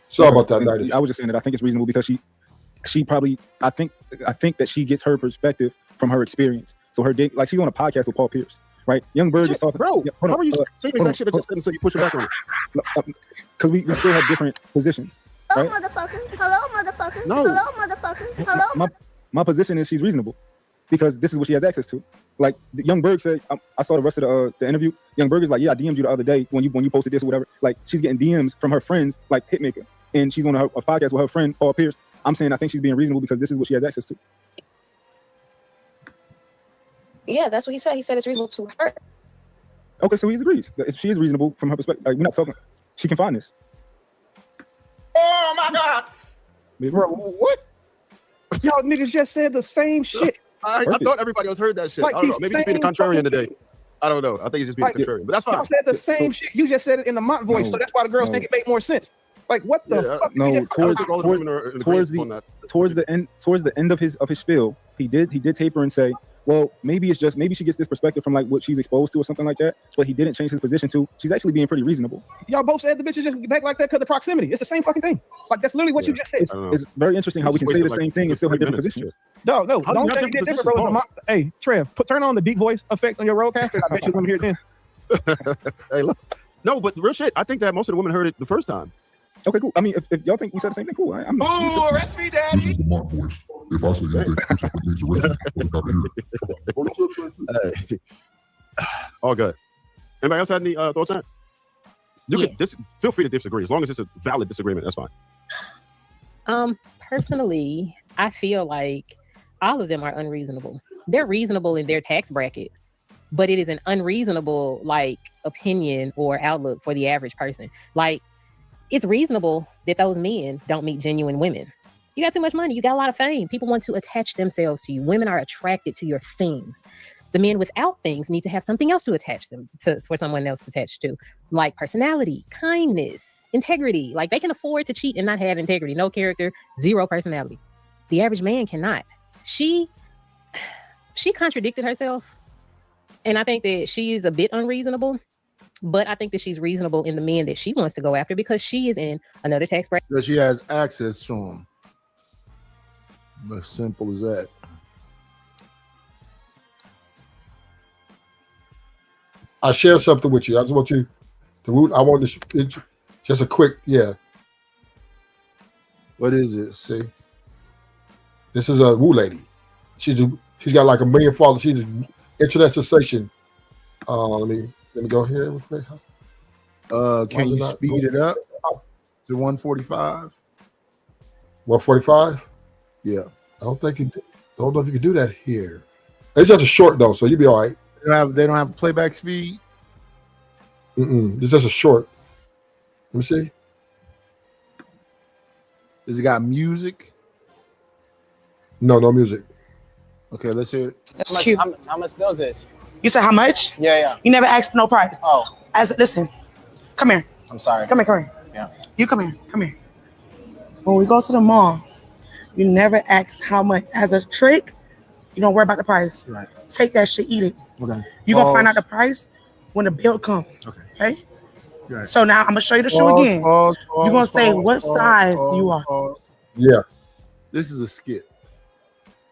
Sorry about that. I was just saying that I think it's reasonable because she probably I think that she gets her perspective from her experience. So her date, like she's on a podcast with Paul Pierce, right? Young Berg is talking. Bro, how are you saying that shit I just said and so you push it back on me? Because we still have different positions. Hello, Right? motherfucker. Hello, motherfucker. No. Hello, motherfucker. Hello. My position is she's reasonable because this is what she has access to. Like Young Berg said, I saw the rest of the interview. Young Berg is like, yeah, I DM'd you the other day when you posted this or whatever. Like she's getting DMs from her friends, like Hitmaker, and she's on a podcast with her friend Paul Pierce. I'm saying I think she's being reasonable because this is what she has access to. Yeah, that's what he said. He said it's reasonable to her. Okay, so he agrees. She is reasonable from her perspective. Like, we're not talking. She can find this. Oh my God. Bro, what? Y'all niggas just said the same shit. I thought everybody else heard that shit. Like I don't know. these Maybe just being a same contrarian fucking today. I don't know. I think it's just being Like, contrarian, but that's fine. Y'all said the same shit. You just said it in the Mont voice, No, so that's why the girls no. think it make more sense. Like, what the fuck? No, towards that. the end of his spiel, he did taper and say, well, maybe she gets this perspective from like what she's exposed to or something like that. But he didn't change his position to she's actually being pretty reasonable. Y'all both said the bitches just back like that because of proximity. It's the same fucking thing. Like that's literally what you just said. It's very interesting how we can say the same thing and still have different positions. No, How do you don't have say you different did different, positions, bro. Paul? Hey, Trev, turn on the deep voice effect on your roadcaster. I bet you're gonna hear it then. Hey, look. No, but real shit. I think that most of the women heard it the first time. Okay, cool. I mean, if y'all think we said the same thing, cool. I'm Ooh, arrest me, daddy. This is the Mont voice. If I say anything, please arrest me. Hey. All good. Anybody else had any thoughts on it? You could feel free to disagree as long as it's a valid disagreement. That's fine. Personally, I feel like all of them are unreasonable. They're reasonable in their tax bracket, but it is an unreasonable like opinion or outlook for the average person. Like, it's reasonable that those men don't meet genuine women. You got too much money. You got a lot of fame. People want to attach themselves to you. Women are attracted to your things. The men without things need to have something else to attach them to for someone else to attach to, like personality, kindness, integrity. Like they can afford to cheat and not have integrity, no character, zero personality. The average man cannot. She contradicted herself, and I think that she is a bit unreasonable. But I think that she's reasonable in the men that she wants to go after because she is in another tax bracket. That she has access to them. As simple as that. I share something with you. I just want you to. I want this. Just a quick, yeah. What is this? See, this is a woo lady. She's got like 1 million followers. She's an internet sensation. Let me go here. Can you speed it up to 145? 145? Yeah. I don't know if you can do that here. It's just a short though, so you'll be all right. They don't have playback speed. It's just a short. Let me see. Does it got music? No music. Okay, let's hear it. That's cute. How much does this? You said how much? Yeah. You never asked for no price. Oh. Listen, come here. I'm sorry. Come here. Yeah. You come here. When we go to the mall, you never ask how much. As a trick, you don't worry about the price. Right. Take that shit, eat it. Okay. You gonna find out the price when the bill come. Okay? Right. So now I'm gonna show you the shoe again. You're gonna say what size you are. Yeah. This is a skit.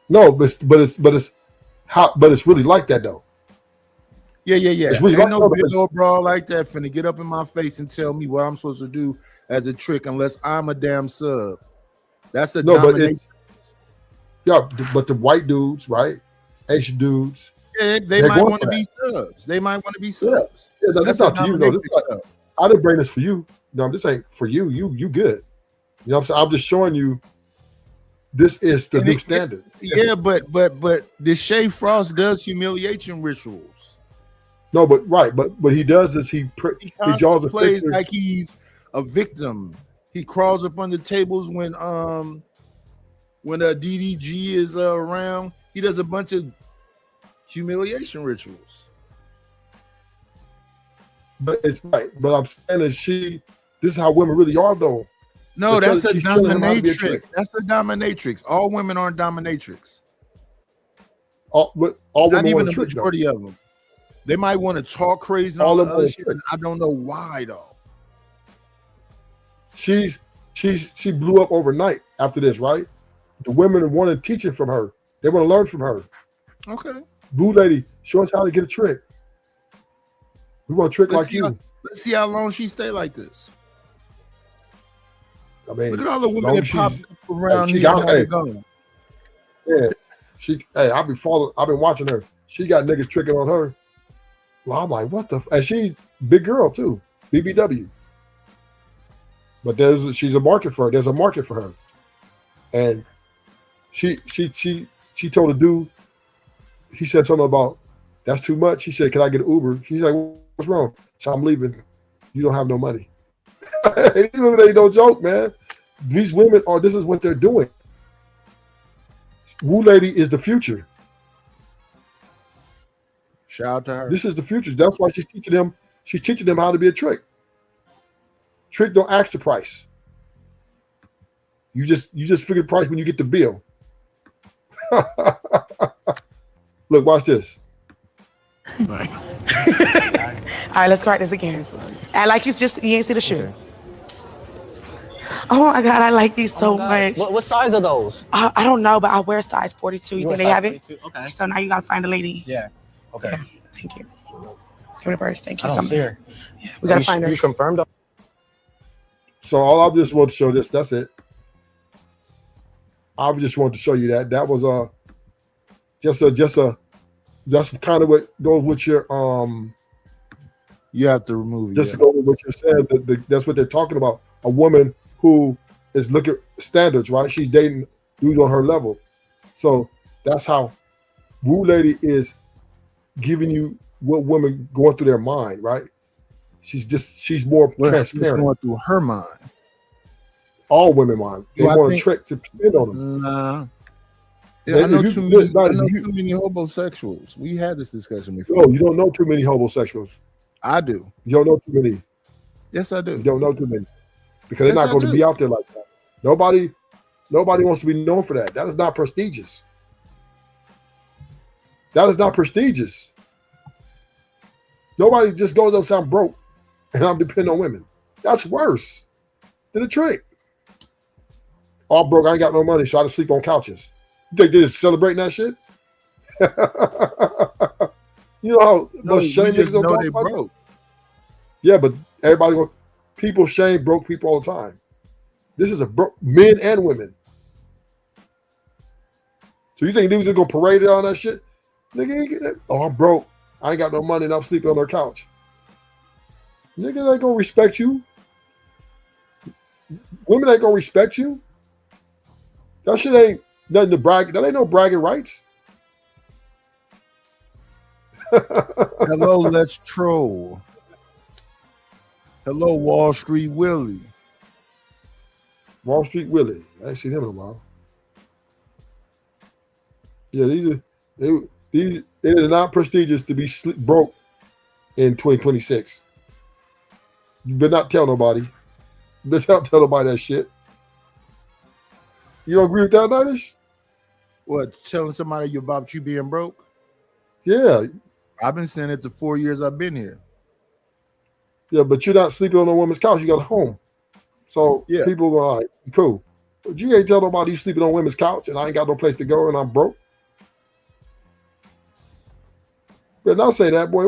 No, but it's really like that though. Yeah. It's really Ain't no like big old bra like that finna get up in my face and tell me what I'm supposed to do as a trick unless I'm a damn sub. That's a domination. But the white dudes, right? Asian dudes. Yeah, they might want to be subs. They might want to be subs. Yeah, no, that's not to you. No, I didn't bring this for you. No, this ain't for you. You good. You know what I'm saying? I'm just showing you this is the new standard. Yeah, but the Shay Frost does humiliation rituals. No, but he does is he draws a plays picture. like he's a victim. He crawls up under tables when DDG is around. He does a bunch of humiliation rituals. But it's right. But I'm saying that this is how women really are, though. No, Because that's a she's telling them how to be a dominatrix. trick. That's a dominatrix. All women aren't dominatrix. But all Not women even want the to trick them. majority of them. They might want to talk crazy and All all of that them other want shit. trick. I don't know why though. She blew up overnight after this, right? The women wanted teaching from her. They want to learn from her. Okay. Boo lady, show us how to get a trick. We want to trick like you. Let's see how long she stay like this. I mean, Look at all the women long that as popped she's- up around she here. got- How they hey, going? Yeah, I've been watching her. She got niggas tricking on her. Well, I'm like, what the? And she's big girl too, BBW. But she's a market for her. There's a market for her, and she told the dude. He said something about that's too much. He said, "Can I get an Uber?" She's like, "What's wrong?" So I'm leaving. You don't have no money. These women ain't no joke, man. These women are. This is what they're doing. Woo lady is the future. Shout out to her. This is the future. That's why she's teaching them. She's teaching them how to be a trick. Trick don't ask the price. You just figure the price when you get the bill. Look, watch this. All right, let's start this again. I like you ain't see the shoe. Oh my God, I like these so much. What size are those? I don't know, but I wear size 42. You wear think they size have it? 42? Okay. So now you gotta find a lady. Yeah. Okay. Yeah, thank you. Give me the purse. Thank you I so don't much. see her. Yeah, we gotta find her. You confirmed? So all I just want to show this. That's it. I just want to show you that. That was that's kind of what goes with your You have to remove it. just to go with what you said. That's what they're talking about. A woman who is looking at standards, right? She's dating dudes on her level. So that's how Woo Lady is giving you what women going through their mind, right? She's more What's transparent. going through her mind? All women mind. They Do I want to think- trick to spin on them. Nah. Yeah, Yeah, I know if you- too many. not I if know you- too many homosexuals. We had this discussion before. No, you don't know too many homosexuals. I do. You don't know too many. Yes, I do. You don't know too many. Because Yes, they're not I going to do. be out there like that. Nobody wants to be known for that. That is not prestigious. That is not prestigious. Nobody just goes up sound broke and I'm depending on women. That's worse than a trick. All broke, I ain't got no money, so I just sleep on couches. You think they're just celebrating that shit? You know how No, much we shame just is gonna know talk they about it? broke. Yeah, but people shame broke people all the time. This is men and women. So you think dudes are gonna parade it on that shit? Nigga, I'm broke. I ain't got no money and I'm sleeping on their couch. Nigga ain't gonna respect you. Women ain't gonna respect you. That shit ain't nothing to brag. That ain't no bragging rights. Hello, let's troll. Hello, Wall Street Willie. Wall Street Willie. I ain't seen him in a while. Yeah, these are not prestigious to be broke in 2026. You better not tell nobody. You better not tell nobody that shit. You don't agree with that, Nidish? What, telling somebody about you being broke? Yeah. I've been saying it the 4 years I've been here. Yeah, but you're not sleeping on a woman's couch. You got a home. So Yeah. people are all right, cool. But you ain't tell nobody you sleeping on women's couch and I ain't got no place to go and I'm broke. But not say that, boy.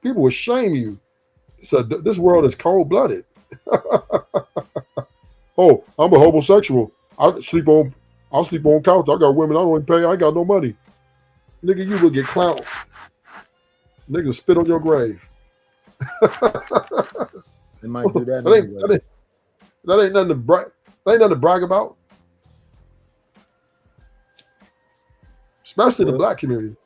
People will shame you. So this world is cold blooded. Oh, I'm a homosexual. I'll sleep on couch. I got women I don't even pay. I ain't got no money. Nigga, you will get clowned. Nigga spit on your grave. They might do that. That ain't, anyway. that ain't nothing to brag. That ain't nothing to brag about. Especially the black community.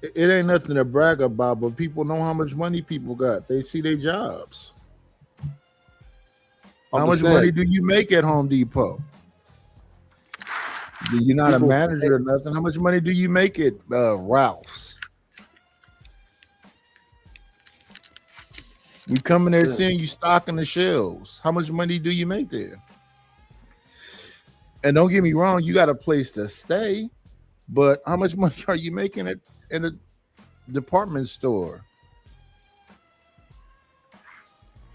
It ain't nothing to brag about, but people know how much money people got. They see their jobs. How much money do you make at Home Depot? You're not People- a manager or nothing. How much money do you make at Ralph's? We come in there seeing you stocking the shelves. How much money do you make there? And don't get me wrong, you got a place to stay, but how much money are you making in a department store?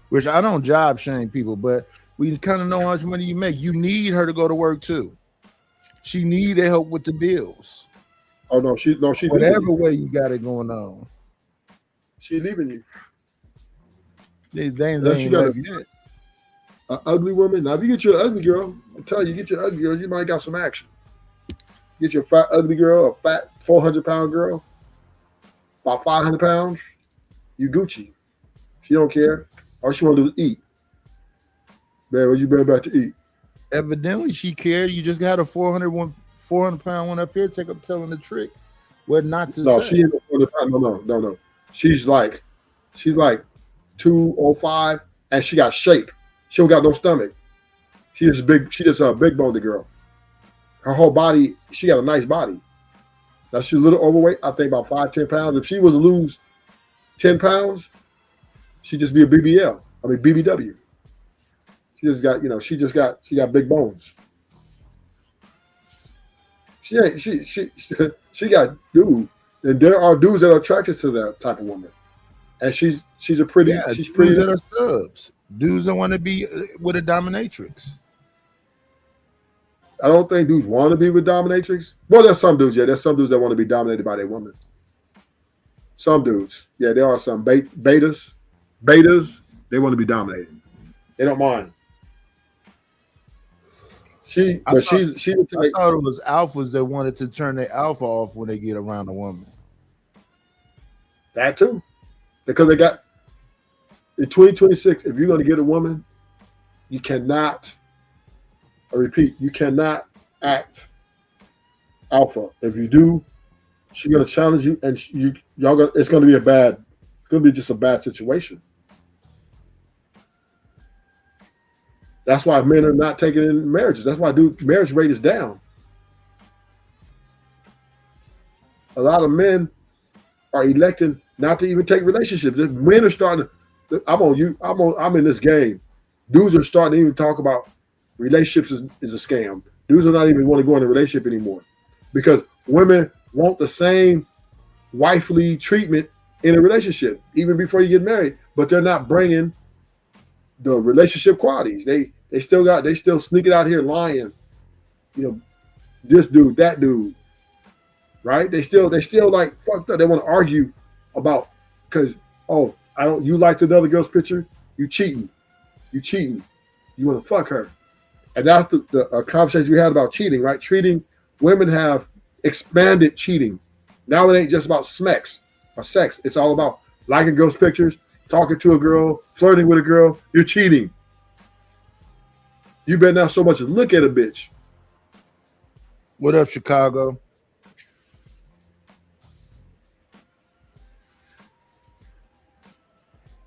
Which I don't job shame people, but we kind of know how much money you make. You need her to go to work too. She need to help with the bills. Oh no, she whatever way you got it going on. She leaving you. They Unless ain't you got left yet. an ugly woman. Now, if you get your ugly girl, I'm telling you, get your ugly girl, you might got some action. Get your fat ugly girl, a fat 400-pound girl, about 500 pounds, you Gucci. She don't care. All she want to do is eat. Man, what you been back to eat? Evidently, she cared. You just got a 400-pound one up here. Take up telling the trick what not to No, say. she ain't 400 pounds. No. She's like 205, and she got shape. She don't got no stomach. She just a big boned girl. Her whole body, she got a nice body. Now she's a little overweight. I think about 5-10 pounds. If she was to lose 10 pounds, she'd just be a BBW. She got big bones. She got dude, and there are dudes that are attracted to that type of woman, and she's pretty. She's pretty. Dudes that are subs. Dudes that want to be with a dominatrix. I don't think dudes want to be with dominatrix. Well, there's some dudes. Yeah, there's some dudes that want to be dominated by their woman. Some dudes. Yeah, there are some betas. Betas, they want to be dominated. They don't mind. I thought it was alphas that wanted to turn their alpha off when they get around a woman. That too, because they got in 2026. If you're going to get a woman, you cannot. I repeat, you cannot act alpha. If you do, she's going to challenge you, and it's going to be just a bad situation. That's why men are not taking in marriages. That's why marriage rate is down. A lot of men are electing not to even take relationships. Men are starting to, I'm in this game. Dudes are starting to even talk about relationships is a scam. Dudes are not even want to go in a relationship anymore because women want the same wifely treatment in a relationship, even before you get married, but they're not bringing the relationship qualities. They still sneaking out here lying, this dude, that dude, right? They still like fucked up. They want to argue about because you liked another girl's picture, you cheating, you want to fuck her, and that's the conversation we had about cheating, right? Women have expanded cheating. Now it ain't just about sex or sex. It's all about liking girls' pictures, talking to a girl, flirting with a girl. You're cheating. You better not so much as look at a bitch. What up, Chicago?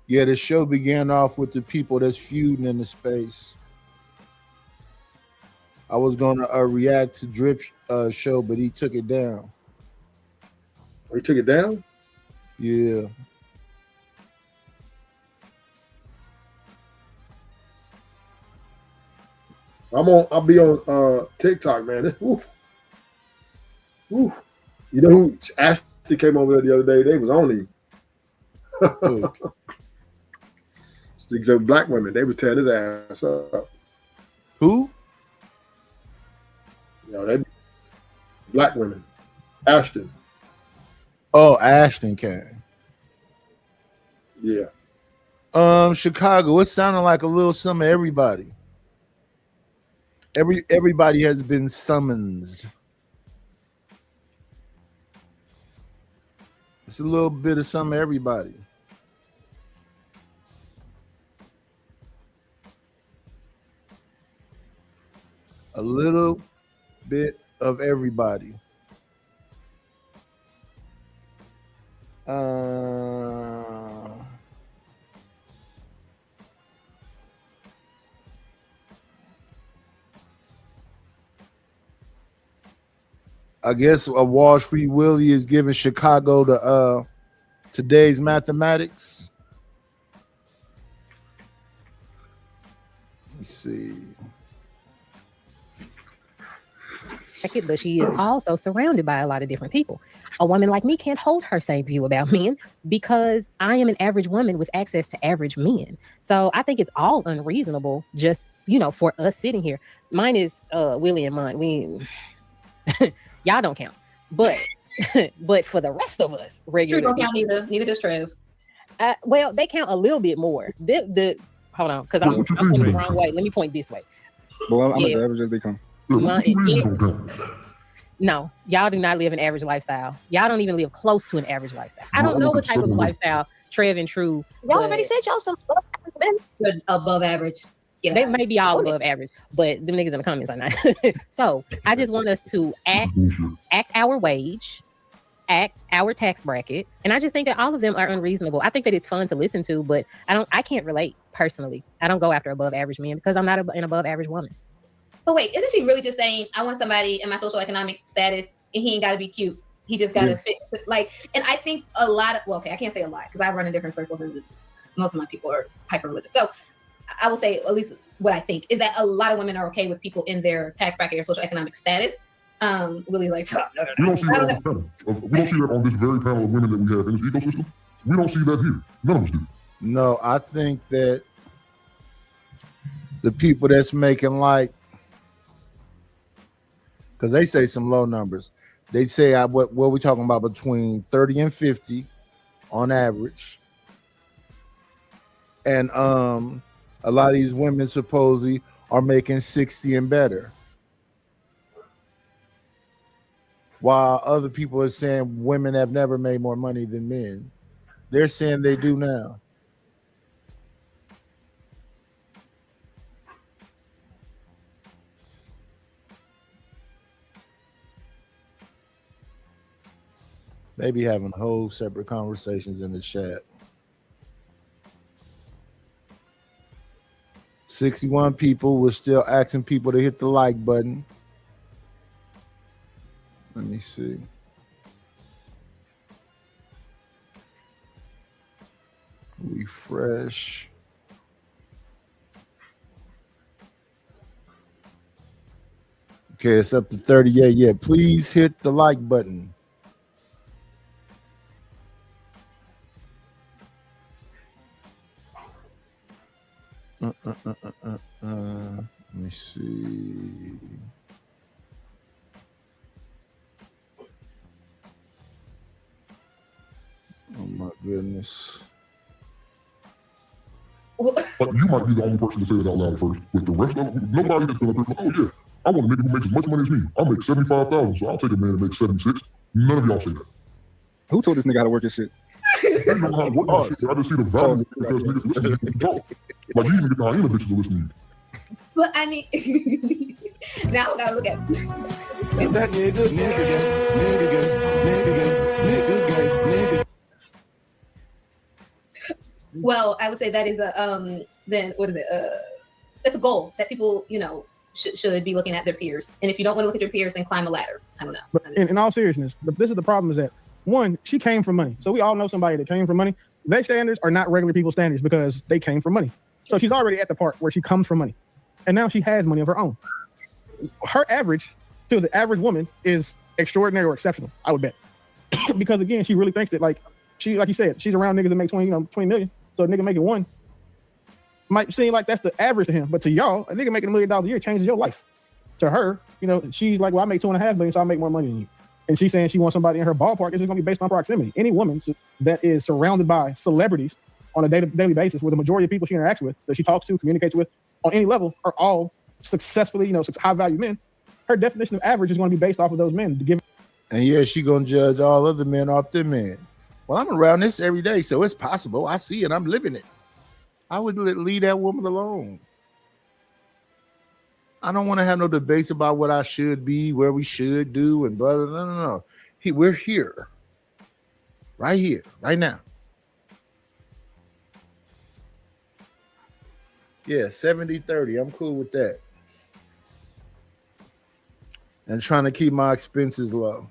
Yeah, the show began off with the people that's feuding in the space. I was gonna react to Drip's show, but he took it down. He took it down? Yeah. I'll be on TikTok, man. Woo. You know who Ashley came over there the other day? They was on him. The black women, they was tearing his ass up. Who? They black women. Ashton. Oh, Ashton came. Yeah. Chicago, it sounded like a little some of everybody. Everybody has been summoned. It's a little bit of some of everybody. A little bit of everybody. I guess Wall Street Willie is giving Chicago the today's mathematics. Let's see. But she is also surrounded by a lot of different people. A woman like me can't hold her same view about men because I am an average woman with access to average men. So I think it's all unreasonable just, for us sitting here. Mine is Willie and mine. Y'all don't count. But but for the rest of us, regular True don't count either. Neither does Trev. Well, they count a little bit more. Hold on, because I'm pointing the wrong way. Let me point this way. Well, I'm as average as they come. No, y'all do not live an average lifestyle. Y'all don't even live close to an average lifestyle. I don't know what type of lifestyle Trev and True. Y'all already said y'all some stuff above average. They may be all above average, but them niggas in the comments are not. So I just want us to act our wage, act our tax bracket, and I just think that all of them are unreasonable. I think that it's fun to listen to, but I can't relate personally. I don't go after above average men because I'm not an above average woman. But wait, isn't she really just saying, I want somebody in my social economic status and he ain't got to be cute. He just got to fit. And I think a lot of, I can't say a lot because I run in different circles and most of my people are hyper religious. So I will say, at least what I think, is that a lot of women are okay with people in their tax bracket or social economic status. Really like, We don't see that on this panel. We don't see that on this very panel of women that we have in this ecosystem. We don't see that here. None of us do. No, I think that the people that's making because they say some low numbers. They say what we talking about between 30 and 50 on average. And a lot of these women supposedly are making 60 and better. While other people are saying women have never made more money than men. They're saying they do now. They be having whole separate conversations in the chat. 61 people were still asking people to hit the like button. Let me see. Refresh. Okay, it's up to 38. Yeah, please hit the like button. Let me see. Oh my goodness. But you might be the only person to say it out loud first. With the rest of them, nobody is going to be like, oh yeah, I want a nigga who makes as much money as me. I'll make 75,000, so I'll take a man that makes 76. None of y'all say that. Who told this nigga how to work his shit? I don't know how to work this shit. I just see the value because niggas listen to you talk. Like you even get the hyena bitches to listen to you. But I mean, now we gotta look at that nigga. Well, I would say that is then what is it? That's a goal that people, should be looking at their peers. And if you don't want to look at your peers, then climb a ladder. I don't know. But in all seriousness, this is the problem: is that one, she came from money. So we all know somebody that came from money. Their standards are not regular people's standards because they came from money. So she's already at the part where she comes from money, and now she has money of her own. Her average to the average woman is extraordinary or exceptional, I would bet, because again, she really thinks that like you said, she's around niggas that make 20 million. So a nigga making one might seem like that's the average to him, but to y'all, a nigga making $1 million a year changes your life. To her, she's like, well, I make 2.5 million, so I make more money than you. And she's saying she wants somebody in her ballpark. It's just going to be based on proximity. Any woman that is surrounded by celebrities on a daily basis, where the majority of people she interacts with, that she talks to, communicates with on any level, are all successfully, high value men. Her definition of average is going to be based off of those men. And yeah, she going to judge all other men off them men. Well, I'm around this every day, so it's possible. I see it. I'm living it. I would leave that woman alone. I don't want to have no debates about what I should be, where we should do, and blah, blah, blah. No. We're here. Right here, right now. Yeah, 70-30. I'm cool with that. and trying to keep my expenses low.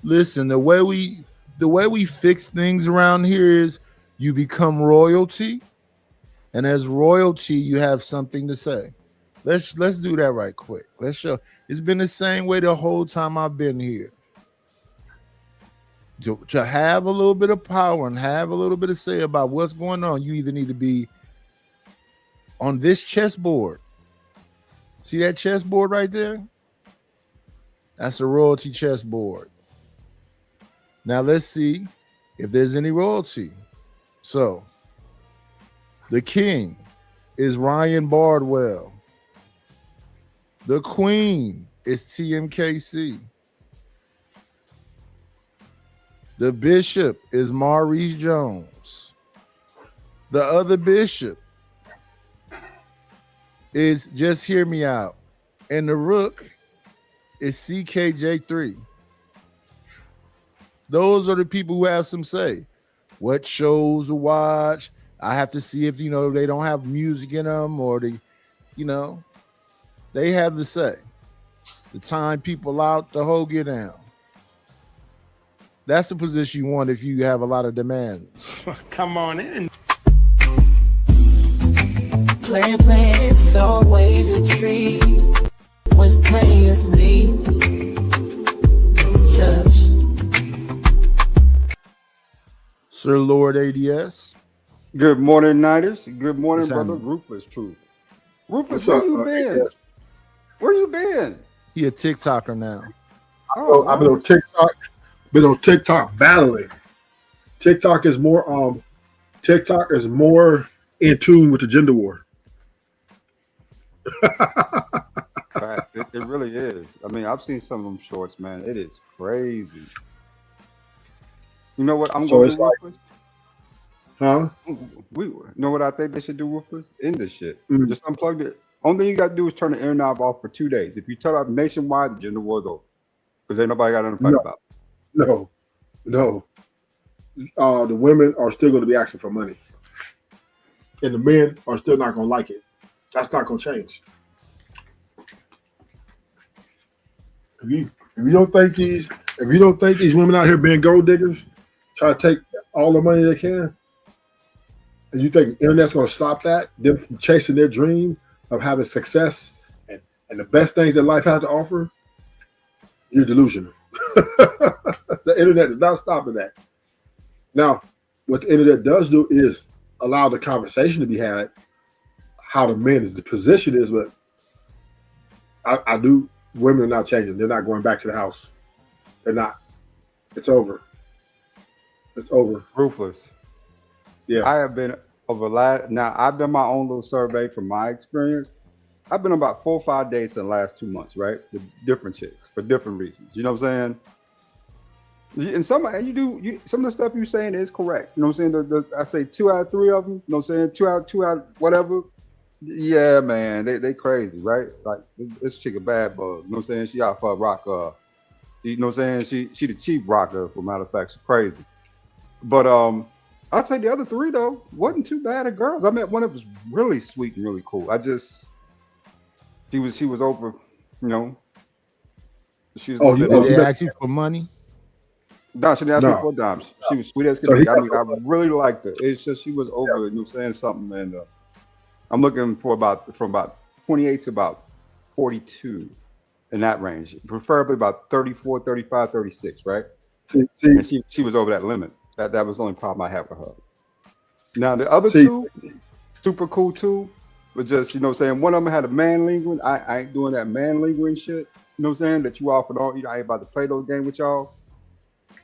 Listen, the way we fix things around here is you become royalty, and as royalty, you have something to say. Let's do that right quick. Let's show. It's been the same way the whole time I've been here. To have a little bit of power and have a little bit of say about what's going on, you either need to be on this chessboard. See that chessboard right there? That's a royalty chessboard. Now let's see if there's any royalty. So the king is Ryan Bardwell. The queen is TMKC. The bishop is Maurice Jones. The other bishop is, just hear me out, and the rook is CKJ3. Those are the people who have some say. What shows to watch? I have to see if, they don't have music in them or they have the say. The time people out, the whole get down. That's the position you want if you have a lot of demands. Come on in. Plan, it's always a treat when players leave. Judge. Sir Lord ADS. Good morning, Niners. Good morning, What's brother. happening? Ruthless Truth. Ruthless, What's where up, you been? ADS? Where you been? He a TikToker now. I've been on TikTok. Been on TikTok battling. TikTok is more in tune with the gender war. Fact, it really is. I mean, I've seen some of them shorts, man. It is crazy. You know what? I'm So going it's to like- Ruthless. Huh? You know what I think they should do, Ruthless? End this shit. Mhm. Just unplug it. Only thing you got to do is turn the air knob off for 2 days. If you turn it off nationwide, the gender war's over. Because ain't nobody got nothing to fight No. about. No. The women are still going to be asking for money, and the men are still not going to like it. That's not going to change. If you don't think these women out here being gold diggers, try to take all the money they can, and you think the internet's going to stop that, them from chasing their dream of having success and the best things that life has to offer, you're delusional. The internet is not stopping that. Now, what the internet does do is allow the conversation to be had, how the men's position is, but I do. Women are not changing. They're not going back to the house. They're not. It's over. It's over. Ruthless. Yeah. I have been now I've done my own little survey from my experience. I've been on about 4 or 5 dates in the last 2 months, right? With different chicks for different reasons. You know what I'm saying? And some of the stuff you're saying is correct. You know what I'm saying? I say 2 out of 3 of them. You know what I'm saying? 2 out, whatever. Yeah, man, they crazy, right? Like this chick a bad bug. You know what I'm saying? She out for a rock. You know what I'm saying? She the cheap rocker. For matter of fact, she's crazy. But I'd say the other 3 though wasn't too bad of girls. I met one that was really sweet and really cool. She was over, you know. She was. Did they ask you for money? No, she didn't ask me No. for dimes. She was sweet as So could he be. I got mean, I really liked her. It's just she was over, you know, saying something, and I'm looking for from about 28 to about 42 in that range, preferably about 34, 35, 36, right? And she was over that limit. That was the only problem I had with her. Now the other 2, super cool too, but just, you know what I'm saying, one of them had a man lingering. I ain't doing that man lingering shit, you know what I'm saying, that you offered all, I ain't about to play those games with y'all.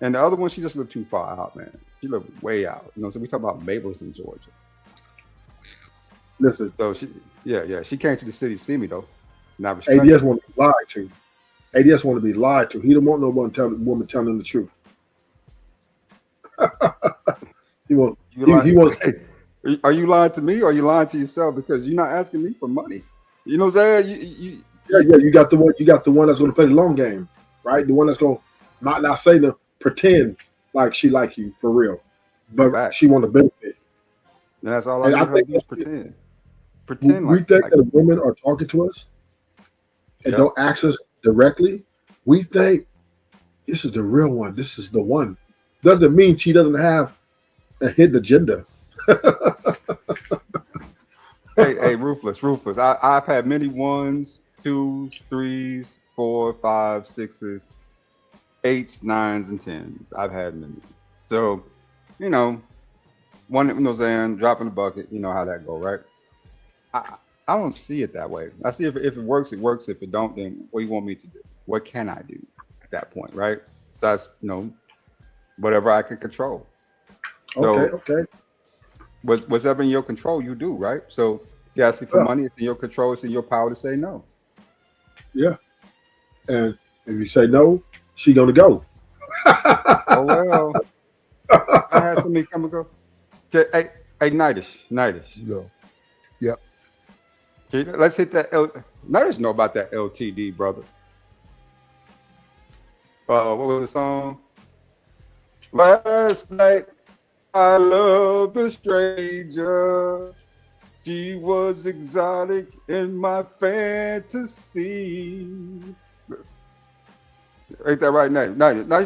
And the other one, she just looked too far out, man. She looked way out. You know, so we talking about Mableton, Georgia. Listen. So she came to the city to see me though. Now ADS want to be lied to. ADS want to be lied to. He don't want no one telling him the truth. He want. Are you lying to me or are you lying to yourself? Because you're not asking me for money. You know what I'm saying? You got the one. You got the one that's going to play the long game, right? The one that's going to not say to pretend like she like you for real, but Facts. she want to benefit. And that's all And I I need her to think do is that's it. pretend. Pretend We like think like that women are talking to us and Yep. don't ask us directly. We think this is the real one. This is the one. Doesn't mean she doesn't have a hidden agenda. hey, ruthless. I've had many 1s, 2s, 3s, 4, 5, 6s, 8s, 9s, and 10s. I've had many. So, you know, one, you know what I'm saying, dropping the bucket, you know how that go, right? I don't see it that way. I see if it works, it works. If it don't, then what do you want me to do? What can I do at that point, right? So that's, you know, whatever I can control. Okay. Whatever in your control, you do, right? So, see, I see for Yeah. money, it's in your control, it's in your power to say no. Yeah. And if you say no, she gonna go. Oh well. I had somebody come and go. Okay, hey, Nightish. Go. Yep. Okay, let's hit that. Nightish know about that LTD, brother. What was the song? Last night, I loved a stranger. She was exotic in my fantasy. Ain't that right, Nightish?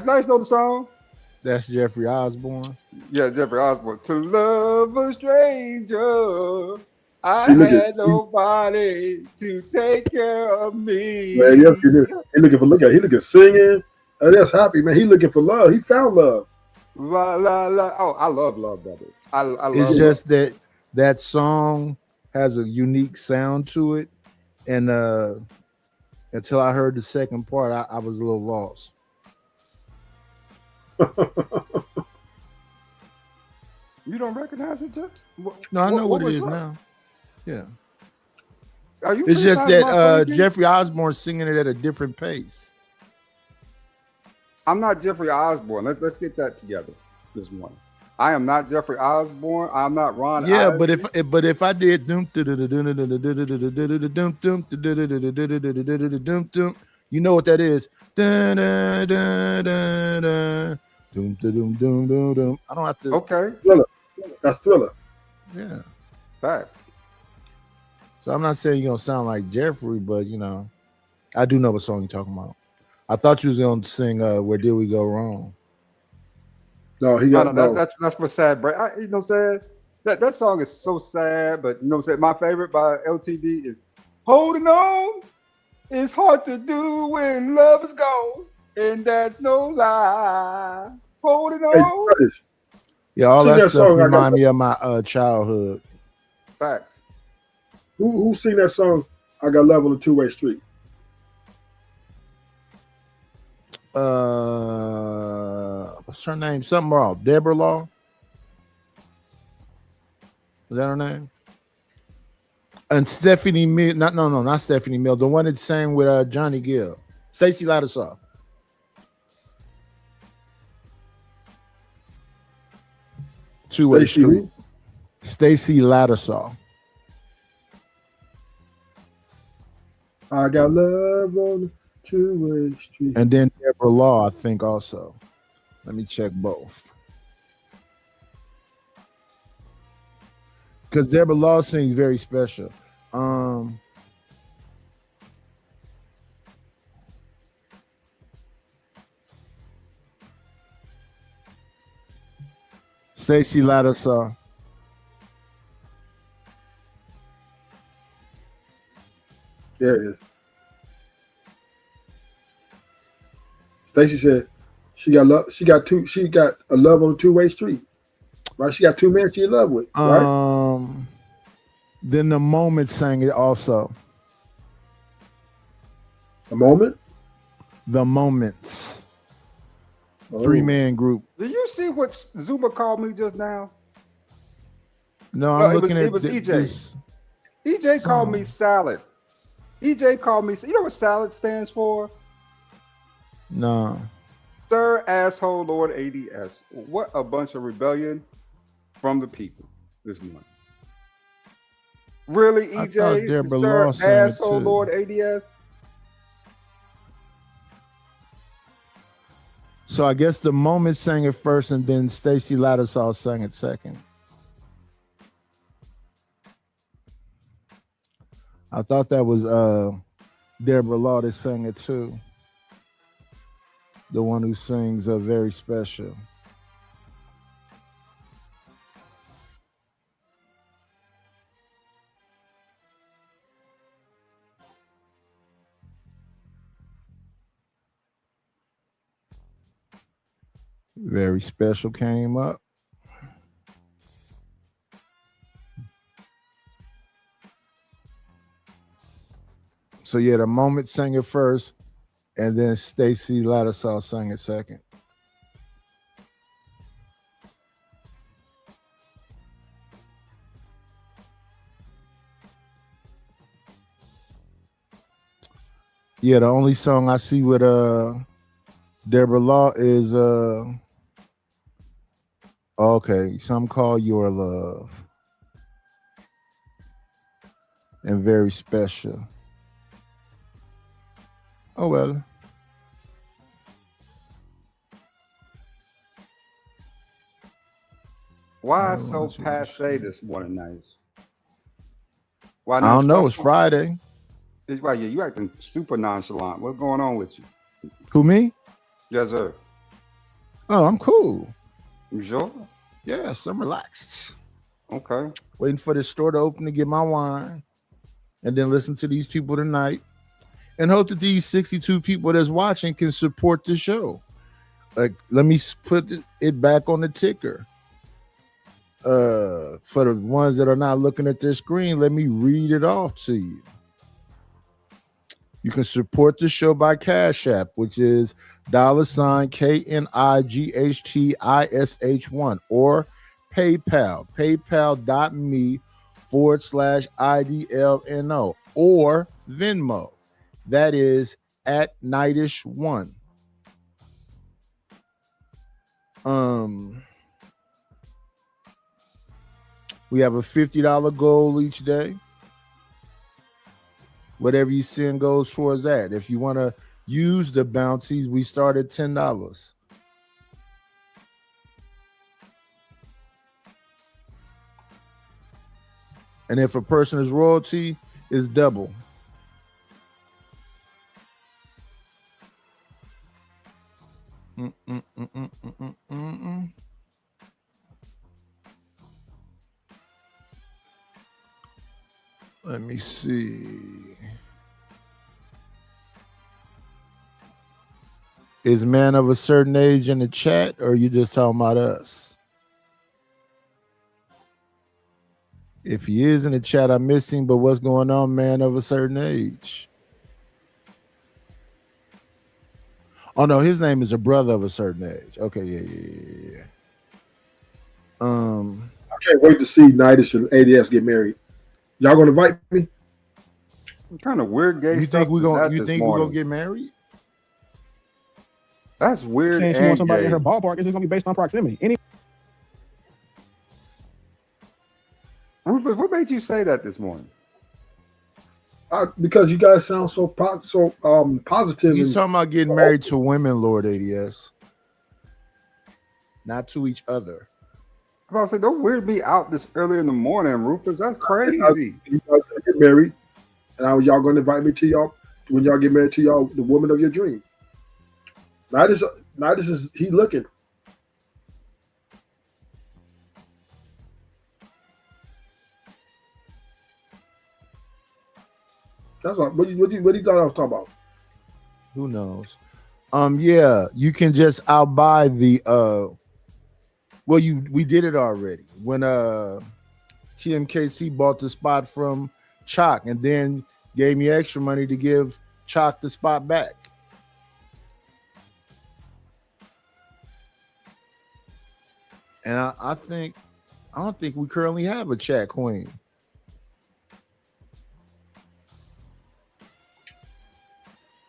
Nice know the song? That's Jeffrey Osborne. Yeah, Jeffrey Osborne. To love a stranger, I See, look at- had nobody to take care of me. Man, yes, he looking singing. And that's happy, man. He looking for love. He found love. La la la. Oh, I love Love Brother. I love It's love. just that song has a unique sound to it, and until I heard the second part, I was a little lost. You don't recognize it, Jeff? No, I know what it was is what? now. Yeah, Are you it's just criticizing my that singing? Jeffrey Osborne singing it at a different pace. I'm not Jeffrey Osborne. Let's get that together. This one. I am not Jeffrey Osborne. I'm not Ron. Yeah, Isley. but if I did you know what that is? I don't have to. Okay. Thriller. That's Thriller. Yeah. Facts. So I'm not saying you're gonna sound like Jeffrey, but you know, I do know what song you're talking about. I thought you was gonna sing "Where Did We Go Wrong." No, he No, got no, no. that's for sad break. You know what I'm saying? That song is so sad, but you know what I'm saying? My favorite by LTD is Holding On. It's hard to do when love is gone, and that's no lie. Holding Hey, on. Curtis, Yeah, all sing that that stuff song. I remind got me of my childhood. Facts. who sing that song? I got love on a two-way street. What's her name? Something wrong. Deborah Law. Is that her name? And Stephanie Mill. Not Stephanie Mill. The one that sang with Johnny Gill. Stacey Lattisaw. Two-way Stacey street. who? Stacey Lattisaw. I got love on a two-way street. And then Deborah Law, I think also. Let me check both. Because Deborah Law sings very special. Stacey Lattisaw. There it is. Stacey said she got love. She got a love on a two-way street. Right? She got two men she in love with. Right? Then The Moment sang it also. The Moment? The Moments. Oh. 3-man group. Do you see what Zuma called me just now? No, I'm it looking at was EJ. this. EJ called me salads. EJ called me. You know what salad stands for? No. Sir, asshole, Lord, ADS. What a bunch of rebellion from the people this morning. Really, I thought EJ? Deborah Sir, Law sang it asshole, too. Lord, ADS? So I guess the Moment sang it first, and then Stacey Lattisaw sang it second. I thought that was Deborah Law that sang it too. The one who sings Very Special. Very Special came up. So yeah, the Moment sang it first, and then Stacey Lattisaw sang it second. Yeah, the only song I see with Deborah Law is okay, Some Call Your Love. And Very Special. Oh well. Why so passe this morning, Nice? Why I don't know. It's Friday. It's right. Yeah, you acting super nonchalant. What's going on with you? Who, me? Yes, sir. Oh, I'm cool. You sure? Yes, I'm relaxed. Okay. Waiting for the store to open to get my wine, and then listen to these people tonight, and hope that these 62 people that's watching can support the show. Like, let me put it back on the ticker. For the ones that are not looking at their screen, let me read it off to you. You can support the show by Cash App, which is $KNIGHTISH1, or PayPal, paypal.me/IDLNO, or Venmo. That is at Nightish1. We have a $50 goal each day. Whatever you send goes towards that. If you want to use the bounties, we start at $10. And if a person is royalty, it's double. Let me see. Is man of a certain age in the chat, or are you just talking about us? If he is in the chat, I missed him, but what's going on, man of a certain age? Oh, no, his name is a brother of a certain age. Okay, yeah. I can't wait to see Nightish and ADS get married. Y'all gonna invite me? What kind of weird gay You stuff think we're is gonna? that You this think we're morning? gonna get married? That's weird. Saying she and wants somebody gay. in her ballpark, it's just gonna be based on proximity. Rufus, what made you say that this morning? Because you guys sound so positive. He's talking about getting married to women, Lord ADS, not to each other. I was say, don't weird me out this early in the morning, Rufus. That's crazy. You guys gonna get married, and y'all gonna invite me to y'all when y'all get married to y'all, the woman of your dream. Nightish is he looking. That's all. What do you thought I was talking about? Who knows? Yeah, you can just outbuy the well, we did it already when TMKC bought the spot from Chalk and then gave me extra money to give Chalk the spot back. And I don't think we currently have a chat queen.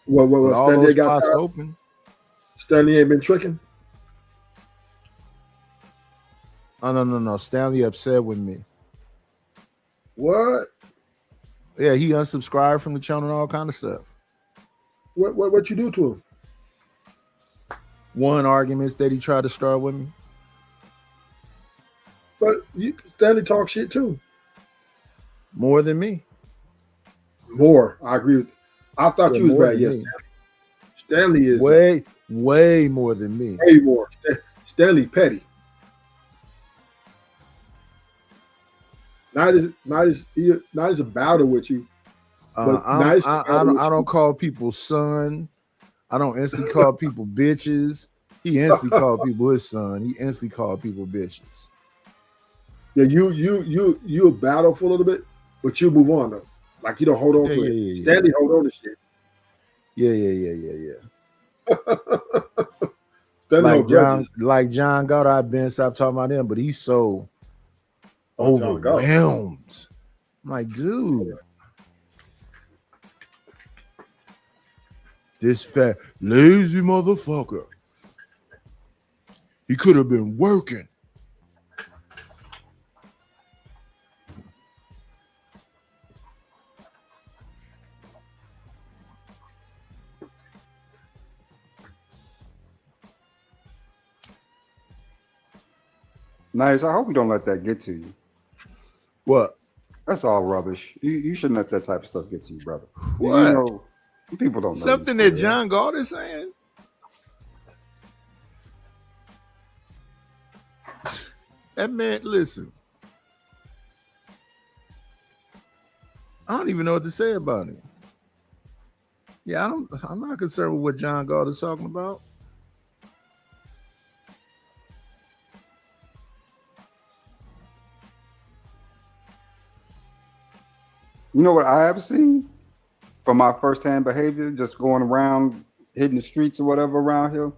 Well, All Stanley those got spots open. Stanley ain't been tricking. Oh no. Stanley upset with me. What? Yeah, he unsubscribed from the channel and all kind of stuff. What you do to him? won arguments that he tried to start with me. But Stanley talks shit too. More than me. More. I agree with. I thought you was bad. Yes, Stanley is way more than me. Way more. Stanley petty. Not as a battle with you. I don't call people son. I don't instantly call people bitches. He instantly called people his son. He instantly called people bitches. Yeah, you battle for a little bit, but you move on though. Like you don't hold on to it. Stanley hold on to shit. Yeah. like John Goddard, I've been stopped talking about him, but he's so overwhelmed. I'm like, dude, this fat lazy motherfucker. He could have been working. Nice. I hope you don't let that get to you. What? That's all rubbish. You shouldn't let that type of stuff get to you, brother. What? You know, people don't know. Something that John Galt is saying. That man, listen. I don't even know what to say about him. Yeah, I'm not concerned with what John Galt is talking about. You know what I have seen from my firsthand behavior, just going around hitting the streets or whatever around here?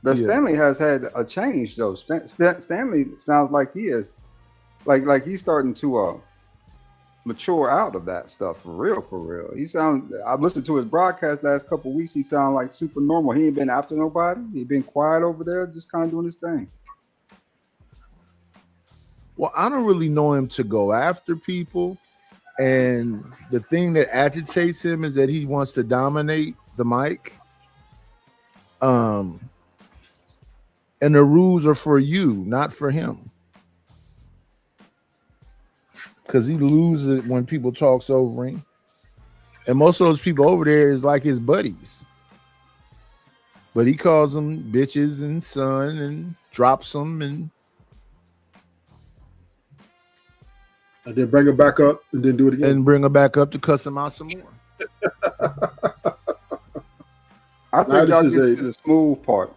That Stanley has had a change though. Stanley sounds like he is, like he's starting to mature out of that stuff for real. He sounds. I've listened to his broadcast last couple of weeks. He sounds like super normal. He ain't been after nobody. He been quiet over there, just kind of doing his thing. Well, I don't really know him to go after people. And the thing that agitates him is that he wants to dominate the mic. And the rules are for you, not for him. Because he loses it when people talks over him. And most of those people over there is like his buddies. But he calls them bitches and son and drops them and then bring her back up and then do it again. And bring her back up to cuss him out some more. I think y'all get to the smooth part.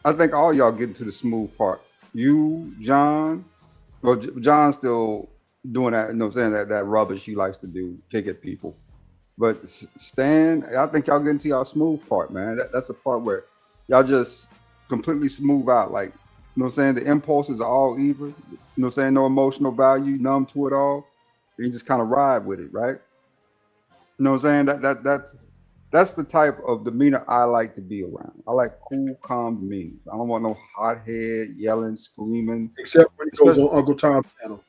I think all y'all get to the smooth part. You, John, well, John's still doing that, you know what I'm saying, that rubbish he likes to do, pick at people. But Stan, I think y'all get into y'all smooth part, man. That's the part where y'all just completely smooth out. Like, you know what I'm saying? The impulses are all even. You know what I'm saying? No emotional value, numb to it all. You just kind of ride with it, right? You know what I'm saying? That's the type of demeanor I like to be around. I like cool, calm demeanor. I don't want no hothead, yelling, screaming. Except when he goes on Uncle Tom's channel.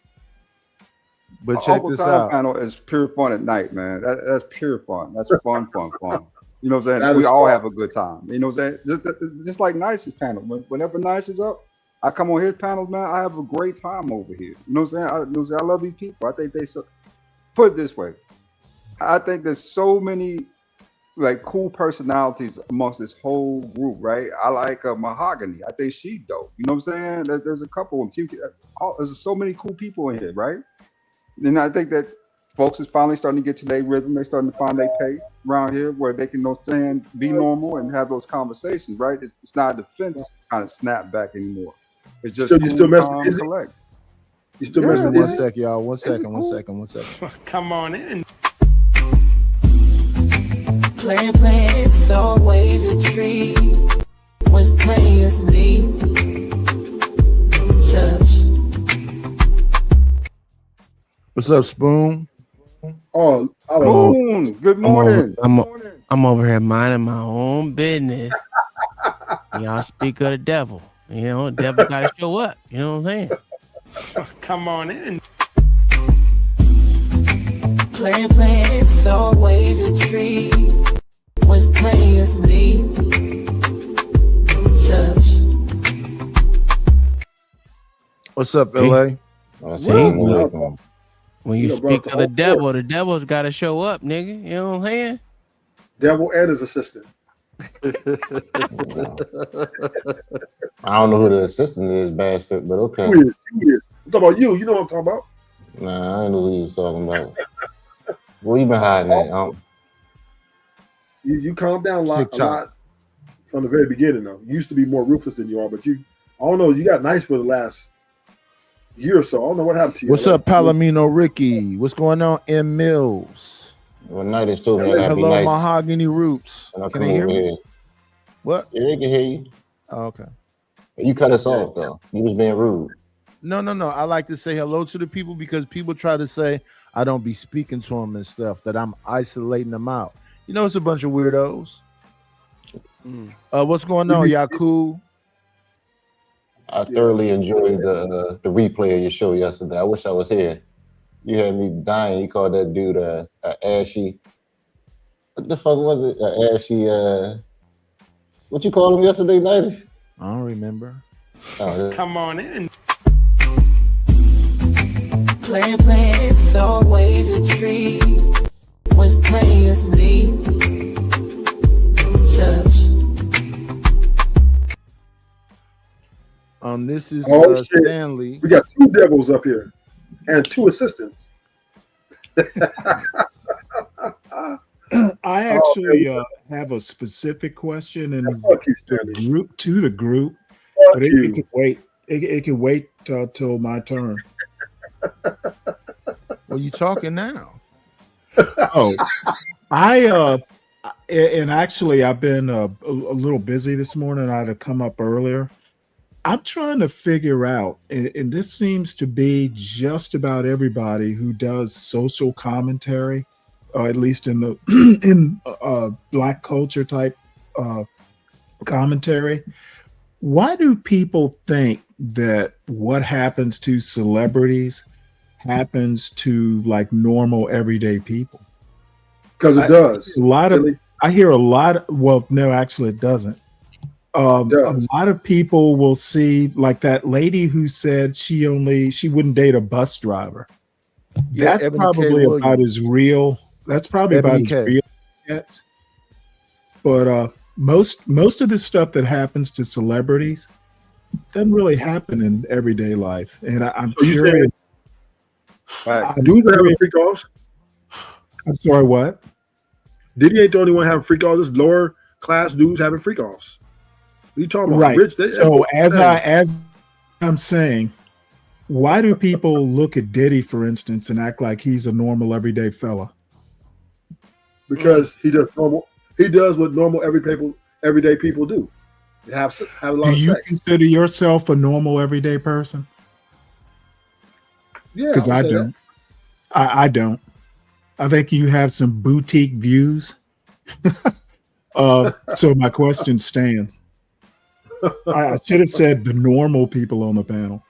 But check Uncle this Tom out. Panel is pure fun at night, man. That's pure fun. That's fun. You know what I'm That saying? We is all fun. have a good time. You know what I'm saying? Just like Nice's panel. Whenever Nice is up, I come on his panels, man. I have a great time over here. You know what I'm saying? I love these people. I think they so. Put it this way, I think there's so many like cool personalities amongst this whole group, right? I like Mahogany. I think she dope. You know what I'm saying? There's a couple of them. There's so many cool people in here, right? And I think that folks is finally starting to get to their rhythm. They're starting to find their pace around here where they can, you know what I'm saying, be normal and have those conversations, right? It's not a defense kind of snap back anymore. It's just So you still mess with calm, Izzy? collect. You still Yeah, messing One with Izzy? sec, y'all. One second. Come on in. It's always a treat when players leave. What's up, Spoon? Oh, Boom. Good morning. I'm over here minding my own business. Y'all speak of the devil. You know, the devil gotta show up. You know what I'm saying? Come on in. It's always a treat when players leave. What's up, See? LA? See? When you speak of the devil's got to show up, nigga. You know what I'm saying? Devil and his assistant. I don't know who the assistant is, bastard, but okay. Who is? I'm talking about you. You know what I'm talking about. Nah, I didn't know who you was talking about. Where you been hiding at? You calmed down a lot from the very beginning, though. You used to be more ruthless than you are, but I don't know, you got nice for the last year or so. I don't know what happened to you. What's up, Palomino Ricky? What's going on, M. Mills? Well, Night is told me I gotta be Hello, nice. Mahogany Roots. When I Can come they hear over me? here. What? Yeah, they can hear you. Oh, okay. You cut us off, though. You was being rude. No. I like to say hello to the people because people try to say I don't be speaking to them and stuff, that I'm isolating them out. You know, it's a bunch of weirdos. What's going on, Yaku? I thoroughly enjoyed the replay of your show yesterday. I wish I was here. You had me dying. You called that dude a ashy. What the fuck was it? A ashy. What you called him yesterday, Night? I don't remember. Oh, Come on in. Playing, it's always a treat when players meet. This is shit. Stanley. We got 2 devils up here and 2 assistants. I actually have a specific question and the group, but it can wait. It can wait till my turn. Well, you talking now? Oh, and actually I've been a little busy this morning. I had to come up earlier. I'm trying to figure out, and this seems to be just about everybody who does social commentary, or at least in the in Black culture type commentary. Why do people think that what happens to celebrities happens to like normal everyday people? Because it does. I hear a lot. Well, no, actually, it doesn't. A lot of people will see, like that lady who said she wouldn't date a bus driver. Yeah, That's Ebony probably K. about Williams. as real. That's probably Ebony about as K. real as it gets. But most of the stuff that happens to celebrities doesn't really happen in everyday life. And I'm curious. Dudes are having freak offs. I'm sorry, what? Diddy ain't the only one having freak offs. This lower class dudes having freak offs. You talking about Right. rich? So as I'm saying, why do people look at Diddy, for instance, and act like he's a normal everyday fella? Because he does what normal everyday people do. They have a lot Do of you sex. consider yourself a normal everyday person? Yeah, Because I would say don't. I don't. I think you have some boutique views. So my question stands. I should have said the normal people on the panel.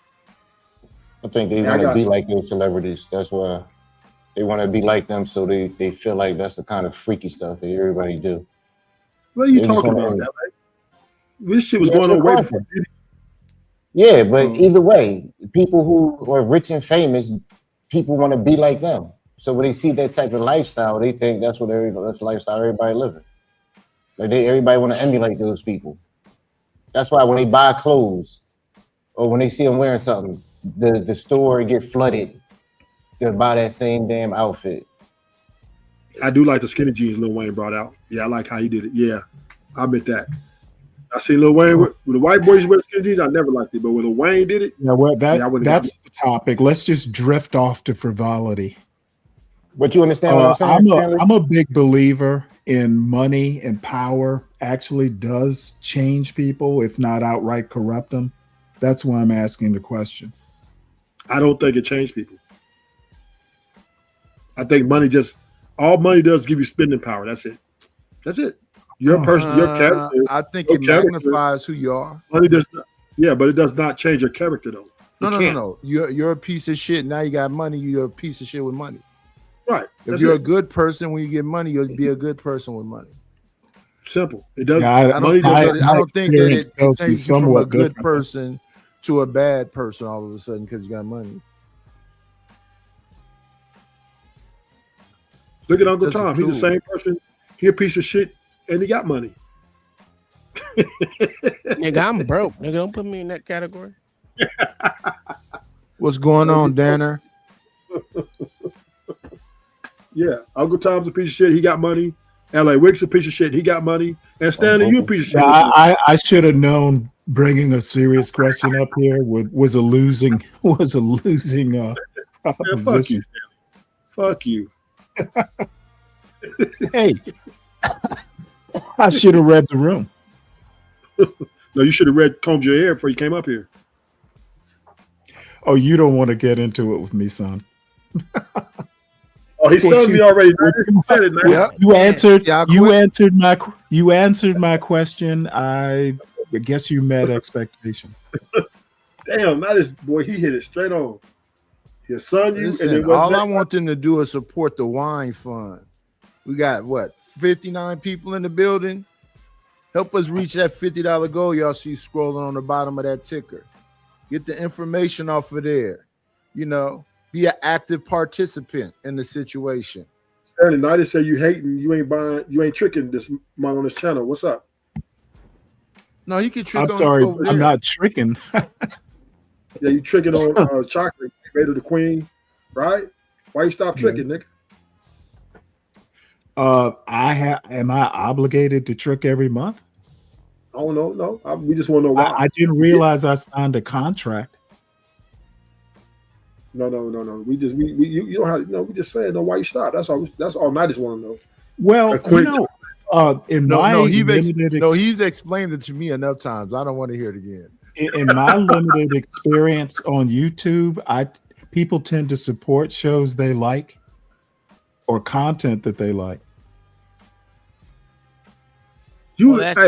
I think they want to be like those celebrities. That's why they want to be like them, so they feel like that's the kind of freaky stuff that everybody do. What are you They just talking wanna- about? That, right? This shit was That's going on your way question. before Diddy. Yeah, but either way, people who are rich and famous, people want to be like them. So when they see that type of lifestyle, they think that's what that's the lifestyle everybody living. Like everybody want to emulate those people. That's why when they buy clothes or when they see them wearing something, the store get flooded to buy that same damn outfit. I do like the skinny jeans Lil Wayne brought out. Yeah, I like how he did it. Yeah, I admit that. I see Lil Wayne with the white boys wear skinny jeans. I never liked it, but when Lil Wayne did it, Yeah, well, I wouldn't that's the topic. Let's just drift off to frivolity. But you understand what I'm saying? Stanley? I'm a big believer in money and power actually does change people, if not outright corrupt them. That's why I'm asking the question. I don't think it changed people. I think all money does give you spending power. That's it. That's it. Your person, your character. I think your it character- magnifies who you are. Money does not. Yeah, but it does not change your character though. No. You're a piece of shit. Now you got money. You're a piece of shit with money. Right. If That's you're it. a good person, when you get money, you'll be a good person with money. Simple. It does. Yeah, money does I not. don't think that experience it tells me takes you from a somewhat good different. person to a bad person all of a sudden because you got money. Look at Uncle That's a Tom. He's the tool. same person. He a piece of shit, and he got money. Nigga, I'm broke. Nigga, don't put me in that category. What's going on, Danner? Yeah, Uncle Tom's a piece of shit. He got money. L.A. Wick's a piece of shit. He got money. And Stanley, you a piece of shit. Yeah, I should have known bringing a serious question up here was a losing proposition. Man, fuck you, Stanley. Fuck you. Hey, I should have read the room. No, you should have combed your hair before you came up here. Oh, you don't want to get into it with me, son. Oh, he's telling me already. You answered my question. I guess you met expectations. Damn, now this boy, he hit it straight on. His son, you. Listen, and then all I want them to do is support the wine fund. We got what, 59 people in the building? Help us reach that $50 goal y'all see scrolling on the bottom of that ticker. Get the information off of there. You know, be an active participant in the situation. Stanley, now they say you hating, you ain't tricking this man on this channel. What's up? No, he can trick I'm sorry, over there. I'm not tricking. Yeah, you tricking on chocolate, Raider the Queen, right? Why you stop tricking, nigga? Am I obligated to trick every month? I don't know. No, we just want to know why. I didn't realize I signed a contract. No. We you don't have no. We just saying no. Why you stop? That's all. That's all. I just want to know. Well, he's explained it to me enough times. I don't want to hear it again. In my limited experience on YouTube, people tend to support shows they like or content that they like. That's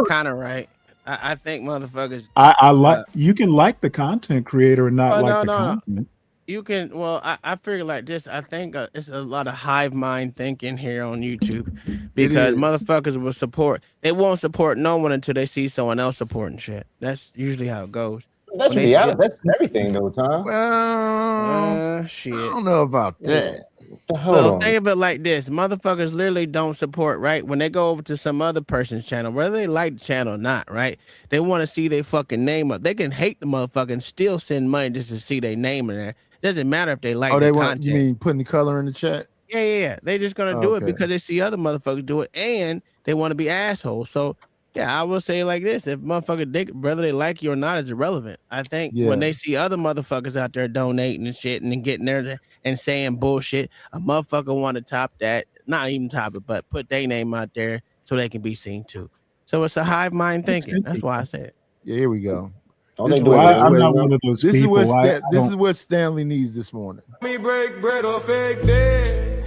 kind of right. I think motherfuckers. I like you can like the content creator and not like the content. You can. Well, I figure like this. I think it's a lot of hive mind thinking here on YouTube because motherfuckers will support. They won't support no one until they see someone else supporting shit. That's usually how it goes. That should be out. That's everything though, Tom. Well, shit. I don't know about that. Well, think of it like this: motherfuckers literally don't support, right? When they go over to some other person's channel, whether they like the channel or not, right? They want to see their fucking name up. They can hate the motherfucker and still send money just to see their name in there. Doesn't matter if they like the content. You mean putting the color in the chat? Yeah. They just gonna do it because they see other motherfuckers do it and they want to be assholes. So yeah, I will say like this: if motherfucker whether they like you or not is irrelevant. I think when they see other motherfuckers out there donating and shit and then getting there and saying bullshit, a motherfucker want to top that, not even top it, but put their name out there so they can be seen too. So it's a hive mind thinking. That's why I said it. Yeah, here we go. I'm not one of those people. This is what Stanley needs this morning. Me break bread or fake day.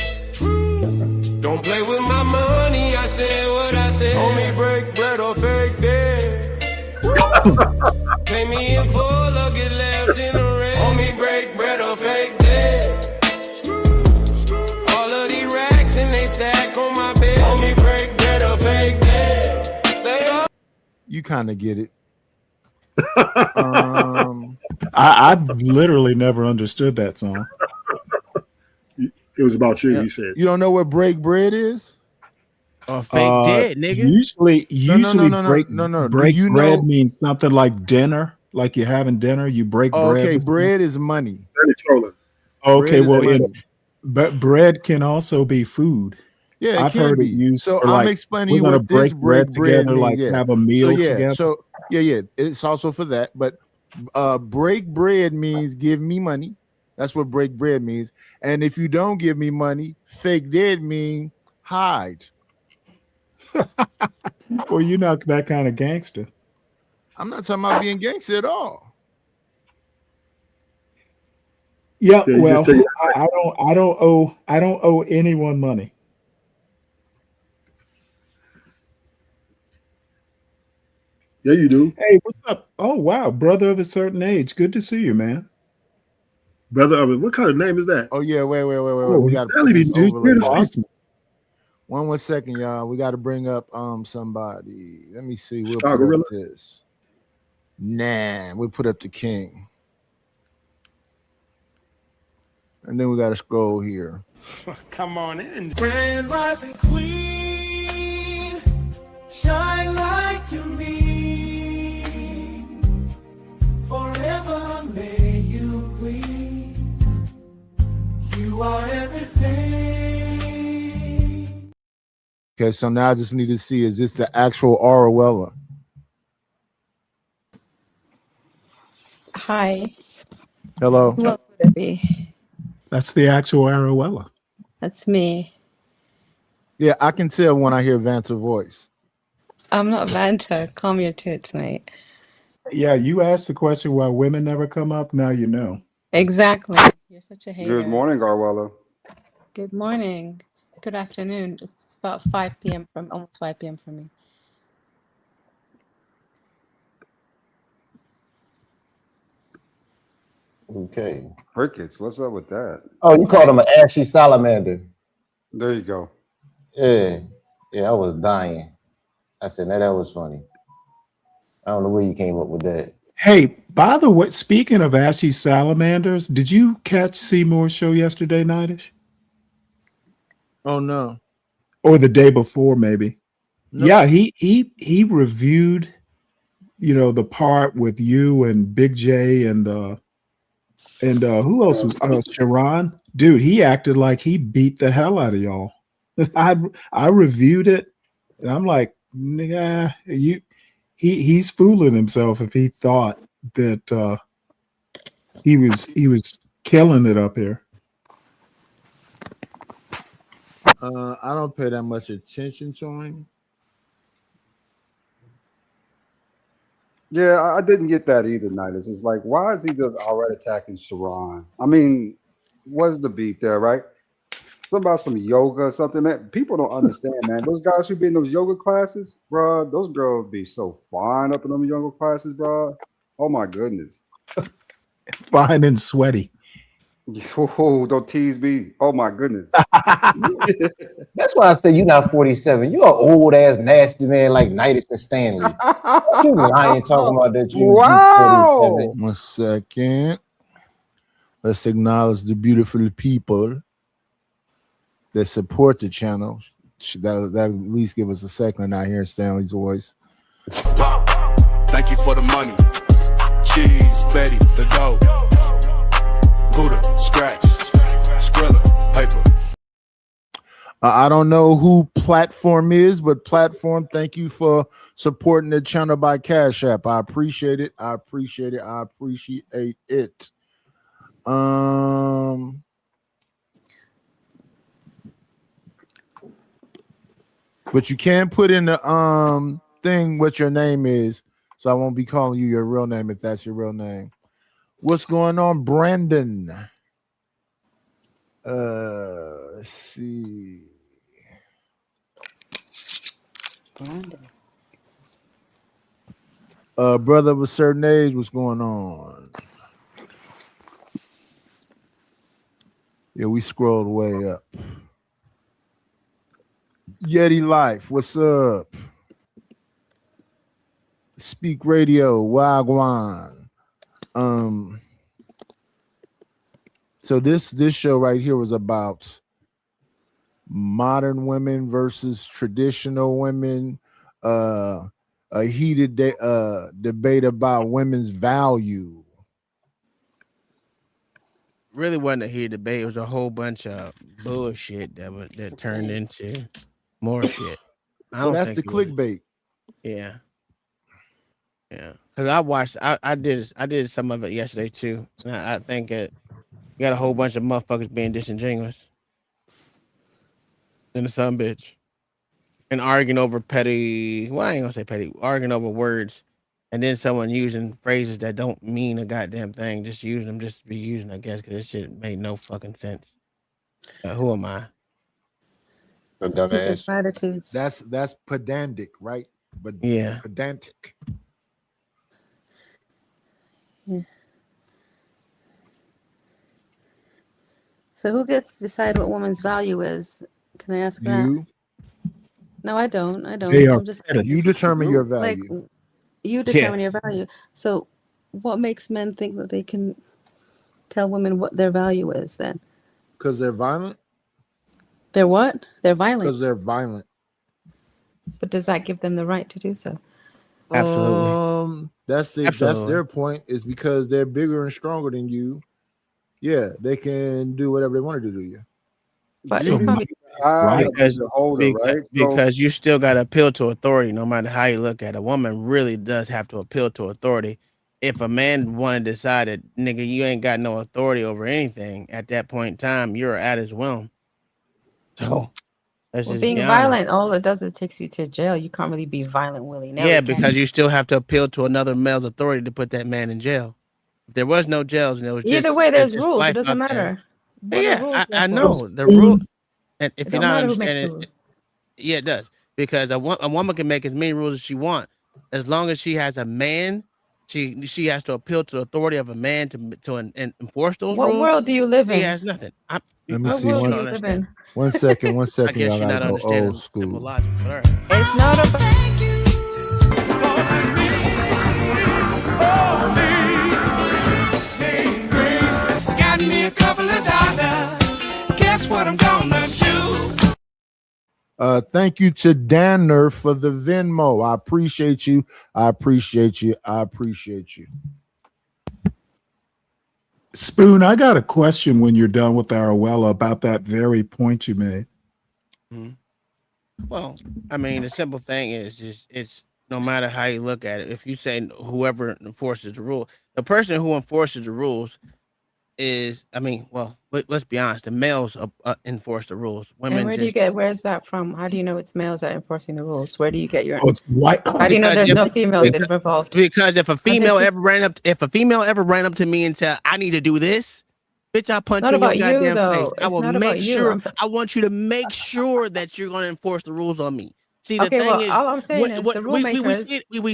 Don't play with my money. I said what I said. Homie, break bread or fake day. Pay me in full or get left in the red. Homie, break bread or fake day. All of these racks and they stack on my bed. Homie, break bread or fake day. You kind of get it. I've literally never understood that song. It was about you, he said. You don't know what break bread is? Or fake dead, nigga. Usually no. break you bread know? means something like dinner, like you're having dinner, you break bread. Okay, with bread is money. Okay, Bread is money. but bread can also be food. Yeah, it I've can heard be. it used So for I'm like, explaining we're you gonna what this break bread together, means, like have a meal together. So it's also for that. But break bread means give me money. That's what break bread means. And if you don't give me money, fake dead mean hide. Well, you're not that kind of gangster. I'm not talking about being gangster at all. Yeah, well, I don't owe anyone money. Yeah, you do. Hey, what's up? Oh wow, brother of a certain age. Good to see you, man. Brother of it. What kind of name is that? Oh yeah, wait. Oh, We got awesome. One more second, y'all. We got to bring up somebody. Let me see. We'll Star put Gorilla? up this. Nah, we put up the king. And then we got to scroll here. Come on in. Grand rising queen, shine like you mean. Forever may you queen. You are everything. Okay, so now I just need to see, is this the actual Aruella? Hi. Hello. Who else would it be? That's the actual Aruella. That's me. Yeah, I can tell when I hear Vanta voice. I'm not Vanta. Calm your tits, mate. Yeah, you asked the question why women never come up. Now you know. Exactly. You're such a hater. Good morning, Garwella. Good morning. Good afternoon. It's about 5 p.m. almost 5 p.m. for me. Okay. Crickets, what's up with that? Oh, you called him an ashy salamander. There you go. Yeah. Yeah, I was dying. I said, now that was funny. I don't know where you came up with that. Hey, by the way, speaking of ashy salamanders, did you catch Seymour's show yesterday, Nightish? Oh no. Or the day before, maybe. No. Yeah, he reviewed, the part with you and Big J and who else was Sharon? Dude, he acted like he beat the hell out of y'all. I reviewed it, and I'm like, nigga, he's fooling himself if he thought that he was killing it up here. I don't pay that much attention to him. Yeah, I didn't get that either, Nidus. It's like, why is he just already attacking Sharon? I mean, what's the beat there, right? Something about some yoga or something, man. People don't understand, man. Those guys who be in those yoga classes, bro, those girls be so fine up in them yoga classes, bro. Oh my goodness. Fine and sweaty. Oh, don't tease me. Oh my goodness. That's why I say you're not 47. You're an old ass nasty man like Nidus and Stanley. You lying talking about that you Wow. 47. 1 second. Let's acknowledge the beautiful people that support the channel. That at least give us a second not hearing Stanley's voice. Thank you for the money. Cheese, Betty, the dough. Buddha, scratch, Skrilla, paper. I don't know who Platform is, but Platform, thank you for supporting the channel by Cash App. I appreciate it. I appreciate it. I appreciate it. But you can put in the thing what your name is, so I won't be calling you your real name if that's your real name. What's going on, Brandon? Let's see. Brandon. Brother of a certain age, what's going on? Yeah, we scrolled way up. Yeti Life, what's up? Speak Radio, Wagwan. So this show right here was about modern women versus traditional women, a heated debate about women's value. Really wasn't a heated debate. It was a whole bunch of bullshit that turned into more shit. Well, that's the clickbait. Yeah. Yeah. Because I did some of it yesterday too. And I think you got a whole bunch of motherfuckers being disingenuous. And the son bitch. And arguing over petty, well, I ain't gonna say petty, arguing over words. And then someone using phrases that don't mean a goddamn thing, just using them just to be using, I guess, because this shit made no fucking sense. Who am I? Dumbass. Attitudes. That's pedantic, right? But yeah, pedantic. Yeah. So who gets to decide what woman's value is? Can I ask that? You. No, I don't. They are I'm just you determine your value. like, You determine your value. So what makes men think that they can tell women what their value is then? Because they're violent. They're what? They're violent. Because they're violent. But does that give them the right to do so? Absolutely. That's their point, is because they're bigger and stronger than you. Yeah, they can do whatever they want to do to you. But because you still got to appeal to authority, no matter how you look at it. A woman really does have to appeal to authority. If a man want to decide that, nigga, you ain't got no authority over anything at that point in time, you're at his whim. So that's just being be violent, all it does is takes you to jail. You can't really be violent willy-nilly. Yeah, because you still have to appeal to another male's authority to put that man in jail. If there was no jails and it was either just, way, there's just rules. life It doesn't out there. matter. What are Yeah, rules I there know for? the rule. And if It you're don't not matter who makes the understanding, rules. yeah, it does, because a woman can make as many rules as she wants, as long as she has a man. She has to appeal to the authority of a man to enforce those What rules. world do you live He in? has nothing. Let me What see. world One, do you live in? one second. I guess Y'all you're not gotta go understanding old school. simple logic, but all right. It's not about. Got me a couple of dollars. Guess what I'm gonna do? Thank you to Danner for the Venmo. I appreciate you. I appreciate you. I appreciate you. Spoon, I got a question when you're done with Arowella about that very point you made. Well, I mean, the simple thing is just it's no matter how you look at it. If you say whoever enforces the rule, the person who enforces the rules is, I mean, well, let's be honest, the males enforce the rules. Women And where do you just where's that from? How do you know it's males that are enforcing the rules? Where do you get your? Oh, it's white. How do you know Because there's no if- females because- involved? Because if a female you- ever ran up to me and said, "I need to do this," bitch, I'll punch Not you in your about you, goddamn though. face. I It's will not about make you. sure. I'm I want you to make sure that you're going to enforce the rules on me. See, the Okay, thing well, is, all I'm saying is the rule we makers-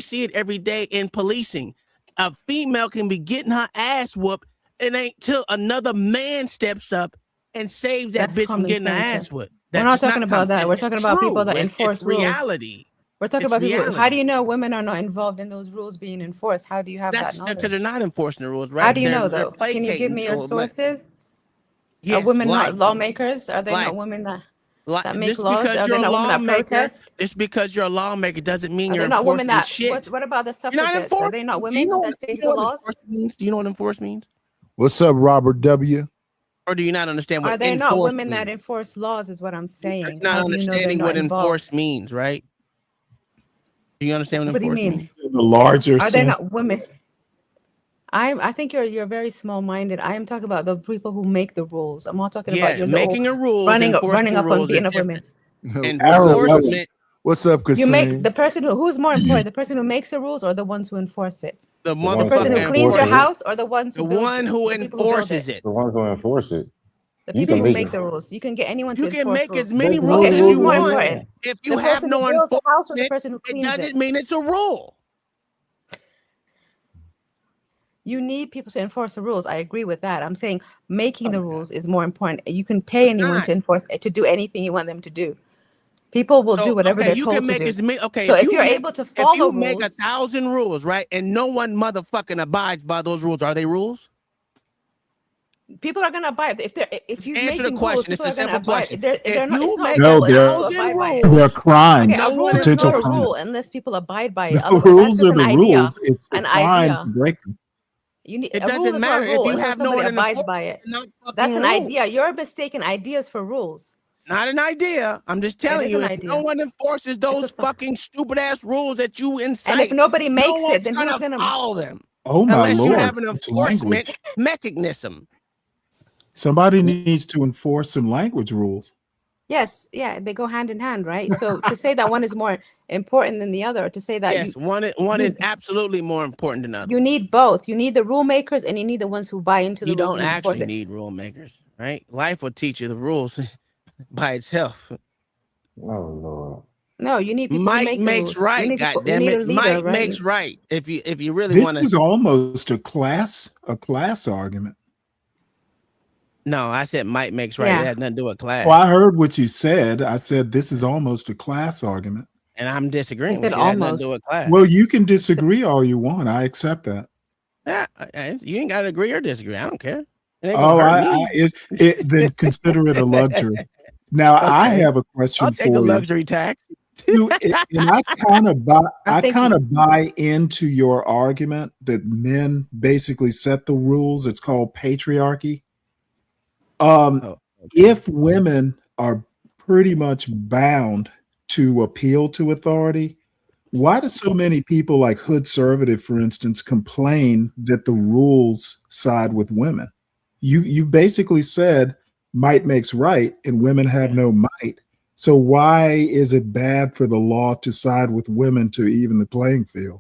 see it every day in policing. A female can be getting her ass whooped. It ain't till another man steps up and saves that That's bitch from common getting her sense, ass whooped. We're not talking about that. We're talking about people that It's enforce rules. reality. We're talking It's about people. How reality. do you know women are not involved in those rules being enforced? How do you have That's that knowledge? because they're not enforcing the rules, right? How do you They're- know they're though? Can you give me your placating, so, but- sources? Are Yes, women like- not lawmakers? Are they like- not women that Like, that make just laws? because Are you're they a not women that lawmaker, protest? just because you're a lawmaker doesn't mean Are you're they not women enforcing that? shit. What about the You're not suffragettes? Are they not enforcing. Do you women know that what- change you know the what laws? enforce means? Do you know what enforce means? What's up, Robert W? Or do you not understand what Are they not enforce women that means? enforce laws? Is what I'm saying. Not How do you know they're understanding not what involved? enforce means, right? Do you understand what What do you enforce mean? means? In the larger Are they sense, not women? I think you're very small minded. I am talking about the people who make the rules. I'm not talking about Yeah, your making little a rule, running up on beating up women. Enforcement, What's up, You make Kasim? the person who's more important, the person who makes the rules or the ones who enforce it? the The person who motherfucker cleans your enforcer, house or the ones who the build one it? who The people who build enforces it. The ones who enforce it. The You people can who make make it. the rules. You can get anyone to You can enforce make rules. as many There's rules no as Okay, you who's rules more in want. there. important? If you The have person no who builds the house or the enforcement, person who it cleans doesn't it? mean it's a rule. You need people to enforce the rules. I agree with that. I'm saying making the rules is more important. You can pay anyone to enforce to do anything you want them to do. People will do So whatever okay, they're you told can to make do. as many. Okay, So if if you you're make able to if follow you make rules, 1,000 rules, right, and no one motherfucking abides by those rules, are they rules? people are gonna abide. If you're Answer the making rules, question. It's people a are gonna simple abide. question. They're If not. It's you not make a no, rule unless people thousand abide by it. rules, they're Okay, crimes, a no rule one is potential not a crimes. rule unless people abide by it. The Otherwise, that's rules just are an the idea. rules. It's the An crime to idea. break them. You need it a rule doesn't is not matter a if rule you until have no somebody one abides enforcement. by it. Not fucking That's an rules. idea. You're mistaking ideas for rules. Not an idea. I'm just It telling is you, an if no idea. one enforces those fucking stupid ass rules that you And if incite, nobody no makes it, one's then gonna who's gonna? follow them Oh my unless you lord, have an it's enforcement language. mechanism. Somebody needs to enforce some language rules. Yes, yeah, they go hand in hand, right? So to say that one is more important than the other, or to say that Yes, one is absolutely more important than others. you need both. You need the rule makers and you need the ones who buy into the You rules don't and enforce actually it. need rule makers, right? Life will teach you the rules by itself. Oh Lord. No, you need people who Might make the makes rules. You right, need people, you goddamn need a it. leader, Might right? makes right. If you really This want is to. almost a class argument. No, I said might makes right. Yeah. It has nothing to do with class. Well, I heard what you said. I said this is almost a class argument. and I'm disagreeing. He said with you. It has nothing to almost. do with class. Well, you can disagree all you want. I accept that. Yeah, you ain't got to agree or disagree. I don't care. It ain't Oh, gonna hurt me. then consider it a luxury. Now, I Okay. have a question I'll for take the you. luxury tax. And I kind of buy, I think kind of buy into your argument that men basically set the rules. It's called patriarchy. If women are pretty much bound to appeal to authority, why do so many people like Hood Conservative, for instance, complain that the rules side with women? You basically said might makes right, and women have no might. So why is it bad for the law to side with women to even the playing field?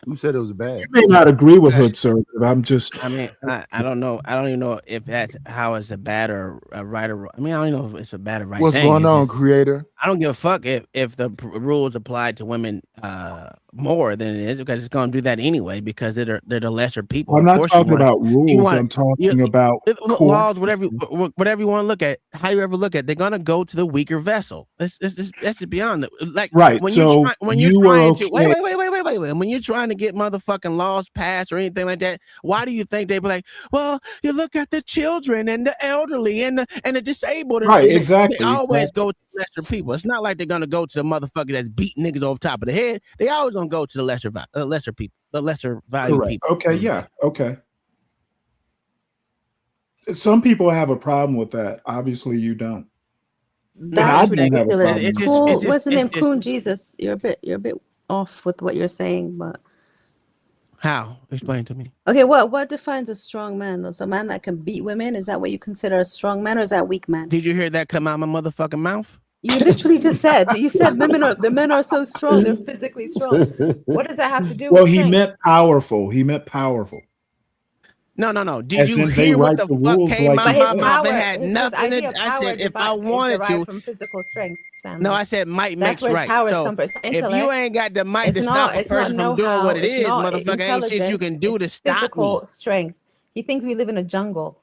Who said it was bad? You may not agree with Hood Conservative. I'm just. I mean, I don't know. I don't even know if that's how it's a bad or a right or. I mean, I don't know if it's a bad or right. What's thing. going It's on, just- creator? I don't give a fuck if the rules apply to women more than it is, because it's going to do that anyway, because they're the lesser people. I'm Of not course you talking wanna- about you rules. wanna- I'm talking about laws, courts. whatever you want to look at, how you ever look at, they're gonna go to the weaker vessel. That's just beyond it. Like Right, when so you're you are trying to okay. wait. When you're trying to get motherfucking laws passed or anything like that, why do you think they be like, well, you look at the children and the elderly and the disabled, and Right, they exactly, always exactly. go to lesser people. It's not like they're gonna go to the motherfucker that's beating niggas over top of the head. They always gonna go to the lesser people, the lesser value Correct. people. Okay, yeah, okay. Some people have a problem with that. Obviously, you don't. That's I do have a ridiculous. problem with Cool. that. What's the name? it's- Coon Jesus. You're a bit off with what you're saying, but How? Explain to me. okay. What defines a strong man? Though, so a man that can beat women, is that what you consider a strong man, or is that a weak man? Did you hear that come out my motherfucking mouth? You literally just said the men are so strong, they're physically strong. What does that have to do Well, with he strength? meant powerful. He meant powerful. No. Did As you in they hear what write the the fuck rules came like out you my said. mouth? It had his nothing idea to. of I power said if I is wanted derived to. from physical strength. Sam. No, I said might That's makes where his right. power is So come from. It's if you intellect. ain't got the might It's to not. stop a It's not person from doing know-how. what it It's is, not motherfucker, ain't shit you intelligence. can do It's to stop me. physical strength. He thinks we live in a jungle.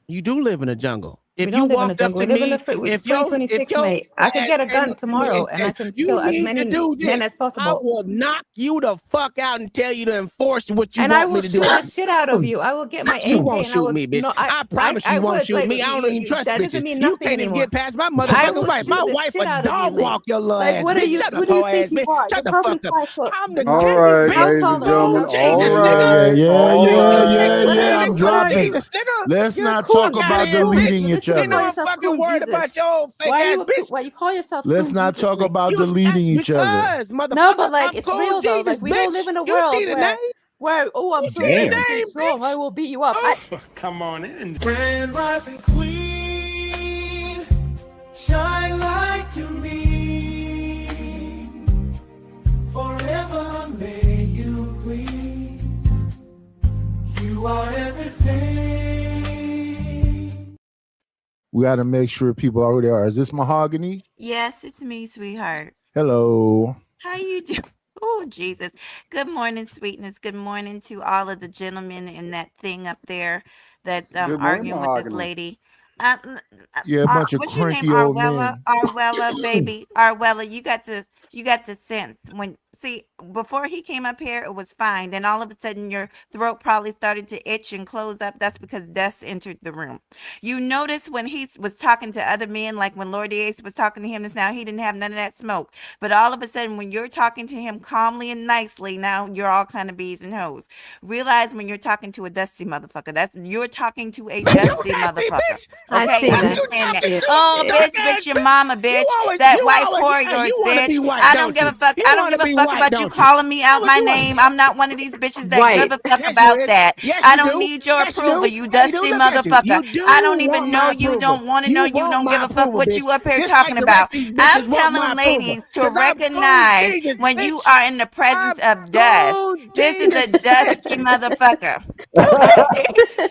You do live in a jungle. We If don't you live in a walked up jungle. to We live in me, a free. It's if yo, 2026, mate. I could get a gun tomorrow and I can kill as need to many do men this, as possible. I will knock you the fuck out and tell you to enforce what you And I want will me to shoot do. the shit out of you. I will get my AK You won't and I shoot will, me, bitch. No, I promise you won't would. shoot Like, me. I don't even trust that bitches. doesn't mean You nothing can't even anymore. get past my I motherfucking will wife. shoot My the wife shit a out of you, dog mate. walk your little Like, ass. what are Bitch, you? shut What the do you whole think ass, you bitch. are? Shut You're the probably fuck up. 5 foot. I'm the All king, right, bitch. How ladies tall and are gentlemen. you? All Jesus, right. nigga. Yeah. I'm What are dropping. you? Jesus, nigga. Let's You're not cool. talk about deleting each Ain't other. no yourself fucking Coon word Jesus. about your old fake Why ass you? bitch. Why you call yourself? Let's Coon not Jesus, talk mate? about deleting each other. Because, motherfucker, No, but like I'm it's cool real though. Jesus, Like we don't bitch. live in a You world see the name? where I'm You so see the physically name, strong. I will beat you up. Come on in. Grand rising queen, shine like you mean. Forever may you gleam. You are everything. We got to make sure people already are. Is this Mahogany? Yes, it's me, sweetheart. Hello. How you doing? Oh, Jesus. Good morning, sweetness. Good morning to all of the gentlemen in that thing up there that's Good morning, arguing with this Mahogany. lady. Yeah, a bunch of What's your name? cranky old Arwella? men. Arwella, baby. Arwella, you got to sense when before he came up here, it was fine. Then all of a sudden your throat probably started to itch and close up. That's because dust entered the room. You notice when he was talking to other men, like when Lord Ace was talking to him just now, he didn't have none of that smoke. But all of a sudden, when you're talking to him calmly and nicely, now you're all kind of bees and hoes. Realize when you're talking to a dusty motherfucker, you're talking to a dusty motherfucker. Bitch. I Okay, see that. understand that. Yeah. Oh, bitch, your mama, bitch. That white whore of yours, bitch. I don't give a fuck. I don't give a fuck about you calling me out my name. I'm not one of these bitches that White. give a fuck Yes, about you is. that. Yes, I you don't do. need your Yes, you approval, do. you Yes, you dusty do. Look at you. motherfucker. You do I don't even want know my you. approval. Don't want to You know you. want Don't my give a fuck approval, what bitch. you up here Just talking like the about. rest of these I'm bitches want telling my ladies to 'Cause I'm recognize Jesus, when you bitch. are in the presence of dust. This is a dusty motherfucker.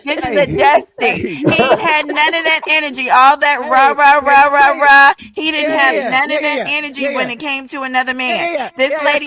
This is a dusty. He ain't had none of that energy, all that rah, rah, rah, rah, rah. He didn't have none of that energy when it came to another man. This lady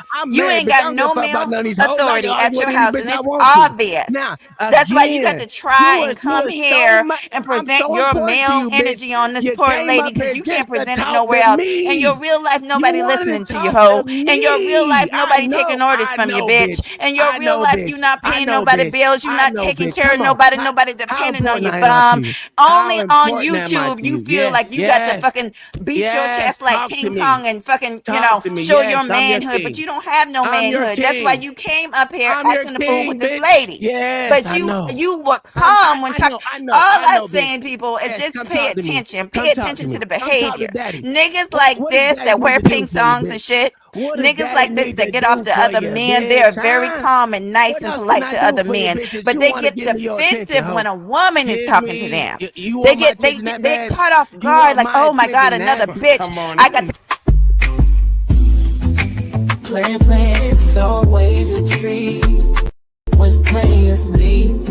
You married, ain't bitch. I got don't no give a fuck about male none of these hoes. I authority can at argue your with house, any and bitch I it's want to. obvious. Now, That's why you got to again, try you and is come so here much. and I'm present so your important to male you, bitch. energy on this You poor came lady up here because you can't just to present it talk nowhere to else. In your me. real life, You nobody wanted listening to to you, talk hoe. to In your real life, me. nobody taking orders I from you, know, bitch. bitch. In your I real know, life, bitch. you not I paying know, nobody bitch. bills. You I not know, taking bitch. care of Come on. nobody. Nobody How depending on important you, am I to bum. you? Only How on important am I YouTube, to you you? feel like Yes, you got to yes. fucking beat your Yes, chest like talk to King me. Kong and fucking, Talk to me. show your Yes, I'm your manhood, but king. you don't have no I'm your manhood. That's why king. you came up here I'm your acting a fool with king, this bitch. lady. Yes, But I know. you were calm when talking. I know, All I I'm know, bitch. saying, people, is Yes, just come pay talk to me. attention. Come Pay talk to attention to me. the Come talk to behavior. daddy. Niggas like What does this daddy that need wear to do pink for you, thongs and bitch? shit, What does niggas daddy like this need that to get do off to for other you, men, they are bitch? very Huh? calm and nice What and else can polite I to do other for you, men, bitch, that but you they want to get give me your attention, defensive ho? when a woman is Give talking to me, them. you They want my get attention that they bad? caught off You guard, want like, my oh my god, attention another that bitch. Come on I got to Plan, it's always a treat when players leave.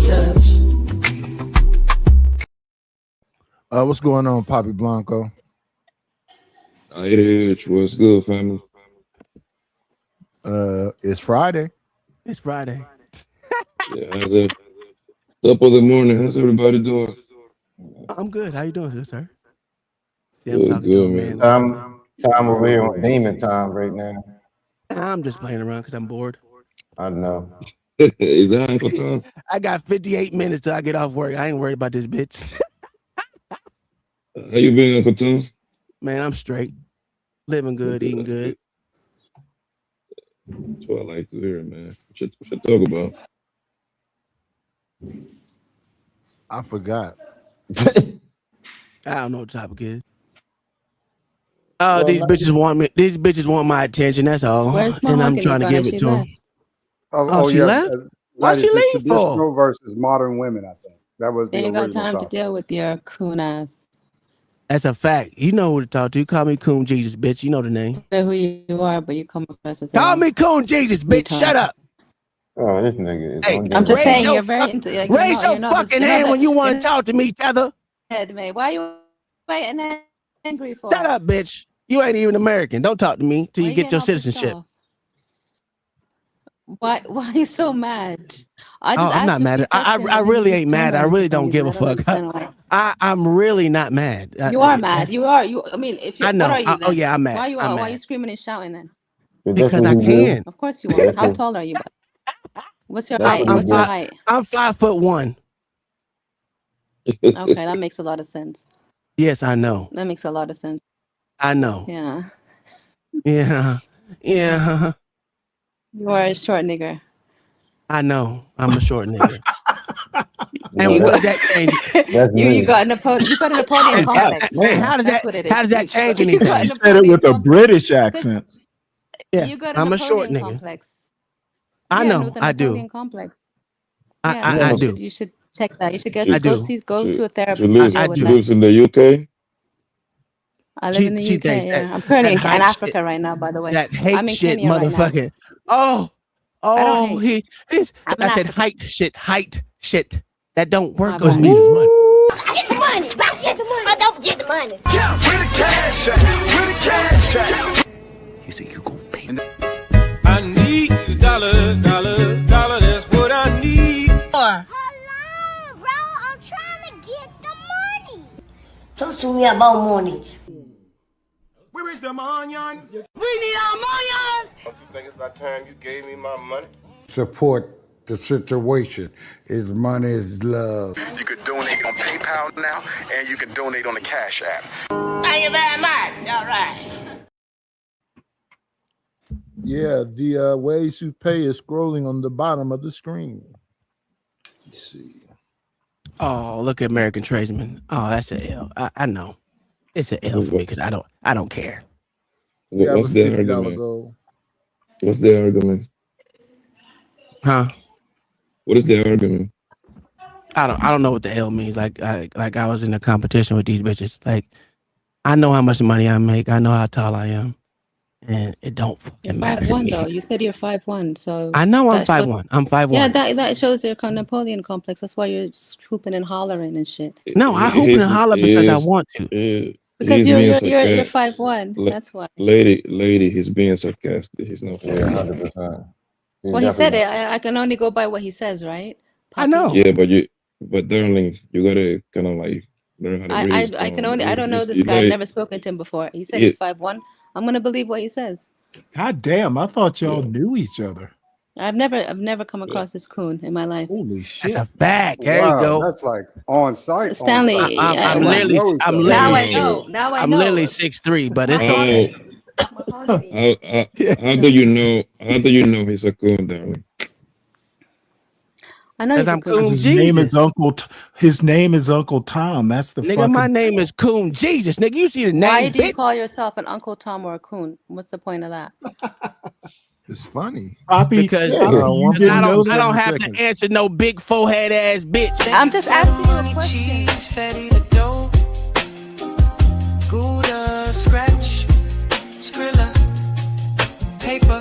Judge. What's going on, Poppy Blanco? It is. What's good, family? It's Friday. It's Friday. Yeah, how's it? Top of the morning. How's everybody doing? I'm good. How you doing, good sir? See, I'm Good, talking to a good, man. man. Time over here on demon time right now. I'm just playing around because I'm bored. I know. Is that Uncle Tom? I got 58 minutes till I get off work. I ain't worried about this bitch. How you been, Uncle Tom? Man, I'm straight. Living good, eating good. That's what I like to hear, man. What you talk about? I forgot. I don't know what the topic is. Oh, these bitches want me. These bitches want my attention. That's all. Where's And I'm Mahogany trying to gone? give She it to them. left. Oh, she left? Why Ladies, she it's leave for? traditional versus modern women. I think that was the Ain't got original time to topic. deal with your coon ass. That's a fact. You know who to talk to. You call me Coon Jesus, bitch. You know the name. I don't know who you are, but you come across as Call me Coon Jesus, bitch. Shut up. Oh, this nigga is Hey, on I'm just raise saying your you're very fuck- into like, raise your fucking hand when you want to talk to me, Tether. Head, man. Why you getting angry for? Shut up, bitch. You ain't even American. Don't talk to me till Why you get your getting all pissed citizenship. off? Why are you so mad? I Oh, just I'm asked not you a mad. few I questions and then really you ain't just turn mad. I on me really for some don't give a reason. I don't fuck. understand why. I'm really not mad. You are mad. You are. You. I mean, if you. I know. What are you then? Oh yeah, I'm mad. Why you? I'm Why you mad. screaming and shouting then? Because I can. Of course you are. How tall are you? What's your height? I'm What's your five- height? I'm 5'1". Okay, that makes a lot of sense. Yes, I know. That makes a lot of sense. I know. Yeah. Yeah. Yeah. You are a short nigger. I know. I'm a short nigga. And what does that change? You got a Napoleon complex. Hey, how does That's that? what it is. How does that change You anything? got She said it with a British accent. Yeah, You got a I'm a short Napoleon nigga. complex. I Yeah, know. with a I do. Napoleon complex. I Yeah, do. You should check that. You should I go do. to a therapist. She lives, Deal with she that. lives in the UK. I live in the UK. thinks Yeah, that- I'm currently that in hype Africa shit- right now. By the way, That hate I'm in shit, Kenya right now. motherfucking. Oh, don't he's. I'm in I said Africa. height shit. That don't work My on bad. me as much. Get the money. Get the money. Don't forget the money. Yeah, where the cash at? Where the cash at? You think you gon' pay? I need a dollar. That's what I need. Hello, bro. I'm trying to get the money. Talk to me about money. Where is the money? We need our money. Don't you think it's about time you gave me my money? Support the situation. Is money is love. You could donate on PayPal now, and you can donate on the Cash App. Thank you very much. All right. Yeah, the ways to pay is scrolling on the bottom of the screen. Let's see. Oh, look at American Tradesman. Oh, that's an L. I know. It's an L for me because I don't care. What's the argument? What's the argument? Huh? What is the argument? I don't know what the L means. Like I was in a competition with these bitches. Like I know how much money I make. I know how tall I am, and it don't You're fucking matter to 5'1" me. though. You said you're 5'1", so I know I'm that shows- 5'1". I'm 5'1". Yeah, that shows your Napoleon complex. That's why you're hooping and hollering and shit. No, I hoop and holler because I want to. Because He's you're being you're sarcastic. 5'1". That's why. Lady, he's being sarcastic. He's not. Yeah, 100%. Well, he said it. I can only go by what he says, right? I know. Yeah, but darling, you gotta kind of like learn how to raise. I can only. I don't know this It's guy. I've like- never spoken to him before. He said Yeah. he's 5'1". I'm gonna believe what he says. God damn, I thought y'all knew each other. I've never come across this coon in my life. Holy shit! That's a fact. There Wow, you go. That's like on site. Stanley, I'm literally Now I know. Now I I'm know. literally 6'3", but it's Oh, okay. how do you know? How do you know he's a coon, darling? I know 'Cause he's a I'm coon. Coon His name Jesus. is Uncle. His name is Uncle Tom. That's the Nigga, fucking. my name is Coon Jesus. Nigga, you see the name, Why do you bitch? call yourself an Uncle Tom or a coon? What's the point of that? It's funny. Poppy, Because Poppy, you didn't I know don't, I don't that? have to answer no big forehead ass bitch. I'm just asking you a question. Gouda, scratch, Skrilla, paper.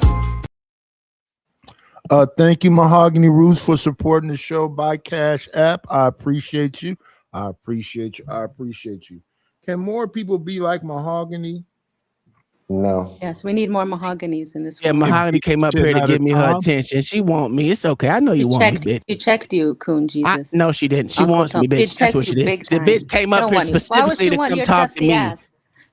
Thank you, Mahogany Roots, for supporting the show by Cash App. I appreciate you. I appreciate you. I appreciate you. Can more people be like Mahogany? No. Yes, we need more mahoganies in this Yeah, world. Mahogany came up here to give me her attention. She want me. It's okay. I know you want me, bitch. She checked you, Coon Jesus. No, she didn't. She Uncle wants Tom. me, She bitch. That's checked what she you did. big The time. bitch came She up don't here want you. Why would specifically she to want come your talk to dusty me. ass?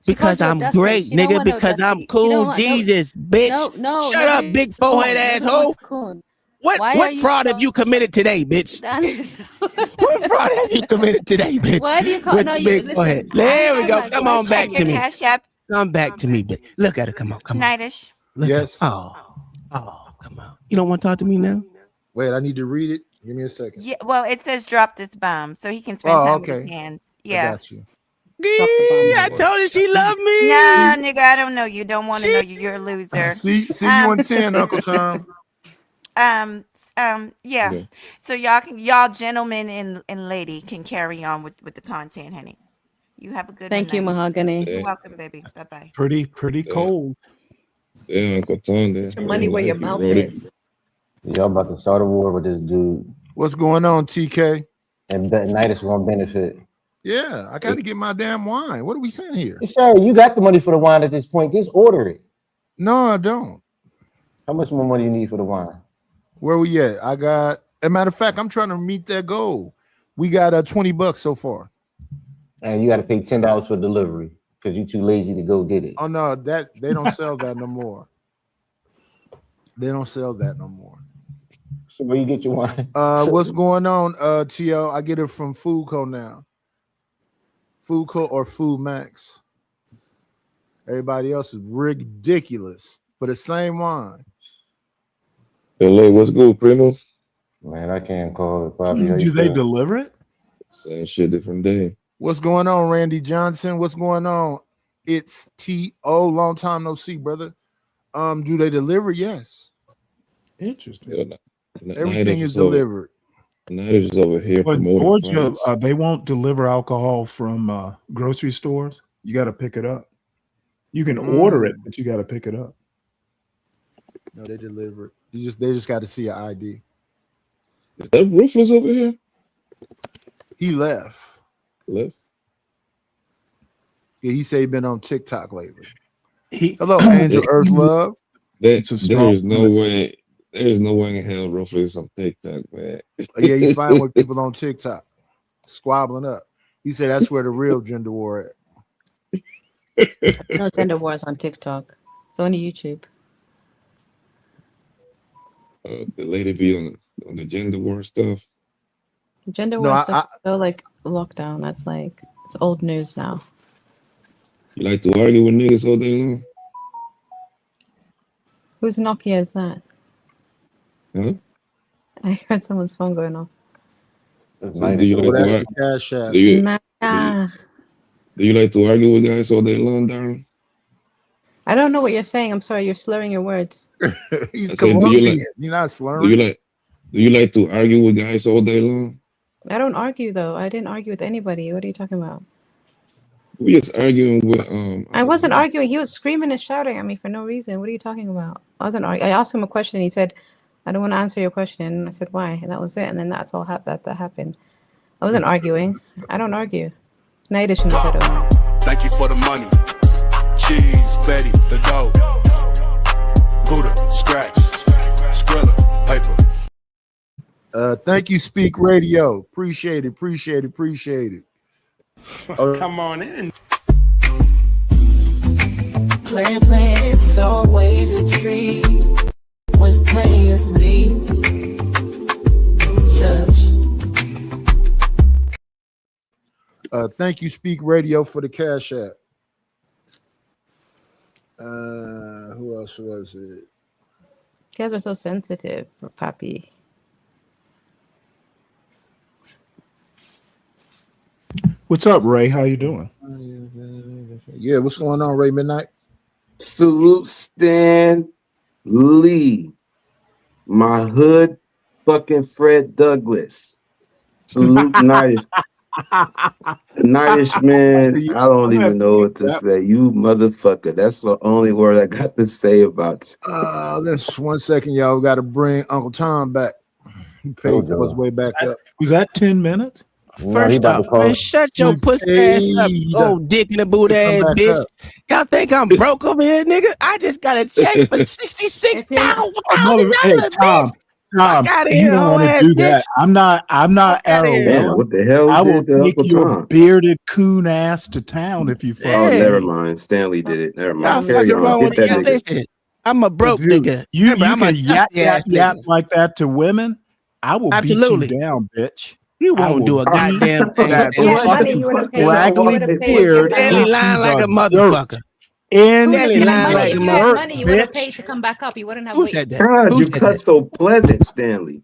She Because calls you a I'm dusty. great, She don't nigga. want no Because I'm dusty. She cool, don't want no- Jesus, bitch. No, Shut up, big forehead asshole. Coon. What Why are what you fraud have you committed today, bitch? What fraud have you committed today, bitch? Why do you call? With No, the you big listen. forehead. There we go. Come on back Check to your me. Cash App. Come back to me, bitch. Look at it. Come on. Come on. Nightish. Look Yes. At, oh, come on. You don't want to talk to me now? Wait, I need to read it. Give me a second. Yeah, well, it says drop this bomb, so he can spend time with his hands. Yeah. I got you. I told her she loved me. No, nigga, I don't know you. Don't want to know you. You're a loser. See you in 10, Uncle Tom. Yeah. Okay. So y'all gentlemen and lady can carry on with the content, honey. You have a good Thank you, one. Mahogany. You're welcome, baby. Bye-bye. Pretty cold. Yeah, Uncle Tom there. Your money where your mouth is. Y'all about to start a war with this dude. What's going on, TK? And that night is gonna benefit. Yeah, I got to get my damn wine. What are we saying here? Sorry, you got the money for the wine at this point. Just order it. No, I don't. How much more money you need for the wine? Where we at? I got. As a matter of fact, I'm trying to meet that goal. We got $20 so far. And you got to pay $10 for delivery because you're too lazy to go get it. Oh no, that they don't sell that no more. They don't sell that no more. So where you get your wine? What's going on, TL? I get it from Foodco now. Foodco or Food Max. Everybody else is ridiculous for the same wine. Hello, what's good, Primo? Man, I can't call it. Bobby. Do they deliver it? Same shit, different day. What's going on, Randy Johnson? What's going on? It's T.O. Long time no see, brother. Do they deliver? Yes. Interesting. Everything is delivered. Night is over here. But promoting Georgia, price. they won't deliver alcohol from grocery stores. You got to pick it up. You can order it, but you got to pick it up. No, they deliver it. They just got to see your ID. Is that Ruthless over here? He left. Left? Yeah, he said he been on TikTok lately. Hello, Angel Earth Love. There's no way in hell Ruthless is on TikTok, man. Yeah, you find with people on TikTok squabbling up. He said that's where the real gender war at. No gender wars on TikTok. It's on YouTube. The lady be on the gender war stuff. Gender No, war I- stuff is still like lockdown. That's like it's old news now. You like to argue with niggas all day long? Whose Nokia is that? Huh? I heard someone's phone going off. So do you like to argue? Cash App. Do you, Nah. do you like to argue with guys all day long, Darren? I don't know what you're saying. I'm sorry, you're slurring your words. He's I said, do you Colombian. like- You're not Do slurring. you like to argue with guys all day long? I don't argue though. I didn't argue with anybody. What are you talking about? We're just arguing with I wasn't arguing. He was screaming and shouting at me for no reason. What are you talking about? I wasn't arguing. I asked him a question. He said, "I don't want to answer your question." And I said, "Why?" And that was it. And then that's all that happened. I wasn't arguing. I don't argue. Night edition, which I don't know. Thank you for the money. Cheese, Betty, the dough. Buddha, scratch, Skrilla, paper. Thank you, Speak Radio. Appreciate it. Come on in. Playing, it's always a treat when players leave. Judge. Thank you, Speak Radio, for the Cash App. Who else was it? You guys are so sensitive, Papi. What's up, Ray? How you doing? Yeah, what's going on, Ray Midnight? Salute Stan Lee, my hood fucking Fred Douglas. Salute Nightish. Nightish, man. I don't even know what to say. You motherfucker. That's the only word I got to say about you. Let's 1 second, y'all. We got to bring Uncle Tom back. He paid for his way back up. Was that 10 minutes? First off, man, shut your pussy ass up, old dick in the boot ass bitch. Y'all think I'm broke over here, nigga? I just got a check for $66,000. Hey, Tom, outta you here, don't want to hoe-ass do bitch. that. I'm not Arrow. Damn, what the hell I will did take Uncle your Tom? bearded coon ass to town if you fuck. Oh, never mind. Stanley did it. Never Y'all mind. Carry fucking wrong on. with Get it. that Yeah, nigga. listen, I'm a broke Dude, nigga. You Remember, I'm can a yap dusty ass nigga. like that to women. I will Absolutely. beat you down, bitch. You I won't will do a beat goddamn thing. that If you had money, fucking you would have paid. scraggly beard Stanley into lying like a the motherfucker. dirt. Into Stanley If you had lying money, like a if you had mother. money, you would have bitch. paid to come back up. You wouldn't have Who waited. said that? God, Who you said cut that? so pleasant, Stanley.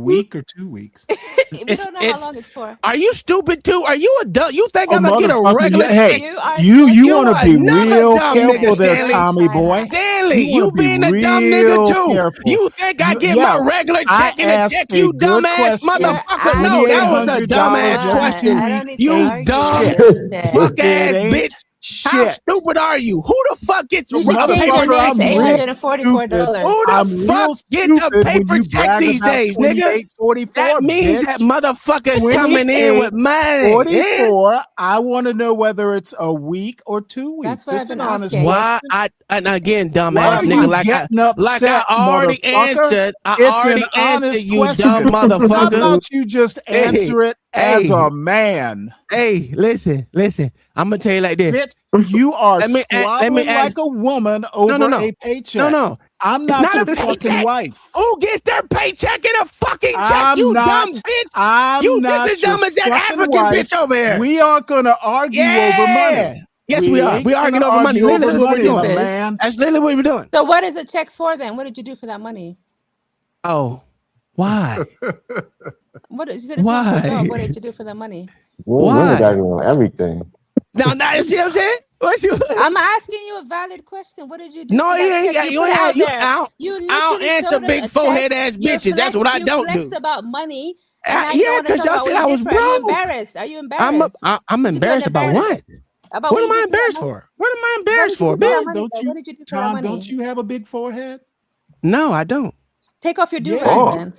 week or 2 weeks? We don't know how long it's for. Are you stupid too? Are you a dumb? You think I'm gonna get a motherfucker, regular hey, check? you want to be another real dumb careful nigga, there, Stanley. Tommy boy. Stanley, You you wanna be being a dumb real nigga too. careful. You think I get Yeah, my regular I check and a asked check, a you good dumbass question. motherfucker? No, that was a $2,800 dumbass every question. 2 weeks. You ain't dumb shit. fuck It ass ain't bitch. How shit. stupid are you? Who the fuck gets You should change your name to $844. Who the fuck gets a paper check these days, nigga? 44, That means bitch. that motherfucker's coming in with money. 44. I want to know whether it's a week or 2 weeks. That's what It's I've an been honest asking. Why? question. And again, Why dumbass are nigga, you like getting I upset, already motherfucker? answered. I It's already an answered honest you, question. dumb How motherfucker. about you just answer it as hey. a man? Hey, listen. I'm gonna tell you like this. Bitch, you are Let me squabbling ask- like a woman over no. a paycheck. No. I'm It's not your a fucking paycheck. wife. Who gets their paycheck in a fucking check? I'm You not, dumb bitch. I'm You not just as your dumb as that fucking African wife. bitch over here. We aren't going to argue over money. Yes, we are. ain't We arguing gonna over money. argue Literally, that's over what we're money, doing. my man. That's literally what we're doing. So what is a check for then? What did you do for that money? Oh, why? What you said it's not Why? for a job. What did you do for that money? Women got you on everything. Now, you see what I'm saying? What you? I'm asking you a valid question. What did you do? No, for you that ain't check? got. You put ain't it out have. You there. out. You I don't literally answer showed us big a forehead check. ass You bitches. That's what I you don't flexed do. about money. And now Yeah, you don't want to 'cause talk y'all about said what I you was did for it. Are you broke. embarrassed? Are you embarrassed? I'm What you embarrassed doing about what? About What what am you I did for that embarrassed money? for? What am I What embarrassed did you for, do for that bitch? money? Don't What you, did you do for that Tom, money? don't you have a big forehead? No, I don't. Take off your Yeah, do-rag then.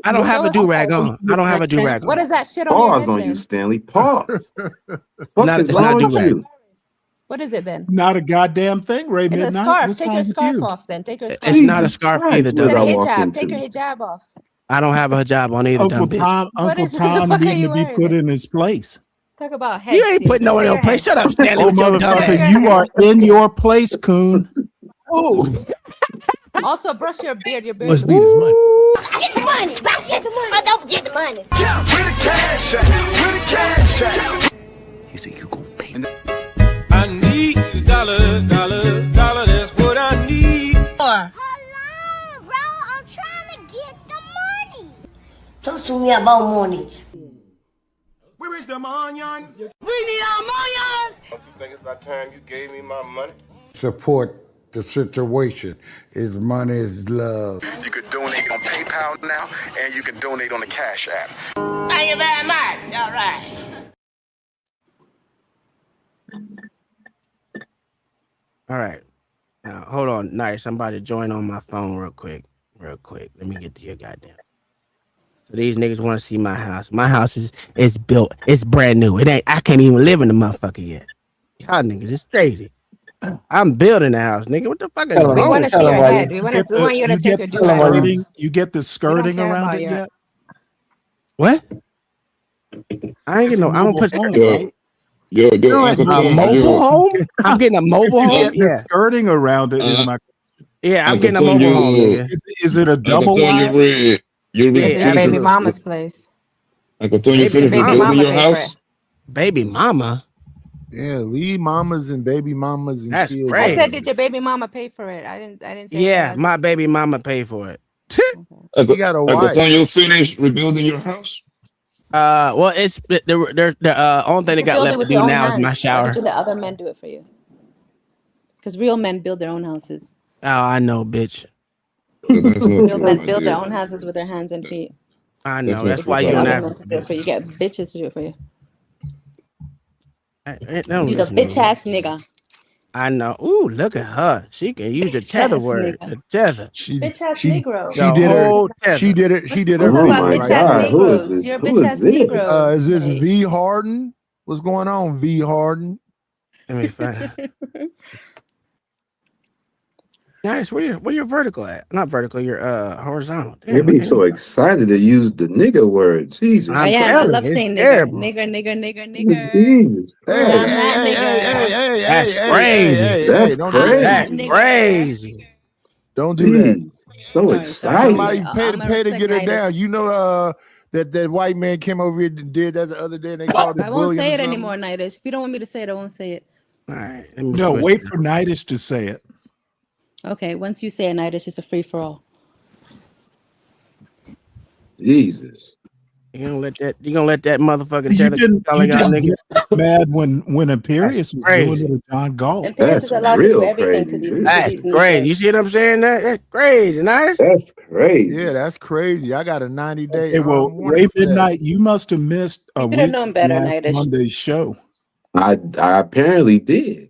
I don't have Show a us do rag on. I don't have a do rag what on. is that shit on your Pause head on you, then? Stanley. Pause. It's not a do rag. What is it then? Not a goddamn thing, Ray It's a Midnight. scarf. What's Take wrong your with scarf you? off then. Take your scarf It's off. not a scarf either, It's a dumb bitch. hijab. Take your hijab off. I don't have a hijab on either, Uncle dumb bitch. Tom, What Uncle is- what the Tom fuck are needing you to be wearing put then? in his place. Talk about head. You ain't putting no one in your place. Shut up, Stanley, Oh, with your dumb motherfucker, ass. you are in your place, coon. Ooh. Also, brush your beard. Your beard. Must need his money. Get the money. Don't get the money. Don't forget the money. Yeah, where the cash at? Where the cash at? You think you gon' pay? I need a dollar, that's what I need. Hello, bro. I'm trying to get the money. Talk to me about money. Where is the onion? We need our millions. Don't you think it's about time you gave me my money? Support the situation. Is money is love. You could donate on PayPal now, and you can donate on the Cash App. Thank you very much. All right. All right. Now, hold on. Nice. I'm about to join on my phone real quick. Let me get to your goddamn. So these niggas want to see my house. My house is built. It's brand new. I can't even live in the motherfucker yet. Y'all niggas is crazy. I'm building the house, nigga. What the fuck is We wrong? want to see your head. We want you to take your do-rag off. You get the skirting care around about it your- yet? What? I ain't getting no. I don't put. Yo, Uncle A Tom, mobile home? I'm getting a mobile You home. get the skirting around it is my Yeah, I'm Uncle getting a Tom, mobile home, nigga. Is it a double Uncle Tom, wide? you're This is your baby mama's place. Uncle Tom, you finished baby rebuilding mama your paid for house? Baby mama? Yeah, leave mamas and baby mamas and That's kids. great. I said, did your baby mama pay for it? I didn't say. Yeah, my baby mama paid for it. Uncle, got a Uncle wife. Tom, you finished rebuilding your house? Well, it's the only thing they got left to do now is my shower. Did you let other men do it for you? Because real men build their own houses. Oh, I know, bitch. Real men build their own houses with their hands and feet. I know. That's That's why You you're get an other men to do it African. for you. You get bitches to do it for you. Don't You're a listen to bitch me. ass nigga. I know. Ooh, look at her. She can use the tether ass word. nigga. The tether. Bitch ass She Negro. she did whole it. tether. She did it. She did We're it. talking Oh about my bitch ass God, who is Negroes. this? You're a Who bitch is ass this? Negro. Is this V Harden? What's going on, V Harden? Let me find. Nice. Where your vertical at? Not vertical. You're horizontal. They Damn, be so excited to use the nigga word. Jesus. I am. I telling love you, it's saying nigger. terrible. Nigger. Jesus. Hey, I'm hey, that hey, nigger. hey, That's hey, crazy. hey, That's don't do that. That's crazy. crazy. Don't do that. Jeez. So excited. Somebody I'ma pay to respect get her Nidus. down. You know that white man came over here and did that the other day and they called it I won't bullying say or it something? anymore, Nidus. If you don't want me to say it, I won't say it. All right. Let me No, switch wait it. for Nidus to say it. Okay, once you say it, Nidus, it's a free for all. Jesus. You gonna let that motherfucking You tether didn't, telling you y'all didn't niggas? get mad when Imperious was crazy. doing it with John Galt. Imperious is allowed to do everything to these That's Negroes. crazy. You see what I'm saying? That's crazy, nice. That's crazy. Yeah, that's crazy. I got a 90-day Okay, well, warning Ray for that. Midnight, you must have missed a You could have week known from better, last Nidus. Monday's show. I apparently did.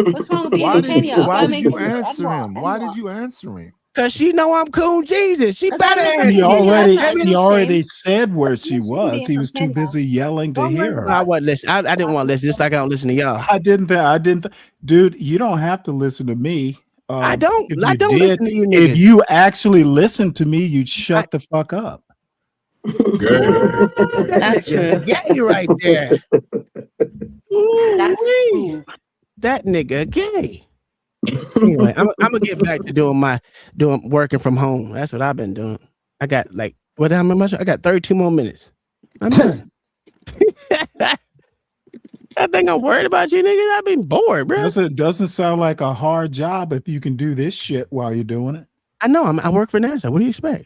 What's wrong with being in Kenya? Why did you Anwar, answer him? Why Anwar. did you answer him? Cause she know I'm cool Jesus. She better than He me. already said where she shouldn't be was. He from was too Kenya. busy yelling to Don't hear worry her. I wasn't listening. I didn't want to listen, just like I don't listen to y'all. I didn't. Dude, you don't have to listen to me. I don't. If I you don't did, listen to you niggas. if you actually listened to me, you'd shut the fuck up. That's true. Gay right there. That's Ooh-wee. That nigga gay. Anyway, I'm gonna get back to working from home. That's what I've been doing. I got like how much? I got 32 more minutes. I'm done. I think I'm worried about you niggas. I've been bored, bro. Doesn't sound like a hard job if you can do this shit while you're doing it. I know. I work for NASA. What do you expect?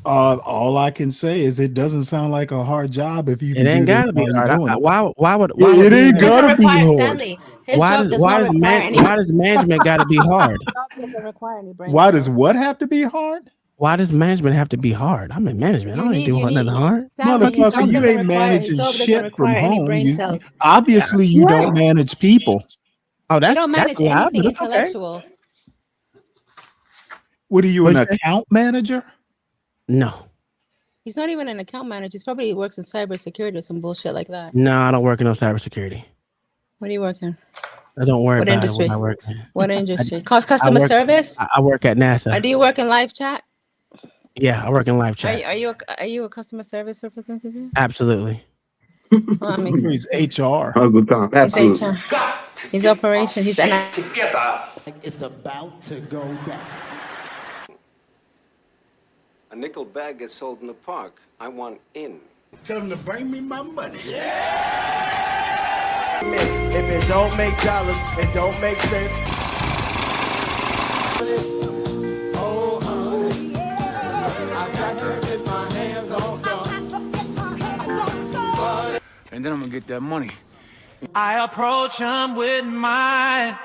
All I can say is it doesn't sound like a hard job if you can. It ain't do gotta this be while you're hard. doing it. Why would it ain't gotta be hard? Stanley, his Why job does does why not does require man any. why does management got to be hard? His job doesn't require any brain. Why does what have to be hard? Why does management have to be hard? I'm in management. I don't need to do nothing hard. Stanley, his Motherfucker, job you doesn't ain't require- managing his job doesn't shit from require any home. brain You cells. obviously you don't manage people. Oh, You that's don't manage a lie, anything but it's okay. intellectual. What are you, an What'd you say? account manager? No, He's not even an account manager. He's probably works in cybersecurity or some bullshit like that. no, I don't work in no cybersecurity. What are you working? I don't worry What about industry? it when I work. in. What industry? Customer work- service? I work at NASA. Or do you work in live chat? Yeah, I work in live chat. Are you a customer service representative? Absolutely. Well, that makes sense. He's HR. Uncle Tom, He's absolutely. HR. He's operation. He's an. It's about to go down. A nickel bag gets sold in the park. I want in. Tell them to bring me my money. If it don't make dollars, it don't make sense. Oh, honey, I got to get my hands on some. And then I'm gonna get that money. I approach him with my.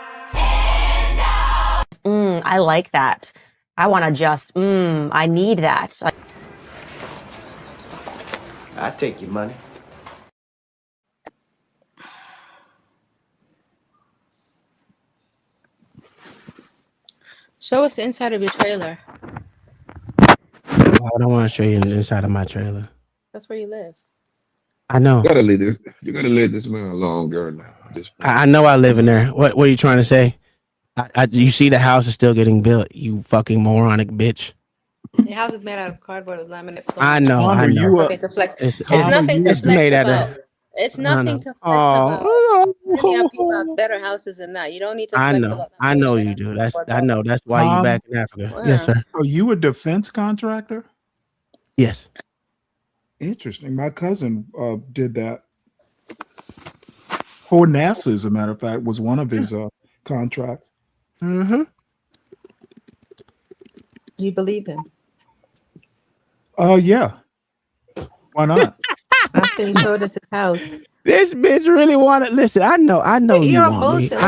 I like that. I want to just, I need that. I take your money. Show us the inside of your trailer. I don't want to show you the inside of my trailer. That's where you live. I know. You gotta let this man alone, girl. Now. I know I live in there. What are you trying to say? You see the house is still getting built. You fucking moronic bitch. Your house is made out of cardboard with laminate. I know. I know. It's nothing to flex. It's nothing to It's flex made out about. of. It's I nothing know. to flex Oh, about. Many of people have better houses than that. You don't need to flex I know. about that. I know you do. I know. That's why you back in Africa. Yes, sir. Are you a defense contractor? Yes. Interesting. My cousin did that. For NASA, as a matter of fact, was one of his contracts. Mm-hmm. Do you believe him? Yeah. Why not? After he showed us his house. This bitch really wanted. Listen, I know you You're want me. bullshit.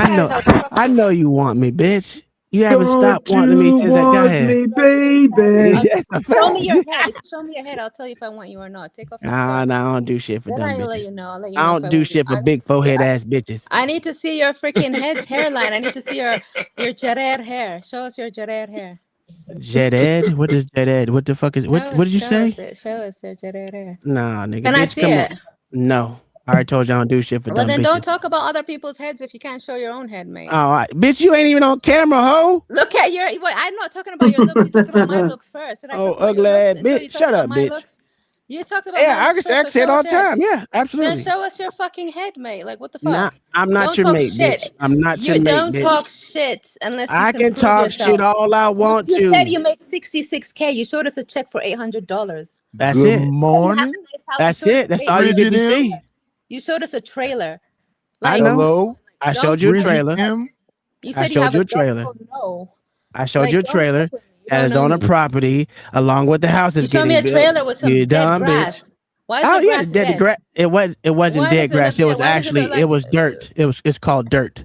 I know you want me, bitch. You haven't stopped wanting me since that guy had. baby. Show me your head. Show me your head. I'll tell you if I want you or not. Take off your Nah, scarf. I don't do shit for Then dumb I'll let bitches. you know. I'll let you know. I if don't do want shit you. for big forehead ass bitches. I need to see your freaking hairline. I need to see your Jared hair. Show us your Jared hair. Jeded? What is Jeded? What the fuck is what? What did you say? Show us your Jared hair. Nah, nigga. Can I bitch, see come it? on. No, I already told you I don't do shit for Well, dumb then bitches. don't talk about other people's heads if you can't show your own head, mate. All right, bitch, you ain't even on camera, ho. Look at your. Wait, I'm not talking about your looks. You're talking about my looks first. Did I Oh, talk about ugly your ass looks? So you bitch. talked Shut about up, my bitch. looks? You talked about Yeah, my I looks can first, say so it show all us the your time. Yeah, Then absolutely. show us your fucking head, mate. Like what the fuck? Nah, I'm not Don't your talk mate, shit. bitch. I'm not You your mate, don't bitch. talk shit unless you I can prove talk yourself. shit all I want You to. said you made $66K. You showed us a check for $800. That's Good it. morning. That's it. That's all you get to see. You showed us a trailer. I Like, know. Hello? I don't showed you a Bridget trailer. M. You I said you showed have you a a trailer. don't know. I showed Like, you a don't trailer fuck with me. You that don't is know on a me. property along with the house You is showed me getting a built. trailer with some You dead dumb grass. bitch. Why is Oh your yeah, grass dead dead? grass. It wasn't Why dead does it grass. look It was dead? Why does it actually look like it was dirt. It's called dirt.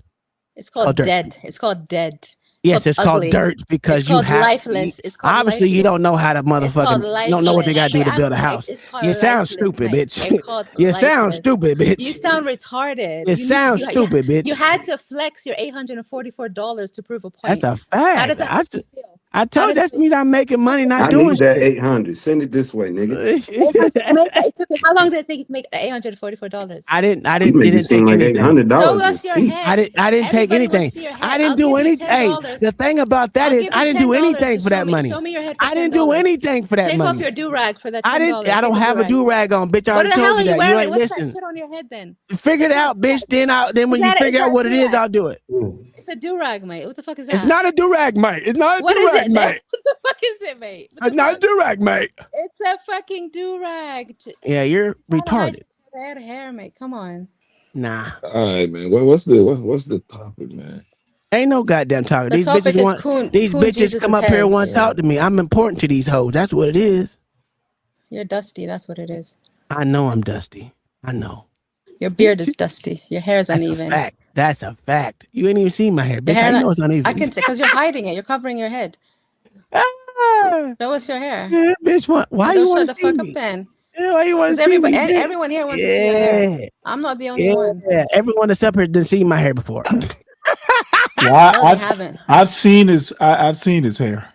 It's called called dirt. dead. It's called dead. Yes, it's called ugly. dirt because It's you called have lifeless. It's called obviously you lifeless. don't know how to It's called motherfucking you don't know what they lifeless. gotta do to Mate, build a house. it's called You sound lifeless, stupid, mate. bitch. It's called You sound lifeless. stupid, bitch. You sound retarded. It sounds stupid, bitch. You had to flex your $844 to prove a point. That's a How fact. does that make you feel? I told you does that means I'm making money, not I doing need that shit. 800. Send it this way, nigga. How long did it take you to make the $844? I didn't You make it take seem like anything. $800 Show is us your cheap. head. I didn't take Everybody anything. wants to see your head. I didn't I'll do give you anything. Hey, $10. the thing about that I'll is give I you didn't do $10 anything to for that show me- money. Show me your head for I didn't do $10. anything for that Take money. off your do-rag for that $10. I don't Take have a do-rag. do-rag on, bitch. I What already the hell told are you you that. You wearing? ain't What's that listen. shit on your head then? Figure it out, bitch. Then when you figure out what it is, I'll do it. It's a do-rag, mate. What the fuck is that? It's not a do-rag, mate. It's not a What is do-rag, it? mate. What the fuck is it, mate? What It's the not a fuck? do-rag, mate. It's a fucking do-rag. Yeah, you're retarded. Red hair, mate. Come on. Nah. All right, man. What's the topic, man? Ain't no goddamn talking. The These topic bitches is want Coon bitches Jesus' come up here and want to hairs. talk to me. I'm important to these hoes. That's what it is. You're dusty. That's what it is. I know I'm dusty. I know. Your beard is dusty. Your hair is That's uneven. a fact. That's a fact. You ain't even seen my hair, Your bitch. hair I not- know it's uneven. I can say because you're hiding it. You're covering your head. Show us your hair. Yeah, bitch, why Don't you shut want the to see fuck me? up then. Yeah, why you want to Because see me? bitch? everyone here wants to see your hair. I'm not the only one. Yeah, everyone that's up here didn't see my hair before. Well, No, they haven't. I've seen his hair.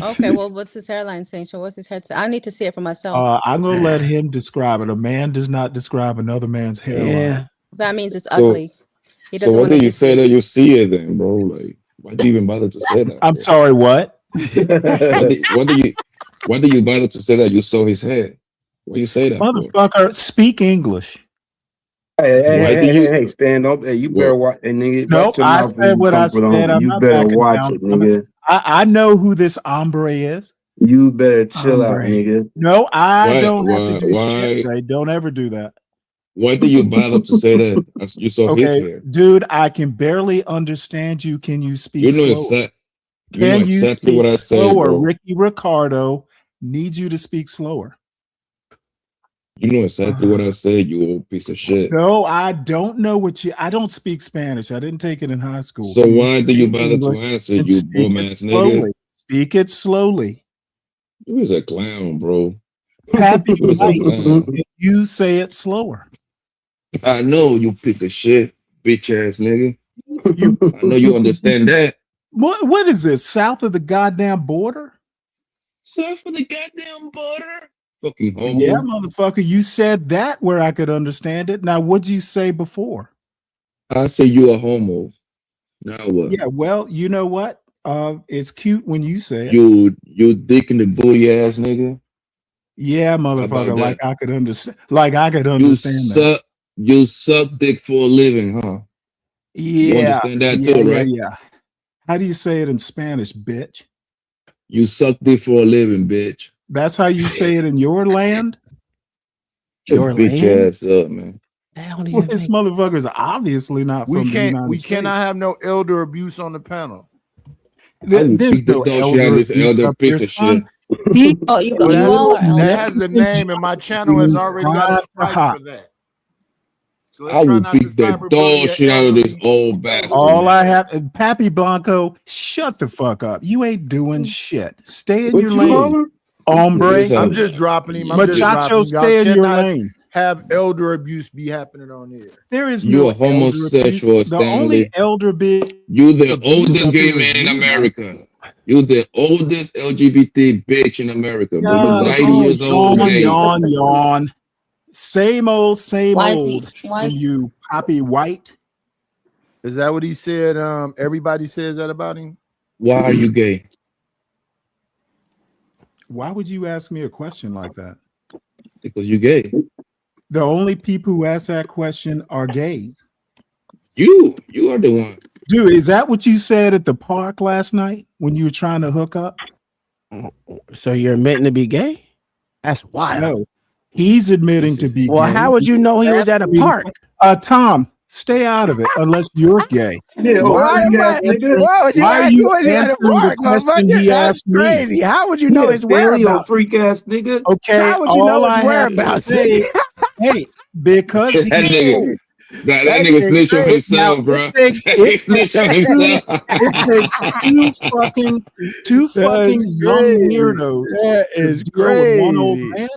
Okay, well, what's his hairline saying? So what's his hair? I need to see it for myself. I'm gonna let him describe it. A man does not describe another man's hairline. Yeah. That means it's So- ugly. He So doesn't what want do to you say that you see it then, bro? Like, why do you even bother to say that? I'm sorry, what? Why do you bother to say that you saw his hair? Why you say that? for? Motherfucker, speak English. Hey, stand up. Hey, you better watch, hey, nigga. Nope, watch your I mouth when said you what come I for them. said. I'm You not better backing watch down. it, nigga. I know who this hombre is. You better chill out, Hombre. nigga. No, I Why- don't have to why- do why- shit, Ray. Don't ever do that. Why do you bother to say that as you saw his Okay, hair? dude, I can barely understand you. Can you speak You know slower? you know Can you exactly speak what I said, slower? bro. Ricky Ricardo needs you to speak slower. You know exactly what I said, you old piece of shit. No, I don't know what you. I don't speak Spanish. I didn't take it in high school. So Can why do you speak bother English to answer, and you speak bum it ass nigga? slowly? Speak it slowly. You was a clown, bro. Pappy You was a White, clown. and you say it slower. I know, you piece of shit, bitch ass nigga. You, I know you understand that. what is this? South of the goddamn border? South of the goddamn border? Fucking homo. Yeah, motherfucker. You said that where I could understand it. Now, what'd you say before? I say you a homo. Now what? Yeah, well, you know what? It's cute when you say it. You dick in the booty ass nigga. Yeah, about motherfucker. Like that? I could understand. Like I could You understand that. suck dick for a living, huh? You Yeah, understand that yeah, too, yeah, right? yeah. How do you say it in Spanish, bitch? You suck dick for a living, bitch. That's how you say it in your land. Shut Your bitch land? ass up, man. That don't Well, even this make motherfucker's obviously not We from the can't. United We States. cannot have no elder abuse on the panel. I will There's beat the no dog shit out of elder this abuse elder up here, piece of son. shit. He, Oh, you Well, you all are that elders. has a name, and my channel has already got a strike for that. So let's I try will not to beat the cyberbully dog an shit out of this elderly. old bastard. All man. I have, Pappy Blanco, shut the fuck up. You ain't doing shit. Stay in What your you lane, call him? hombre. Yes, I'm just dropping him. I'm just Muchacho, dropping him. stay in Y'all your cannot lane. have elder abuse be happening on here. There is You no a elder abuse. homosexual, The only Stanley. elder abuse You the oldest up gay here is man in you. America. You the oldest LGBT bitch in America, bro. You 90 Oh, years old yawn, gay. yawn, yawn. Same old, Why is he? Why is you Pappy White. Is that what he said? Everybody says that about him. Why are you gay? Why would you ask me a question like that? Because you gay. The only people who ask that question are gays. You are the one. Dude, is that what you said at the park last night when you were trying to hook up? So you're admitting to be gay? That's wild. No, he's admitting to be Well, gay. how would you know he was at a park? Tom, stay out of it unless you're gay. Yeah, Why would you ask Why are me you was he at a answering the park, question motherfucker? he That's asked me? crazy. How would you know his Stanley, you whereabouts? freak ass nigga. Okay, How would you know all his I have to whereabouts? say, hey, because That he's nigga, that that nigga shit snitch on crazy. Now, himself, bro. it He snitch on takes himself. two fucking That's young crazy. weirdos That to is deal with one old crazy. man.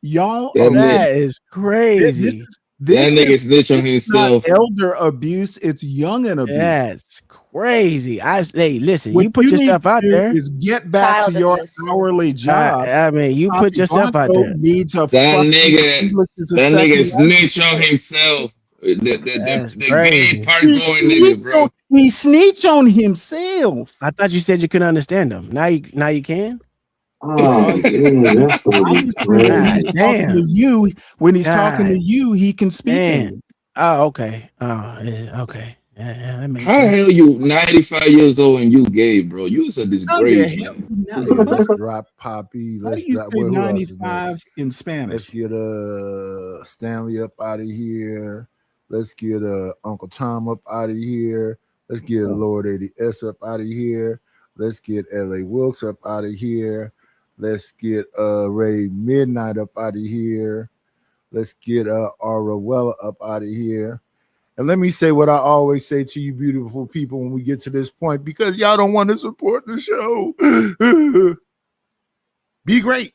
Y'all That are nigga- That is crazy. That this nigga is snitch on this is not himself. elder abuse, it's youngin' abuse. That's crazy. Hey, listen, What you put you need yourself to out do there. is get back child to your abuse? hourly job. I mean, you put Papi yourself out Blanco there. needs a That fucking nigga, English as a that second nigga language. snitch on himself. That's The gay crazy. part He going nigga, bro. snitch on himself. I thought you said you couldn't understand them. Now you can. Oh, man, that's so Obviously, when God he's talking damn. to you, talking to God you, he can speak damn. English. Oh, okay. Oh, yeah, okay. Yeah, that makes How the sense. hell you 95 years old and you gay, bro? You is a How the disgrace, hell man. you not- Let's drop Poppy. How do Let's you drop. say Who else is 95 next? in Let's Spanish? get Stanley up out of here. Let's get Uncle Tom up out of here. Let's get Lord ADS up out of here. Let's get LA Wilkes up out of here. Let's get Ray Midnight up out of here. Let's get Arawella up out of here. And let me say what I always say to you beautiful people when we get to this point, because y'all don't want to support the show. Be great.